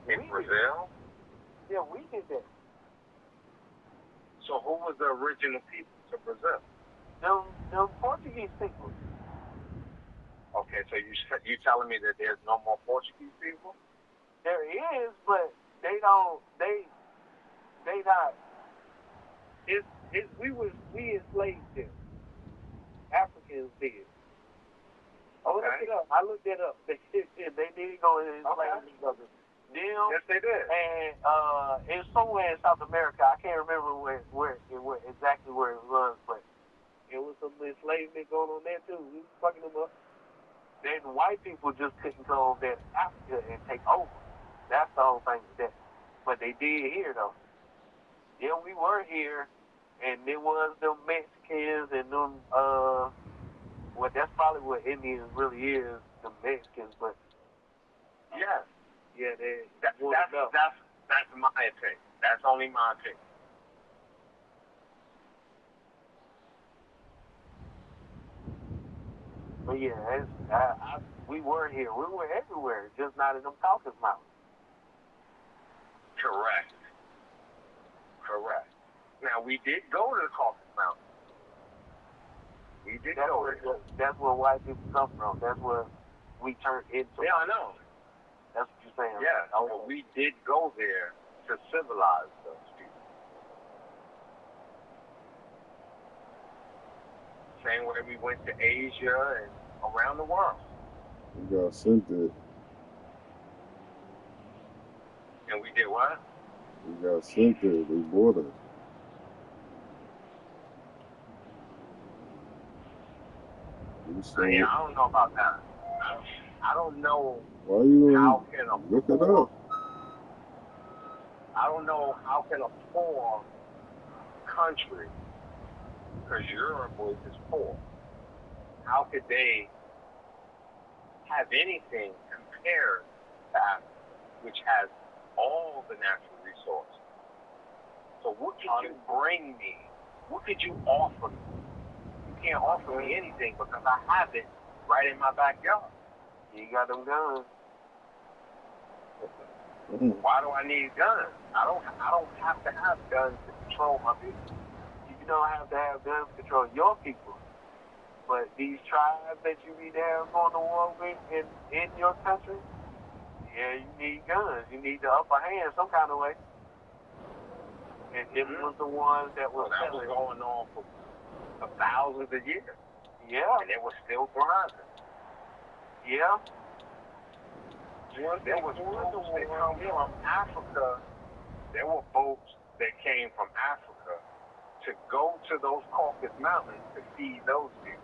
In Brazil? Yeah, we did that. So who was the original people to Brazil? Them Portuguese people. Okay, so you telling me that there's no more Portuguese people? There is, but they don't. They not. We enslaved them. Africans did. Oh, look it up. I looked it up. They did go and enslave each other. Them, yes, they did. And it's somewhere in South America. I can't remember exactly where it was, but it was some enslavement going on there too. We was fucking them up. Then the white people just couldn't go over there to Africa and take over. That's the whole thing with that. But they did here though. Yeah, we were here, and there was them Mexicans and them. Well, that's probably what Indians really is, the Mexicans. But yes. Yeah, that's my opinion. That's only my opinion. But yeah, we were here. We were everywhere, just not in them Caucasus Mountains. Correct. Now, we did go to the Caucasus Mountains. We did go there. That's where white people come from. That's where we turned into. Yeah, I know. That's what you're saying. Yeah, but we did go there to civilize those people. Same way we went to Asia and around the world. We got sent there. And we did what? We got sent there. They bought us. Yeah, I don't know about that. I don't know. Why you how can look it up? I don't know how can a poor country, because Europe is poor, how could they have anything compared to Africa, which has all the natural resources? So what could you bring me? What could you offer me? You can't offer me anything because I have it right in my backyard. You got them guns. Why do I need guns? I don't have to have guns to control my people. You don't have to have guns to control your people. But these tribes that you be there going to war with in your country, yeah, you need guns. You need the upper hand some kind of way. And it was the ones that was going on for thousands of years. Yeah. And they were still thriving. Yeah. There was boats that come from Africa. There were boats that came from Africa to go to those Caucasus Mountains to feed those people.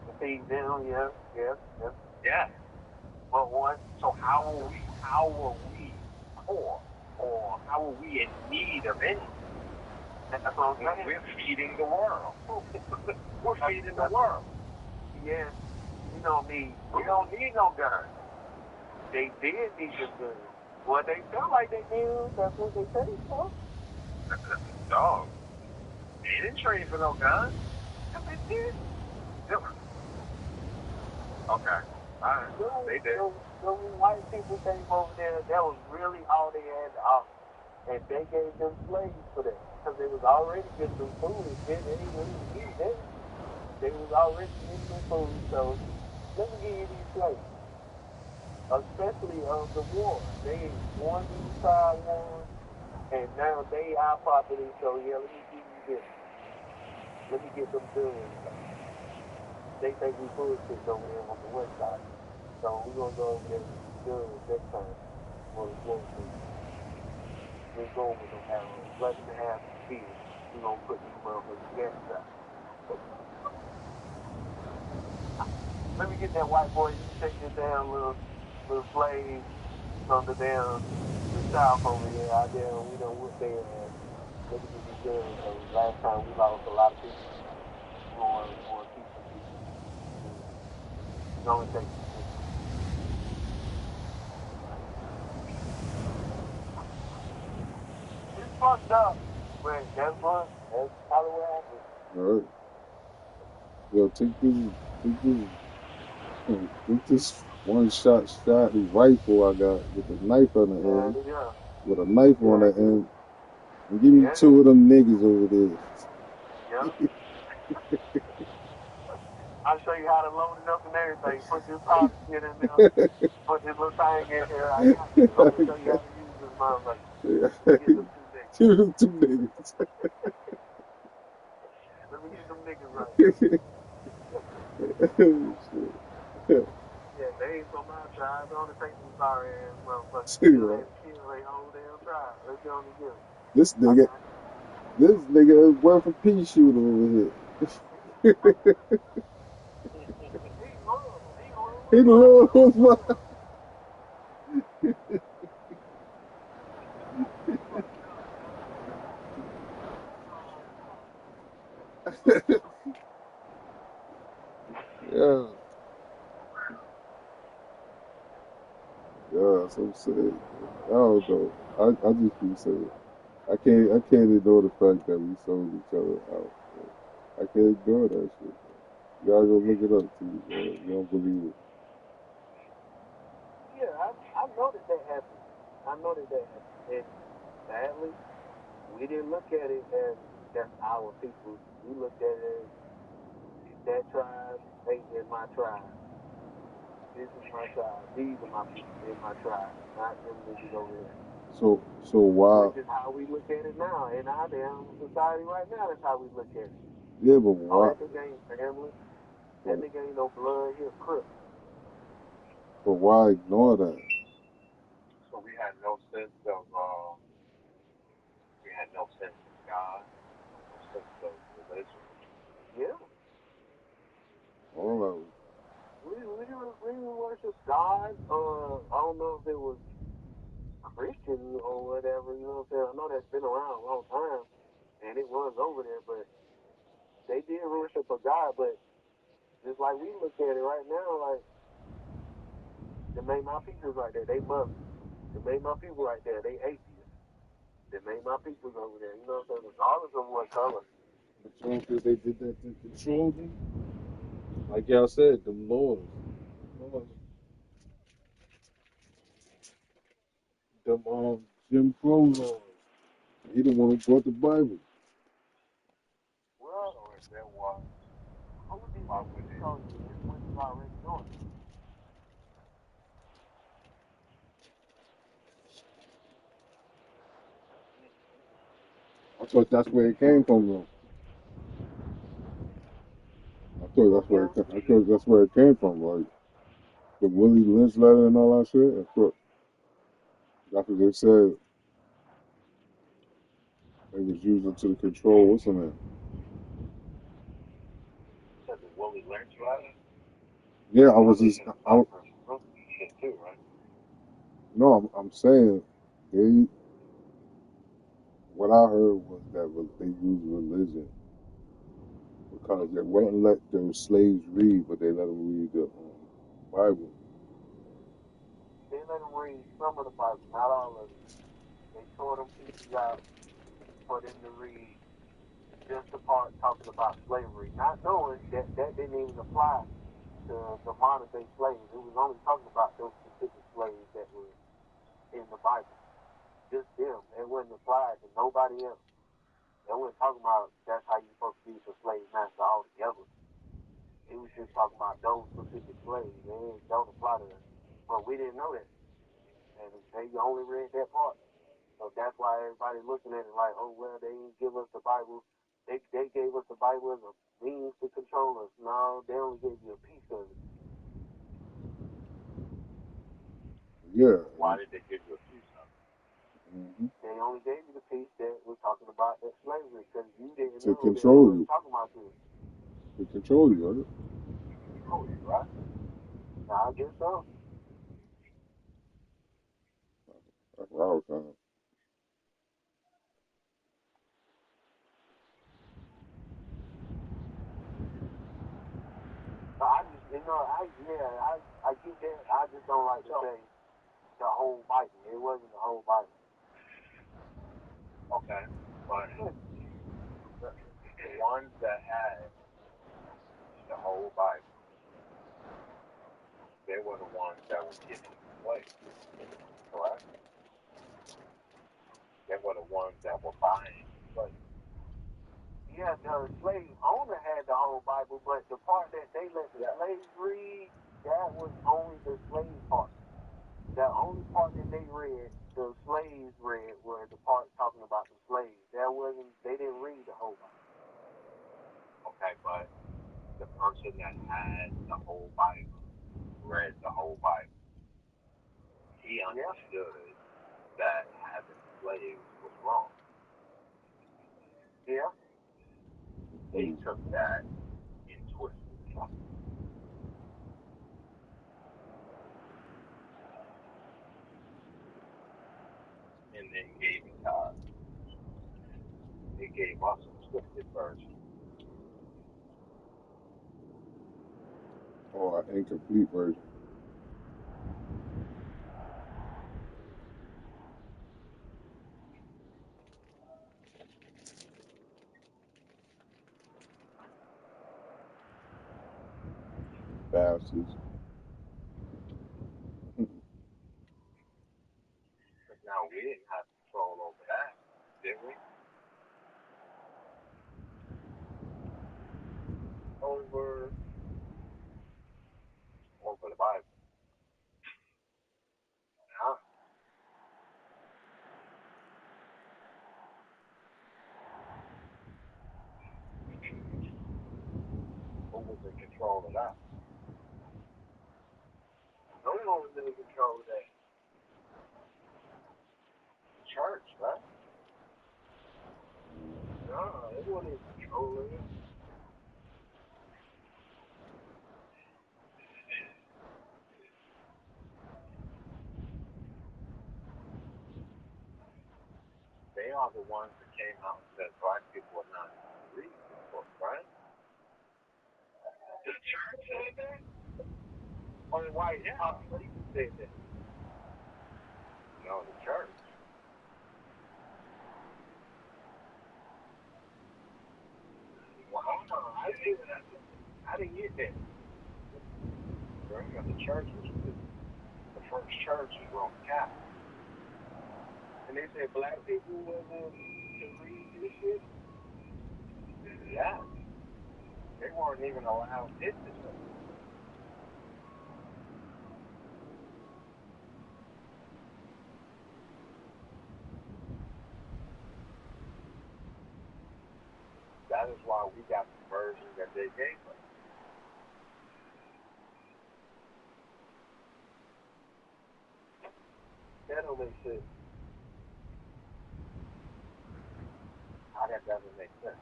To feed them, yeah. But what? So how are we poor, or how are we in need of anything? That's what I'm saying. We're feeding the world. We're feeding the world. Yeah. We don't need no guns. They did need the guns. Well, they felt like they did. That's what they paid for. Dog. They didn't trade for no guns. Yes, they did. Okay. Alright. They did. So white people came over there, that was really all they had to offer. And they gave them slaves for that. Because they was already getting them food. They didn't really need that. They was already getting them food. So let me give you these slaves. Especially of the war. They won these trial wars. And now they our property. So yeah, let me give you this. Let me get them guns. They think we bullshit over there on the west side. So we're gonna go over there with the guns next time. We're going with them arrows. Let them have the fear. We're gonna put these motherfuckers together. Let me get that white boy. You take this damn little slave from the damn south over here. Out there, we don't whip their ass. Let me get these guns. Last time we lost a lot of people. We want to keep some people. It only takes two. It's fucked up, but that's probably what happened. All right. Yo, take this one shot his rifle I got with a knife on the end. Yeah. With a knife on the end. And give me two of them niggas over there. Yeah. I'll show you how to load it up and everything. Put this powder shit in there. Put this little thing in here. I got you. I'm going to show you how to use this motherfucker. Give them two niggas. Let me get them niggas right. Yeah, they ain't from my tribe. They only take some sorry ass motherfuckers. Kill they whole damn tribe. Let's get on the deal. This nigga is worth a pea shooter over here. He loves my. Yeah. Yeah, that's what I'm saying. I don't know. I just be saying. I can't ignore the fact that we sold each other out. I can't ignore that shit. Y'all go look it up too, man. You don't believe it. Yeah, I know that happened. I know that happened. And sadly, we didn't look at it as that's our people. We looked at it as that tribe ain't in my tribe. This is my tribe. These are my people in my tribe, not them niggas over there. So why? Which is how we look at it now. In our damn society right now, that's how we look at it. Yeah, but why? That nigga ain't family. That nigga ain't no blood. He a crook. But why ignore that? So we had no sense of God, no sense of religion. Yeah. All of it. We worship God. I don't know if it was Christian or whatever, you know what I'm saying? I know that's been around a long time, and it was over there, but they did worship a God, but just like we look at it right now, like, they made my people right there, they Muslims. They made my people right there, they atheists. They made my people over there, you know what I'm saying? Regardless of what color. But you don't think they did that to control them? Like y'all said, the laws. them Jim Crow laws. He the one who brought the Bible. Well, or if there was, who did you told you his was already doing it? I thought that's where it came from, though. I thought that's where it came from, like the Willie Lynch letter and all that shit. I thought that's what they said. They was using to control what's in it. Said the Willie Lynch letter. Yeah, I was just Shit too, right? no, I'm saying they. What I heard was that they used religion because they wouldn't let their slaves read, but they let them read the Bible. They let them read some of the Bible, not all of it. They tore them pieces out for them to read just the part talking about slavery, not knowing that that didn't even apply to the modern day slaves. It was only talking about those specific slaves that were in the Bible. Just them. It wasn't applied to nobody else. They wasn't talking about that's how you're supposed to be the slave master altogether. It was just talking about those specific slaves. They don't apply to us. But we didn't know that. And they only read that part. So that's why everybody looking at it like, oh, well, they didn't give us the Bible. They gave us the Bible as a means to control us. No, they only gave you a piece of it. Yeah. Why did they give you a piece of it? Mm-hmm. They only gave you the piece that was talking about that slavery because you didn't To know control that they you. were talking about this. To control you, right? Control you, right? Now, I guess so. That's what I was saying. So I just, I get that. I just don't like to say the whole Bible. It wasn't the whole Bible. Okay, but the ones that had the whole Bible, they were the ones that were given away, correct? They were the ones that were buying slaves. Yeah, the slave owner had the whole Bible, but the part that they let the slaves read, that was only the slave part. The only part that they read, the slaves read, were the part talking about the slaves. They didn't read the whole Bible. Okay, but the person that had the whole Bible read the whole Bible. He understood that having slaves was wrong. Yeah. They took that and twisted it. And then gave it to us. They gave us a twisted version. Or an incomplete version. Bastards. But now we didn't have control over that, did we? Over the Bible. Huh? Who was in control of that? No one was in control of that. The church, right? No, they weren't in control of it. They are the ones that came out and said black people are not reading this book, right? The church said that? Only white population said that. No, the church. Well, hold on. I didn't get that. The church was the first church was Roman Catholic. And they said black people wasn't to read this shit. Yeah. They weren't even allowed it to say. That is why we got the version that they gave us. That don't make sense. How that doesn't make sense.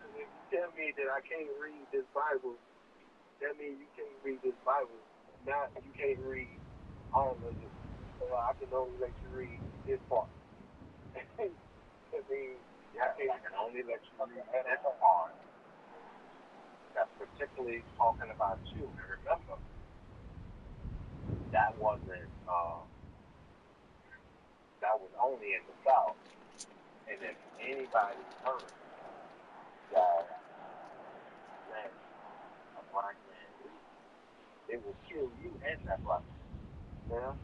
If you tell me that I can't read this Bible, that means you can't read this Bible. Not you can't read all of it. So I can only let you read this part. That means I can only let you read this part. That's particularly talking about you. And remember, that wasn't that was only in the South. And if anybody heard that man, a black man, it will kill you and that black man. Yeah.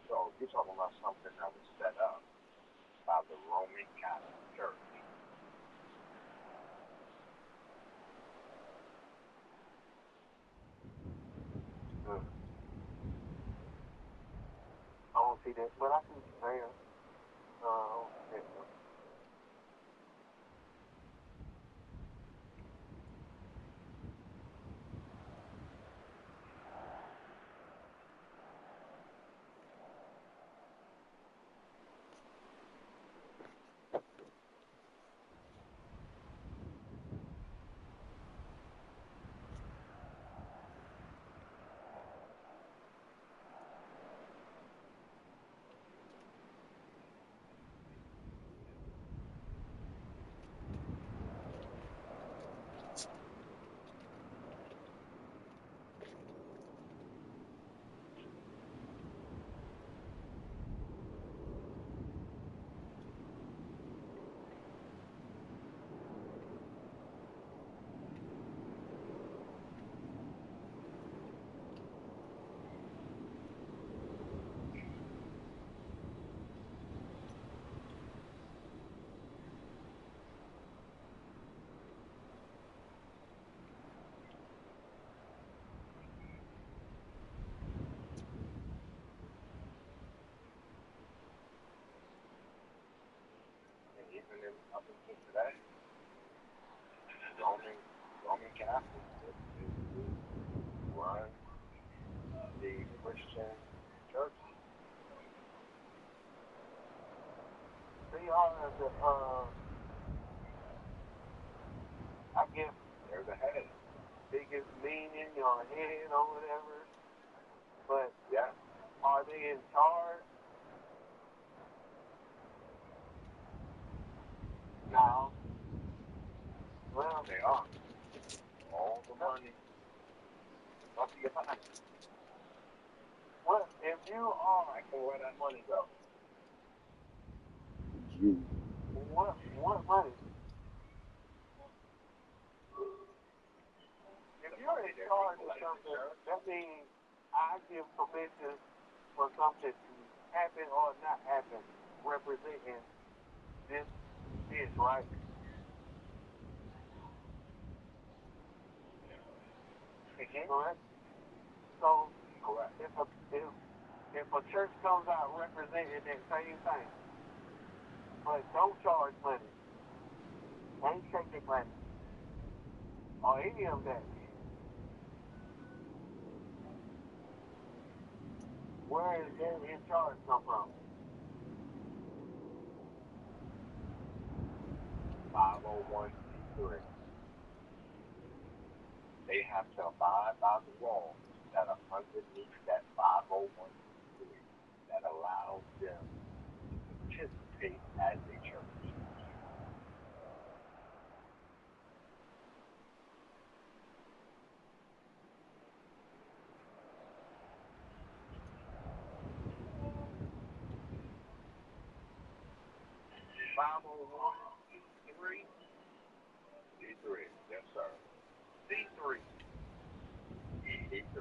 So you're talking about something that was set up by the Roman Catholic Church. I don't see that, but I can say it. Even up until today, Roman Catholics run the Christian churches. They are the I guess they're the head, biggest meaning or head or whatever. But yeah, are they in charge? No. Well, they are. All the money. Must be behind. What if you are? I can where that money go. You. What money? If you're in charge of something, that means I give permission for something to happen or not happen, representing this, right? Correct? So, correct. If a church comes out representing that same thing, but don't charge money, ain't taking money, or any of that, where is their in charge come from? 501c3. They have to abide by the laws that are underneath that 501c3 that allows them to participate as a church. C3, yes sir. C3. E3.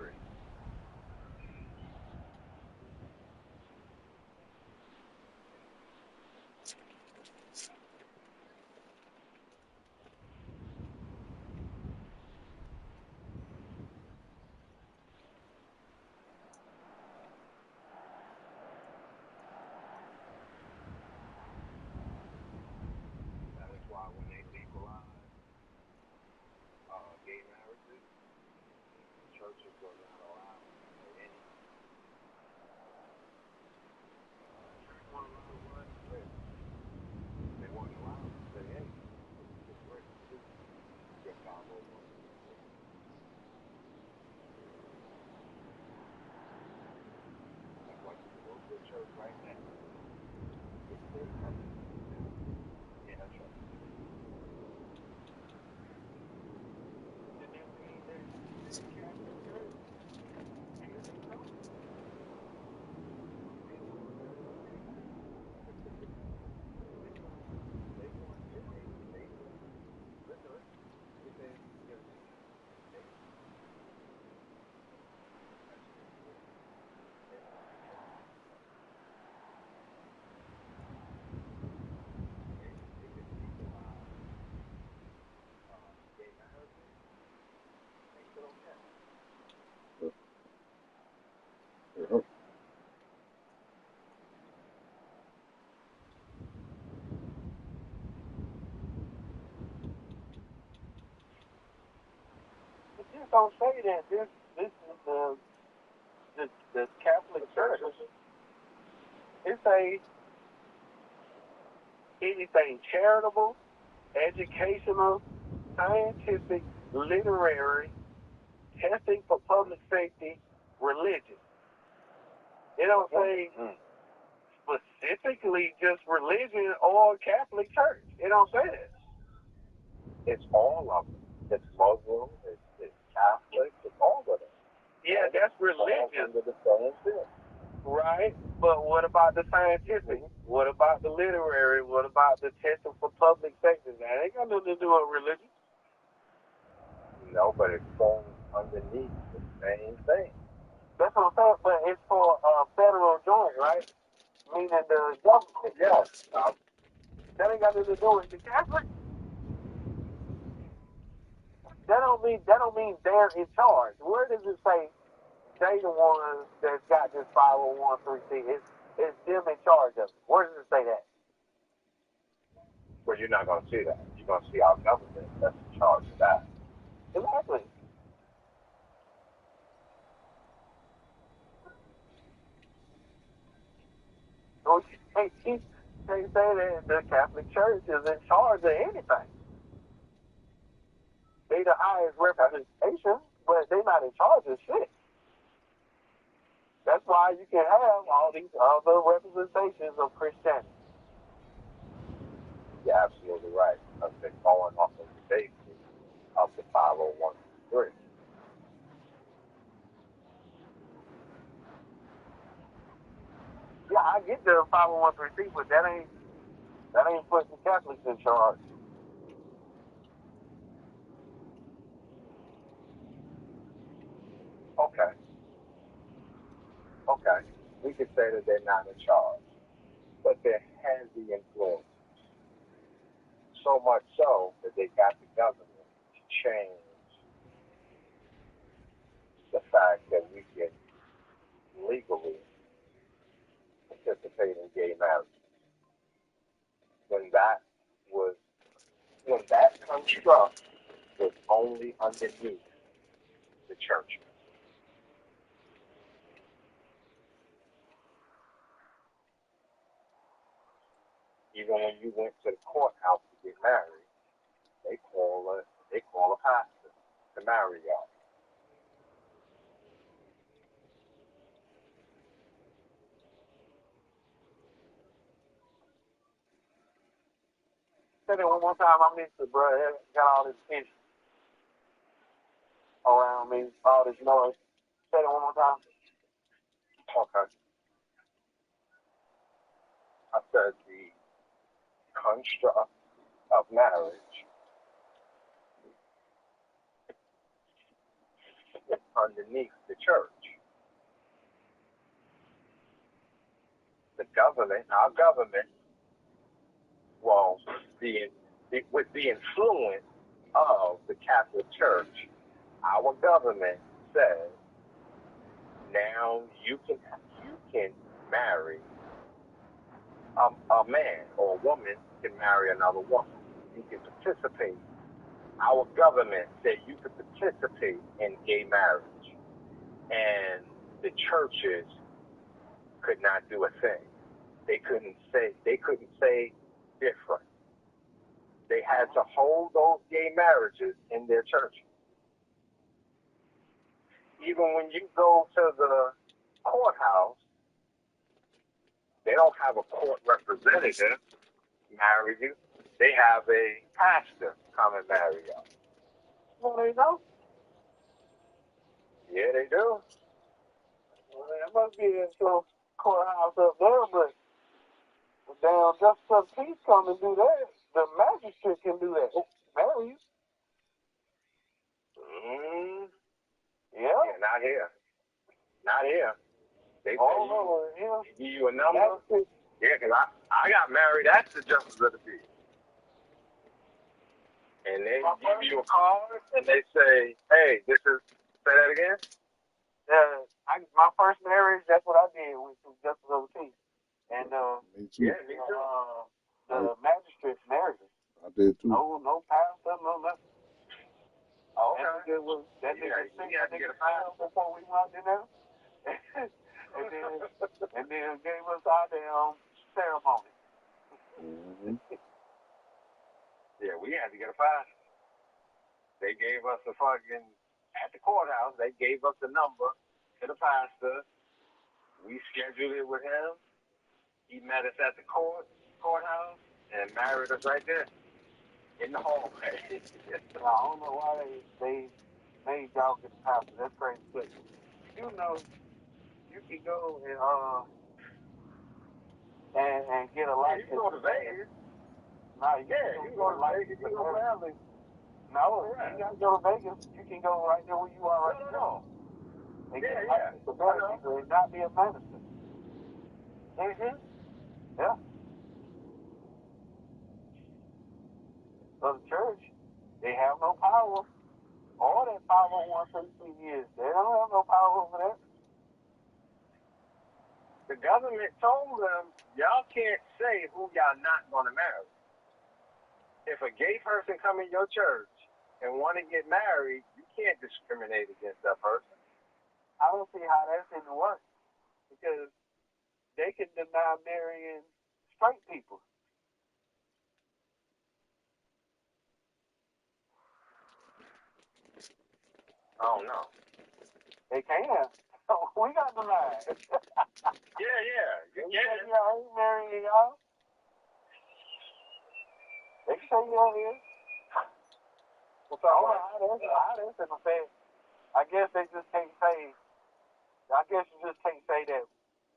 will not allow any they won't allow them to say, hey, it's great to do your 501. I want you to go to a church right now. It's their company. Yeah, that's right. And that means that this Catholic Church is a company. They want your name. Listen, they say your name. Yeah. But just don't say that this is the Catholic Church. It's anything charitable, educational, scientific, literary, testing for public safety, religion. It don't say specifically just religion or Catholic Church. It don't say that. It's all of them. It's Muslim, it's Catholic, it's all of them. Yeah, that's religion. Under the same thing. Right, but what about the scientific? What about the literary? What about the testing for public safety? That ain't got nothing to do with religion. No, but it falls underneath the same thing. That's what I'm saying, but it's for federal joint, right? Meaning the government. Yes. That ain't got nothing to do with the Catholic. That don't mean they're in charge. Where does it say they the ones that's got this 501(c)(3)? It's them in charge of it. Where does it say that? Well, you're not going to see that. You're going to see our government that's in charge of that. Exactly. So you can't say that the Catholic Church is in charge of anything. They the highest representation, but they're not in charge of shit. That's why you can have all these other representations of Christianity. You're absolutely right. I've been going off of the basis of the 501(c)(3). Yeah, I get the 501(c)(3), but that ain't putting the Catholics in charge. Okay. We could say that they're not in charge, but they're heavy influence. So much so that they got the government to change the fact that we can legally participate in gay marriage. When that construct was only underneath the church. Even when you went to the courthouse to get married, they call a pastor to marry y'all. Say that one more time. I missed it, bro. Got all this fish around me, all this noise. Say that one more time. Okay. I said the construct of marriage is underneath the church. The government, our government, well, with the influence of the Catholic Church, our government says now you can marry a man or a woman can marry another woman. You can participate. Our government said you can participate in gay marriage. and the churches could not do a thing. They couldn't say different. They had to hold those gay marriages in their churches. Even when you go to the courthouse, they don't have a court representative marry you. They have a pastor come and marry you. Well, they know. Yeah, they do. Well, there must be some courthouse up there, but damn, just some peace come and do that. The magistrate can do that. Marry you. Yeah, not here. Not here. They give you a number. Yeah, because I got married at the Justice of the Peace. And they give you a card, and they say, hey, say that again? My first marriage, that's what I did with the Justice of the Peace. And, Me too. yeah, me too. The magistrate married me. I did too. No pastor, no nothing. Oh, okay. That nigga before we walked in there. and then gave us our damn ceremony. Yeah, we had to get a pastor. They gave us a fucking, at the courthouse, they gave us the number to the pastor. We scheduled it with him. He met us at the courthouse and married us right there in the hallway. I don't know why they made y'all get the pastor. That's crazy. But you know, you can go and get a license. You can go to Vegas. No, you can go to Vegas. You can go to Valley. No, you got to go to Vegas. You can go right there where you are right now. And get a license to marry people and not be a minister. Yeah. So the church, they have no power. All that 501c3 years, they don't have no power over that. The government told them, y'all can't say who y'all not going to marry. If a gay person come in your church and want to get married, you can't discriminate against that person. I don't see how that's going to work, because they can deny marrying straight people. Oh, no. They can. We got denied. Yeah. You get it. I ain't marrying y'all. They can say you over here. What's up? I guess they just can't say, that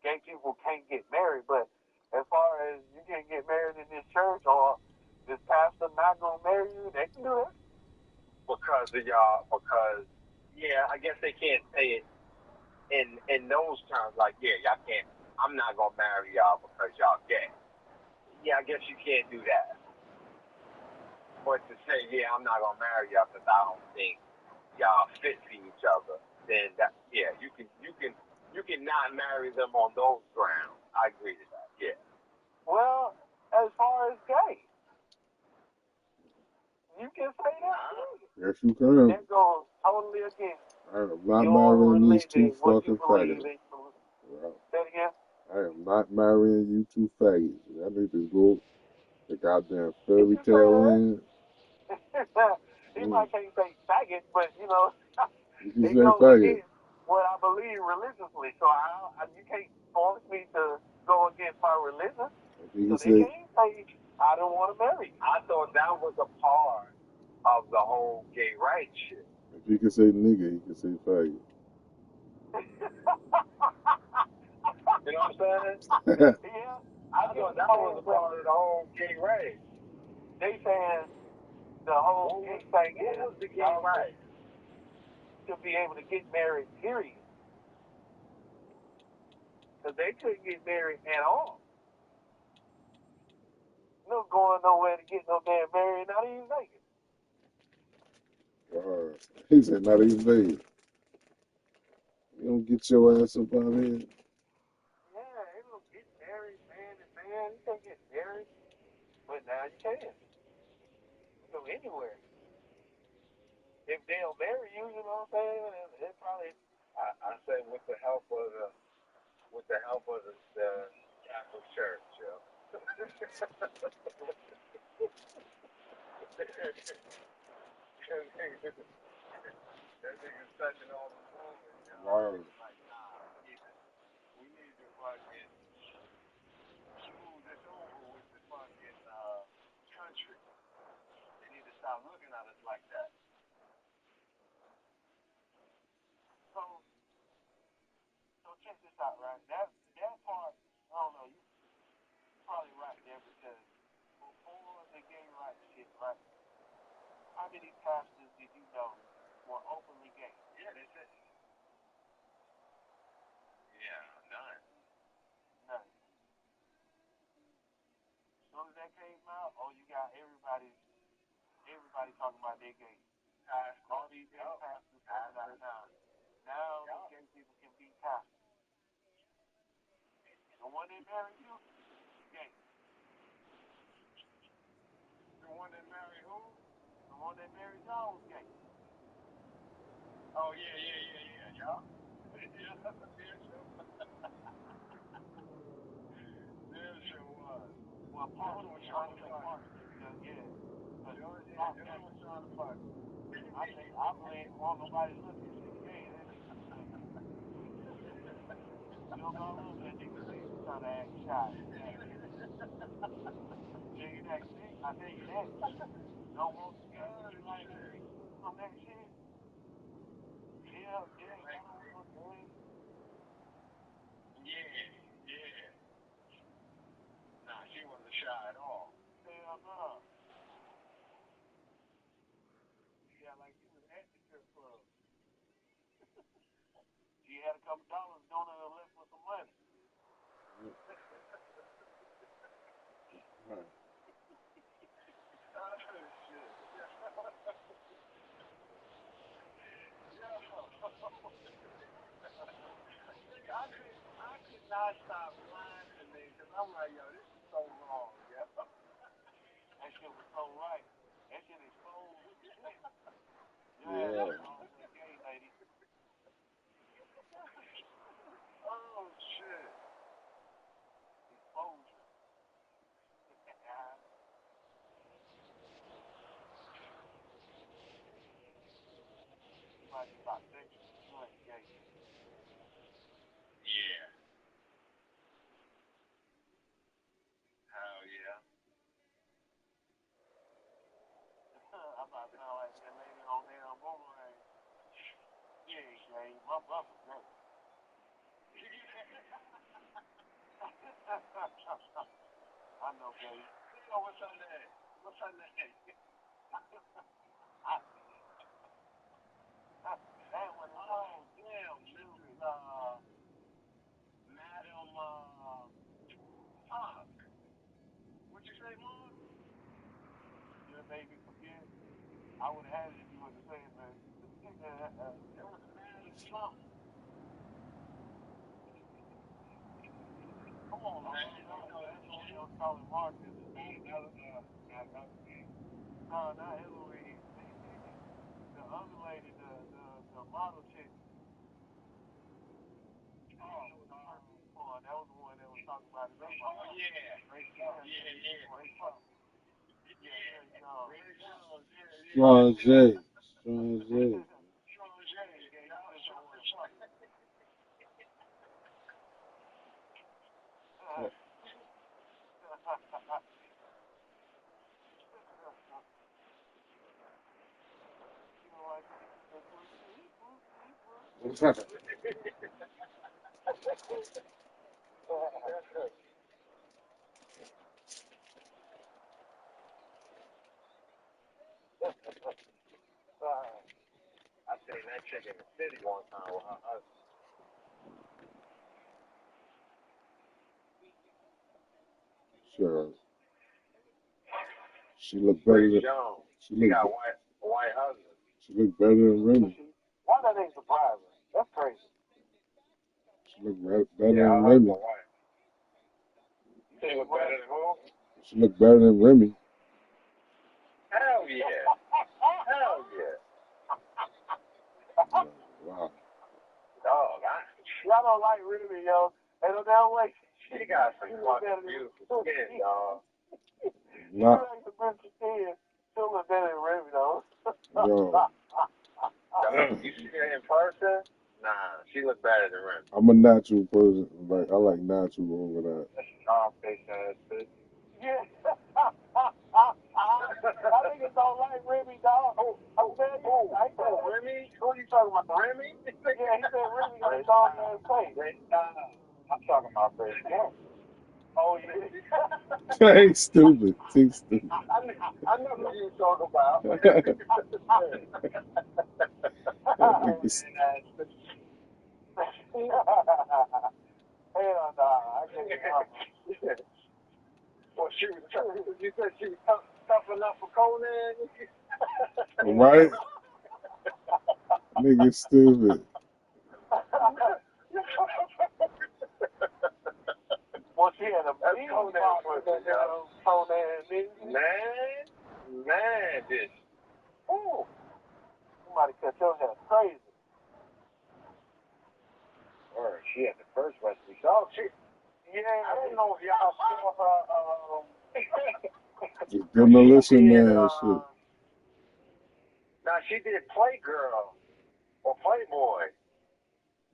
gay people can't get married, but as far as you can't get married in this church or this pastor not gonna marry you, they can do that. Because I guess they can't say it in those terms, like, y'all can't, I'm not gonna marry y'all because y'all gay. Yeah, I guess you can't do that. But to say, I'm not gonna marry y'all because I don't think y'all fit for each other, then that, you can not marry them on those grounds. I agree to that. Yeah. Well, as far as gay, you can say that. Yes, you can. That goes totally against. I am not marrying these two fucking faggots. Say it again. I am not marrying you two faggots. Y'all need to go the goddamn fairy tale in. He might can't say faggot, but you can it say goes faggot. against what I believe religiously. So you can't force me to go against my religion. You So can they say, can't say I don't want to marry. I thought that was a part of the whole gay rights shit. if you can say nigga, you can say faggot. You know what I'm saying? Yeah. I thought that was a part of the whole gay rights. They saying the whole gay thing is the gay rights to be able to get married, period. Because they couldn't get married at all. No going nowhere to get no damn married, not even Vegas. He said not even Vegas. You don't get your ass up out here. Yeah, they don't get married, man and man. You can't get married. But now you can. You go anywhere. If they'll marry you, you know what I'm saying? It probably, I said with the help of the Catholic Church, yo. That nigga's touching all the moments, yo. Right. Like, nah, we need to fucking smooth this over with the fucking country. They need to stop looking at us like that. So check this out, right? That part, I don't know, you probably right there because before the gay rights shit, right? How many pastors did you know were openly gay? Yeah, they said. Yeah, none. None. As soon as that came out, oh, you got everybody talking about they gay. All these gay pastors coming out now. Now these gay people can be pastors. The one that married you, gay. The one that married who? The one that married y'all was gay. Oh yeah, y'all. There sure was. Well, Paul was trying to fuck. Yeah. George was trying to fuck. I blame all nobody looking. Hey, Bill Garlow, that nigga said he's trying to act shy. I tell you that. Don't want to get like from that shit. Yeah. Nah, she wasn't shy at all. Hell no. Yeah, like she was at the strip club. She had a couple dollars going to left with some money. Right. Oh, shit. I could not stop laughing, man, because I'm like, yo, this is so wrong, yo. That shit was so right. That shit exposed. Yeah. Gay lady. Oh, shit. Exposure. Somebody stop thinking you ain't gay. Yeah. Hell yeah. I'm about to sound like that lady on there on Boomerang. Yeah, gay. My brother's gay. I know, gay. Yo, what's her name? What's her name? That one, oh, damn, Mrs. Madam, fuck. What you say, Mom? You done made me forget. I would have had it if you would have said that. It was Madam something. Come on, man. That's what they was calling Marcus. No, not Eloise. The other lady, the model chick. Oh, that was the one that was talking about it. Oh, yeah. Strong J. Strong J. I seen that chick in the city one time with her husband. Sure. She looked better than. She got a white husband. She looked better than Remy. Why that ain't surprising? That's crazy. She looked better than Remy. She look better than who? She looked better than Remy. Hell yeah. Hell yeah. Wow. Oh Y'all don't like Remy, yo. And on that way, She got some she look fucking better than beautiful skin, dog. She Not like the bitch skin. She look better than Remy, though. yo. You see her in person? Nah, she look better than Remy. I'm a natural person. Like I like natural over that. That's a strong face ass bitch. Yeah. I niggas don't like Remy, dog. I'm telling you. I ain't Oh, Remy? Who you talking about? Remy? Yeah, he said Remy got a dog ass face. I'm talking about Fresh Prince. Oh, yeah. Hey, stupid. Too stupid. I know who you talking about. That nigga's- Hell no, I can't. Well, you said she was tough enough for Conan? right? Nigga stupid. Well, she had a mean box with that Conan, nigga. Man, bitch. Ooh. Somebody cut your hair crazy. Or she had the first Wesley. Oh, shit. Yeah. I don't know if y'all saw her. Demolition Man shit. Now, she did Playgirl or Playboy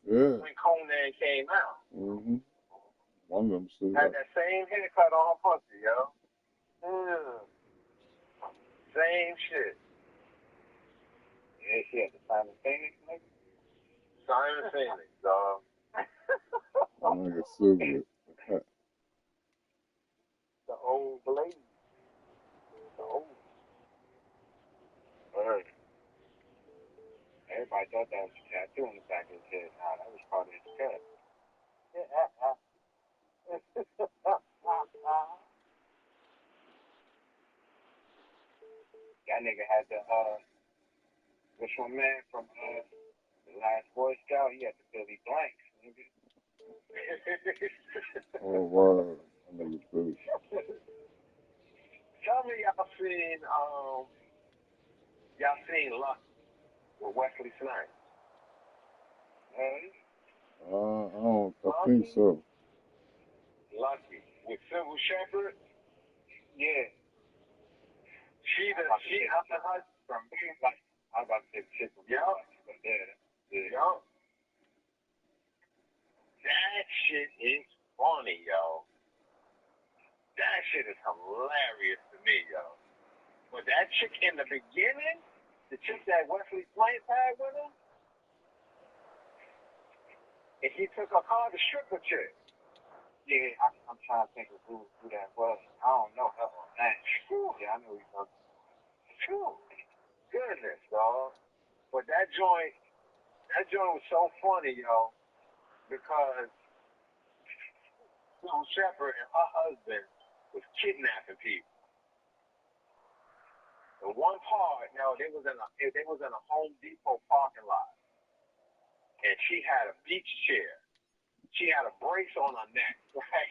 Yeah. when Conan came out. Mm-hmm. One of them still Had that same haircut on her pussy, yo. Same shit. Yeah, she had the Simon Phoenix, nigga. Simon Phoenix, dog. That nigga stupid. The old lady. The old. Word. Everybody thought that was a tattoo on the back of his head. Nah, that was part of his cut. That nigga had the which one man from the last Boy Scout? He had the Billy Blanks, nigga. Oh wow. That nigga stupid. Tell me y'all seen Luck with Wesley Snipes. I think so. Lucky with Sybil Shepherd. Yeah. She the husband from like I was about to say the chick from but yeah. That shit is funny, yo. That shit is hilarious to me, yo. But that chick in the beginning, the chick that Wesley Snipes had with him, and he took her car to stripper chick. Yeah, I'm trying to think of who that was. I don't know her name. Yeah, I know he's talking. Goodness, dog. But that joint was so funny, yo, because Sybil Shepherd and her husband was kidnapping people. The one part, they was in a Home Depot parking lot, and she had a beach chair. She had a brace on her neck, right?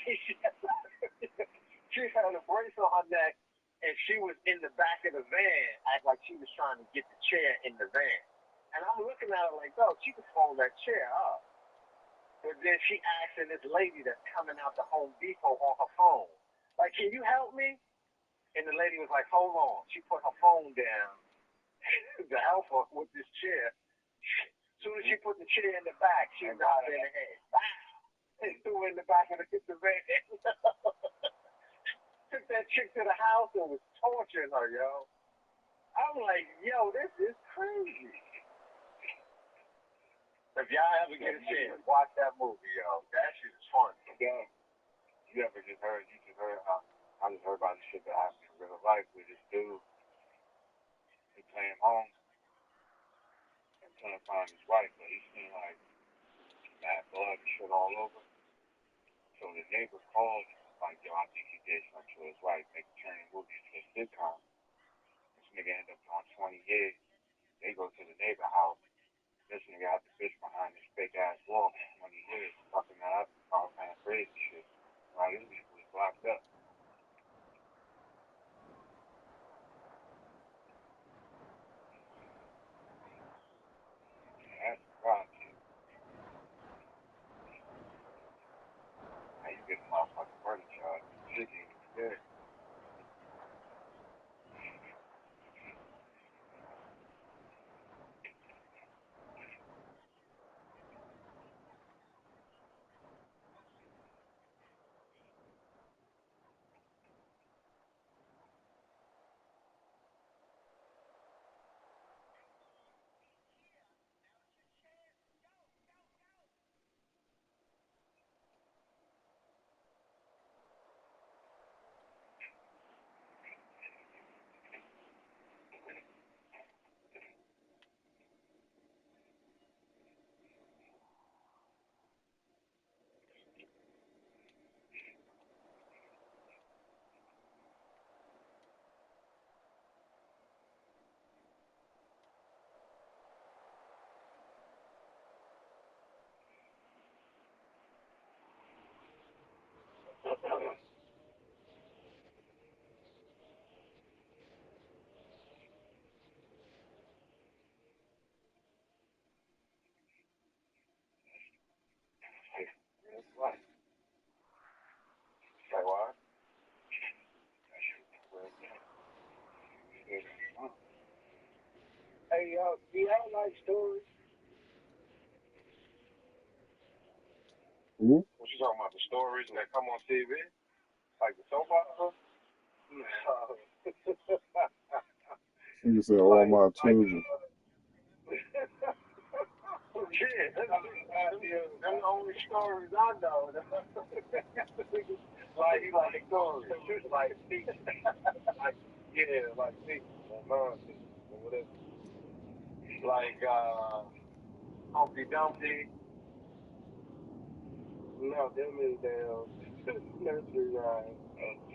She had a brace on her neck, and she was in the back of the van, act like she was trying to get the chair in the van. And I'm looking at her like, oh, she could fold that chair up. But then she asking this lady that's coming out the Home Depot on her phone, like, can you help me? And the lady was like, hold on. She put her phone down to help her with this chair. As soon as she put the chair in the back, she knocked her in the head. And threw her in the back of the van. Took that chick to the house and was torturing her, yo. I'm like, yo, this is crazy. If y'all ever get a chance, watch that movie, yo. That shit is fun. Yeah. You just heard I just heard about the shit that happened in real life with this dude. He came home and couldn't find his wife, but he seen like mad blood and shit all over. So the neighbor called like, yo, I think he did something to his wife, make a turning movie into a sitcom. This nigga ended up doing 20 years. They go to the neighbor house. This nigga had the bitch behind this big ass wall for 20 years, fucking that up, all kind of crazy shit. Right, this nigga was locked up. That's wild shit. get a motherfucking murder charge. Shit ain't good. That's right. Say what? Hey, y'all, do y'all like stories? Who? What you talking about? The stories that come on TV? Like the soap opera? No. Nigga said all my children. Shit, them the only stories I know. Like stories. Like fiction. Like, yeah, like fiction or nonfiction or whatever. Like Humpty Dumpty. No, them is damn nursery rhyme.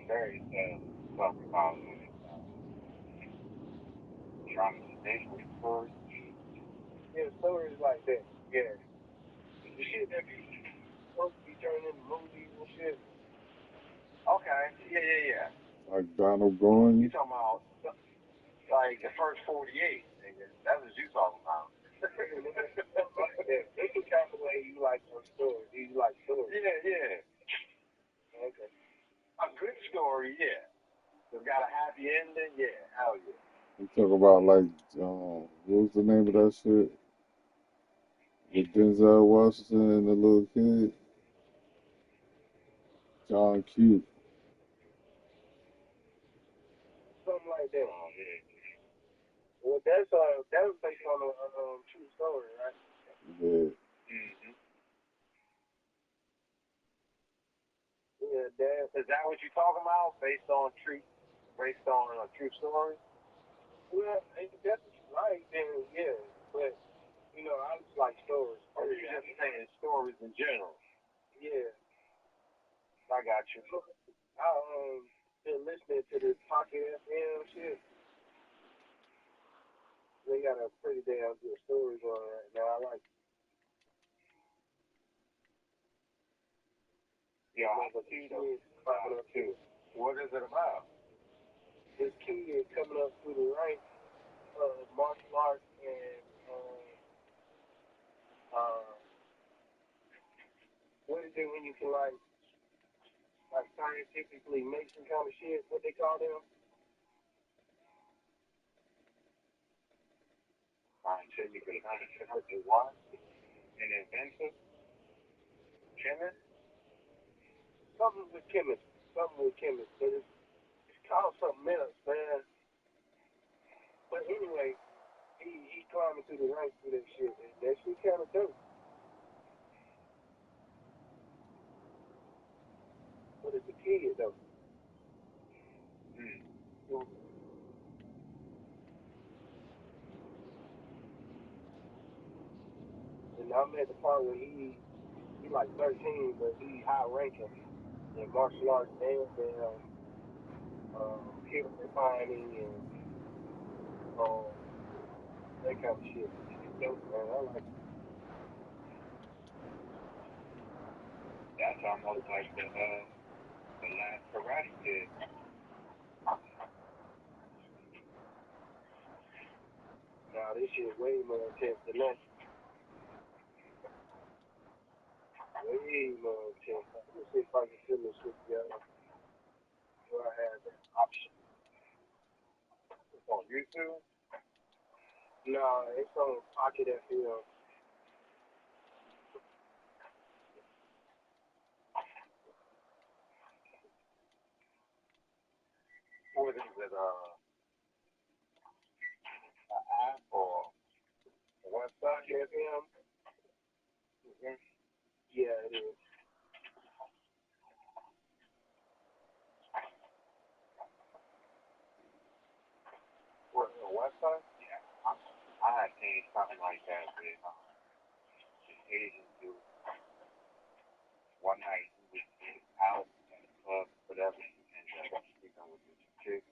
Fairy tales. Talking about dramatization stories. Yeah, stories like that. Yeah. The shit that be supposed to be turned into movies and shit. Okay. Yeah. Like Donald Goins. You talking about like the first 48, nigga. That's what you talking about. That's the kind of way you like your stories. You like stories. Yeah. Okay. A good story, yeah. It's got a happy ending, yeah. Hell yeah. We talk about like what was the name of that shit? With Denzel Washington and the little kid? John Q. Something like that. Oh, yeah. Well, that was based on a true story, right? Yeah. Mm-hmm. Yeah, that. Is that what you're talking about? Based on a true story? Well, if that's what you like, then yeah. But you know, I just like stories. Or you just saying stories in general? Yeah. I got you. I been listening to this Pocket FM shit. They got a pretty damn good story going right now. I like it. Yeah, I see those. Popping up too. What is it about? This kid coming up through the ranks of martial arts and what is it when you can like scientifically make some kind of shit? What they call them? Scientifically what? An inventor? Chemist? Something with chemistry. But it's called something else, man. But anyway, he climbing through the ranks with that shit. And that shit kind of dope. But it's a kid though. And I'm at the part where he like 13, but he high ranking in martial arts and kill defining and that kind of shit. It's dope, man. I like it. That's almost like the last Karate Kid. Nah, this shit way more intense than that. Way more intense. check. Let me see if I can fill this shit together. Do I have that option? It's on YouTube. No, it's on Pocket FM. What is it? An app or a website? Pocket FM? Mm-hmm. Yeah, it is. What, a website? Yeah. I had seen something like that with this Asian dude. One night he was out at the club, whatever, and sleeping with this chick,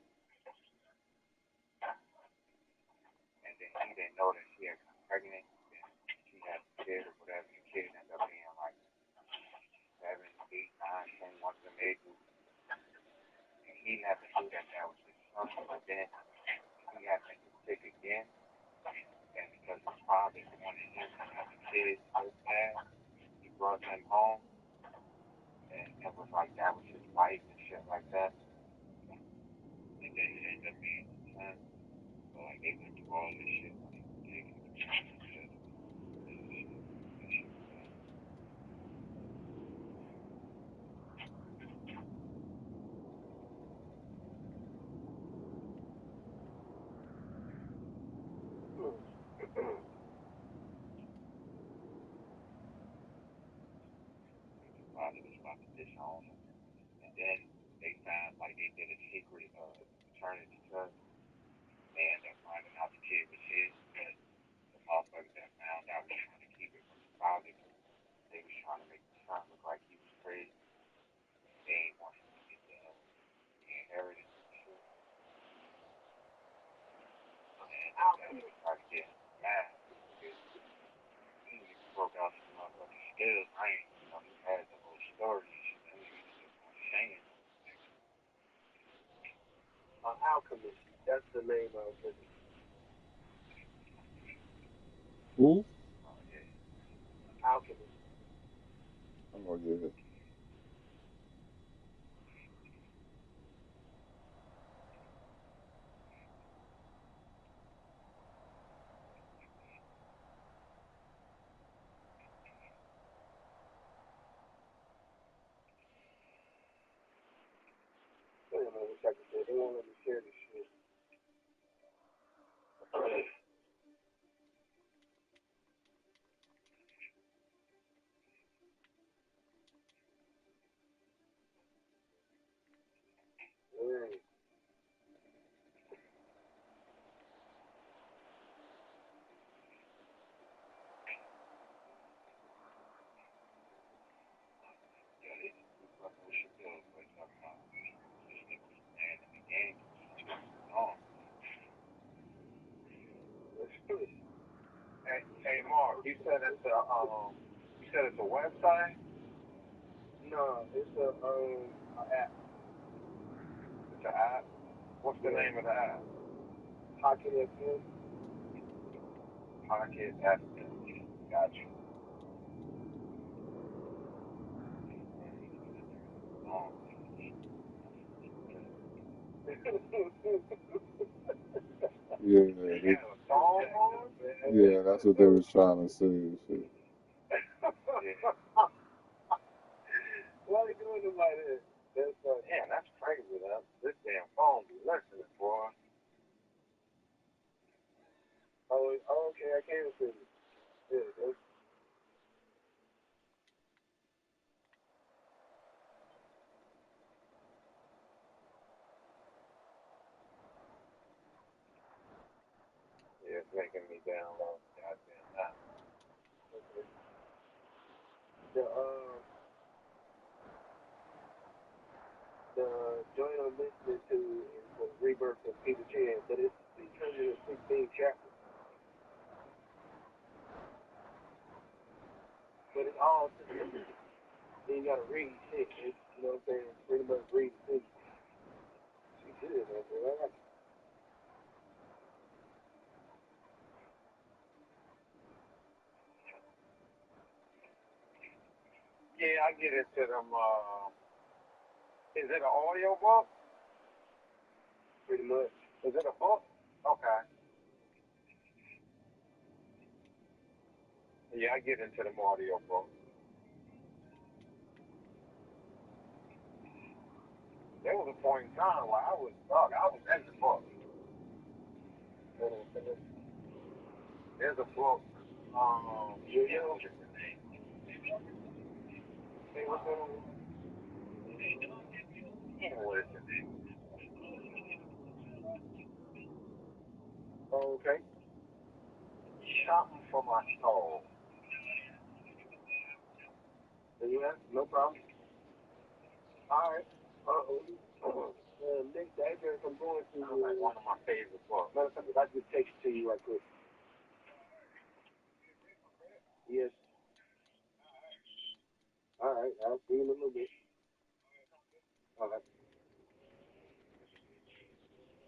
and then he didn't know that she had got pregnant, and she had a kid or whatever. The kid ended up being like 7, 8, 9, 10, one of them ages. And he never knew that that was his son, but then he happened to sick again, and because his father wanted him to have a kid so bad, he brought them home, and it was like that was his wife and shit like that. And then it ended up being his son. So like they went through all this shit, like taking the child and shit. That shit was bad. The father was about to disown him. And then they found like they did a secret paternity test. They ended up finding out the kid was his, but the motherfucker that found out was trying to keep it from the father. They was trying to make the son look like he was crazy. They ain't want him to get the inheritance and shit. And they started getting mad because he broke out some motherfucking skills. I ain't, he had the whole story and shit. Them niggas just was saying. Alchemist. That's the name of it. Who? Alchemist. Oh yeah. Wait a minute, check this. They won't let me share this shit. Hey. Hey Mark, you said it's a website? No, it's a app. It's an app? What's the name of the app? Pocket FM. Pocket FM. Gotcha. Yeah, He had a song on? yeah, that's what they was trying to say. and Shit. Why they doing it like that? That's funny. Damn, that's crazy. This damn phone be listening, boy. Oh, okay, I can see it. Yeah, that's Yeah, it's making me download the goddamn app. okay. The joint I'm listening to is the Rebirth of Peter Chan, but it's 616 chapters. But it's all then you gotta read shit. You know what I'm saying? Pretty much read shit. She good, man. I like it. can I get into them? Is it an audio book? Pretty much. Is it a book? Okay. Yeah, I get into them audio books. There was a point in time where I was in the book. There's a book. Okay. Something for my soul. Yeah, no problem. All right. Next address I'm going to is one of my favorite books. Matter of fact, I just text it to you right quick. Yes. All right. I'll see you in a little bit. All right.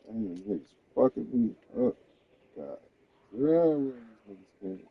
Damn, these niggas fucking me up. God. Yeah, where these niggas came from.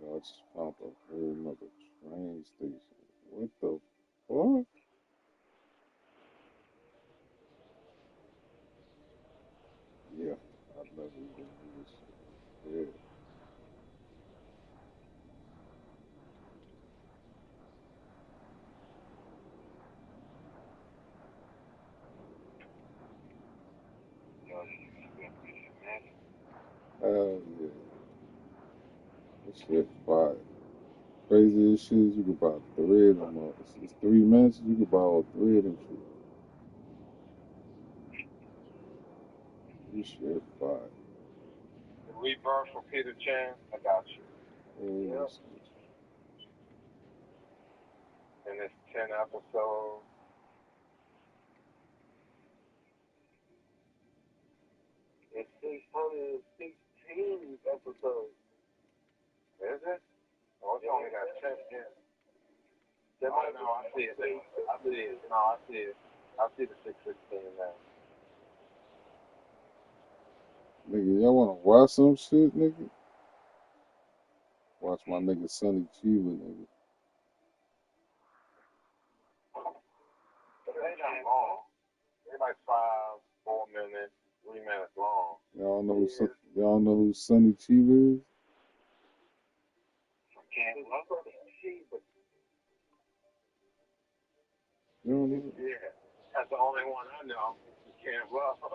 I just found a whole nother train station. What the fuck? Yeah, I've never even knew this shit. Yeah. Hell yeah. This shit fire. Crazy as shit is you could buy 3 of them up. It's 3 minutes, you could buy all 3 of them shit. This shit fire. The Rebirth for Peter Chan. I got you. Oh, Yep. And it's 10 episodes. It's 616 episodes. Is it? Oh, it's only got 10 in. No, I see it. I see it. No, I see it. I see the 616 now. nigga, y'all wanna watch some shit, nigga? Watch my nigga Sonny Chiba, nigga. But they not long. They're like 5, 4 minutes, 3 minutes long. Y'all know who Sonny Chiba is? Can't love her. You don't know? Yeah, that's the only one I know. You can't love her.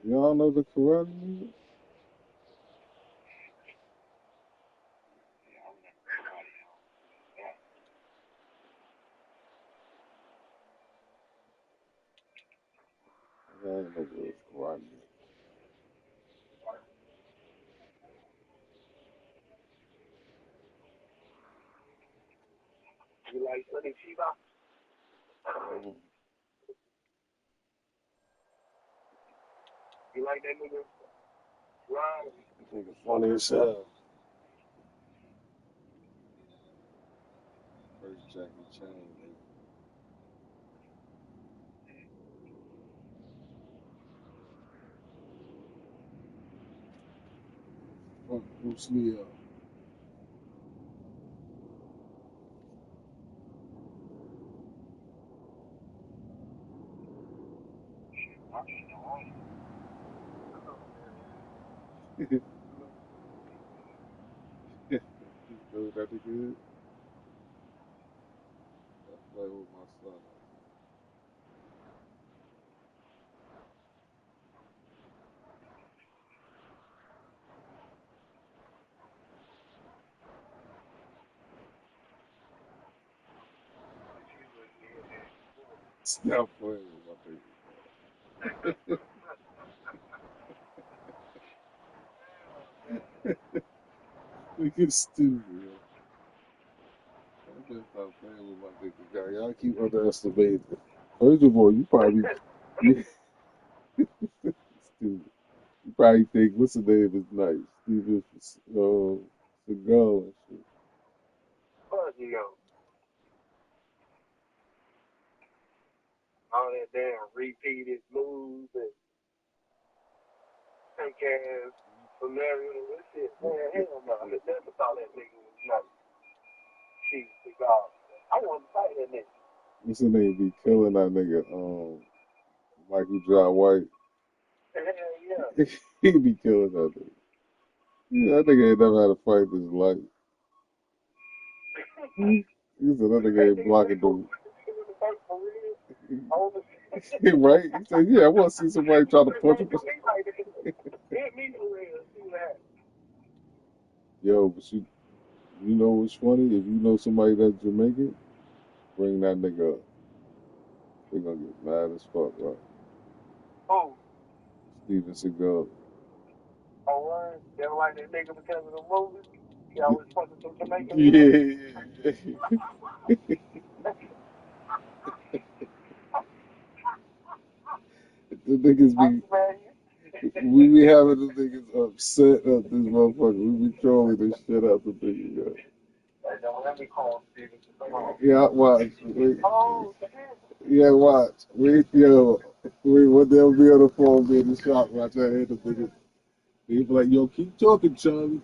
Y'all know the karate nigga? I ain't know what karate nigga. You like Sonny Chiba? You like that nigga? Right. Nigga funny as hell. First Jackie Chan, nigga. Fuck Bruce Lee up. Know that nigga is? I play with my son. Stop playing with my nigga. Look at stupid, yo. I better stop playing with my nigga guy. Y'all keep underestimating. First of all, you probably you stupid. You probably think what's the name is nice. Steven Seagal and shit. Fuck you, yo. All that damn repeated moves and fake ass scenarios and shit. Man, hell no. I never thought that nigga was nice. Chief Seagal. I want to fight that nigga. What's the name? Be killing that nigga, Michael John White. Hell yeah. He be killing that nigga. Yeah, that nigga ain't never had a fight in his life. He said that nigga ain't blocking the right? He said, yeah, I want to see somebody try to punch him. Hit me for real. See what happens. Yo, but you know what's funny? If you know somebody that's Jamaican, bring that nigga up. They gonna get mad as fuck, right? Oh. Steven Seagal. Oh, what? They don't like that nigga because of the movies? He always fucking some Jamaican Yeah. The niggas we be having the niggas upset at this motherfucker. We be trolling this shit out the niggas, yo. Don't let me call Steven. Yeah, watch. Oh, shit. Yeah, watch. When they'll be on the phone, be in the shop, watch I hear the niggas. They be like, yo, keep talking, Charlie.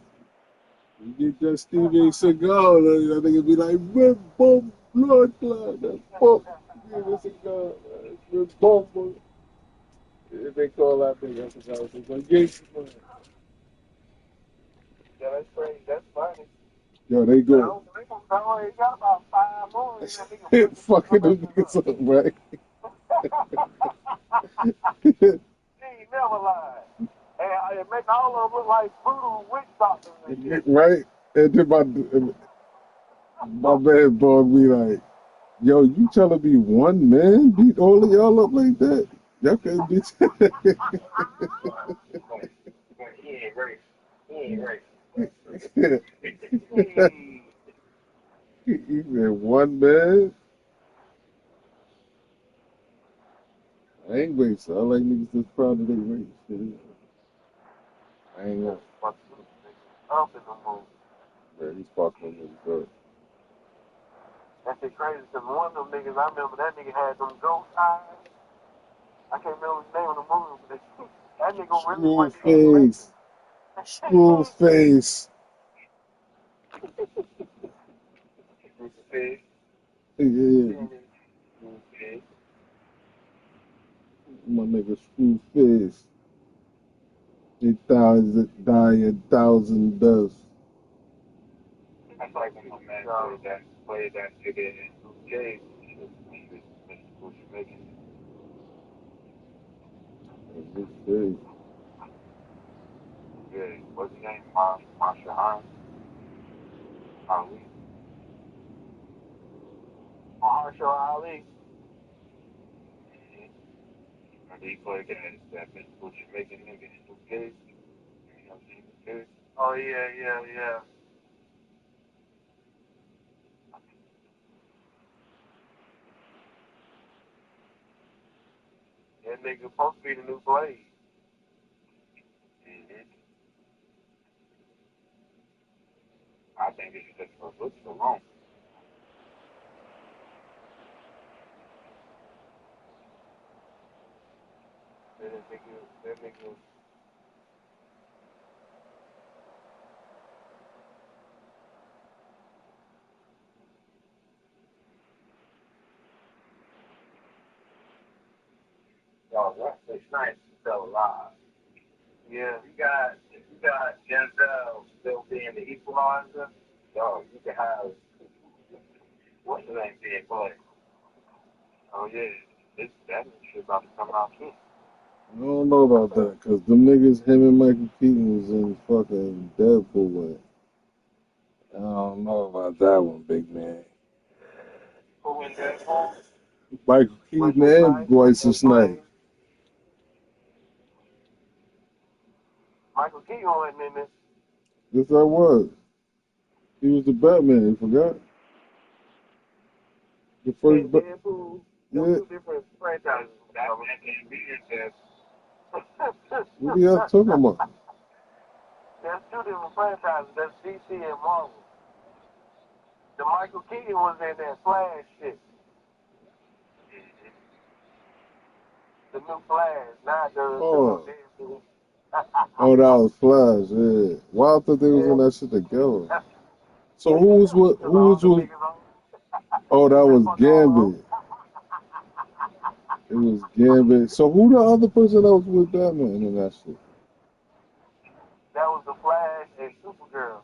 You get that Steven Seagal, that nigga be like, red bomb, blood clot, that fuck, Steven Seagal, red bomb. If they call that nigga, I forgot what they like, gangsta man. Yeah, that's crazy. That's funny. Yo, they go. I got about 5 more. Fucking them niggas up, right? He ain't never lied. And it make all of them look like brutal witch doctors and shit. Right? And then my man bug me like, yo, you telling me one man beat all of y'all up like that? Y'all couldn't beat He ain't right. He ain't right. He said one man? I ain't racist. I like niggas that's proud of their race. Shit. I ain't gonna. Up in the moon. Man, he's fucking with niggas up. That shit crazy because one of them niggas, I remember that nigga had them ghost eyes. I can't remember the name of the movie, but that nigga really went Screwface. Screwface. Yeah. My nigga Screwface. They die a thousand deaths. That's like when my man played that nigga in Luke Cage. What you making? Yeah, what's his name? Marshall Hines? Ali. Marshall Ali. And he played that What you making nigga in Luke Cage. You know, seen Luke Cage? Oh, yeah. That nigga supposed to be the new Blade. I think it's just for looks alone. That nigga. Yo, Wesley Snipes is still alive. Yeah. You got Denzel still being the equalizer. Yo, you can have what's the name being played? Oh, yeah. That shit about to come out too. I don't know about that, because them niggas, him and Michael Keaton was in fucking Deadpool with. I don't know about that one, big man. Who in Deadpool? Michael Keaton and Wesley Snipes. Michael Keaton wasn't in it. Yes, I was. He was the Batman. You forgot the first. And Deadpool. Yeah. Two different franchises. What are y'all talking about? There's two different franchises. That's DC and Marvel. The Michael Keaton was in that Flash shit. The new Flash, not the Oh. new Deadpool. Oh, that was Flash. Yeah. Why I thought they was in that shit together. So who was with? Who was with? Oh, that was Gambit. It was Gambit. So who the other person that was with Batman in that shit? That was the Flash and Supergirl.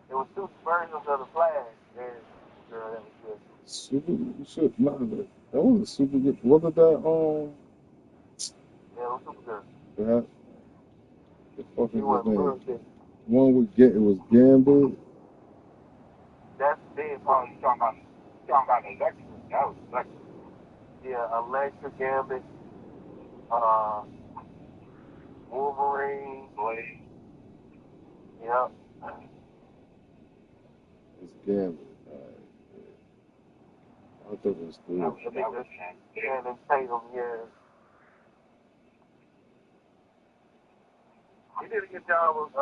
There was two versions of the Flash and Supergirl that was good. Super shit. No, that wasn't super good. Wasn't that Yeah, it was Supergirl. that the fuck is He was his name? bullshit. One with it was Gambit. That's Deadpool. Oh, you talking about Electra? That was Electra. Yeah, Electra, Gambit, Wolverine, Blade. Yep. It's Gambit. I thought it was three. Channing Tatum, yeah. He did a good job with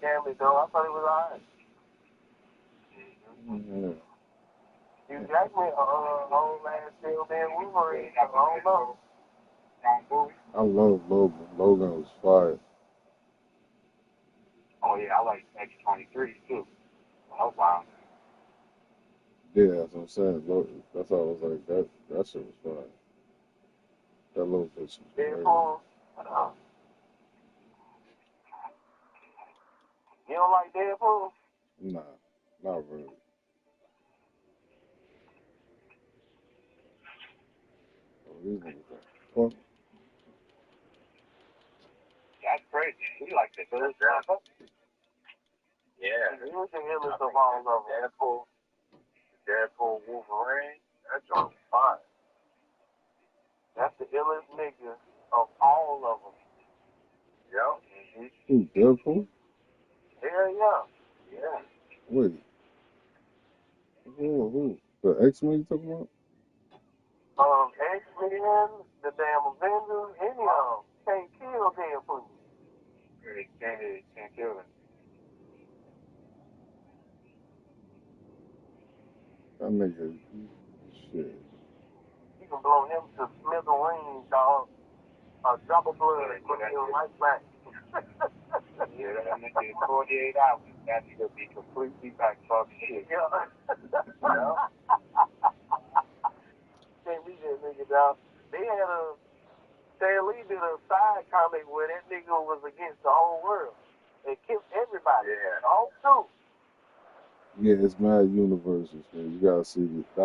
Gambit, though. I thought he was alright. Yeah. Hugh Jackman, old man, still being Wolverine. I don't know. I love Logan. Logan was fire. Oh yeah, I like X-23 too. Oh wow. Yeah, that's what I'm saying. Logan, that's all I was like. That shit was fire. That little bitch was great. Deadpool. You don't like Deadpool? Nah, not really. Oh, these niggas are fuck. That's crazy. He likes it. Yeah. He was the illest of all of them. Deadpool, Wolverine. That joint was fire. That's the illest nigga of all of them. Yep. Who, Deadpool? Hell yeah. Yeah. Wait. Who? The X-Men you talking about? X-Men, the damn Avengers, any of them can't kill Deadpool. Can't kill him. That nigga, shit. You can blow him to smithereens, dog. Drop of blood, put him right back. Yeah, that nigga in 48 hours. That nigga be completely back fuck shit. Yeah. Can't beat that nigga, dog. They had Stan Lee did a side comic where that nigga was against the whole world. They killed everybody. Yeah. All two. Yeah, it's mad universes, man. You gotta see it. I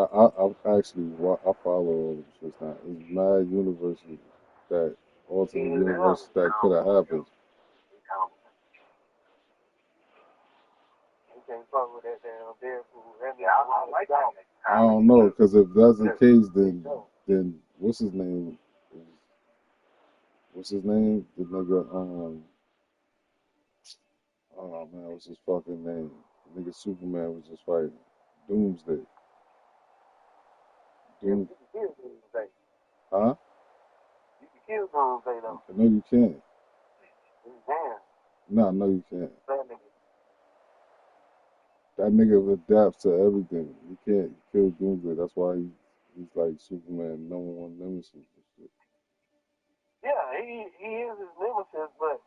actually I follow all of them shits now. It's mad universes that alternate universes that could have happened. You can't fuck with that damn Deadpool. Yeah, I like that. I don't know, because if that's the case, then what's his name? What's his name? The nigga, oh man, what's his fucking name? The nigga Superman was just fighting. Doomsday. You can kill Doomsday. Huh? You can kill Doomsday, though. No, you can't. You can. No, you can't. That nigga. That nigga adapts to everything. You can't kill Doomsday. That's why he's like Superman, number one nemesis and shit. Yeah, he is his nemesis, but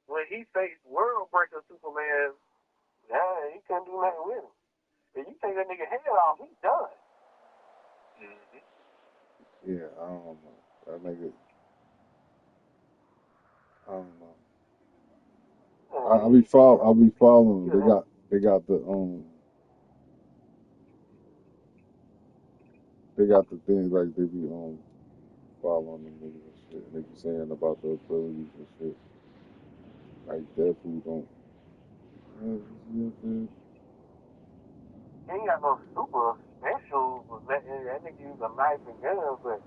when he faced World Breaker Superman, he couldn't do nothing with him. If you take that nigga head off, he's done. Yeah, I don't know. That nigga, I don't know. I'll be following. They got the things like they be following them niggas and shit. And they be saying about the abilities and shit. Like Deadpool don't. He ain't got no super special YouTube was that nigga use a knife and gun, but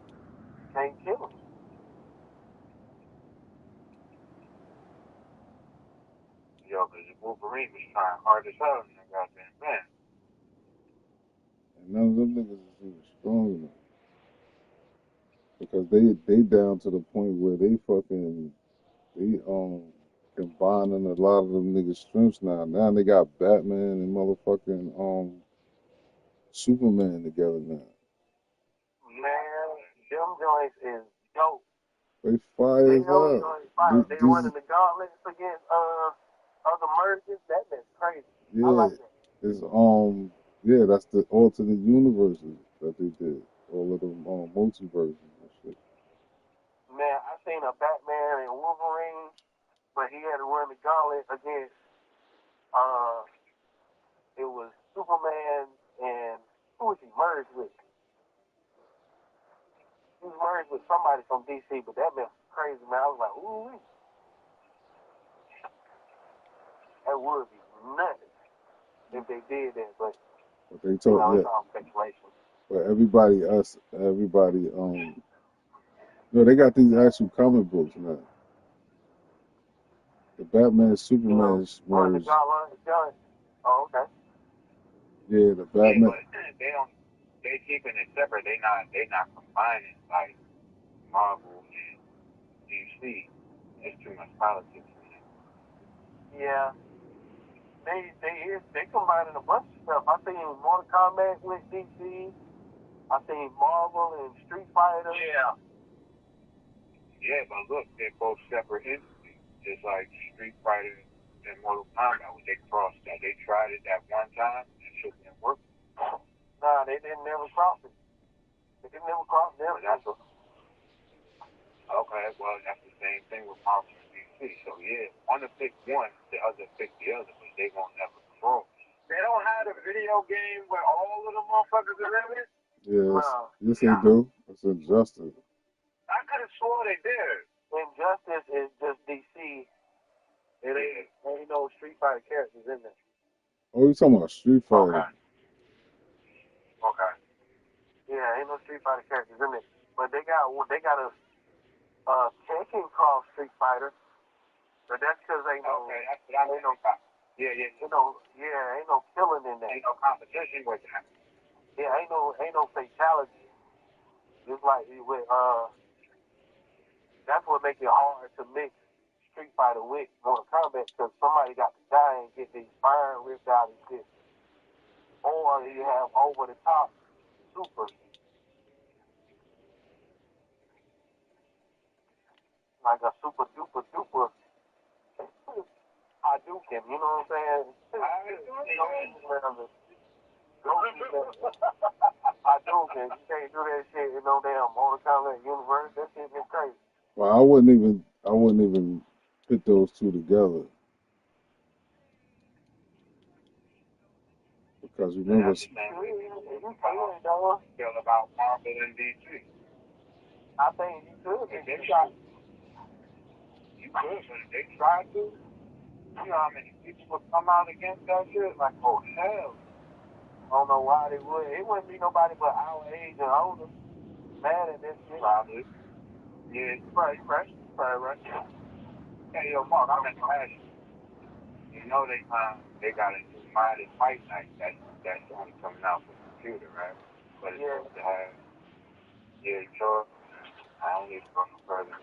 can't kill him. Yo, because the Wolverine was trying hard as hell in that goddamn man. And none of them niggas is even strong enough. Because they down to the point where they combining a lot of them niggas' strengths now. Now they got Batman and motherfucking Superman together now. Man, them joints is dope. They fire They as hell. joints fire. They running the gauntlets against other mergers. That is crazy. I like that. It's that's the alternate universes that they did. All of them multiverses and shit. Man, I seen a Batman and Wolverine, but he had to run the gauntlet against it was Superman and who was he merged with? He was merged with somebody from DC, but that man was crazy, man. I was like, ooh, that would be nuts if they did that, but they told it's all speculation. But everybody, no, they got these actual comic books now. The Batman Superman merged. Oh, okay. Yeah, the Batman. Yeah, but they keeping it separate. They not combining like Marvel and DC. It's too much politics in it. Yeah. They combining a bunch of stuff. I seen Mortal Kombat with DC. I seen Marvel and Street Fighter. Yeah, but look, they're both separate entities. Just like Street Fighter and Mortal Kombat, when they crossed that. They tried it that one time and shit didn't work. Nah, they didn't never cross it. They didn't never cross them. Okay, well, that's the same thing with Marvel and DC. So, yeah, one to pick one, the other pick the other, but they won't never cross. They don't have a video game where all of the motherfuckers are in it? Yes, they do. It's Injustice. I could have swore they did. Injustice is just DC. It ain't no Street Fighter characters in there. Oh, you talking about Street Fighter? Okay. Yeah, ain't no Street Fighter characters in it. But they got a Tekken cross Street Fighter. But that's because ain't no. Okay, that's what I mean. Yeah. Ain't no killing in there. Ain't no competition with that. Yeah, ain't no fatality. Just like with that's what makes it hard to mix Street Fighter with Mortal Kombat, because somebody got to die and get their spine ripped out and shit. Or you have over the top super. Like a super duper duper Hadouken, you know what I'm saying? Hadouken, you can't do that shit in no damn Mortal Kombat universe. That shit is crazy. Well, I wouldn't even put those two together. Because remember, Feel about Marvel and DC. I think you could. You could, but if they try to, you know how many people would come out against that shit? Like, oh hell. I don't know why they would. It wouldn't be nobody but our age and older mad at this shit. Probably. Yeah, probably right. Hey, yo, Mark, I'm in fashion. You know they got a new modded fight night that's only coming out for the computer, right? But it's supposed to have, sure. I don't need to go no further.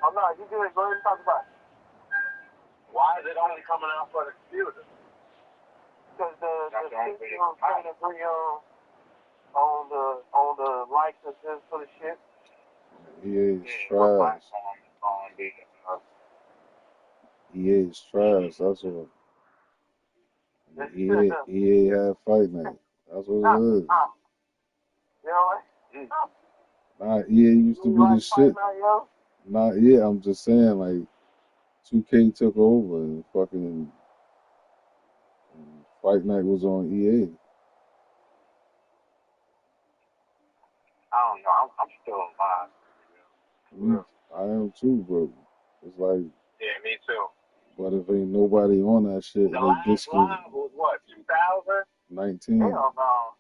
Oh no, you good. Go ahead and talk about it. Why is it only coming out for the computer? Because the system trying to bring on the licenses for the shit. EA is trash. EA is trash. That's what. EA had Fight Night. That's what it is. You know what? Nah, EA used to be the shit. I'm just saying, like, 2K took over and fucking Fight Night was on EA. I don't know. I'm still alive. I am too, but it's like. Yeah, me too. But if ain't nobody on that shit, the last live was what, 2019? Hell no.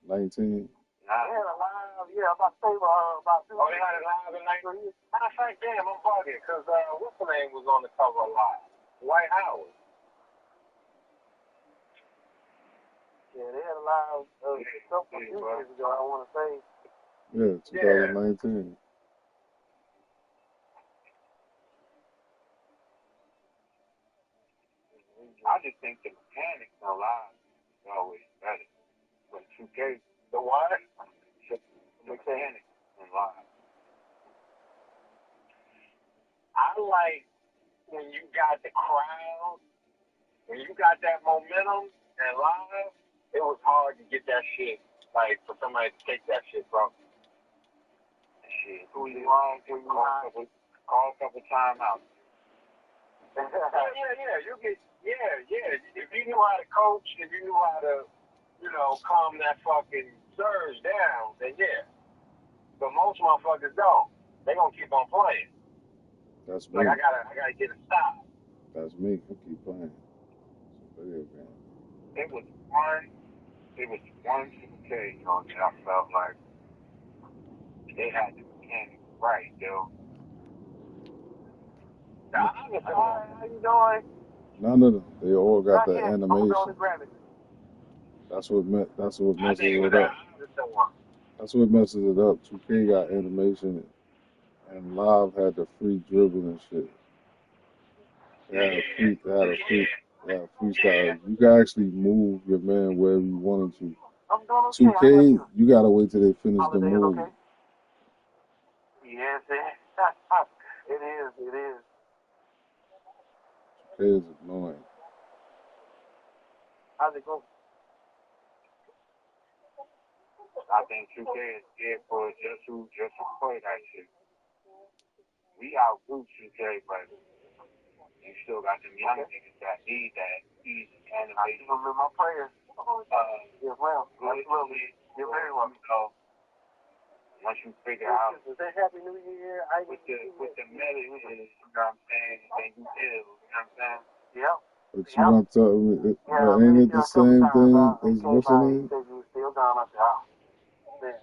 19. They had a live, yeah, about to say about 2 Oh, they had it live in 19. Matter of fact, damn, I'm bugging because what's the name was on the cover live? White Howard. Yeah, they had a live couple few years ago, I want to say. Yeah, 2019. I just think the mechanics on live is always better. But 2K, the what? The mechanics on live. I like when you got the crowd, when you got that momentum and live, it was hard to get that shit, like for somebody to take that shit from you. Shit, who you wrong, who you call a couple timeouts. Yeah. You get, yeah. If you knew how to coach, if you knew how to, calm that fucking surge down, then yeah. But most motherfuckers don't. They gonna keep on playing. That's me. Like I gotta get a stop. That's me. I keep playing. It's a video game. It was one 2K, that I felt like they had the mechanics right, yo. How you doing? None of them. They all got the I'm animation. going to grab it. That's what messes it was it up. That's what messes it up. 2K got animation, and Live had the free dribble and shit. They had a freestyle. You can actually move your man wherever you wanted to. I'm doing okay. 2K, you gotta wait till they finish the Holiday, move. okay? Yes, it is. 2K is annoying. How's it go? I think 2K is scared for just who play that shit. We outgrew 2K, but you still got them young niggas that need that easy animation. I remember my players. Yes, ma'am. Absolutely. You're very welcome. Once you figure out Say Happy New Year. with the meta is, you know what I'm saying, then you do, you know what I'm saying? Yep. But you gonna tell me, ain't it the same thing as what's her name? You were still gone. I said, oh, man.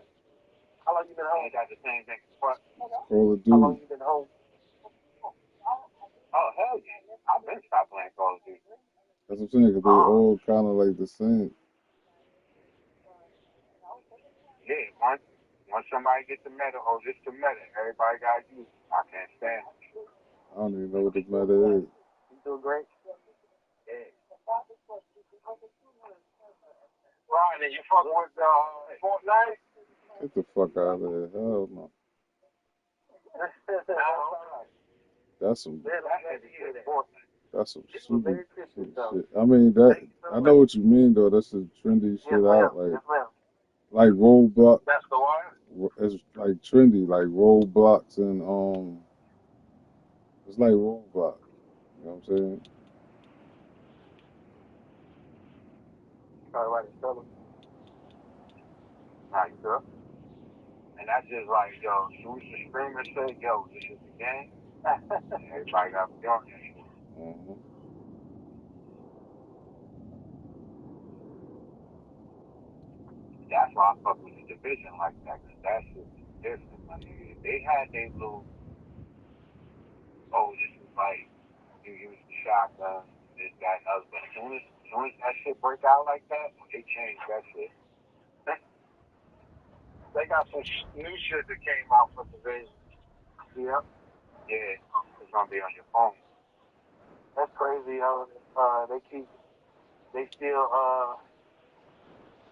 How long you been home? They got the same thing. What? Call of How long Duty. you been home? Oh, hell yeah. I've been stopped playing Call of Duty. That's what I'm saying, because they all kind of like the same. Yeah, once somebody gets the meta, this the meta. Everybody got to use it. I can't stand it. I don't even know what the meta is. You doing great? Yeah. Ryan, you fuck with Fortnite? Get the fuck out of there. Hell no. That's some stupid shit. I mean, I know what you mean though. That's a trendy shit out. Like Roblox. That's the one? It's like trendy, like Roblox and it's like Roblox. You know what I'm saying? Probably right in trouble. Nah, you good. And that's just like, yo, soon as the streamer say, yo, this is the game, everybody got to be on that shit. Mm-hmm. That's why I fuck with the division like that, because that shit is different, my nigga. They had their little, this is like, you use the shotgun, this, that, and other. But as soon as that shit break out like that, they change that shit. They got some new shit that came out for division. Yep. Yeah, it's gonna be on your phone. That's crazy. They still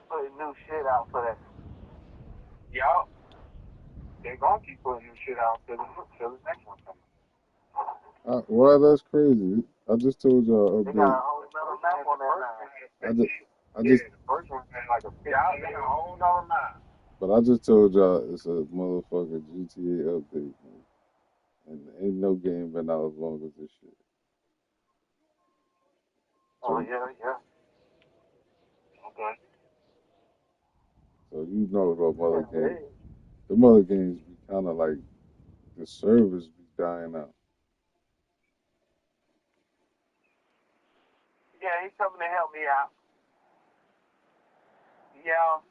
putting new shit out for that. Yup. They gonna keep putting new shit out till the next one comes. Well, that's crazy. I just told y'all They update. got a whole nother map on that now. The first one had like a 50. Y'all got a whole nother map. But I just told y'all it's a motherfucking GTA update, man. And ain't no game been out as long as this shit. Oh, yeah. Okay. So you know about other games. The other games be kind of like, the servers be dying out. Yeah, he's coming to help me out. Yeah,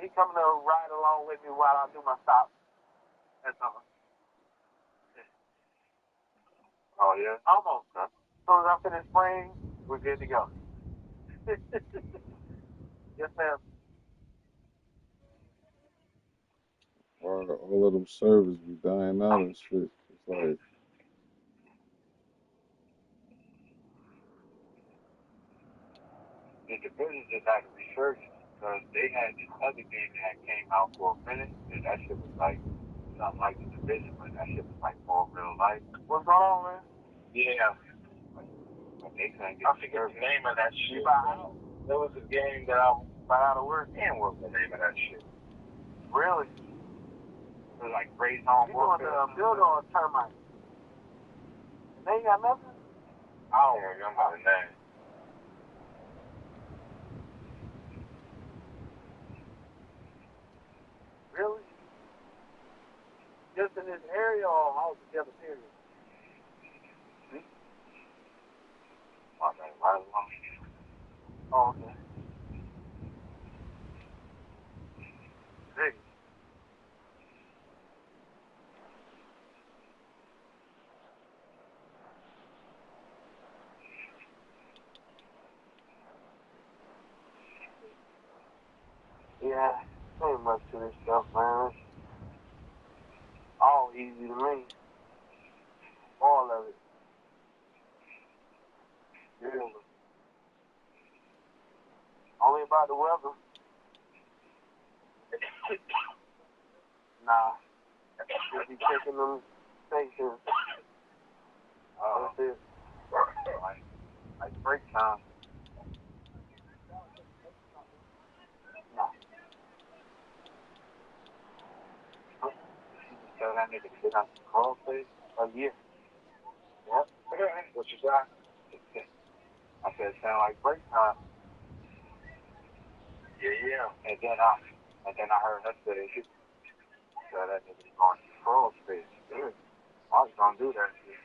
He coming to ride along with me while I do my stop. That's all. Oh, yeah? Almost, huh? As soon as I finish spraying, we're good to go. Yes, ma'am. All of them servers be dying out and shit. It's like, The division just had to resurgence because they had this other game that came out for a minute, and that shit was like something like the division, but that shit was like more real life. What's going on, man? Yeah. But they couldn't get I forget the name of that shit. There was a game that I found out of work. Damn, what was the name of that shit? Really? It was like Raised on Warfare. You doing the build on termite? They ain't got nothing? I don't remember the name. Really? Just in this area or altogether, period? My name, right along. Oh, okay. Big. Yeah, ain't much to this stuff, man. All easy to me. All of it. Really. Only about the weather. Nah. Just be checking them stations. That's it. Like break time. Nah. Tell that nigga to sit out the crawl space a year. Yep. What you got? I said, sound like break time. Yeah. And then I heard her say, tell that nigga to go on the crawl space. Dude, I was gonna do that shit.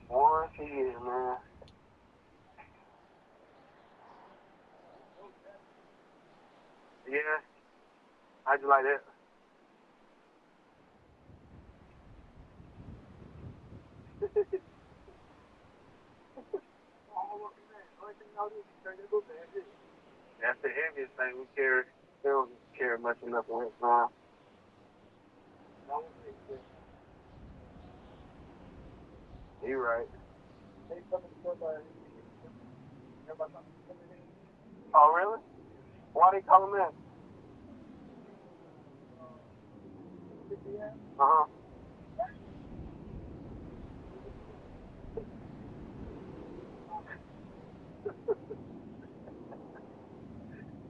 Once a year, man. Yeah. How'd you like that? That's the heaviest thing we carry. They don't carry much enough on it now. You right. Oh, really? Why they call him in? Uh-huh.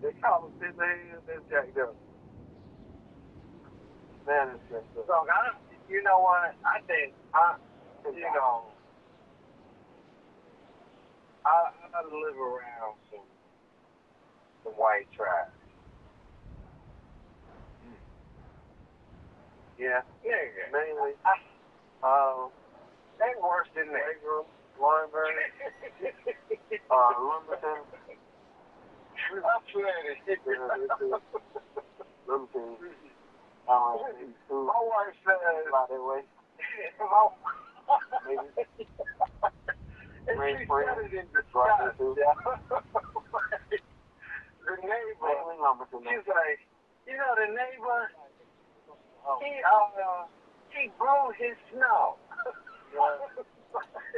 They call him sitting there and jacked up. Man, it's jacked up. So, you know what? I think, I live around some white trash. Yeah. Mainly. They worse than that. Lawrenceburg, Lumberton. I'm playing it. Lumberton. My wife says about that way. Maybe. Rain spring. The neighbor, she's like, you know the neighbor, he blew his snow.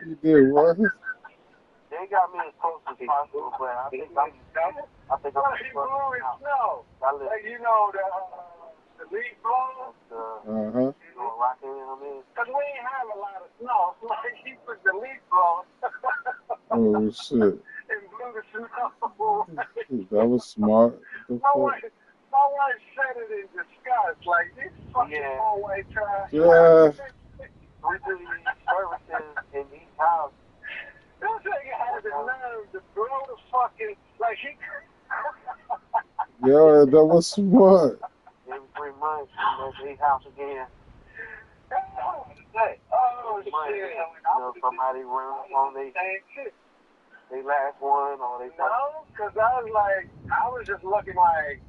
you did what? They got me as close as possible, but I think I'm he blew his snow. Like, you know, the leaf blower? Uh-huh. Because we ain't have a lot of snow. Like, he put the leaf blower. Oh, shit. And blew the snow. That was smart. My wife said it in disgust. Like, this fucking small white trash. Yeah. We do these services in each house. This nigga had the nerve to blow the fucking, like he Yeah, that was smart. Every 3 months, you each house again. Oh, shit. You know, somebody run on their shit. they last one or they No, because I was just looking like,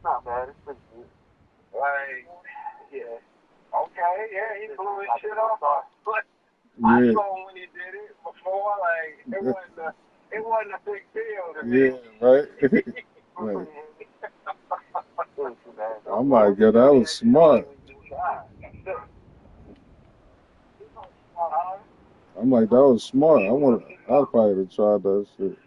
not bad. It's pretty good. like, Yeah. okay, yeah, he blew his shit off. But I Yeah, saw when he did it before, like, it wasn't a big deal to me. yeah, right. Right. I'm like, yeah, that was smart. I'm like, that was smart. I'd probably have tried that shit.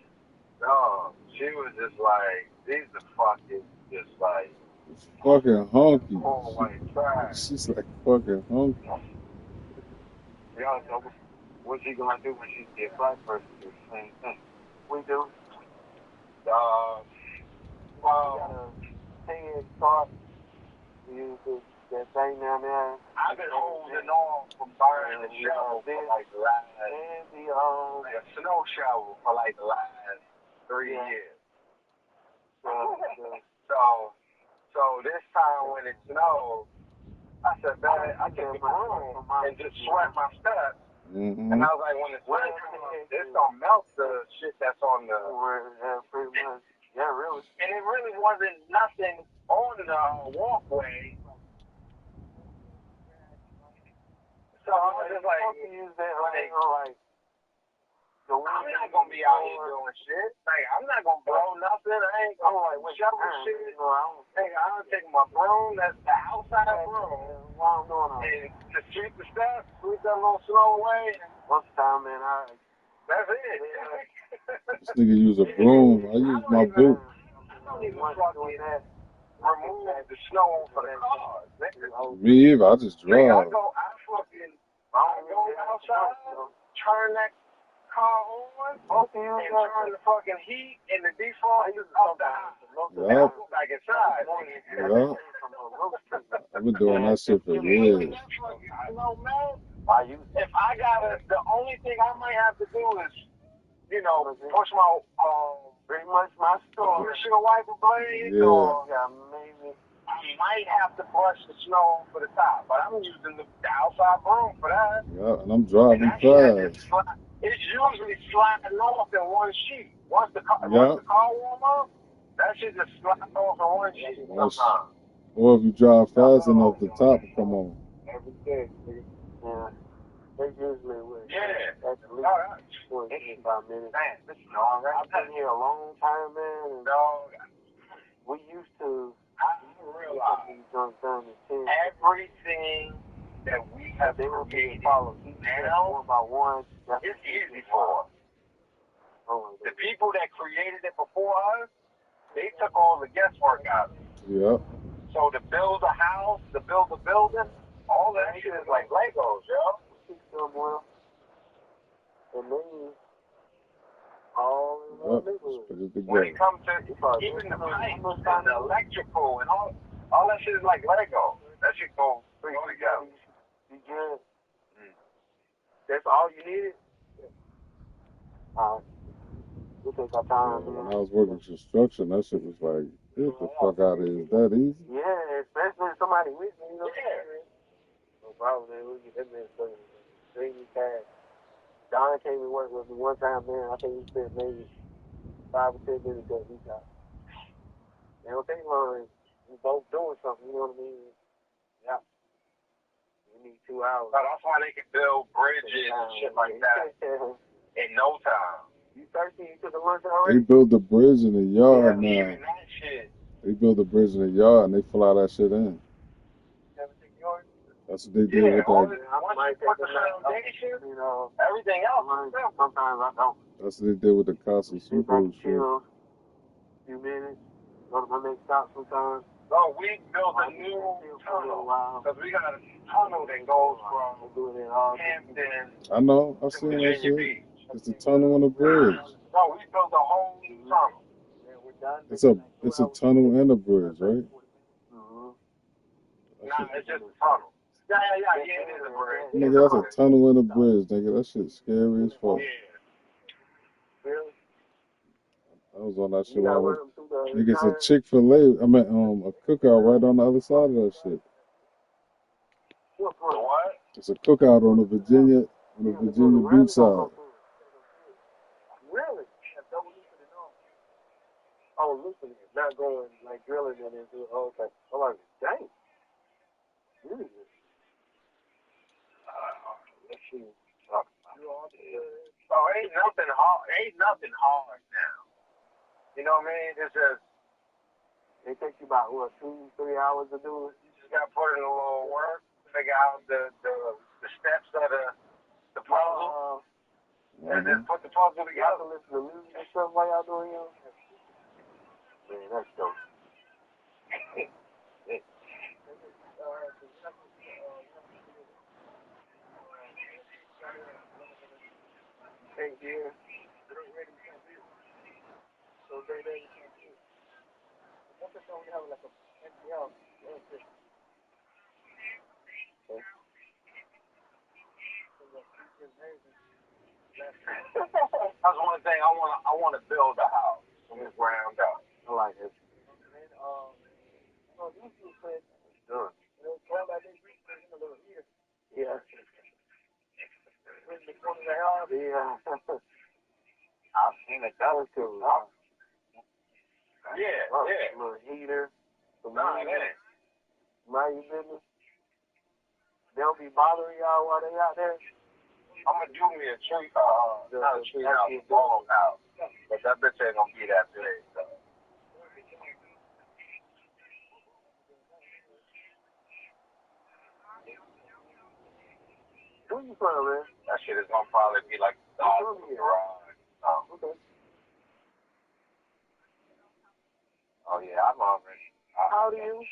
No, she was just like, these are fucking, just like, It's fucking honky. poor white trash. She's like fucking honky. Y'all know what she gonna do when she get black person do the same thing. We do. Well, We got a 10 start. We use that thing down there. I've been holding on from burning the shovel for like the last, And the like a snow shovel for like the last 3 years. So this time when it snowed, I said, man, I took the broom and just swept my steps. Mm-hmm. And I was like, when the sun comes up, it's gonna melt the shit that's on the. pretty much. Yeah, really. And it really wasn't nothing on the walkway. So I was just like, use that like, the I'm not gonna be out here doing shit. Like, I'm not gonna blow nothing. I ain't gonna shovel shit. Hey, I'm gonna take my broom, that's the outside broom, and to sweep the steps, sweep that little snow away. Most time, man, That's it. This nigga use a broom. I use my boot. I don't even fucking remove the snow for the cars. Me either. I just Like, drive. I go outside, turn that car on, and turn the fucking heat and the defrost off the house. And I Yup. go back inside. Yup. I've been doing that shit for years. No, man. If I gotta, the only thing I might have to do is, push my, pretty much my store. windshield wiper blade, Yeah. or maybe I might have to brush the snow for the top. But I'm using the outside broom for that. Yeah, and I'm driving And that shit fast. is it's usually sliding off in one sheet. Once the car Yeah. warm up, that shit just slides off in one sheet sometimes. Or if you drive fast enough, the top will come on. Every day. Yeah. They usually would. Yeah. At least 45 minutes. Man, this is long. I've been here a long time, man. And we used to. I realize everything that we have created now, one by one. it's easy for us. The people that created it before us, they took all the guesswork out of it. Yep. So to build a house, to build a building, all that shit is like Legos, yo. Somewhere. And then all Yep. Put it When it together. comes to even the pipes and the electrical and all that shit is like Lego. That shit go together. You good? That's all you needed? We take our time. When I was working construction, that shit was like, get the fuck out of here. Is that easy? Yeah, especially if somebody with me, No problem, man. We get that man fucking extremely fast. Don came to work with me one time, man. I think we spent maybe 5 or 10 minutes at each house. They don't take long. We both doing something, you know what I mean? Yeah. We need 2 hours. So that's why they can build bridges and shit like that in no time. You thirsty? You took a lunch They already? build the bridge in the yard now. Even that shit. They build the bridge in the yard and they fly that shit in. That's what they did with all that. this, once you put the foundation, everything else is simple. Sometimes I don't. That's what they did with the Casa Super shit. Chill. Few minutes. Go to my next stop sometimes. So we built a new tunnel because we got a tunnel that goes from Hampton I know. I've to seen that Virginia shit. Beach. It's a tunnel and a bridge. No, we built a whole new tunnel. It's a tunnel and a bridge, right? Nah, it's just a tunnel. Yeah, it is a bridge. Nigga, that's a tunnel and a bridge, nigga. That shit's scary as fuck. I was on that shit when I was. Nigga, it's a Chick-fil-A. I mean, a cookout right on the other side of that shit. What? It's a cookout on the Virginia Beach side. Really? Oh, listen, not going like drilling it into. Oh, okay. I'm like, dang. Jesus. Let's see. Oh, ain't nothing hard. Ain't nothing hard now. You know what I mean? It's just It takes you about what 2-3 hours to do it. you just got to put in a little work, figure out the steps of the puzzle, and then put the puzzle Y'all together. can listen to music and stuff while y'all doing y'all. Man, that's dope. Thank you. So they what's the song we have like a empty house? That's one thing I want to build a house from the ground up. I like it. Done. Yeah. Yeah. I've seen it done too. Yeah, yeah. Little heater. Nah, it ain't. Mind your business. They'll be bothering y'all while they out there. I'm gonna do me a tree, not a tree house, a ball house. But that bitch ain't gonna be that big, so. Who you from, man? That shit is gonna probably be like the size of a garage. Okay. Oh yeah, I'm already. How old are you?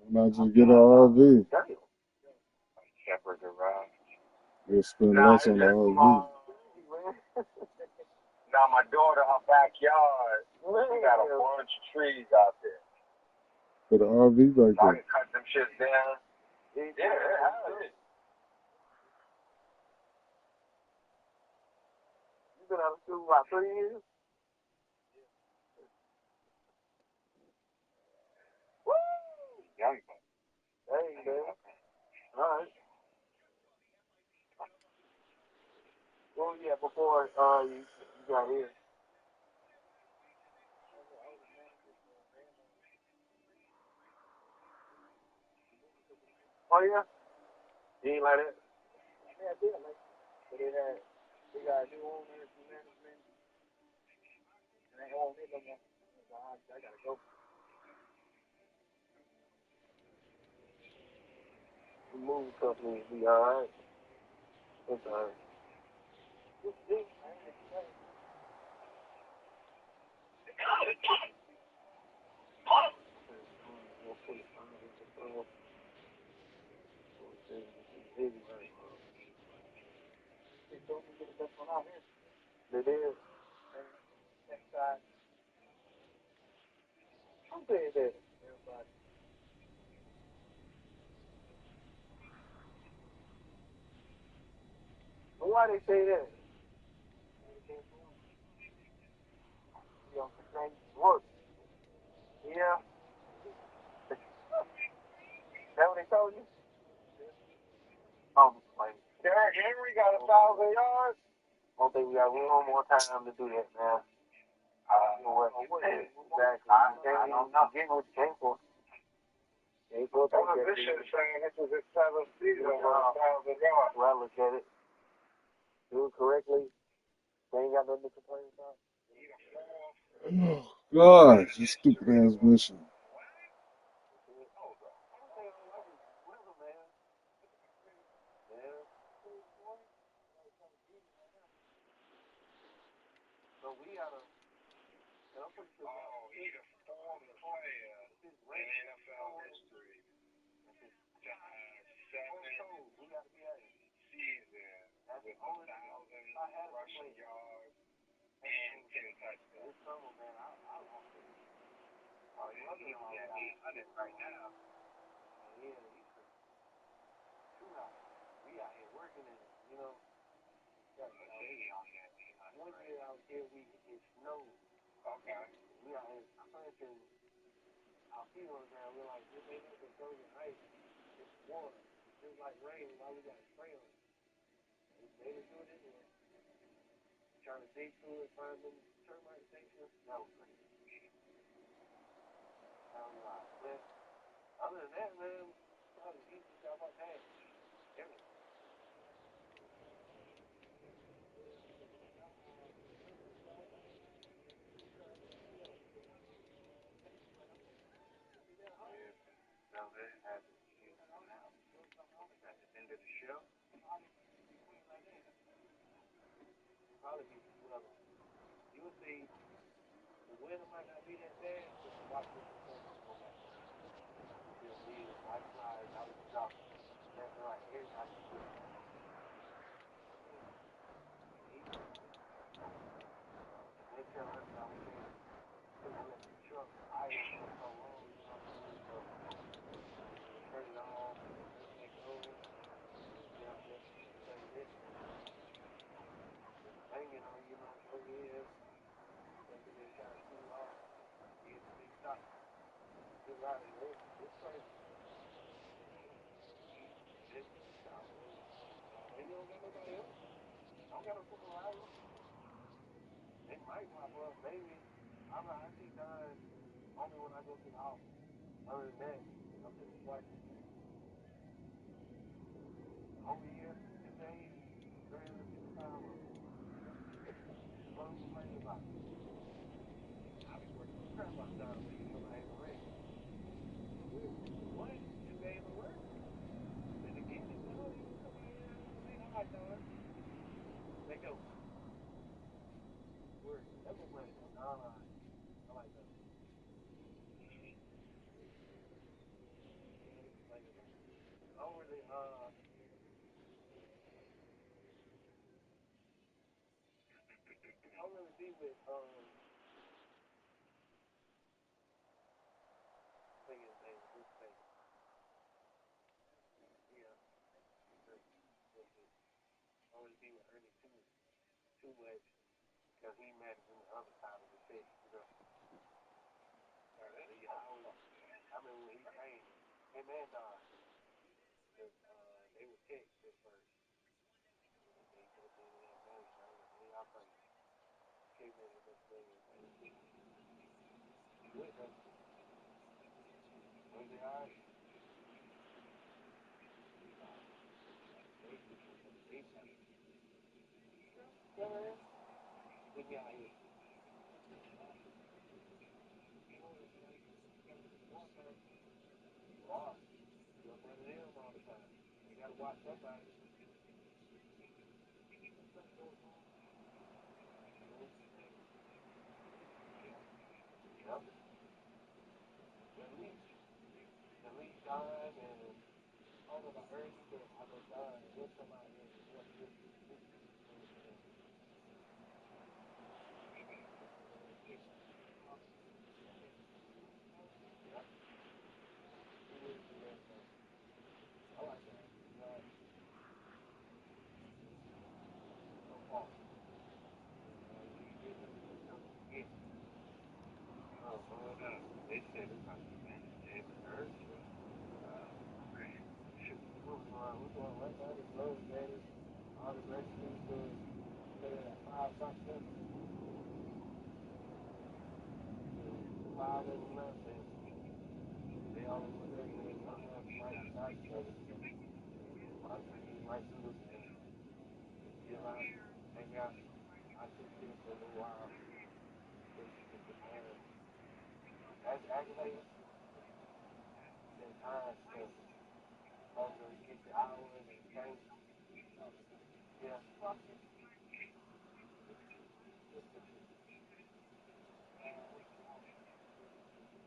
Might just get an RV. Damn. Separate garage. We'll spend less on the RV. Now my daughter, her backyard, we got a bunch of trees out there. Put an RV back So I there. can cut them shits down. Yeah, hell yeah. You been out of school about 3 years? Woo! Young buck. Hey, man. All right. Well, yeah, before you got here. Oh, yeah? You ain't like that? Yeah, I did like it. But they got new owners and management. And they own it no more. So I gotta go. The movie company be alright. It's alright. They did. Next side. Who said that? Everybody. But why they say that? You know, things work. Yeah. That what they told you? Like, Derrick Henry got 1,000 yards. I don't think we got one more time to do that, man. You know what? Exactly. I don't know. Get what you came for. Came for That was this shit saying this was his 7th season with 1,000 yards. Well, look at it. Do it correctly. They ain't got nothing to complain about. Oh, God, this stupid ass mission. So we gotta. Oh, he the fourth player in NFL history to have 7 seasons with 1,000 rushing yards and 10 touchdowns. Oh, yeah, he's at 800 right now. We out here working in it, you know. One year out here, it snowed. Okay. We out here planting our feet on the ground. We're like, this ain't nothing Thursday night. It's water. It's just like rain. Why we got to spray on it? We made it do it anyway. Trying to dig through it, find them termite stations. That was crazy. But other than that, man, probably the easiest job I've had ever. So this happens at the end of the show. Probably be well. You will see the weather might not be that bad, but watch when the sun gonna come back up. Until then, I fly out the drop. Left and right, everybody can see. They tell us how we can't put it in the truck idle for so long, you know what I mean? So turn it on, take over, they'll just say this. It's banging on you know, your ears. Thinking they're trying to cool off. Get the big stop. Get right away. It's crazy. It's stop. And you don't got nobody else. I don't got a supervisor. They might pop up, maybe. I see Don only when I go to the office. Other than that, I'm just watching. Over here, 2 days, 350 pounds. Slow complaining about it. I be working the crap out of Don when you come out in the rain. What? 2 days of work? And again, if you don't even come in and say hi, Don. They go. Work. That's what money do. I like that. I don't really, be with, singing things, this thing. Yeah. I always be with Ernie too much, because he matters on the other side of the fish, you know. Yeah, I remember when he came, him and Don, because they were texts at first. They both did it at night, and I was like, y'all crazy. Came in and this thing, and he went though. Was it alright? Look me out here. You are. You're one of them all the time. You gotta watch somebody. Yep. At least Don and I don't know about Ernie, but I know Don, he'll come out here and he'll do this. Yep. He will do that, so I like that. So far. You get him to come get. Oh, Lord, no. They said it's like, man, David Earth. Shoot, we're going right now to Rose Daddy. All the restrooms are playing at 5 o'clock there. 5 and 11. They all over there, they come up right back to the right through the get out, hang out. I sit here for a little while. Then you get the that's aggravating. Then time spent. Over to get the hour and then change. Yeah.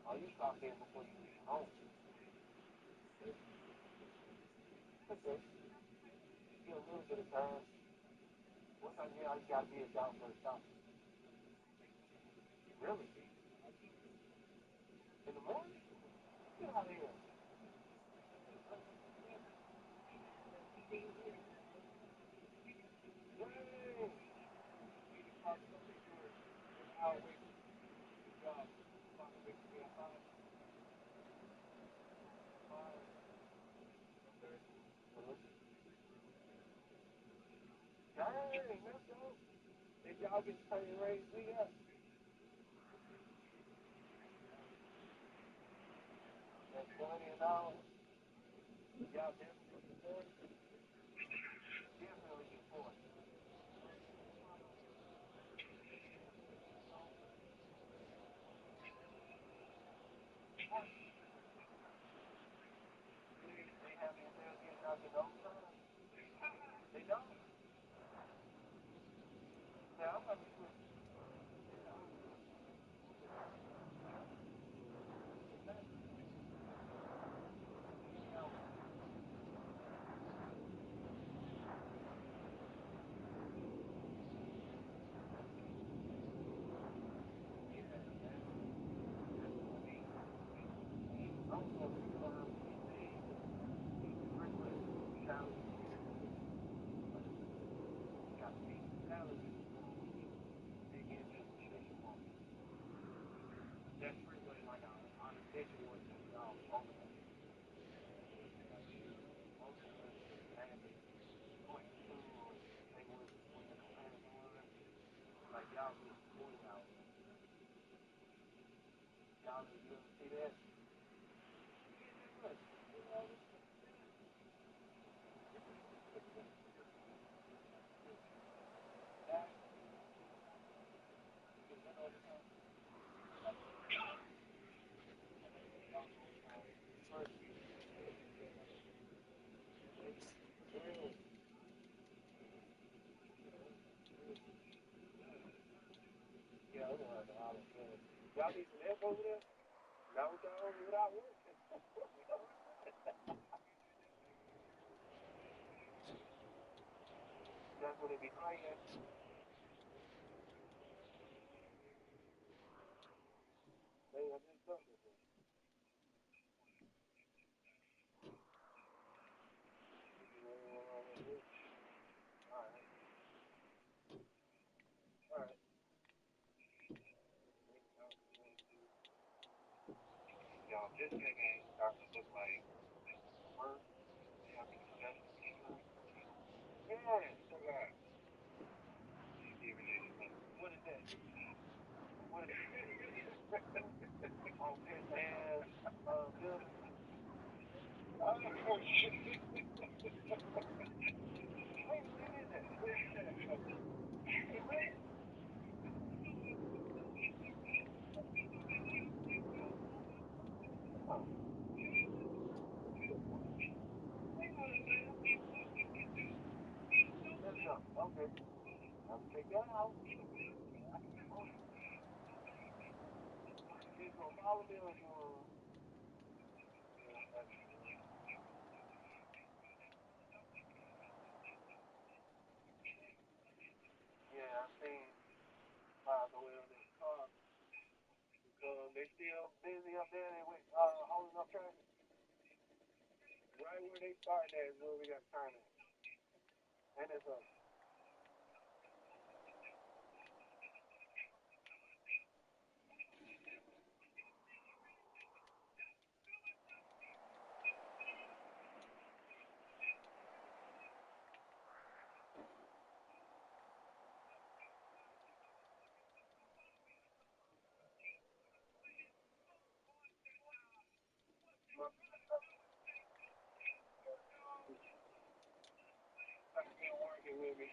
Oh, you stop in before you leave home. Okay. Get a little bit of time. One time you gotta be a job for a stop. Really? In the morning? Get out of here. Dang. Probably some people are an hour away from the job. Probably wake me at 5. 5:30. Dang, that's dope. If y'all get the pay raise, we got. $20 an hour. Y'all definitely support it. Definitely support it. They have the ability to not get overtime. They don't. Now, I'm about to put, that's pretty much like our intention was to get off overtime. Most of us had to quit school or say what the comparison was. Like y'all get 40 hours. Y'all you ever see that? Yeah, I'm gonna have to holler at them. Y'all need some help over there? Not with y'all without work. That's when they be playing. They have been something. Alright. Alright. Y'all, this game ain't starting to look like work. They have these special people. Yeah, check it out. What is that? What is it? Oh, piss ass, building. Oh, shit. When is that? Let's go. Okay. I'm gonna check that out. You gonna follow me or you gonna? Yeah, I seen by the way on this car. They still busy up there. They went holding up traffic. Right where they started at is where we got to turn at. And it's a still working with me.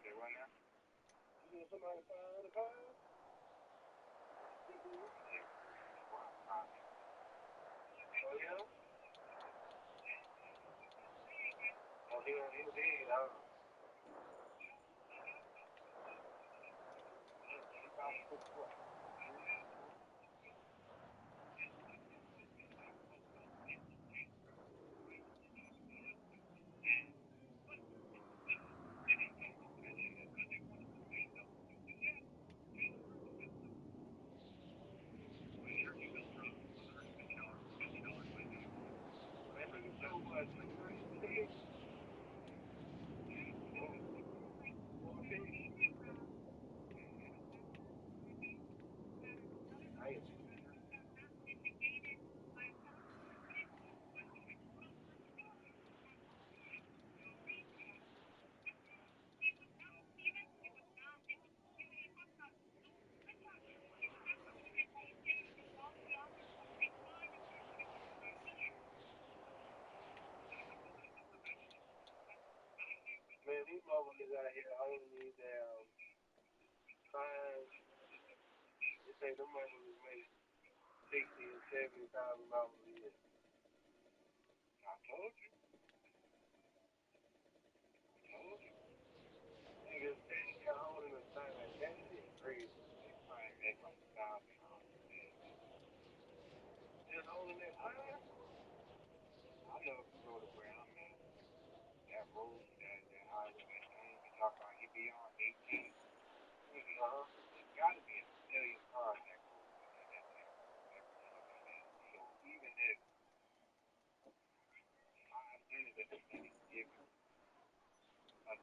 Okay, right now. You need somebody $500? Oh yeah. Oh, he did. motherfuckers out here holding these damn signs. They say them motherfuckers make $60,000 and $70,000 a year. I told you. Niggas standing here holding a sign. That shit crazy. They probably make like $1,000 a day. Just holding that sign? I know if you go to where I'm at, that road, that highway, that thing you talk about, you be on 18. There's got to be a million cars that go in that thing every fucking day. So even if 500 of them niggas give you $1,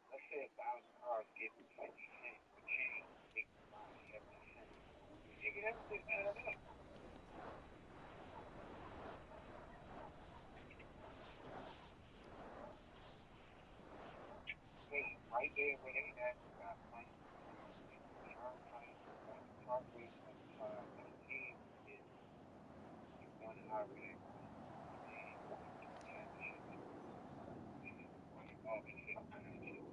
let's say 1,000 cars give you 50 cents, but change 65, 70 cents. Nigga, that shit add up. Right there where they at, you got money, sharp money, sharp waste on the side. 19 is the one highway that goes from the championship to all the shit on that shit.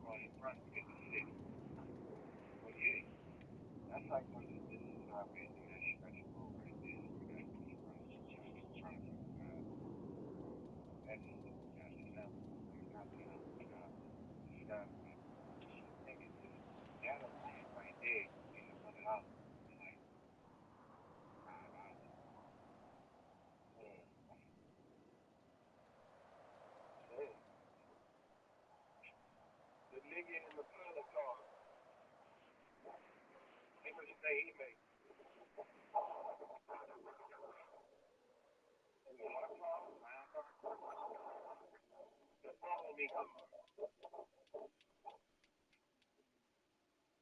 Going in front of 56. But yeah, that's like one of the business highways in that stretch of road right there. You gotta go in front of trying to figure out that's the family. Not the job. It's got niggas just that alone right there is $100 in like 5 hours. Damn. The nigga in the pilot car, how much pay he make? In the what car? My car? The follow me car.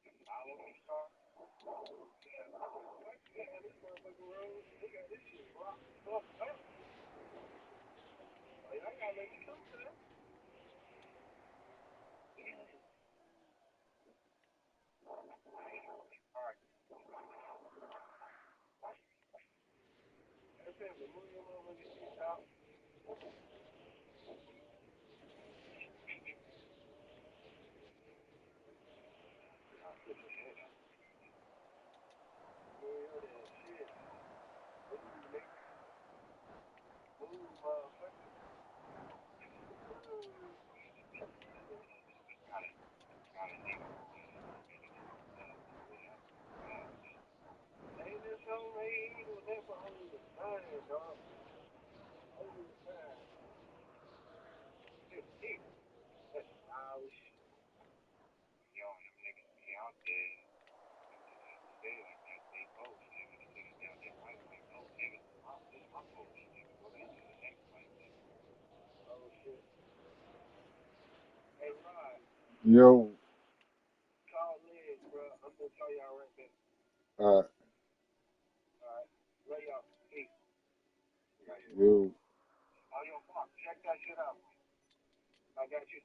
The follow me car? Yeah, this motherfucking road, they got this shit blocked fucked up. Oh, y'all gotta let me come to that. That's it, the million motherfuckers shit out. I put your head out. Million that shit. Move, nigga. Move, motherfucker. Got a nigga over there. Ain't this old lady? He was there for only the time, dog. Only the time. 15. That's wild shit. Yo, them niggas be out there. Stay like that. They post, nigga. Them niggas be out there fighting like, no, nigga, this my post, nigga. Go down to the next fight, nigga. Oh, shit. Hey, Rod. Yo. Call Liz, bro. I'm gonna tell y'all right back. Alright. Alright. Lay y'all. Peace. Yo. Oh, yo, fuck. Check that shit out. I got you.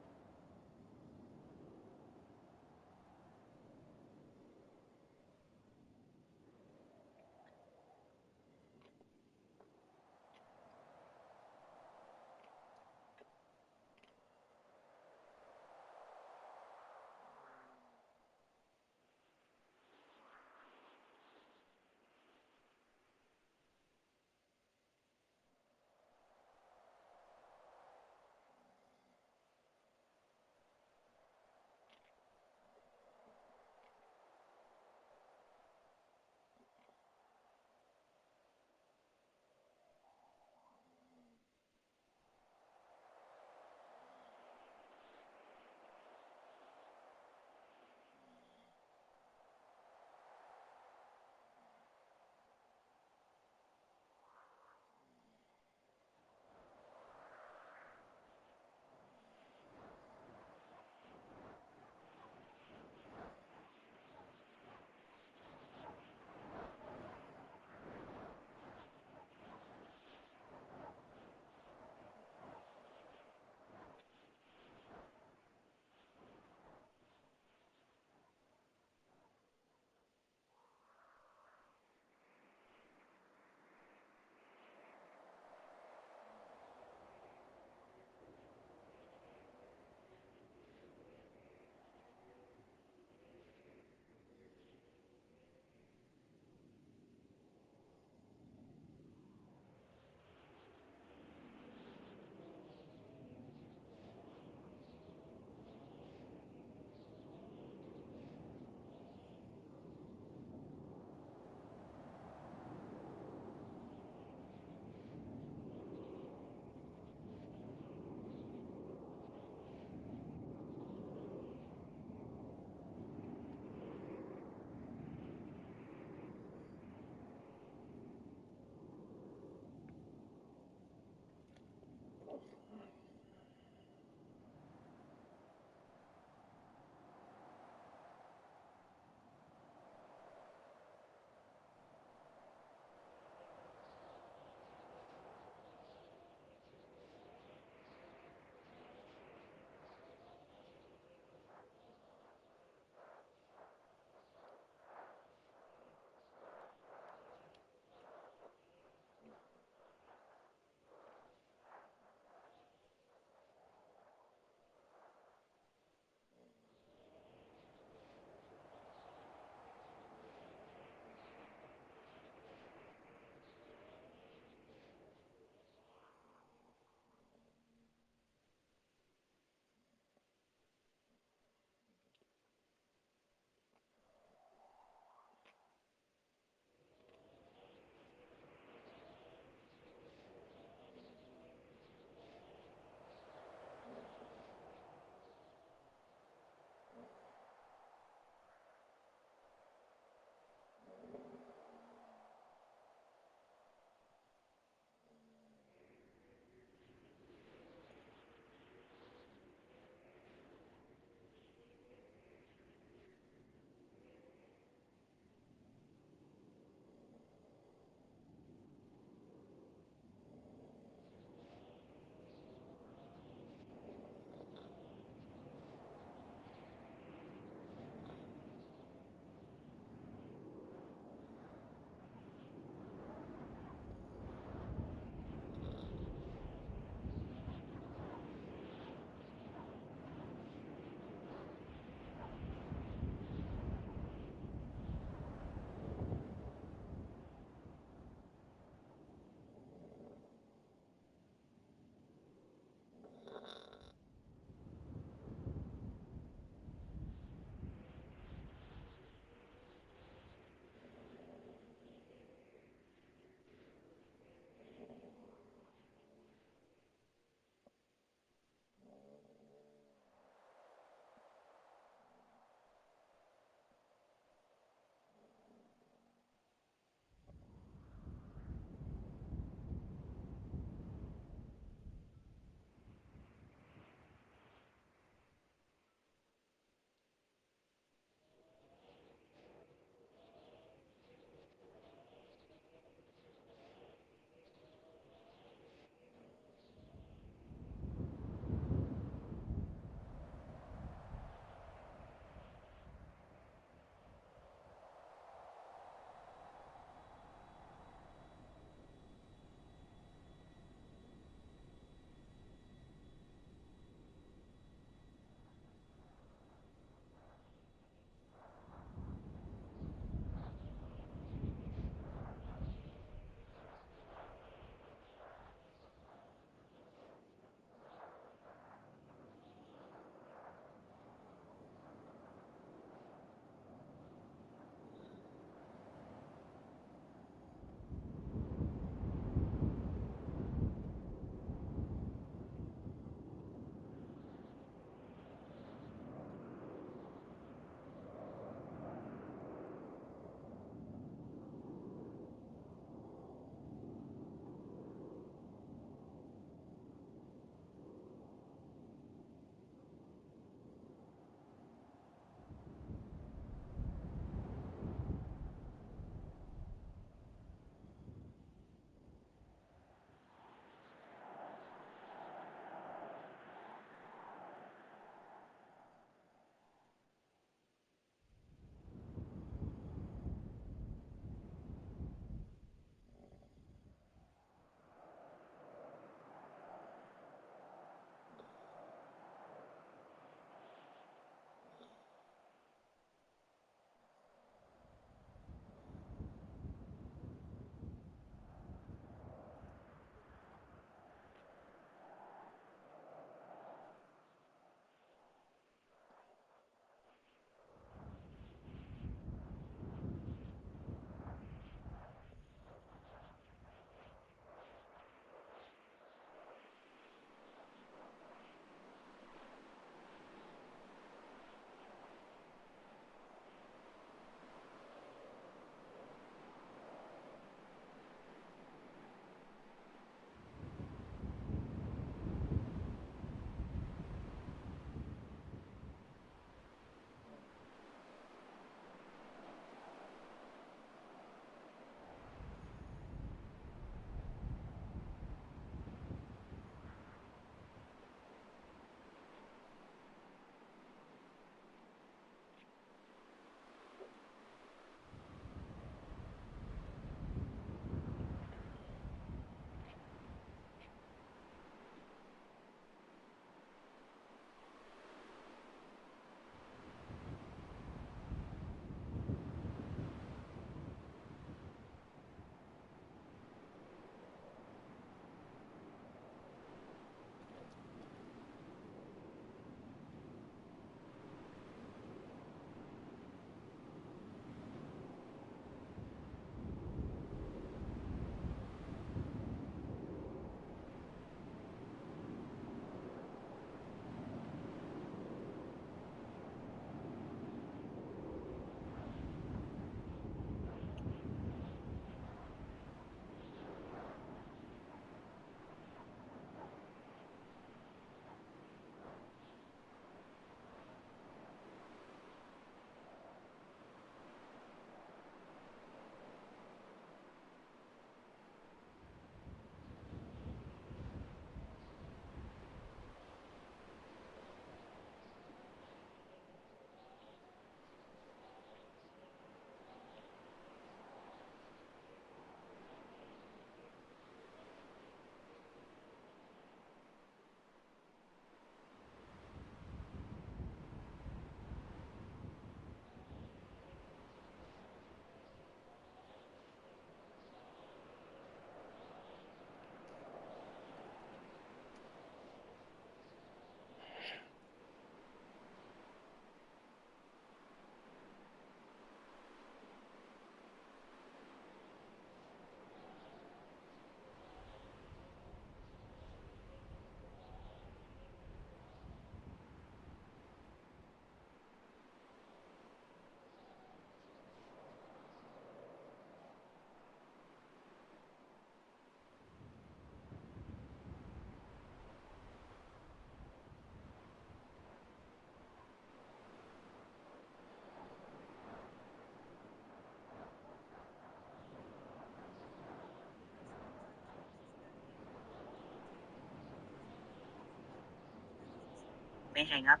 may hang up.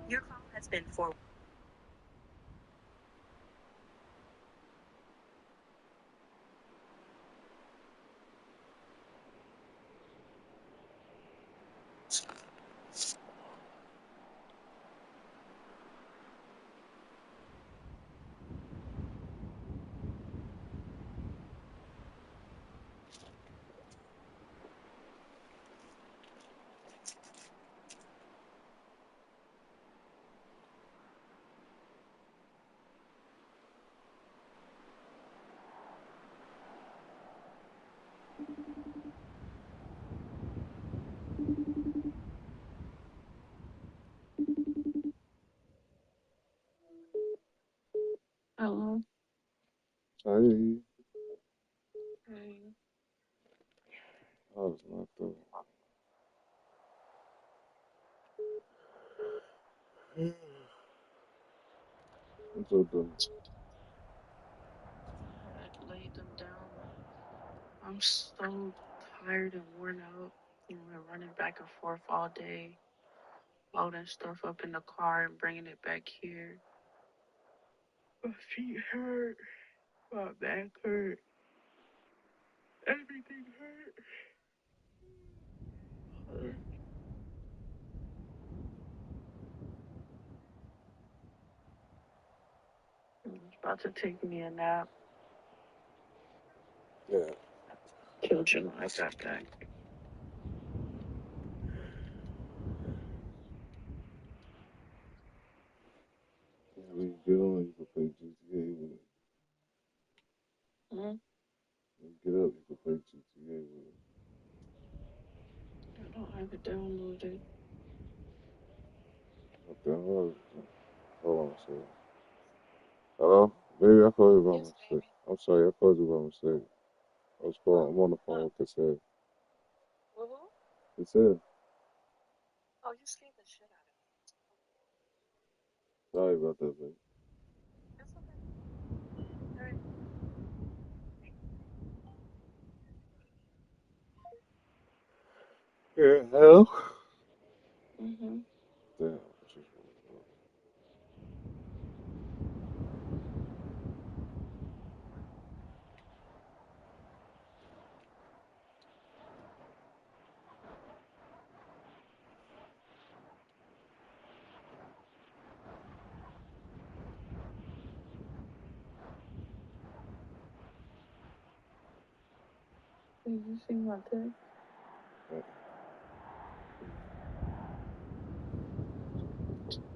Your call has been forwarded. Hello. Hey, Hey. I was not the. What's up, though? I laid them down. I'm so tired and worn out. You know, running back and forth all day, loading stuff up in the car and bringing it back here. My feet hurt. My back hurt. Everything hurt. It's about to take me a nap. Yeah. Killed your life that day. Yeah, when you get on, you can play GTA with it. Hmm? When you get up, you can play GTA with it. I don't have it downloaded. What the hell? Hold on a second. Hello? Baby, I called you by Yes, mistake. baby. I'm sorry, I called you by mistake. I was calling. I'm on the phone Oh, with Cassette. woo-woo. Cassette. Oh, you scared the shit out of me. Sorry about that, baby. It's okay. All right. Yeah, hello? Mm-hmm. Damn, I just woke up. Did you see my text? Yeah,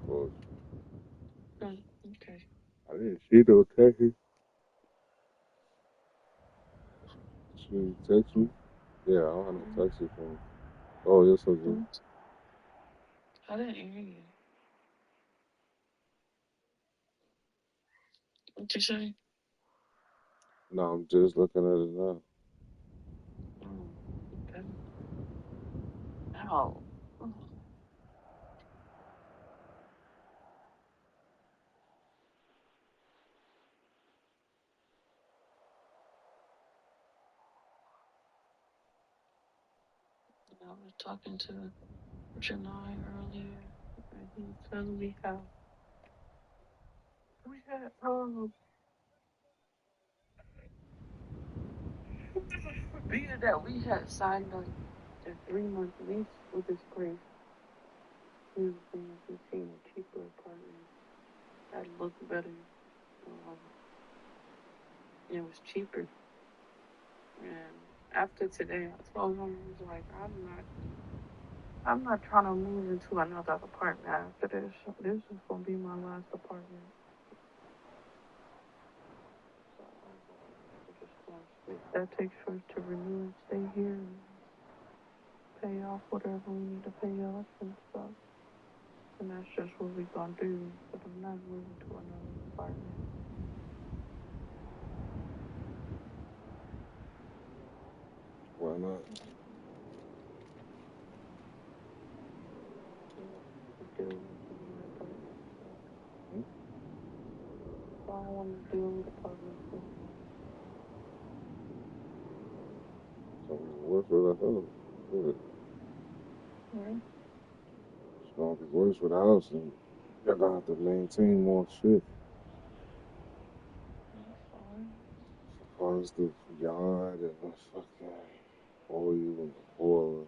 called Oh, okay. you. I didn't see no text. She text me? Yeah, I don't have no text from you. Oh, yes, I do. Mm-hmm. I didn't hear you. What you say? No, I'm just looking at it now. Oh, okay. Ow. Oh, I was talking to Janai earlier, and he was telling me how we had, being that we had signed a 3-month lease with this place, he was saying he seen a cheaper apartment that looked better. It was cheaper. And after today, I told him, I was like, I'm not trying to move into another apartment after this. This is gonna be my last apartment. So I'm just gonna switch. That takes for us to renew and stay here and pay off whatever we need to pay off and stuff. And that's just what we're gonna do. But I'm not moving to another apartment. not? I don't want to do the public. So worse with the house. Good. It's gonna be worse with the house, and you're gonna have to maintain more shit. As far as the yard and the fucking oil and the boiler.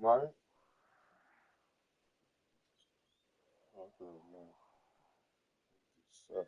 Right? Okay, man. So,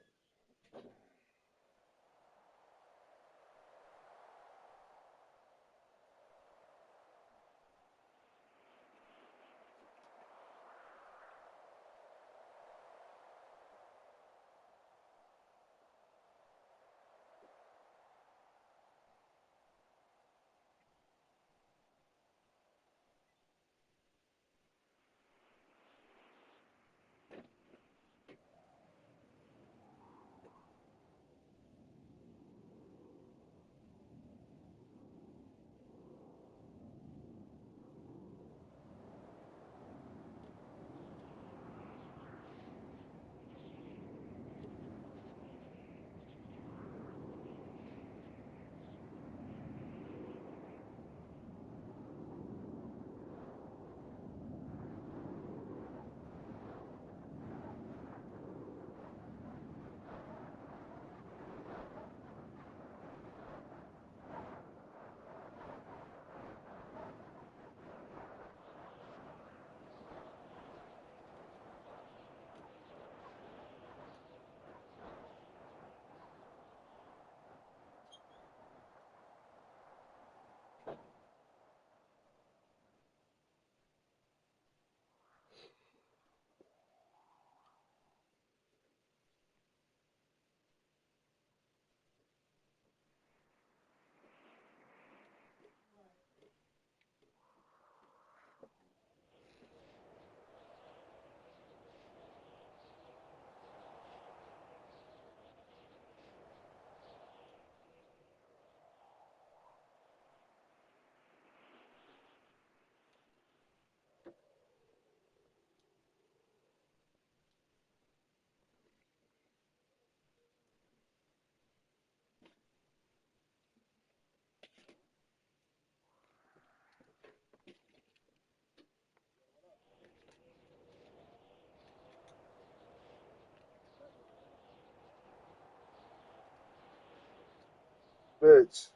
bitch,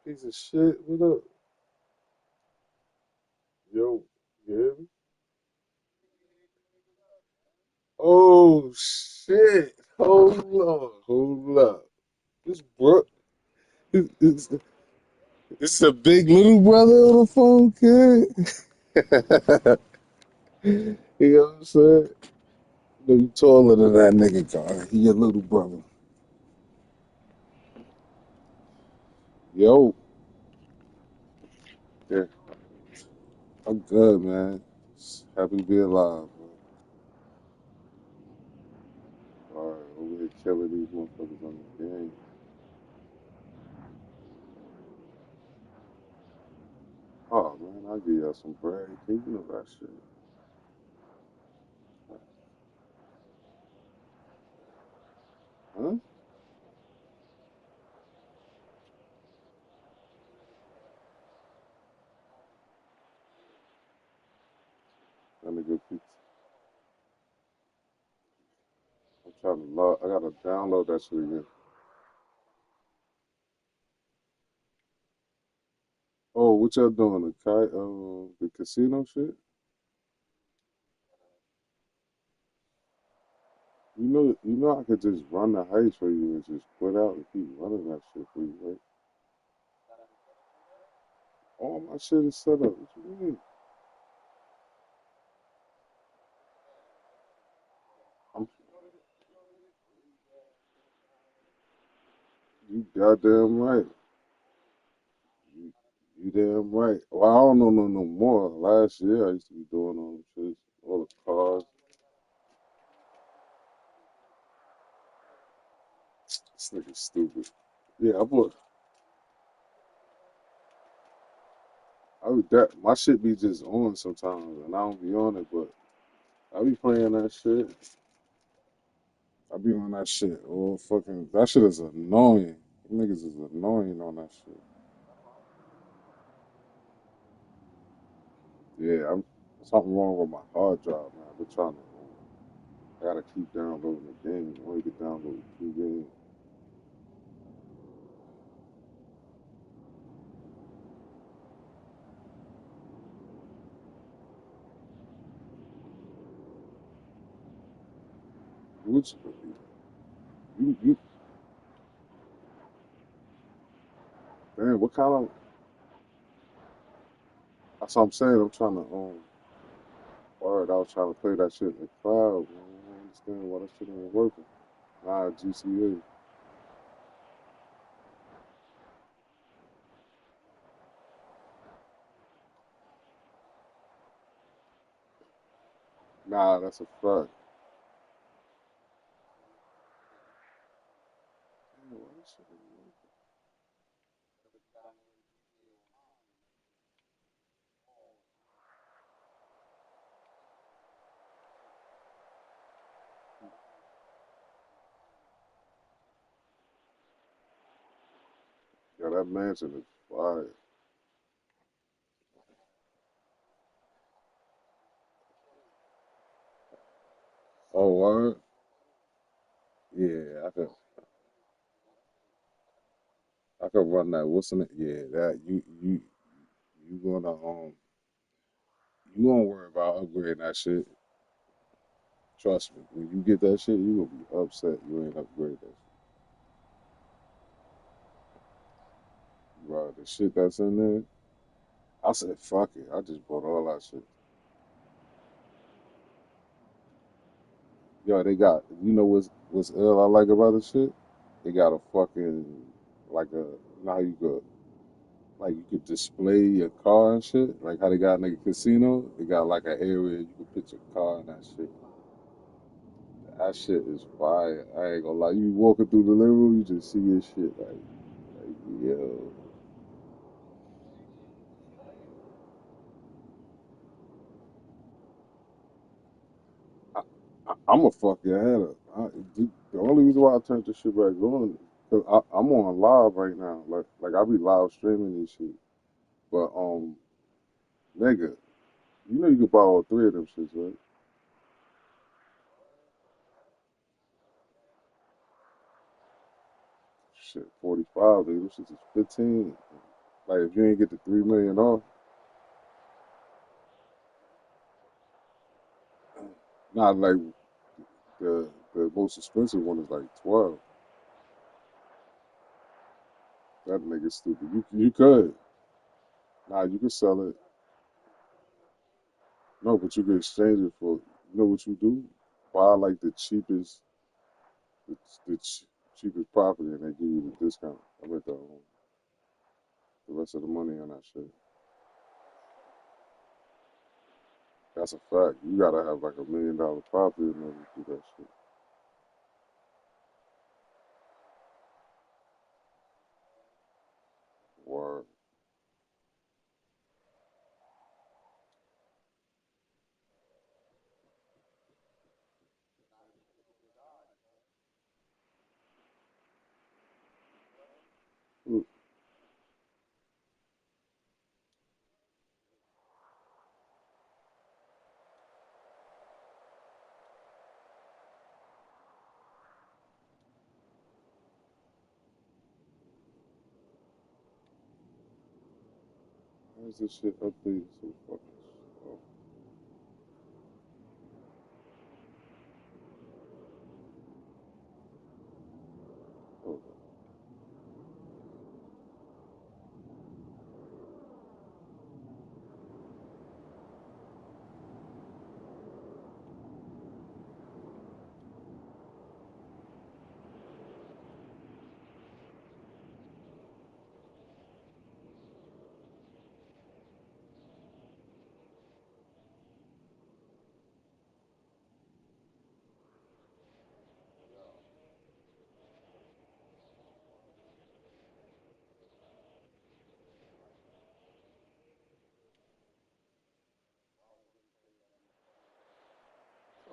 piece of shit. What up? Yo, you hear me? Oh shit! Hold up. This bro, this, this a big little brother on the phone, kid. You know what I'm saying? No, you taller than that nigga, guy. He your little brother. Yo, yeah, I'm good, man. Just happy to be alive, bro. All right, over here killing these motherfuckers on the game. Oh man, I'll give y'all some bread. You know that shit. Huh? That nigga, I'm trying to log. I gotta download that shit again. Oh, what y'all doing? The casino shit? I could just run the heist for you and just quit out and keep running that shit for you, right? All my shit is set up. What you mean? I'm, you goddamn right. You, you damn right. Well, I don't know no more. Last year I used to be doing all them shit, all the cars. This nigga stupid. Yeah, I would that my shit be just on sometimes, and I don't be on it, but I be playing that shit. I be on that shit. Oh fucking, that shit is annoying. Them niggas is annoying on that shit. Yeah, I'm something wrong with my hard drive, man. I've been trying to. I gotta keep downloading the game. I only can download 2 games. which you damn, what kind of that's what I'm saying. I'm trying to word, I was trying to play that shit in the cloud, man. I don't understand why that shit ain't working. Nah, GCA. Nah, that's a fact. Damn, why this shit ain't working? Yeah, that mansion is fire. Oh, word? Yeah, I could run that. What's in it? Yeah, that you gonna you gonna worry about upgrading that shit. Trust me. When you get that shit, you gonna be upset you ain't upgraded that shit. Bro, the shit that's in there, I said fuck it. I just bought all that shit. Yo, they got you know what's ill I like about the shit? They got a fucking like a you know how you could like you could display your car and shit, like how they got in the casino. They got like an area you could put your car and that shit. That shit is fire. I ain't gonna lie. You walking through the living room, you just see your shit like yo. I'm a fuck your head up. The only reason why I turned this shit back on, cause I'm on live right now. Like I be live streaming this shit. But nigga, you know you can buy all three of them shits, right? Shit, 45, nigga. Them shits is 15. Like if you ain't get the 3 million off, not like the most expensive one is like 12. That nigga stupid. You could. Nah, you could sell it. No, but you could exchange it for. You know what you do? Buy like the, the ch- cheapest property, and they give you the discount. I mean the rest of the money on that shit. That's a fact. You gotta have like $1 million property in order to do that shit. Or why is this shit updated so fucking slow? Hold on.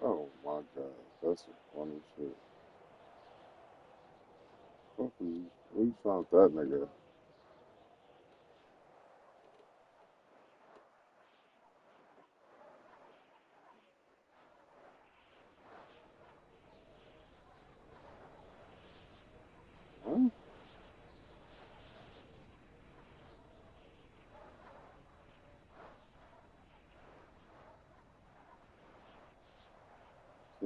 Oh my god, that's some funny shit. Fuck you. Where you found that nigga? Huh?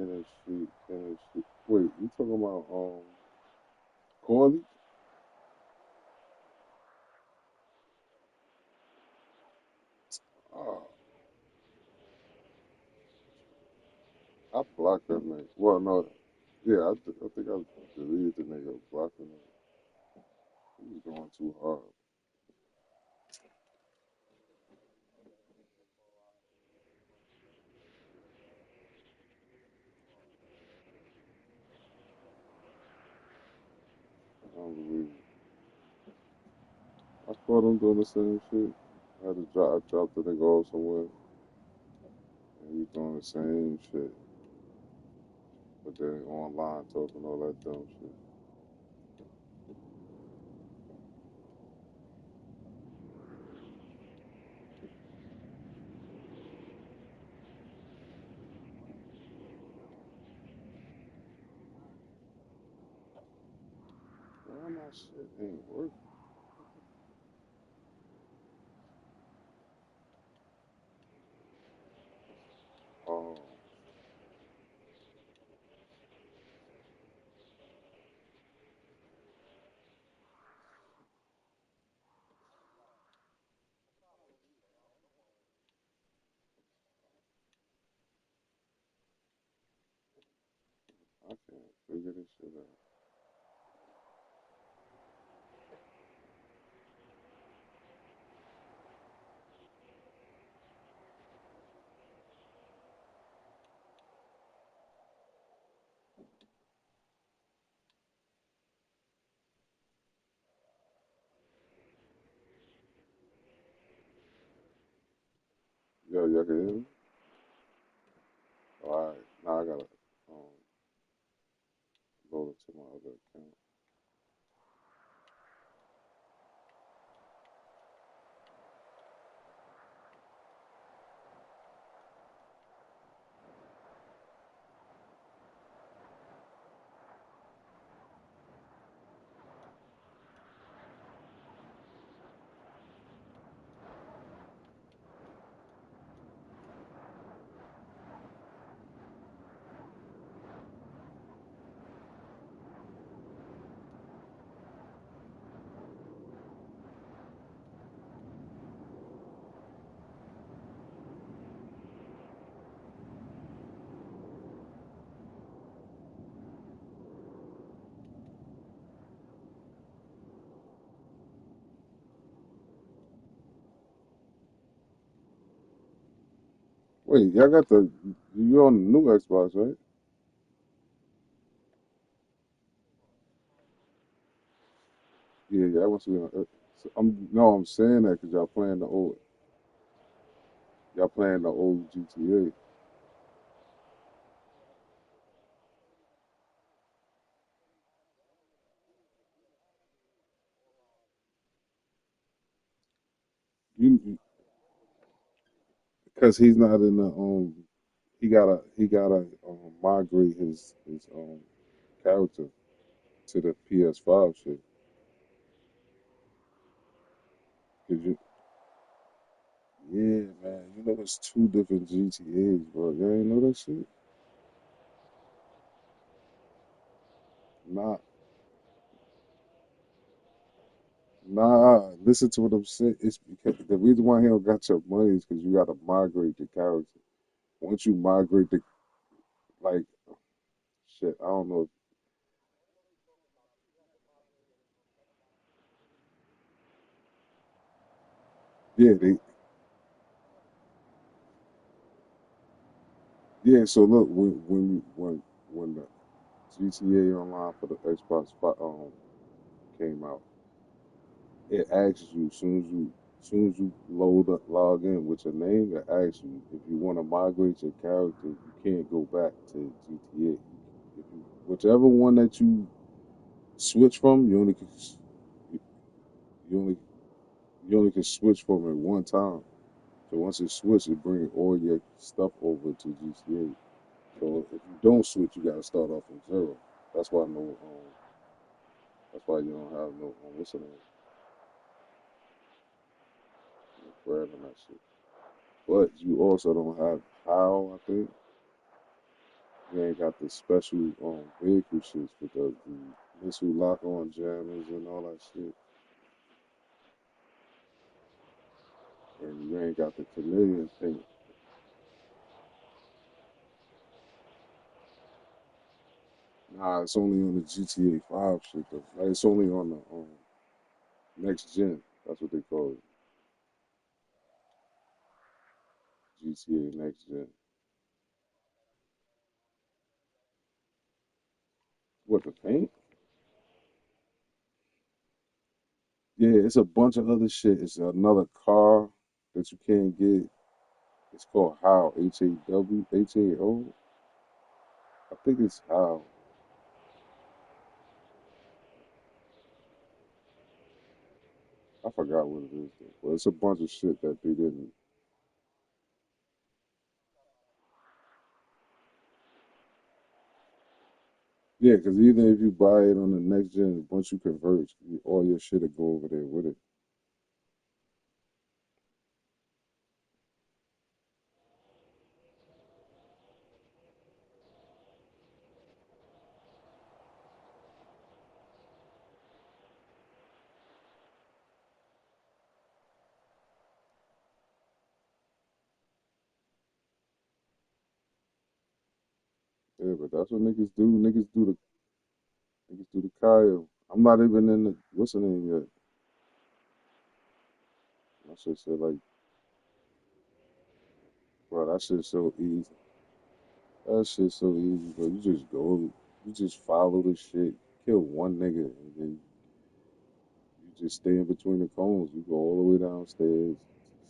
Kenneth Street, Kenneth Street. Wait, you talking about Corley? Oh, I blocked that nigga. Well, no, yeah, I think I deleted the nigga, blocking him. He was going too hard. I don't believe it. I caught him doing the same shit. I dropped the nigga off somewhere, and he doing the same shit. But then online talking all that dumb shit. Why my shit ain't working? Oh, I can't figure this shit out. Yo, y'all can hear me? All right, now I gotta um, load it to my other account. Wait, y'all got you on the new Xbox, right? Yeah, yeah, I want to be on. I'm saying that because y'all playing the old GTA. You, because he's not in the he gotta migrate his character to the PS5 shit. Cause yeah, man, you know it's two different GTAs, bro. You ain't know that shit? Nah, nah. Listen to what I'm saying. It's because the reason why he don't got your money is because you gotta migrate the character. Once you migrate the like shit, I don't know. Yeah, So look, when the GTA Online for the came out, it asks you as soon as you log in with your name, it asks you if you want to migrate your character. You can't go back to GTA. If you, whichever one that you switch from, you only you only can switch from it one time. So once it switches, it brings all your stuff over to GTA. So if you don't switch, you got to start off from zero. That's why no that's why you don't have no what's the name? No grabbing that shit. But you also don't have how, I think. You ain't got the special vehicle shits with the missile lock on jammers and all that shit. And you ain't got the chameleon paint. Nah, it's only on the GTA 5 shit though. Like, it's only on the next gen. That's what they call it. GTA next gen. What, the paint? Yeah, it's a bunch of other shit. It's another car that you can't get. It's called HAO, H-A-W, H-A-O. I think it's HAO. I forgot what it is though. But it's a bunch of shit that they didn't. Yeah, because even if you buy it on the next gen, once you convert, all your shit will go over there with it. Yeah, but that's what niggas do. Niggas do the Kyle. I'm not even in the what's the name yet. I should say like, bro, that shit's so easy. That shit's so easy, bro. You just go, you just follow the shit, kill one nigga, and then you just stay in between the cones. You go all the way downstairs,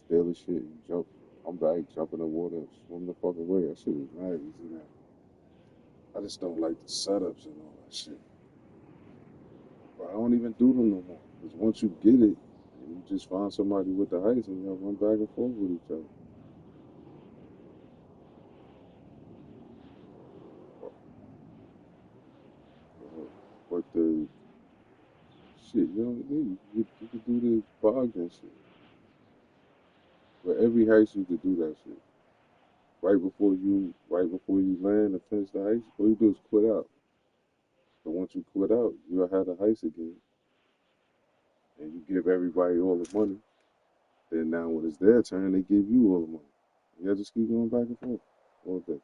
steal the shit, you jump, come back, jump in the water, and swim the fuck away. That shit is mad easy now. I just don't like the setups and all that shit. But I don't even do them no more. Because once you get it, you just find somebody with the heist and y'all run back and forth with each other. But the shit, you don't need. You could do the Bogdan shit. But every heist you could do that shit. Right before you land and finish the heist, all you do is quit out. But once you quit out, you'll have the heist again. And you give everybody all the money. Then now when it's their turn, they give you all the money. You just keep going back and forth all day.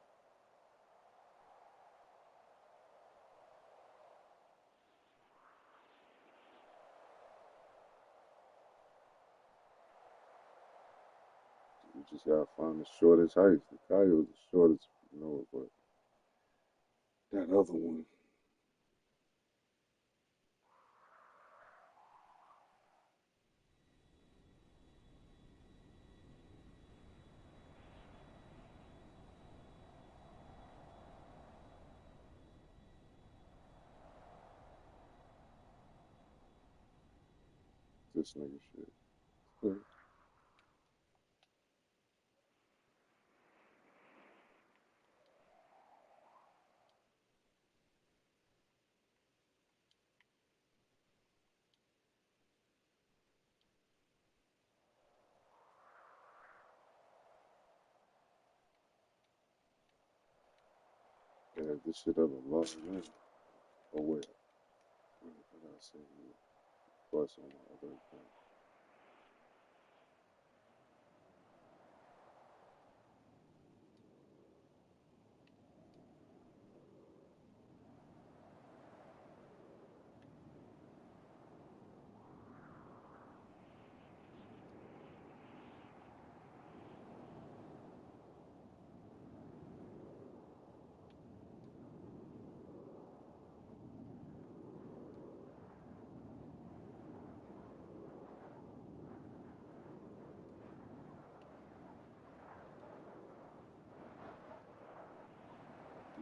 You just gotta find the shortest heist. The Coyote's the shortest, but that other one, this nigga shit. Yeah, this shit ever lost man. Oh wait, I gotta say plus on my other account.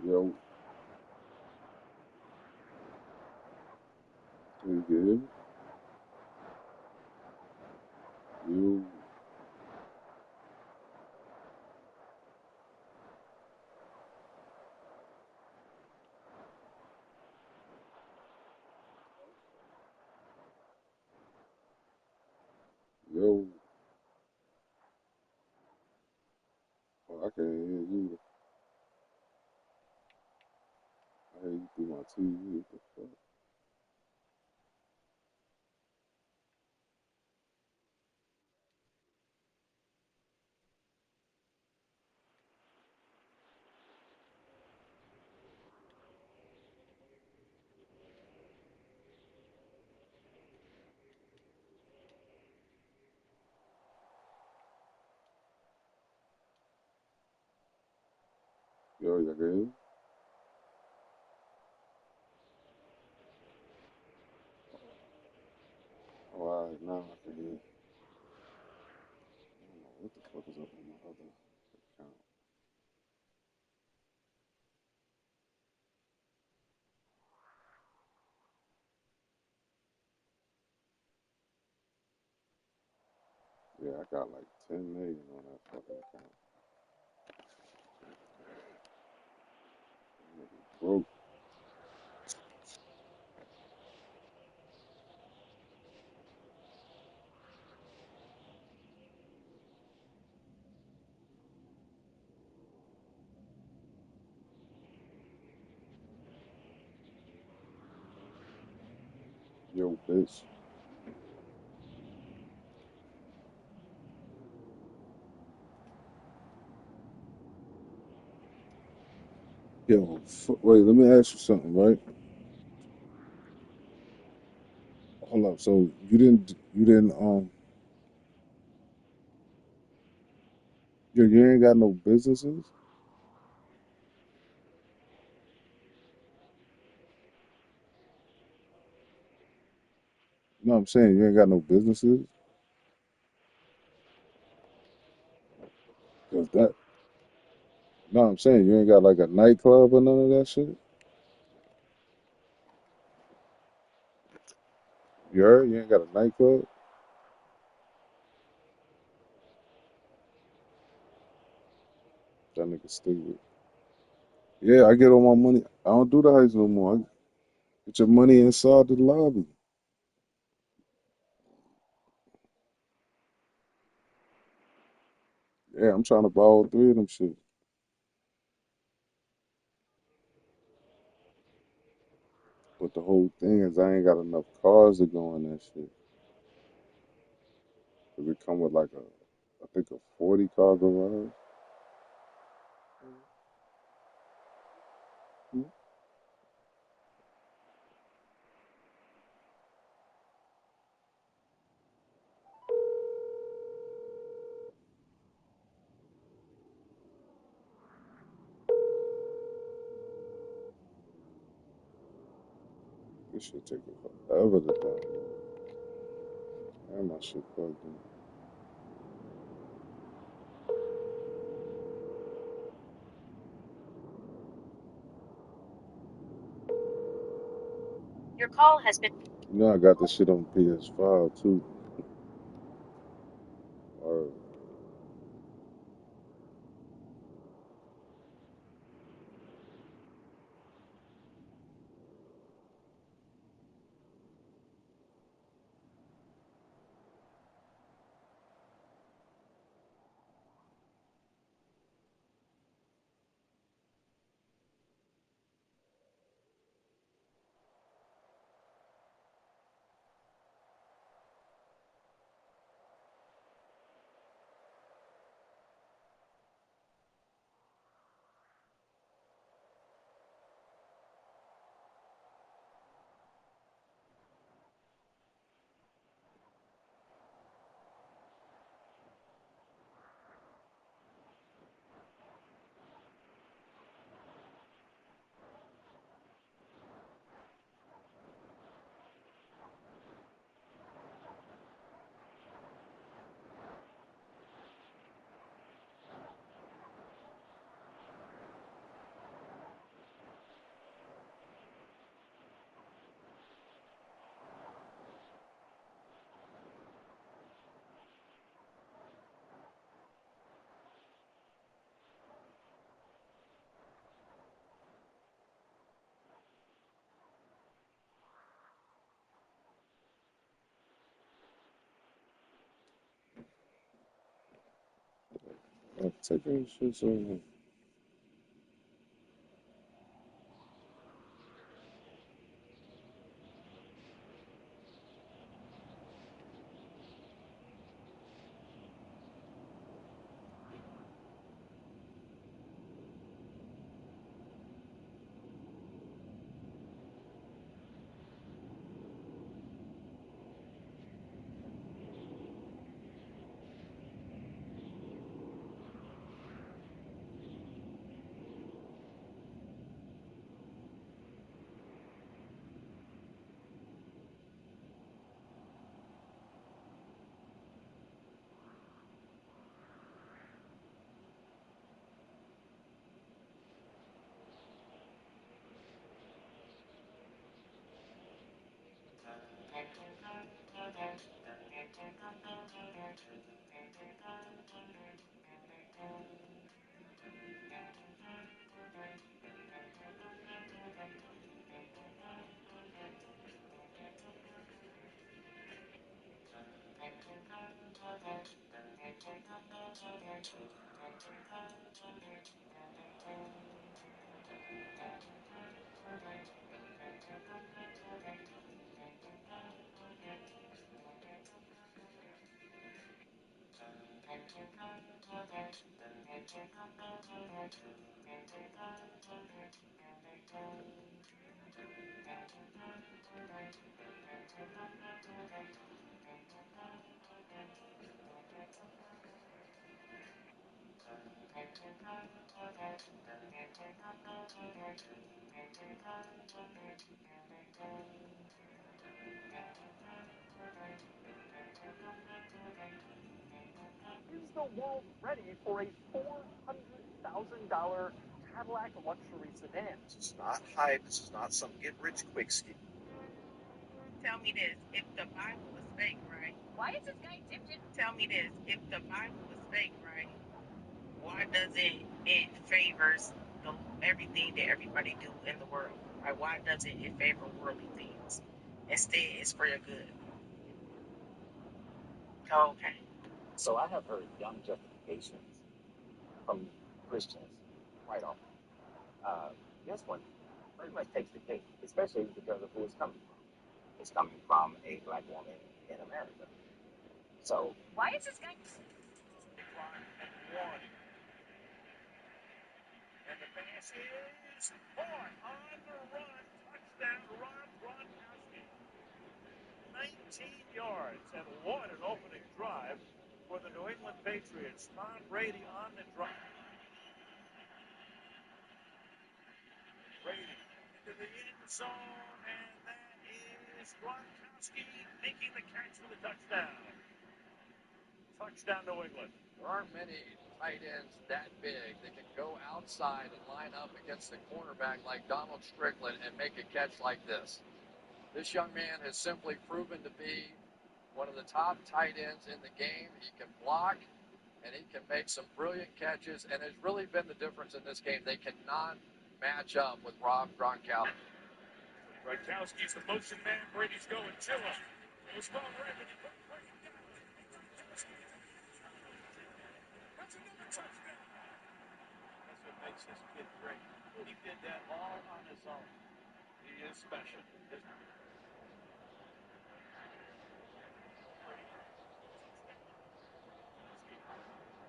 Yo, you good? You, yo, oh, I can't hear you. my TV. What the fuck? Yo, y'all good? Oh, all right, now I can hear. I don't know what the fuck is up with my other account. Yeah, I got like 10 million on that fucking account. Nigga broke. Yo, bitch. Yo, wait, let me ask you something, right? Hold up. So you ain't got no businesses? No, I'm saying you ain't got no businesses? Cause that, no, I'm saying you ain't got like a nightclub or none of that shit? You heard? You ain't got a nightclub? That nigga stupid. Yeah, I get all my money. I don't do the heights no more. I get your money inside the lobby. Yeah, I'm trying to buy all three of them shit. But the whole thing is I ain't got enough cars to go in that shit. 'Cause it come with like I think a 40 car garage. Mhm. This shit take forever to download. And my shit plugged in. Your call has been. You know I got this shit on PS5 too. Or I take those shits over. Is the world ready for a $400,000 Cadillac luxury sedan? This is not hype. This is not some get-rich-quick scheme. Tell me this, if the Bible is fake, right? Why is this guy dipped in? Tell me this, if the Bible is fake, right? Why doesn't it favors everything that everybody do in the world? Right? Why doesn't it favor worldly things? Instead, it's for your good. Oh, okay. So I have heard young justifications from Christians quite often. This one pretty much takes the cake, especially because of who it's coming from. It's coming from a black woman in America. So Why is this guy? And the pass is caught on the run. Touchdown, Rob Gronkowski. 19 yards and what an opening drive for the New England Patriots. Tom Brady on the drive. Brady into the end zone, and that is Gronkowski making the catch for the touchdown. Touchdown, New England. There aren't many tight ends that big that can go outside and line up against the cornerback like Donald Strickland and make a catch like this. This young man has simply proven to be one of the top tight ends in the game. He can block, and he can make some brilliant catches, and has really been the difference in this game. They cannot match up with Rob Gronkowski. Gronkowski's the motion man. Brady's going. Chilla. It was ball right, but he put Brady down. That's another touchdown. That's what makes this kid great. He did that all on his own. He is special.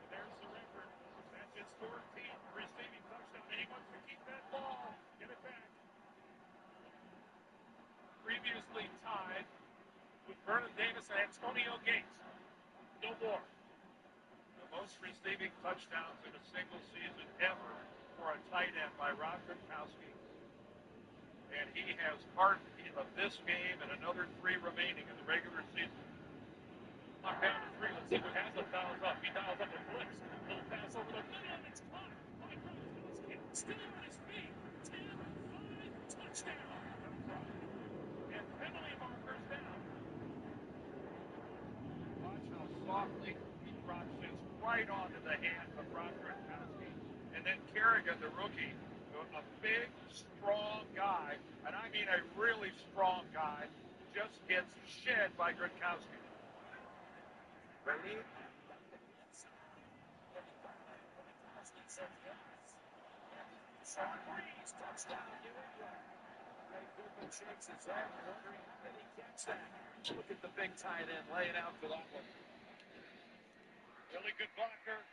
There's the record. That's his 14th receiving touchdown. And he wants to keep that ball. Get it back. Previously tied with Vernon Davis and Antonio Gates. No more. The most receiving touchdowns in a single season ever for a tight end by Rob Gronkowski. And he has part of this game and another 3 remaining in the regular season. Knock down to 3. Let's see what Haslett dials up. He dials up a blitz. Little pass over the middle, and it's caught by Gronkowski. Still on his feet. 10-5 touchdown. And penalty markers down. Watch how softly he drops this right onto the hand of Rob Gronkowski. And then Kerrigan, the rookie, a big, strong guy, and I mean a really strong guy, just gets shed by Gronkowski. Ready? Sean Breeze, touchdown, New England. Ray Goodman shakes his head, wondering how did he catch that. Look at the big tight end laying out for that one. Really good blocker.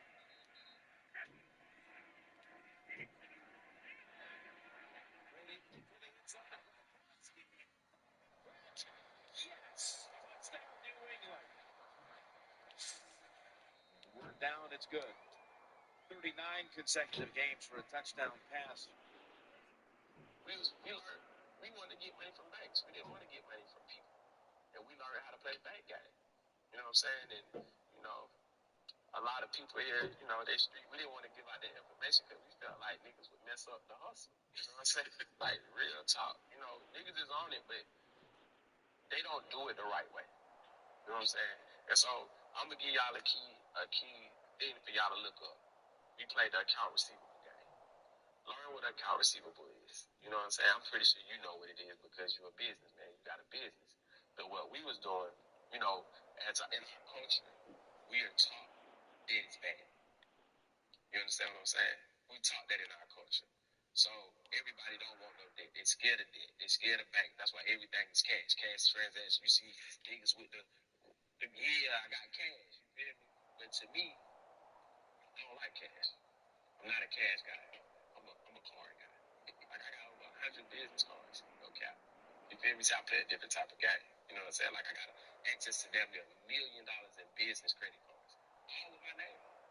Yes, touchdown, New England. Word down, it's good. 39 consecutive games for a touchdown pass. We wanted to get money from banks. We didn't want to get money from people. And we learned how to play bank game. You know what I'm saying? And, you know, a lot of people here, you know, we didn't want to give out that information because we felt like niggas would mess up the hustle. You know what I'm saying? Like, real talk. You know, niggas is on it, but they don't do it the right way. You know what I'm saying? And so I'm going to give y'all a key thing for y'all to look up. We play the account receivable game. Learn what an account receivable is. You know what I'm saying? I'm pretty sure you know what it is because you're a businessman. You got a business. But what we was doing, you know, in our culture, we are taught debt is bad. You understand what I'm saying? We taught that in our culture. So everybody don't want no debt. They scared of debt. They scared of bank. That's why everything is cash. Cash transaction. You see niggas with the yeah, I got cash. You feel me? But to me, I don't like cash. I'm not a cash guy. I'm a card guy. Like I got over 100 business cards. No cap. You feel me? So I play a different type of game. You know what I'm saying? Like I got access to damn near $1 million in business credit cards. All with my name on it.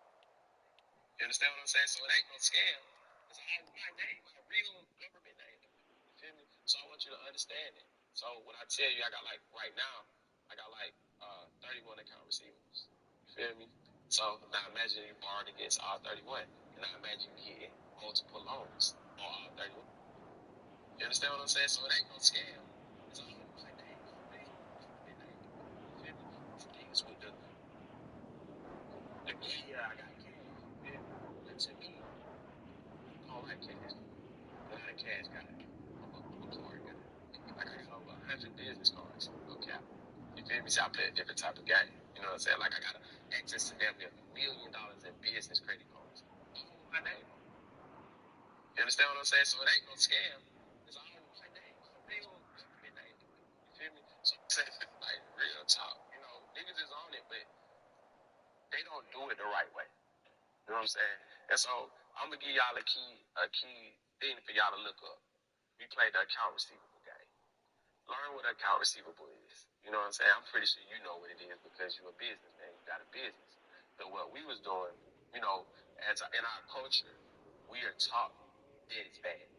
You understand what I'm saying? So it ain't no scam. It's all with my name, my real government name. You feel me? So I want you to understand it. So when I tell you I got like right now, I got like 31 account receivables. You feel me? So now imagine you borrowed against all 31. And now imagine you getting multiple loans on all 31. You understand what I'm saying? So it ain't no scam. It's all with my name, my real government name. You feel me? Niggas with the yeah, I got cash. You feel me? But to me, I don't like cash. I'm not a cash guy. I'm a card guy. Like I got over 100 business cards. No cap. You feel me? So I play a different type of game. You know what I'm saying? Like I got access to damn near $1 million in business credit cards. All with my name on it. You understand what I'm saying? So it ain't no scam. It's all with my name, my real government name on it. You feel me? So I'm saying, like real talk. You know, niggas is on it, but they don't do it the right way. You know what I'm saying? And so I'm gonna give y'all a key thing for y'all to look up. We play the account receivable game. Learn what an account receivable is. You know what I'm saying? I'm pretty sure you know what it is because you're a businessman. You got a business. But what we was doing, you know, in our culture, we are taught that it's bad.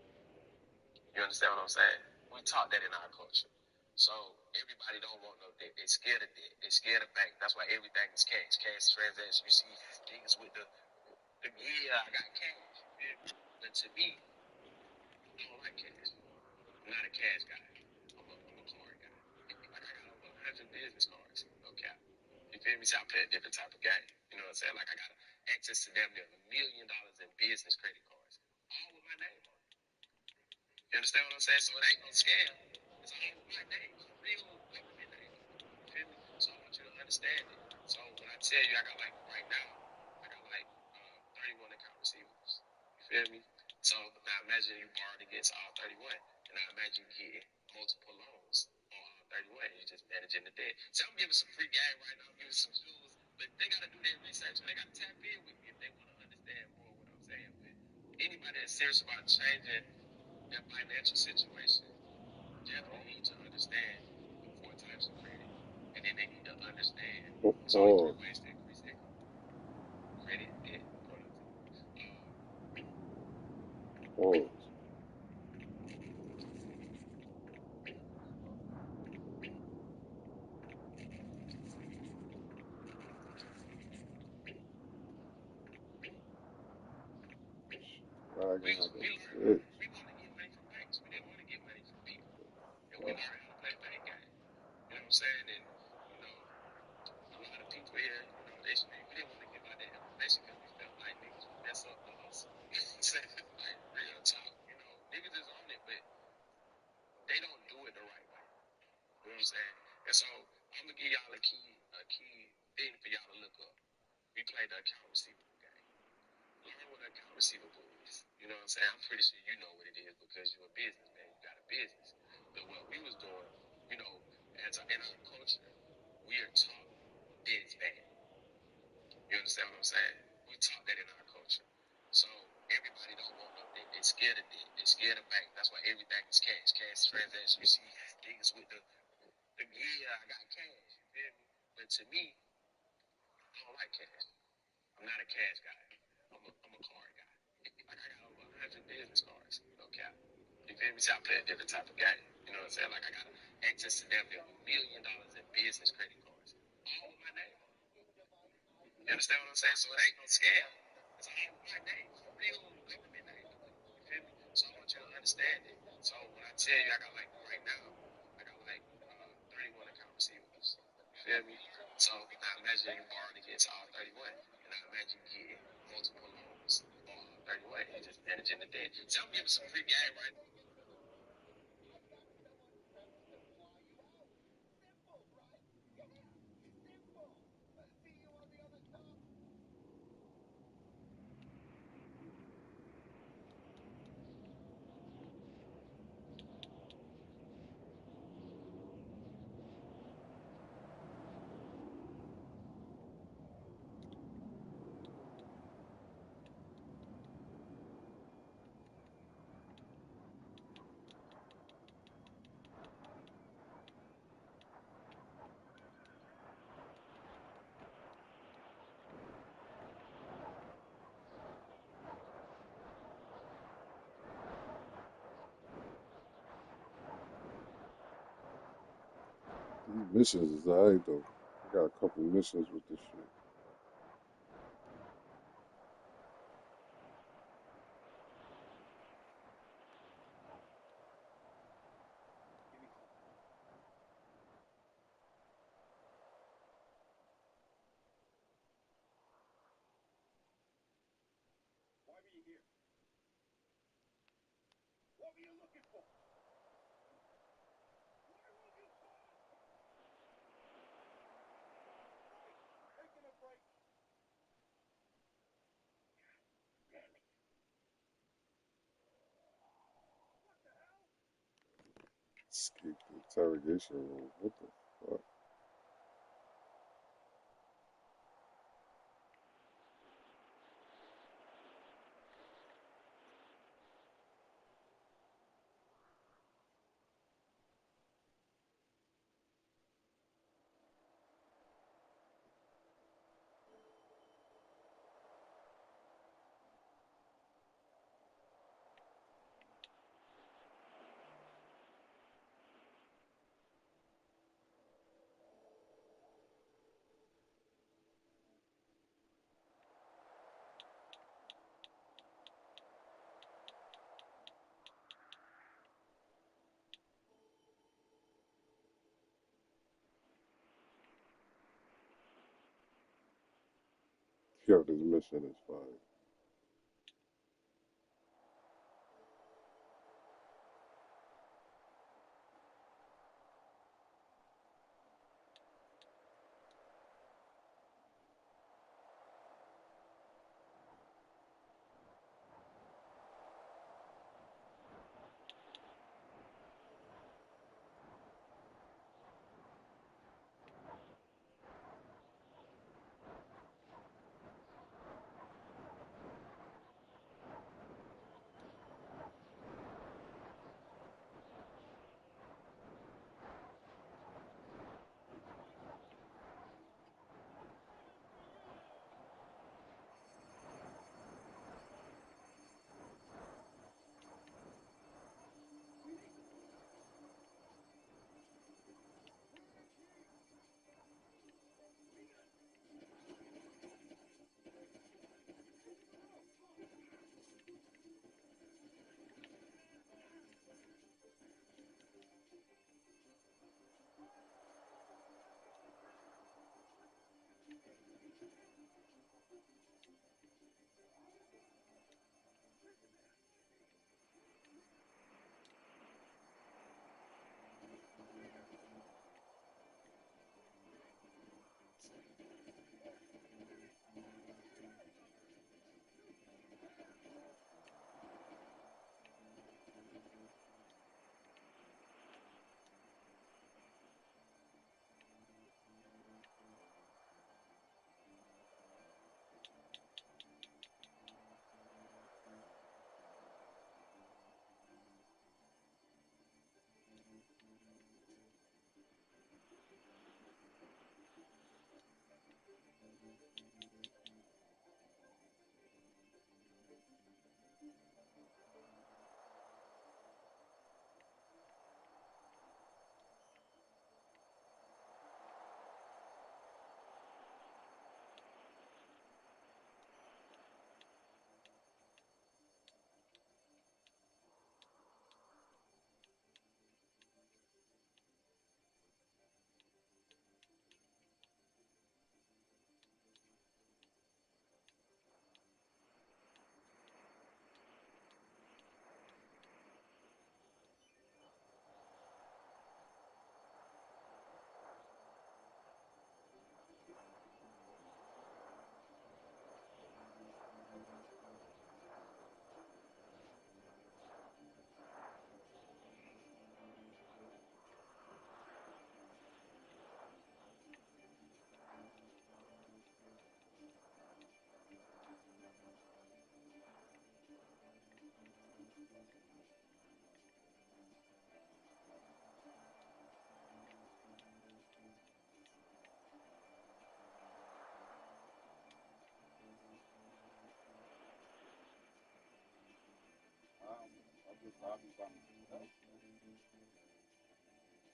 You understand what I'm saying? We taught that in our culture. So everybody don't want no debt. They scared of debt. They scared of bank. That's why everything is cash. Cash transaction. You see niggas with the yeah, I got cash. You feel me? But to me, I don't like cash. I'm not a cash guy. I'm a card guy. Like I got over 100 business cards. No cap. You feel me? So I play a different type of game. You know what I'm saying? Like I got access to damn near $1 million in business credit cards. All with my name on it. You understand what I'm saying? So it ain't no scam. It's all with my name, my real government name on it. You feel me? So I want you to understand it. So when I tell you I got like right now, I got like 31 account receivables. You feel me? So now imagine you borrowed against all 31. And now imagine you getting multiple loans on all 31 and you're just managing the debt. So I'm giving some free game right now. I'm giving some jewels. But they got to do their research and they got to tap in with me if they want to understand more what I'm saying. But anybody that's serious about changing their financial situation definitely need to understand the 4 types of credit. And then they need to understand there's only 3 ways to increase income. Credit, debt, productivity. Pause. I We got want to it. get money from banks. We didn't want to get money from people. And we learned how to play bank game. You know what I'm saying? And, you know, a lot of people here, you know, we didn't want to give out that information because we felt like niggas would mess up the hustle. You know what I'm saying? Like, real talk. You know, niggas is on it, but they don't do it the right way. You know what I'm saying? And so I'm gonna give y'all a key thing for y'all to look up. We play the account receivable game. Learn what an account receivable is. You know what I'm saying? I'm pretty sure you know what it is because you're a businessman. You got a business. But what we was doing, you know, in our culture, we are taught that it's bad. You understand what I'm saying? We taught that in our culture. So everybody don't want no debt. They scared of debt. They scared of bank. That's why everything is cash. Cash transaction. You see niggas with the yeah, I got cash. You feel me? But to me, I don't like cash. I'm not a cash guy. I'm a card guy. Like I got over 100 business cards. No cap. You feel me? So I play a different type of game. You know what I'm saying? Like I got access to damn near $1 million in business credit cards. All with my name on it. You understand what I'm saying? So it ain't no scam. It's all with my name, my real government name on it. You feel me? So I want you to understand it. So when I tell you I got like right now, I got like 31 account receivables. You feel me? So now imagine you borrowed against all 31. And now imagine you getting multiple loans on all 31 and you're just managing the debt. So I'm giving some free game right now. These missions is alright though. I got a couple missions with this shit. Why were you here? What were you looking for? Why won't you talk? Taking a break. Damn it. What the hell? Escape the interrogation room. What the fuck? Yo, this mission is fire.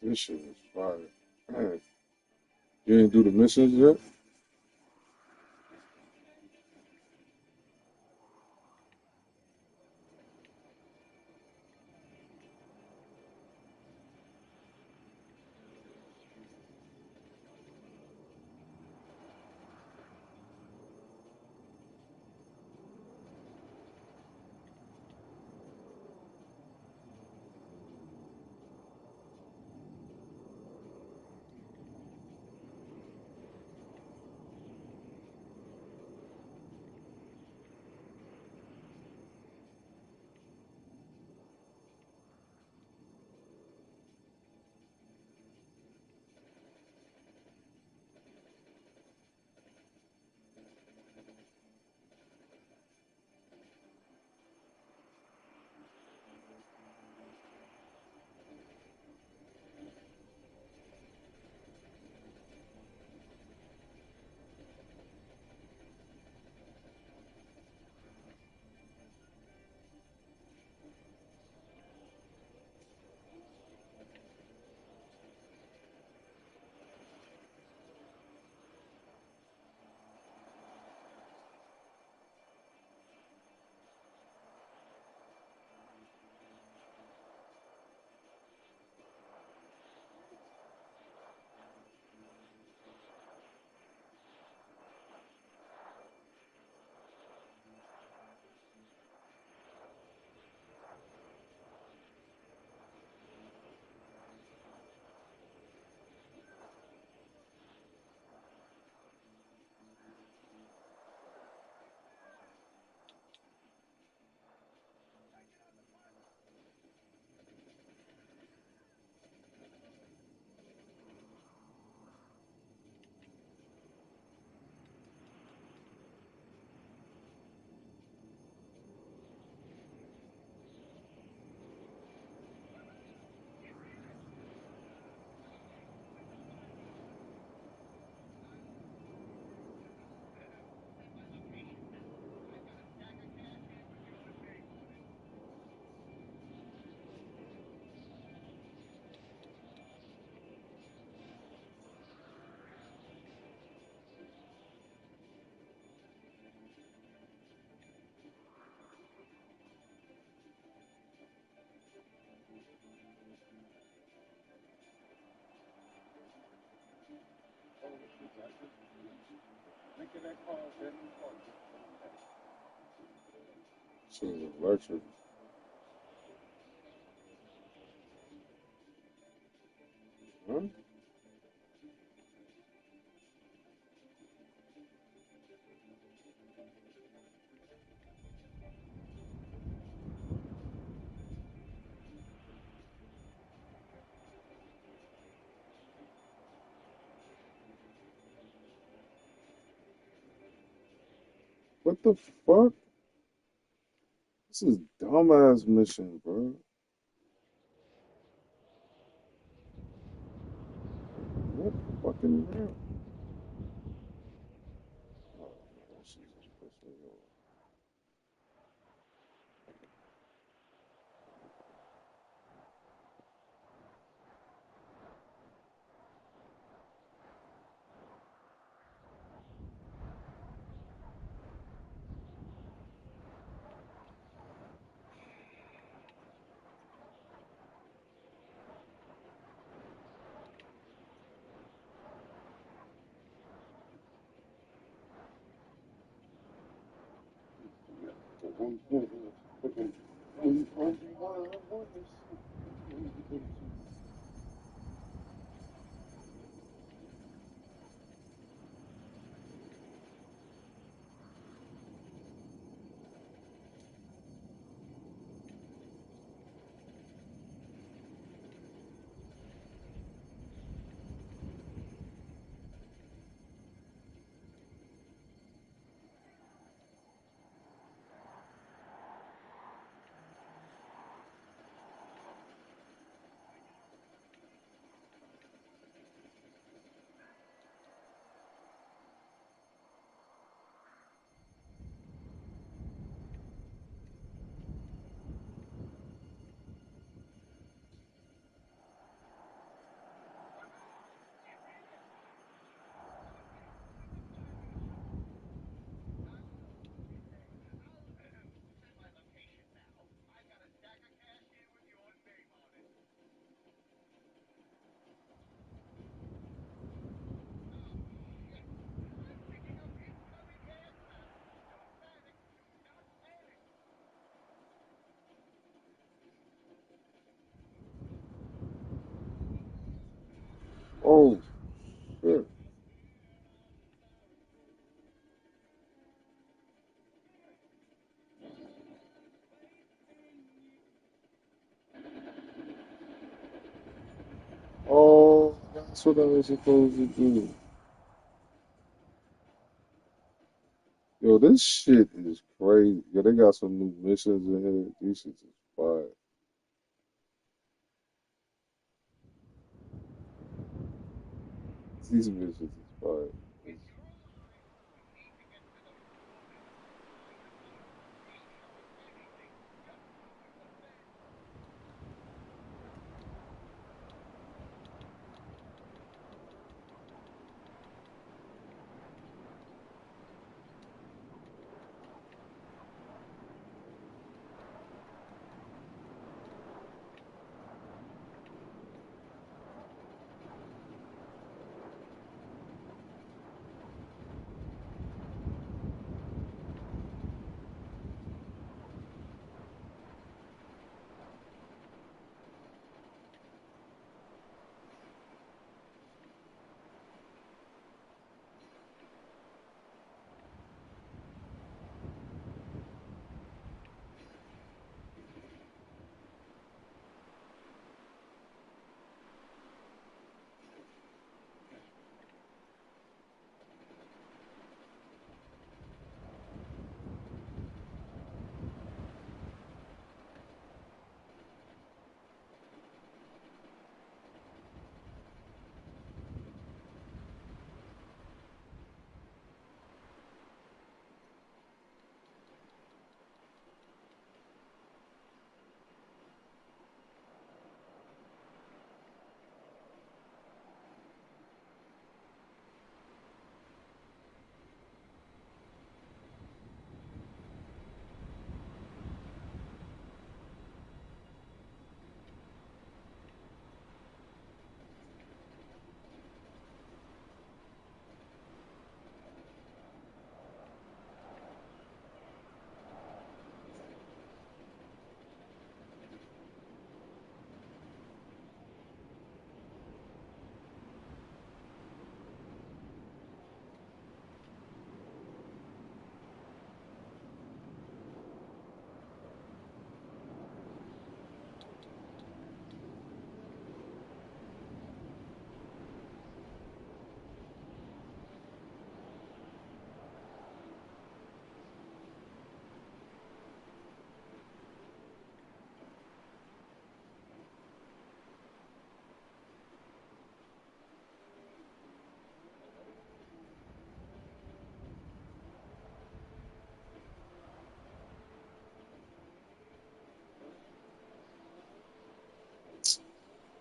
This shit is fire. Man, you didn't do the missions yet? She's electric. Huh? What the fuck? This is dumbass mission, bro. What fucking hell? Oh, man, she's just pissing me off. That's what I was supposed to do. Yo, this shit is crazy. Yo, they got some new missions in here. These shits is fire. These missions is fire.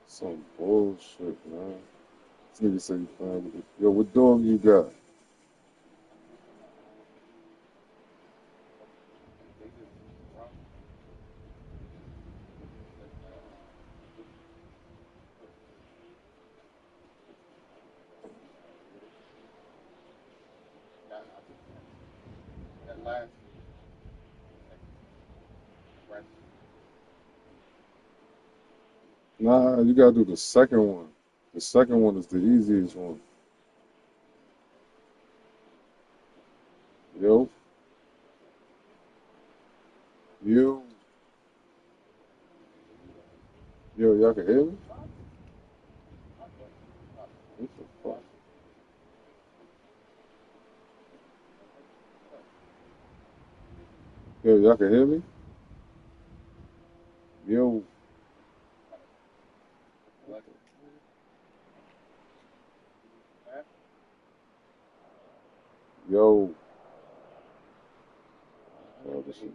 Some bullshit, man. This nigga say you fine with it. Yo, what dog you got? Nah, you gotta do the second one. The second one is the easiest one. Yo, you, y'all can hear me? What the fuck? Yo, y'all can hear me? Yo, yo. Oh, this shit.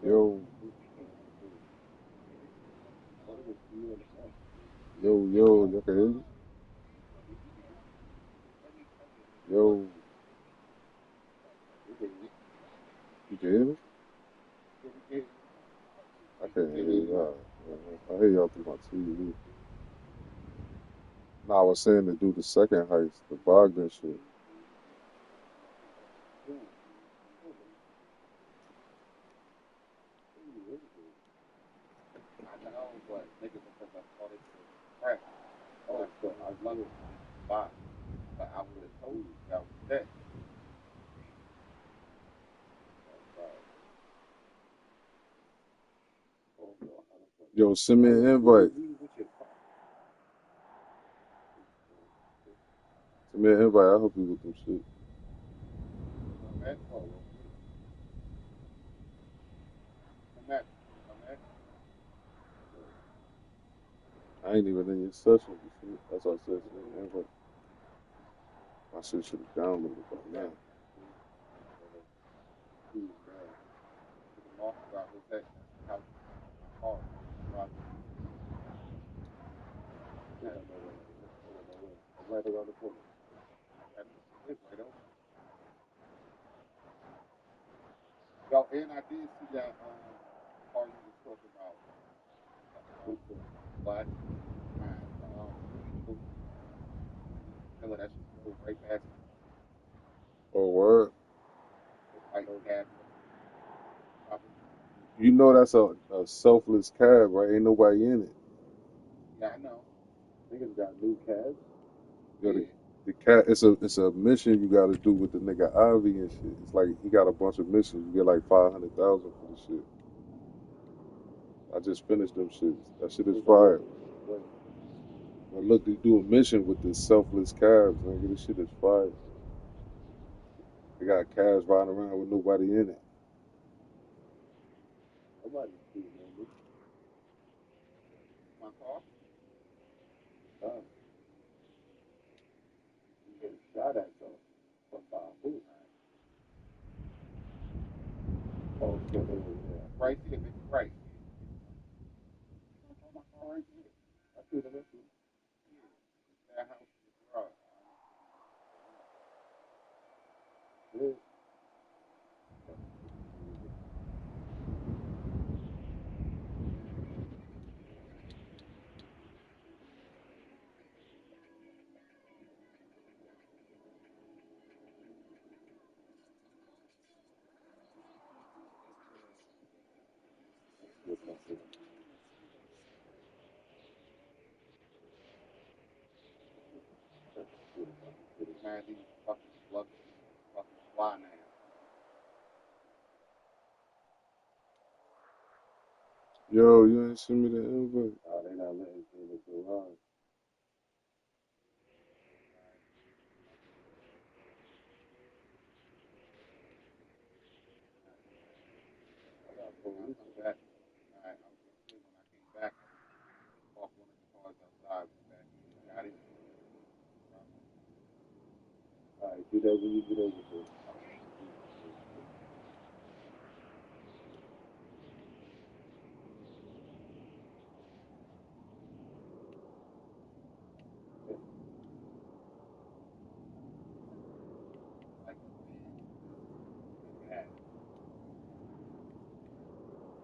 Yo, yo, y'all can hear me? Yo, You can hear me? Yeah, we can. I can't hear y'all. I hear y'all through my TV. No, I was saying to do the second heist, the Bogdan shit. I know, but niggas will think that's all they do is crack. Oh, so I love it. Bye. But I would have told you that was that. Yo, send me an invite. Send me an invite. I'll help you with them shit. I ain't even in your session. You see? That's why I said send me an invite. My shit should have downloaded by now. Right around the corner. It's right over. Yo, and I did see that part you was talking about. Black. That shit goes right past me. Oh, word. White cab. You know that's a selfless cab, right? Ain't nobody in it. Yeah, I know. Niggas got new cabs. Yo, the cat. It's a mission you got to do with the nigga Ivy and shit. It's like he got a bunch of missions. You get like 500,000 for the shit. I just finished them shits. That shit is fire. But look, they do a mission with this selfless cabs, nigga. This shit is fire. They got cabs riding around with nobody in it. Nobody's shooting on me. My car? Oh. You get shot at though. From who? Oh, yeah. Right here, bitch. Right. My car right here. I see the mission. Yeah. That house is the garage. Yeah. Man, these fucking slugs fucking fly now. Yo, you ain't send me the invite. Oh, they not letting me in the garage. I got police. Back. I was gonna say when I came back, I was off one of the cars outside. Went back in, got it. All right, do that when you get over there.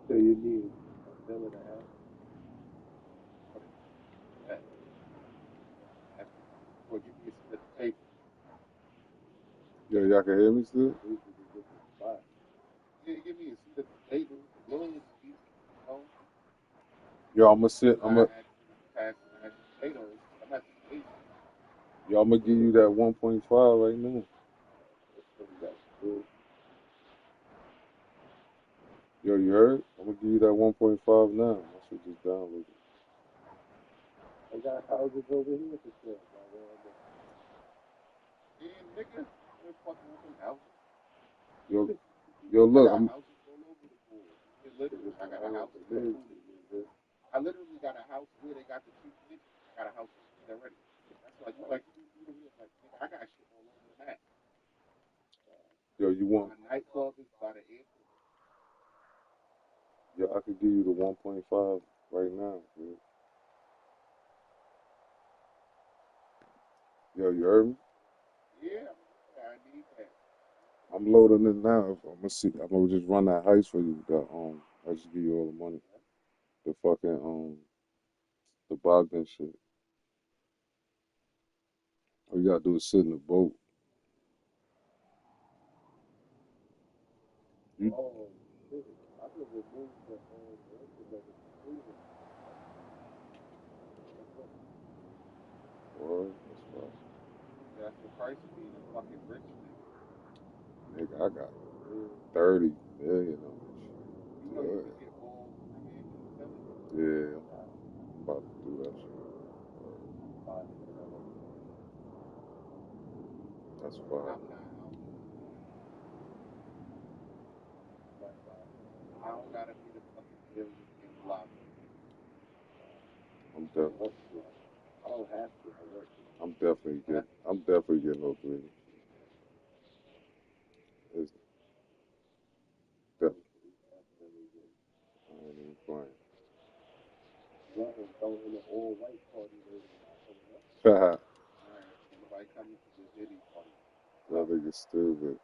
So you need a bill and a half? Or give me a seat at the table. Yo, y'all can hear me still? Yeah, give me a seat at the table. Little seat, Yo, I'ma sit. Passing mashed potatoes. I'm at the station. Yo, I'ma give you that 1.5 right now. Yo, you heard? I'm gonna give you that 1.5 now. My shit just downloaded. I got houses over here for sale. Yeah, nigga, we're fucking with them houses. Yo, look, I got I'm. houses all over the board. Literally, I got a house in Cooney. I literally got a house where they got the cheap bitches. I got a house in Cooney already. That's why you like, like, nigga, I got shit all over the map. Yo, you want? My nightclub is by the airport. Yo, I could give you the 1.5 right now, dude. Yo, you heard me? Yeah, I need that. I'm loading it now. I'm gonna see. I'm gonna just run that heist for you. I just give you all the money. The fucking the Bogdan shit. All you gotta do is sit in the boat. You, boy, that's fine. That's the price of being a fucking rich nigga. Nigga, I got 30 million on this shit. You know you can get all Miami fellas. Yeah, I'm about to do that shit. That's fine. I'm not out. I don't gotta be the fucking billion in block. I'm definitely. I don't have to. I work. I'm definitely getting no 3. It's definitely. I ain't even playing. Haha. Nobody coming to the Diddy party. That nigga stupid.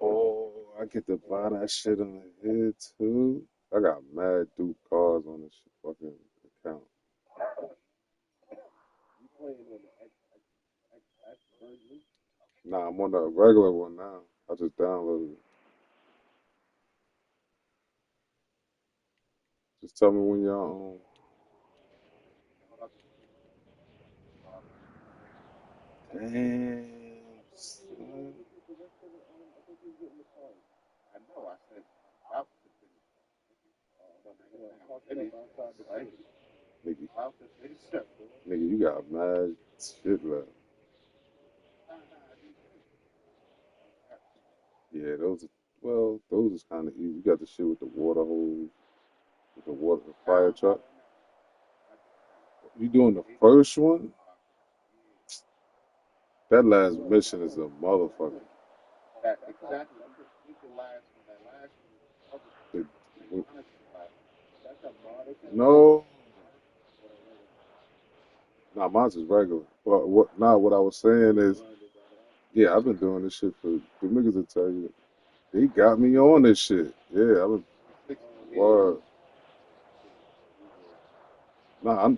Oh, I get to buy that shit on the head too. I got mad Duke cars on this fucking account. Nah, I'm on the regular one now. I just downloaded it. Just tell me when y'all on. Damn, son. I know. I said about to finish. Nigga, you got mad shit left. Yeah, those is kind of easy. You got the shit with the water hose, with the fire truck. You doing the first one? That last mission is a motherfucker. Exactly. I'm just thinking last one. That last one. No. Nah, mine's is regular. But what I was saying is, yeah, I've been doing this shit for the niggas will tell you. They got me on this shit. Yeah, I've been. Word. Nah,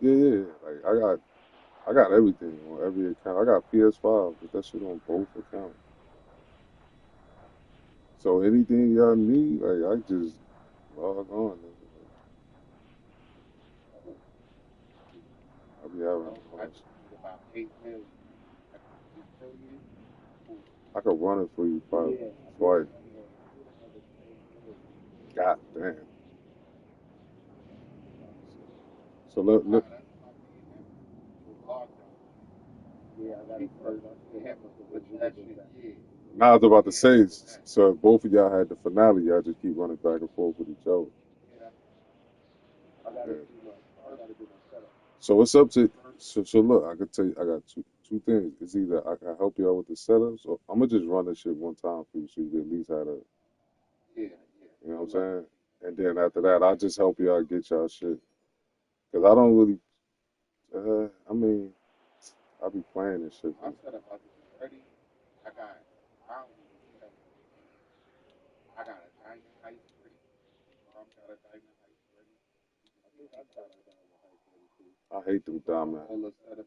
yeah. Like I got everything on every account. I got PS5, but that shit on both accounts. So anything y'all need, like I just log on. I be having. I just need about 8 million. I could run it for you probably twice. God damn. So look. Now I was about to say, so if both of y'all had the finale, y'all just keep running back and forth with each other. Yeah. So it's up to. So look, I could tell you, I got two things. It's either I can help y'all with the setups, or I'm gonna just run this shit one time for you, so you can at least have a. You know what I'm saying? And then after that, I'll just help y'all get y'all shit. Cause I don't really. I mean, I be playing this shit. I'm set up. I just ready. I got a diamond heist ready. Mom got a diamond heist ready. I hate them diamond. All the setup.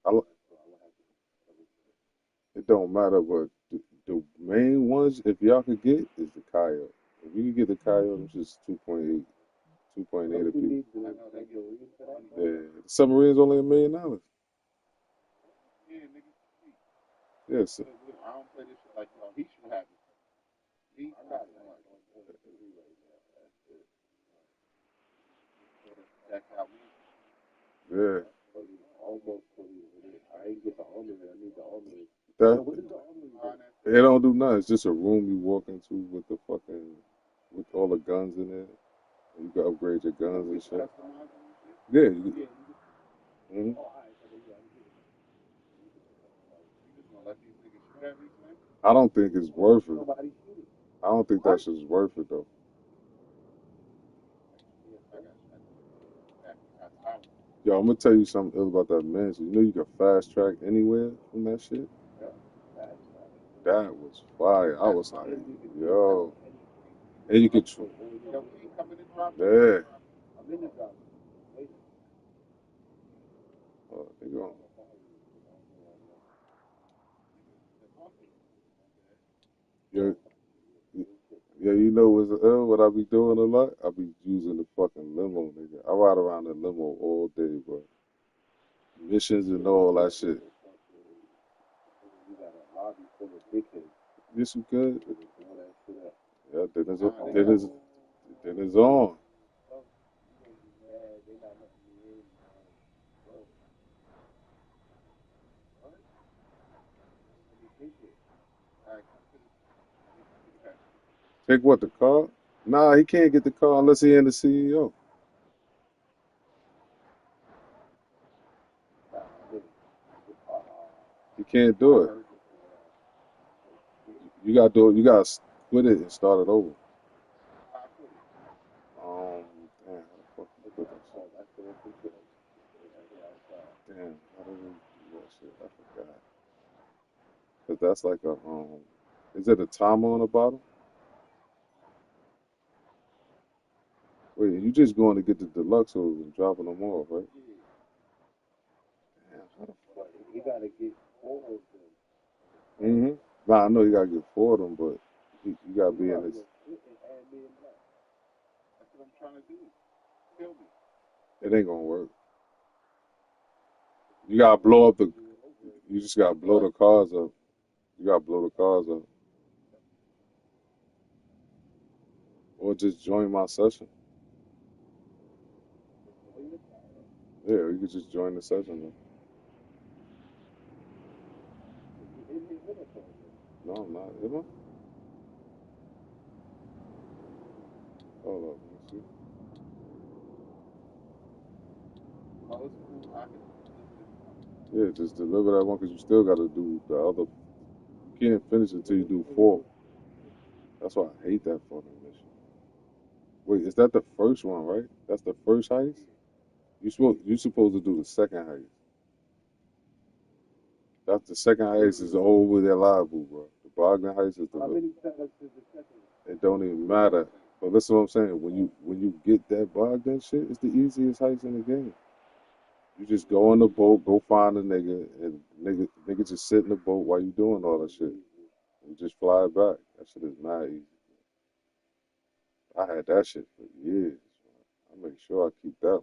I'm not sure. It don't matter, but the main ones, if y'all could get, is the coyote. If you can get the coyote, it's just 2.8 a piece. Yeah, the submarine's only $1 million. Yeah, nigga. Yes. I don't play this shit like y'all. He should have it. He got it. Check out me. Yeah. I ain't get the armor. I need the armor. That it don't do nothing. It's just a room you walk into with with all the guns in it. And you can upgrade your guns and shit. Yeah. Mm-hmm. I don't think it's worth it. I don't think that shit's worth it though. Yo, I'm gonna tell you something else about that mansion. You know you can fast track anywhere from that shit? That was fire. I was like, yo. And you could, yeah. Oh, they go. Yeah, yeah, you know what I be doing a lot? I be using the fucking limo, nigga. I ride around the limo all day, bro. Missions and all that shit. Yes, you could. Yeah, then it's on. Take what, the car? Nah, he can't get the car unless he ain't the CEO. He can't do it. You gotta do it. You gotta quit it and start it over. Damn, how the fuck you put this? Damn, how do we do that shit? I forgot. Cause that's like a is it a timer on the bottom? Wait, you just going to get the deluxe and dropping them off, right? Damn, how the fuck? Mm-hmm. Nah, I know you gotta get four of them, but you gotta be in this. It ain't gonna work. You gotta blow up the. You just gotta blow the cars up. You gotta blow the cars up, or just join my session. Yeah, you could just join the session. Then. No, I'm not. Am I? Hold up, let me see. Yeah, just deliver that one because you still gotta do the other. You can't finish until you do four. That's why I hate that fucking mission. Wait, is that the first one, right? That's the first heist? You supposed to do the second heist. That's the second heist is over there live, bro. The Bogdan heist is the. It don't even matter. But listen what I'm saying. When you get that Bogdan shit, it's the easiest heist in the game. You just go on the boat, go find a nigga, and nigga just sit in the boat while you doing all that shit. You just fly it back. That shit is not easy. I had that shit for years. I make sure I keep that one.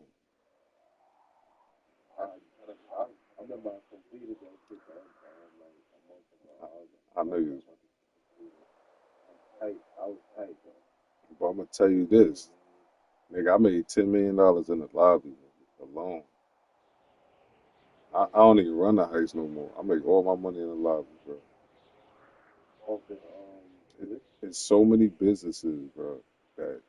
I know you. But I'm gonna tell you this, nigga. I made $10 million in the lobby alone. I don't even run the heist no more. I make all my money in the lobby, bro. It's so many businesses, bro, that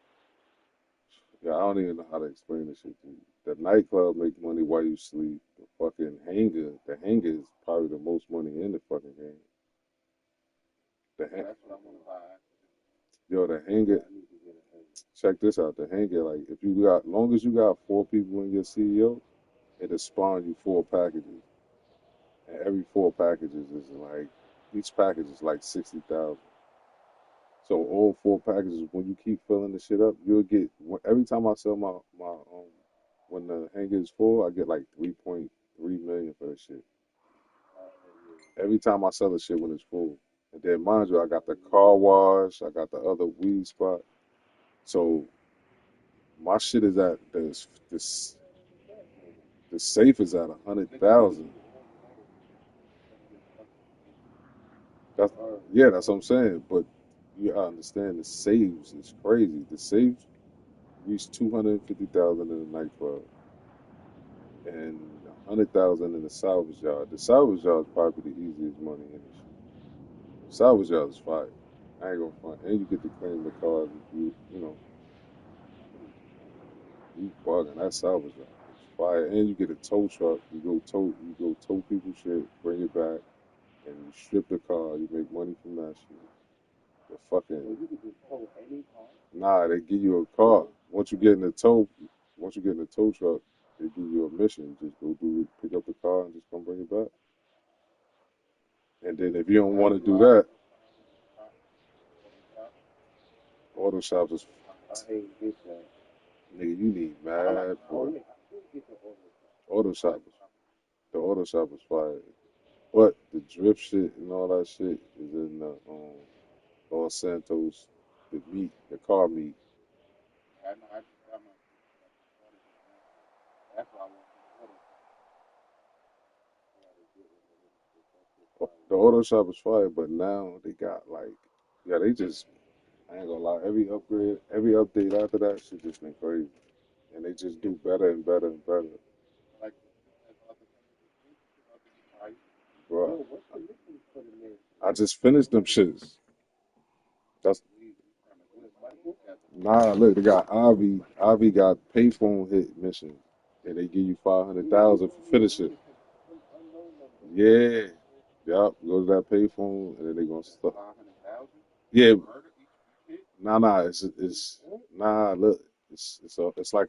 yeah, I don't even know how to explain this shit to you. The nightclub make money while you sleep. The fucking hangar, the hangar is probably the most money in the fucking game. The yo, the hangar. Check this out. The hangar, like if you got, long as you got four people in your CEO, it'll spawn you four packages, and every four packages is like each package is like 60,000. So all four packages, when you keep filling the shit up, you'll get every time I sell my when the hangar is full, I get like 3.3 million for that shit. Every time I sell the shit when it's full, and then mind you, I got the car wash, I got the other weed spot. So my shit is at the safe is at 100,000. That's yeah, that's what I'm saying. But you gotta understand the saves is crazy. The saves reached 250,000 in the nightclub and 100,000 in the salvage yard. The salvage yard is probably the easiest money in this shit. Salvage yard is fire. I ain't gonna front. And you get to claim the cars if you know you bugging. That salvage yard is fire. And you get a tow truck. You go tow people shit, bring it back, and you strip the car. You make money from that shit. The fucking nah, they give you a car once you get in the tow truck. They give you a mission. Just go do it, pick up the car, and just come bring it back. And then if you don't want to do that, auto shops is I ain't get that. nigga. You need I like mad boy. I should get the Auto shop is the auto shop is fire. But the drift shit and all that shit is in the Los Santos, the meat, the car meat. I know I just got my that's why I want the auto. The auto shop is fire, but now they got like, yeah, they just, I ain't gonna lie, every upgrade, every update after that shit just been crazy. And they just do better and better and better. Like Bro, what's the mission for the man? I just finished them shits. That's nah. Look, they got Ivy. Ivy got payphone hit mission, and they give you 500,000 for finishing. Yeah, yup. Go to that payphone, and then they gonna start. Yeah, nah. It's nah. Look, it's like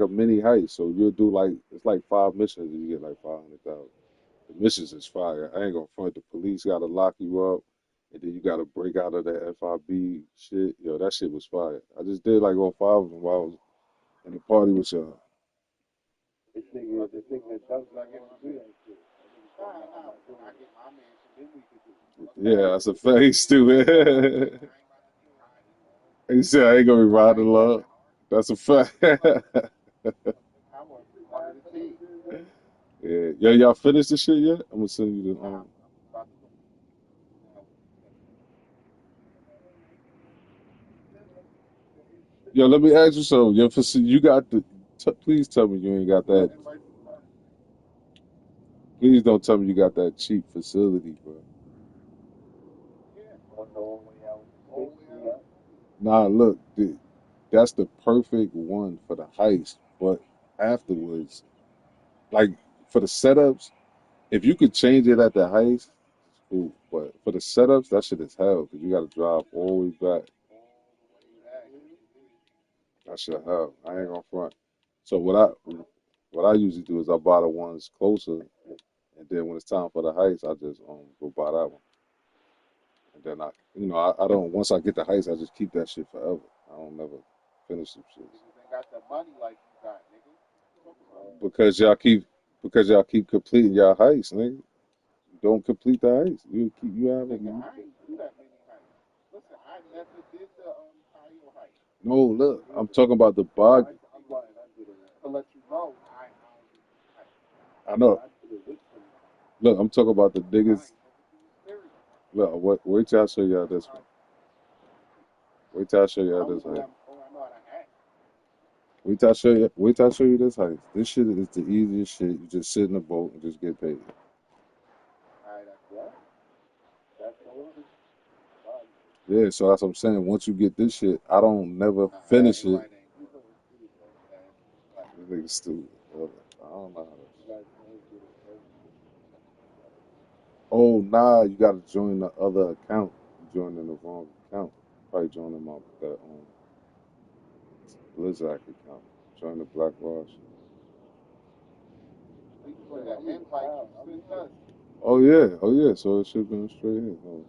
a mini heist. So you'll do like it's like 5 missions, and you get like 500,000. The missions is fire. I ain't gonna front. The police gotta lock you up, and then you gotta break out of that FIB shit. Yo, that shit was fire. I just did like all 5 of them while I was in the party with y'all. This nigga does not get to do that shit. When I get my man, then we could do it. Yeah, that's a fact. He's stupid. He said I ain't gonna be riding along. That's a fact. I want to ride the team. Yeah, yo, y'all finished the shit yet? I'm gonna send you the Yo, let me ask you something. Yo, you got the. Please tell me you ain't got that. Please don't tell me you got that cheap facility, bro. Nah, look, that's the perfect one for the heist. But afterwards, like for the setups, if you could change it at the heist, it's cool. But for the setups, that shit is hell because you got to drive all the way back. That shit hell. I ain't gonna front. So what I usually do is I buy the ones closer, and then when it's time for the heist, I just go buy that one. And then I don't once I get the heist, I just keep that shit forever. I don't never finish some shit. They got the money like you got, nigga. Because y'all keep completing y'all heist, nigga. Don't complete the heist. You have it. Nigga, I ain't do that many heights. Listen, I never did the Ohio height. No, look, I'm talking about the bug. To let you know, I know. Look, I'm talking about the niggas. Look, wait till I show y'all this one. Wait till I show y'all this heist. Wait till I show you this heist. This shit is the easiest shit. You just sit in a boat and just get paid. Yeah, so that's what I'm saying. Once you get this shit, I don't never finish it. This nigga stupid. I don't know how to. Oh, nah, you gotta join the other account. You joined in the wrong account. Probably join them off that Blizzak account. Join the Black Ross. Oh yeah. So it should have been straight here. Hold on.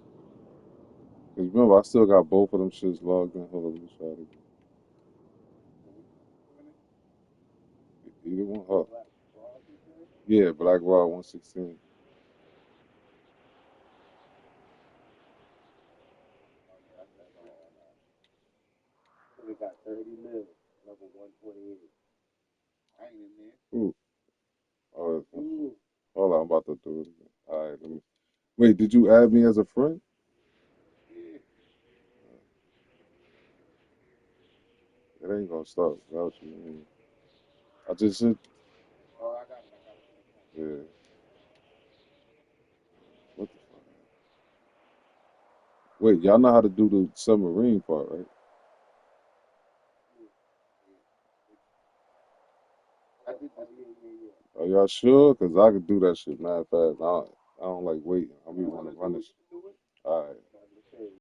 Cause remember, I still got both of them shits logged in. Hold on, let me try it again. Either one. Oh. Yeah, Black Raw 116. They got 30 mil, level 128. I ain't in there. Ooh. Oh, hold on, I'm about to do it again. All right, let me. Wait, did you add me as a friend? Yeah. It ain't gonna start without you. Man. I just said. Oh, I got it. Yeah. What the fuck? Wait, y'all know how to do the submarine part, right? I did that. Are y'all sure? Cause I could do that shit mad fast. I don't like waiting. I be want to run this. All right.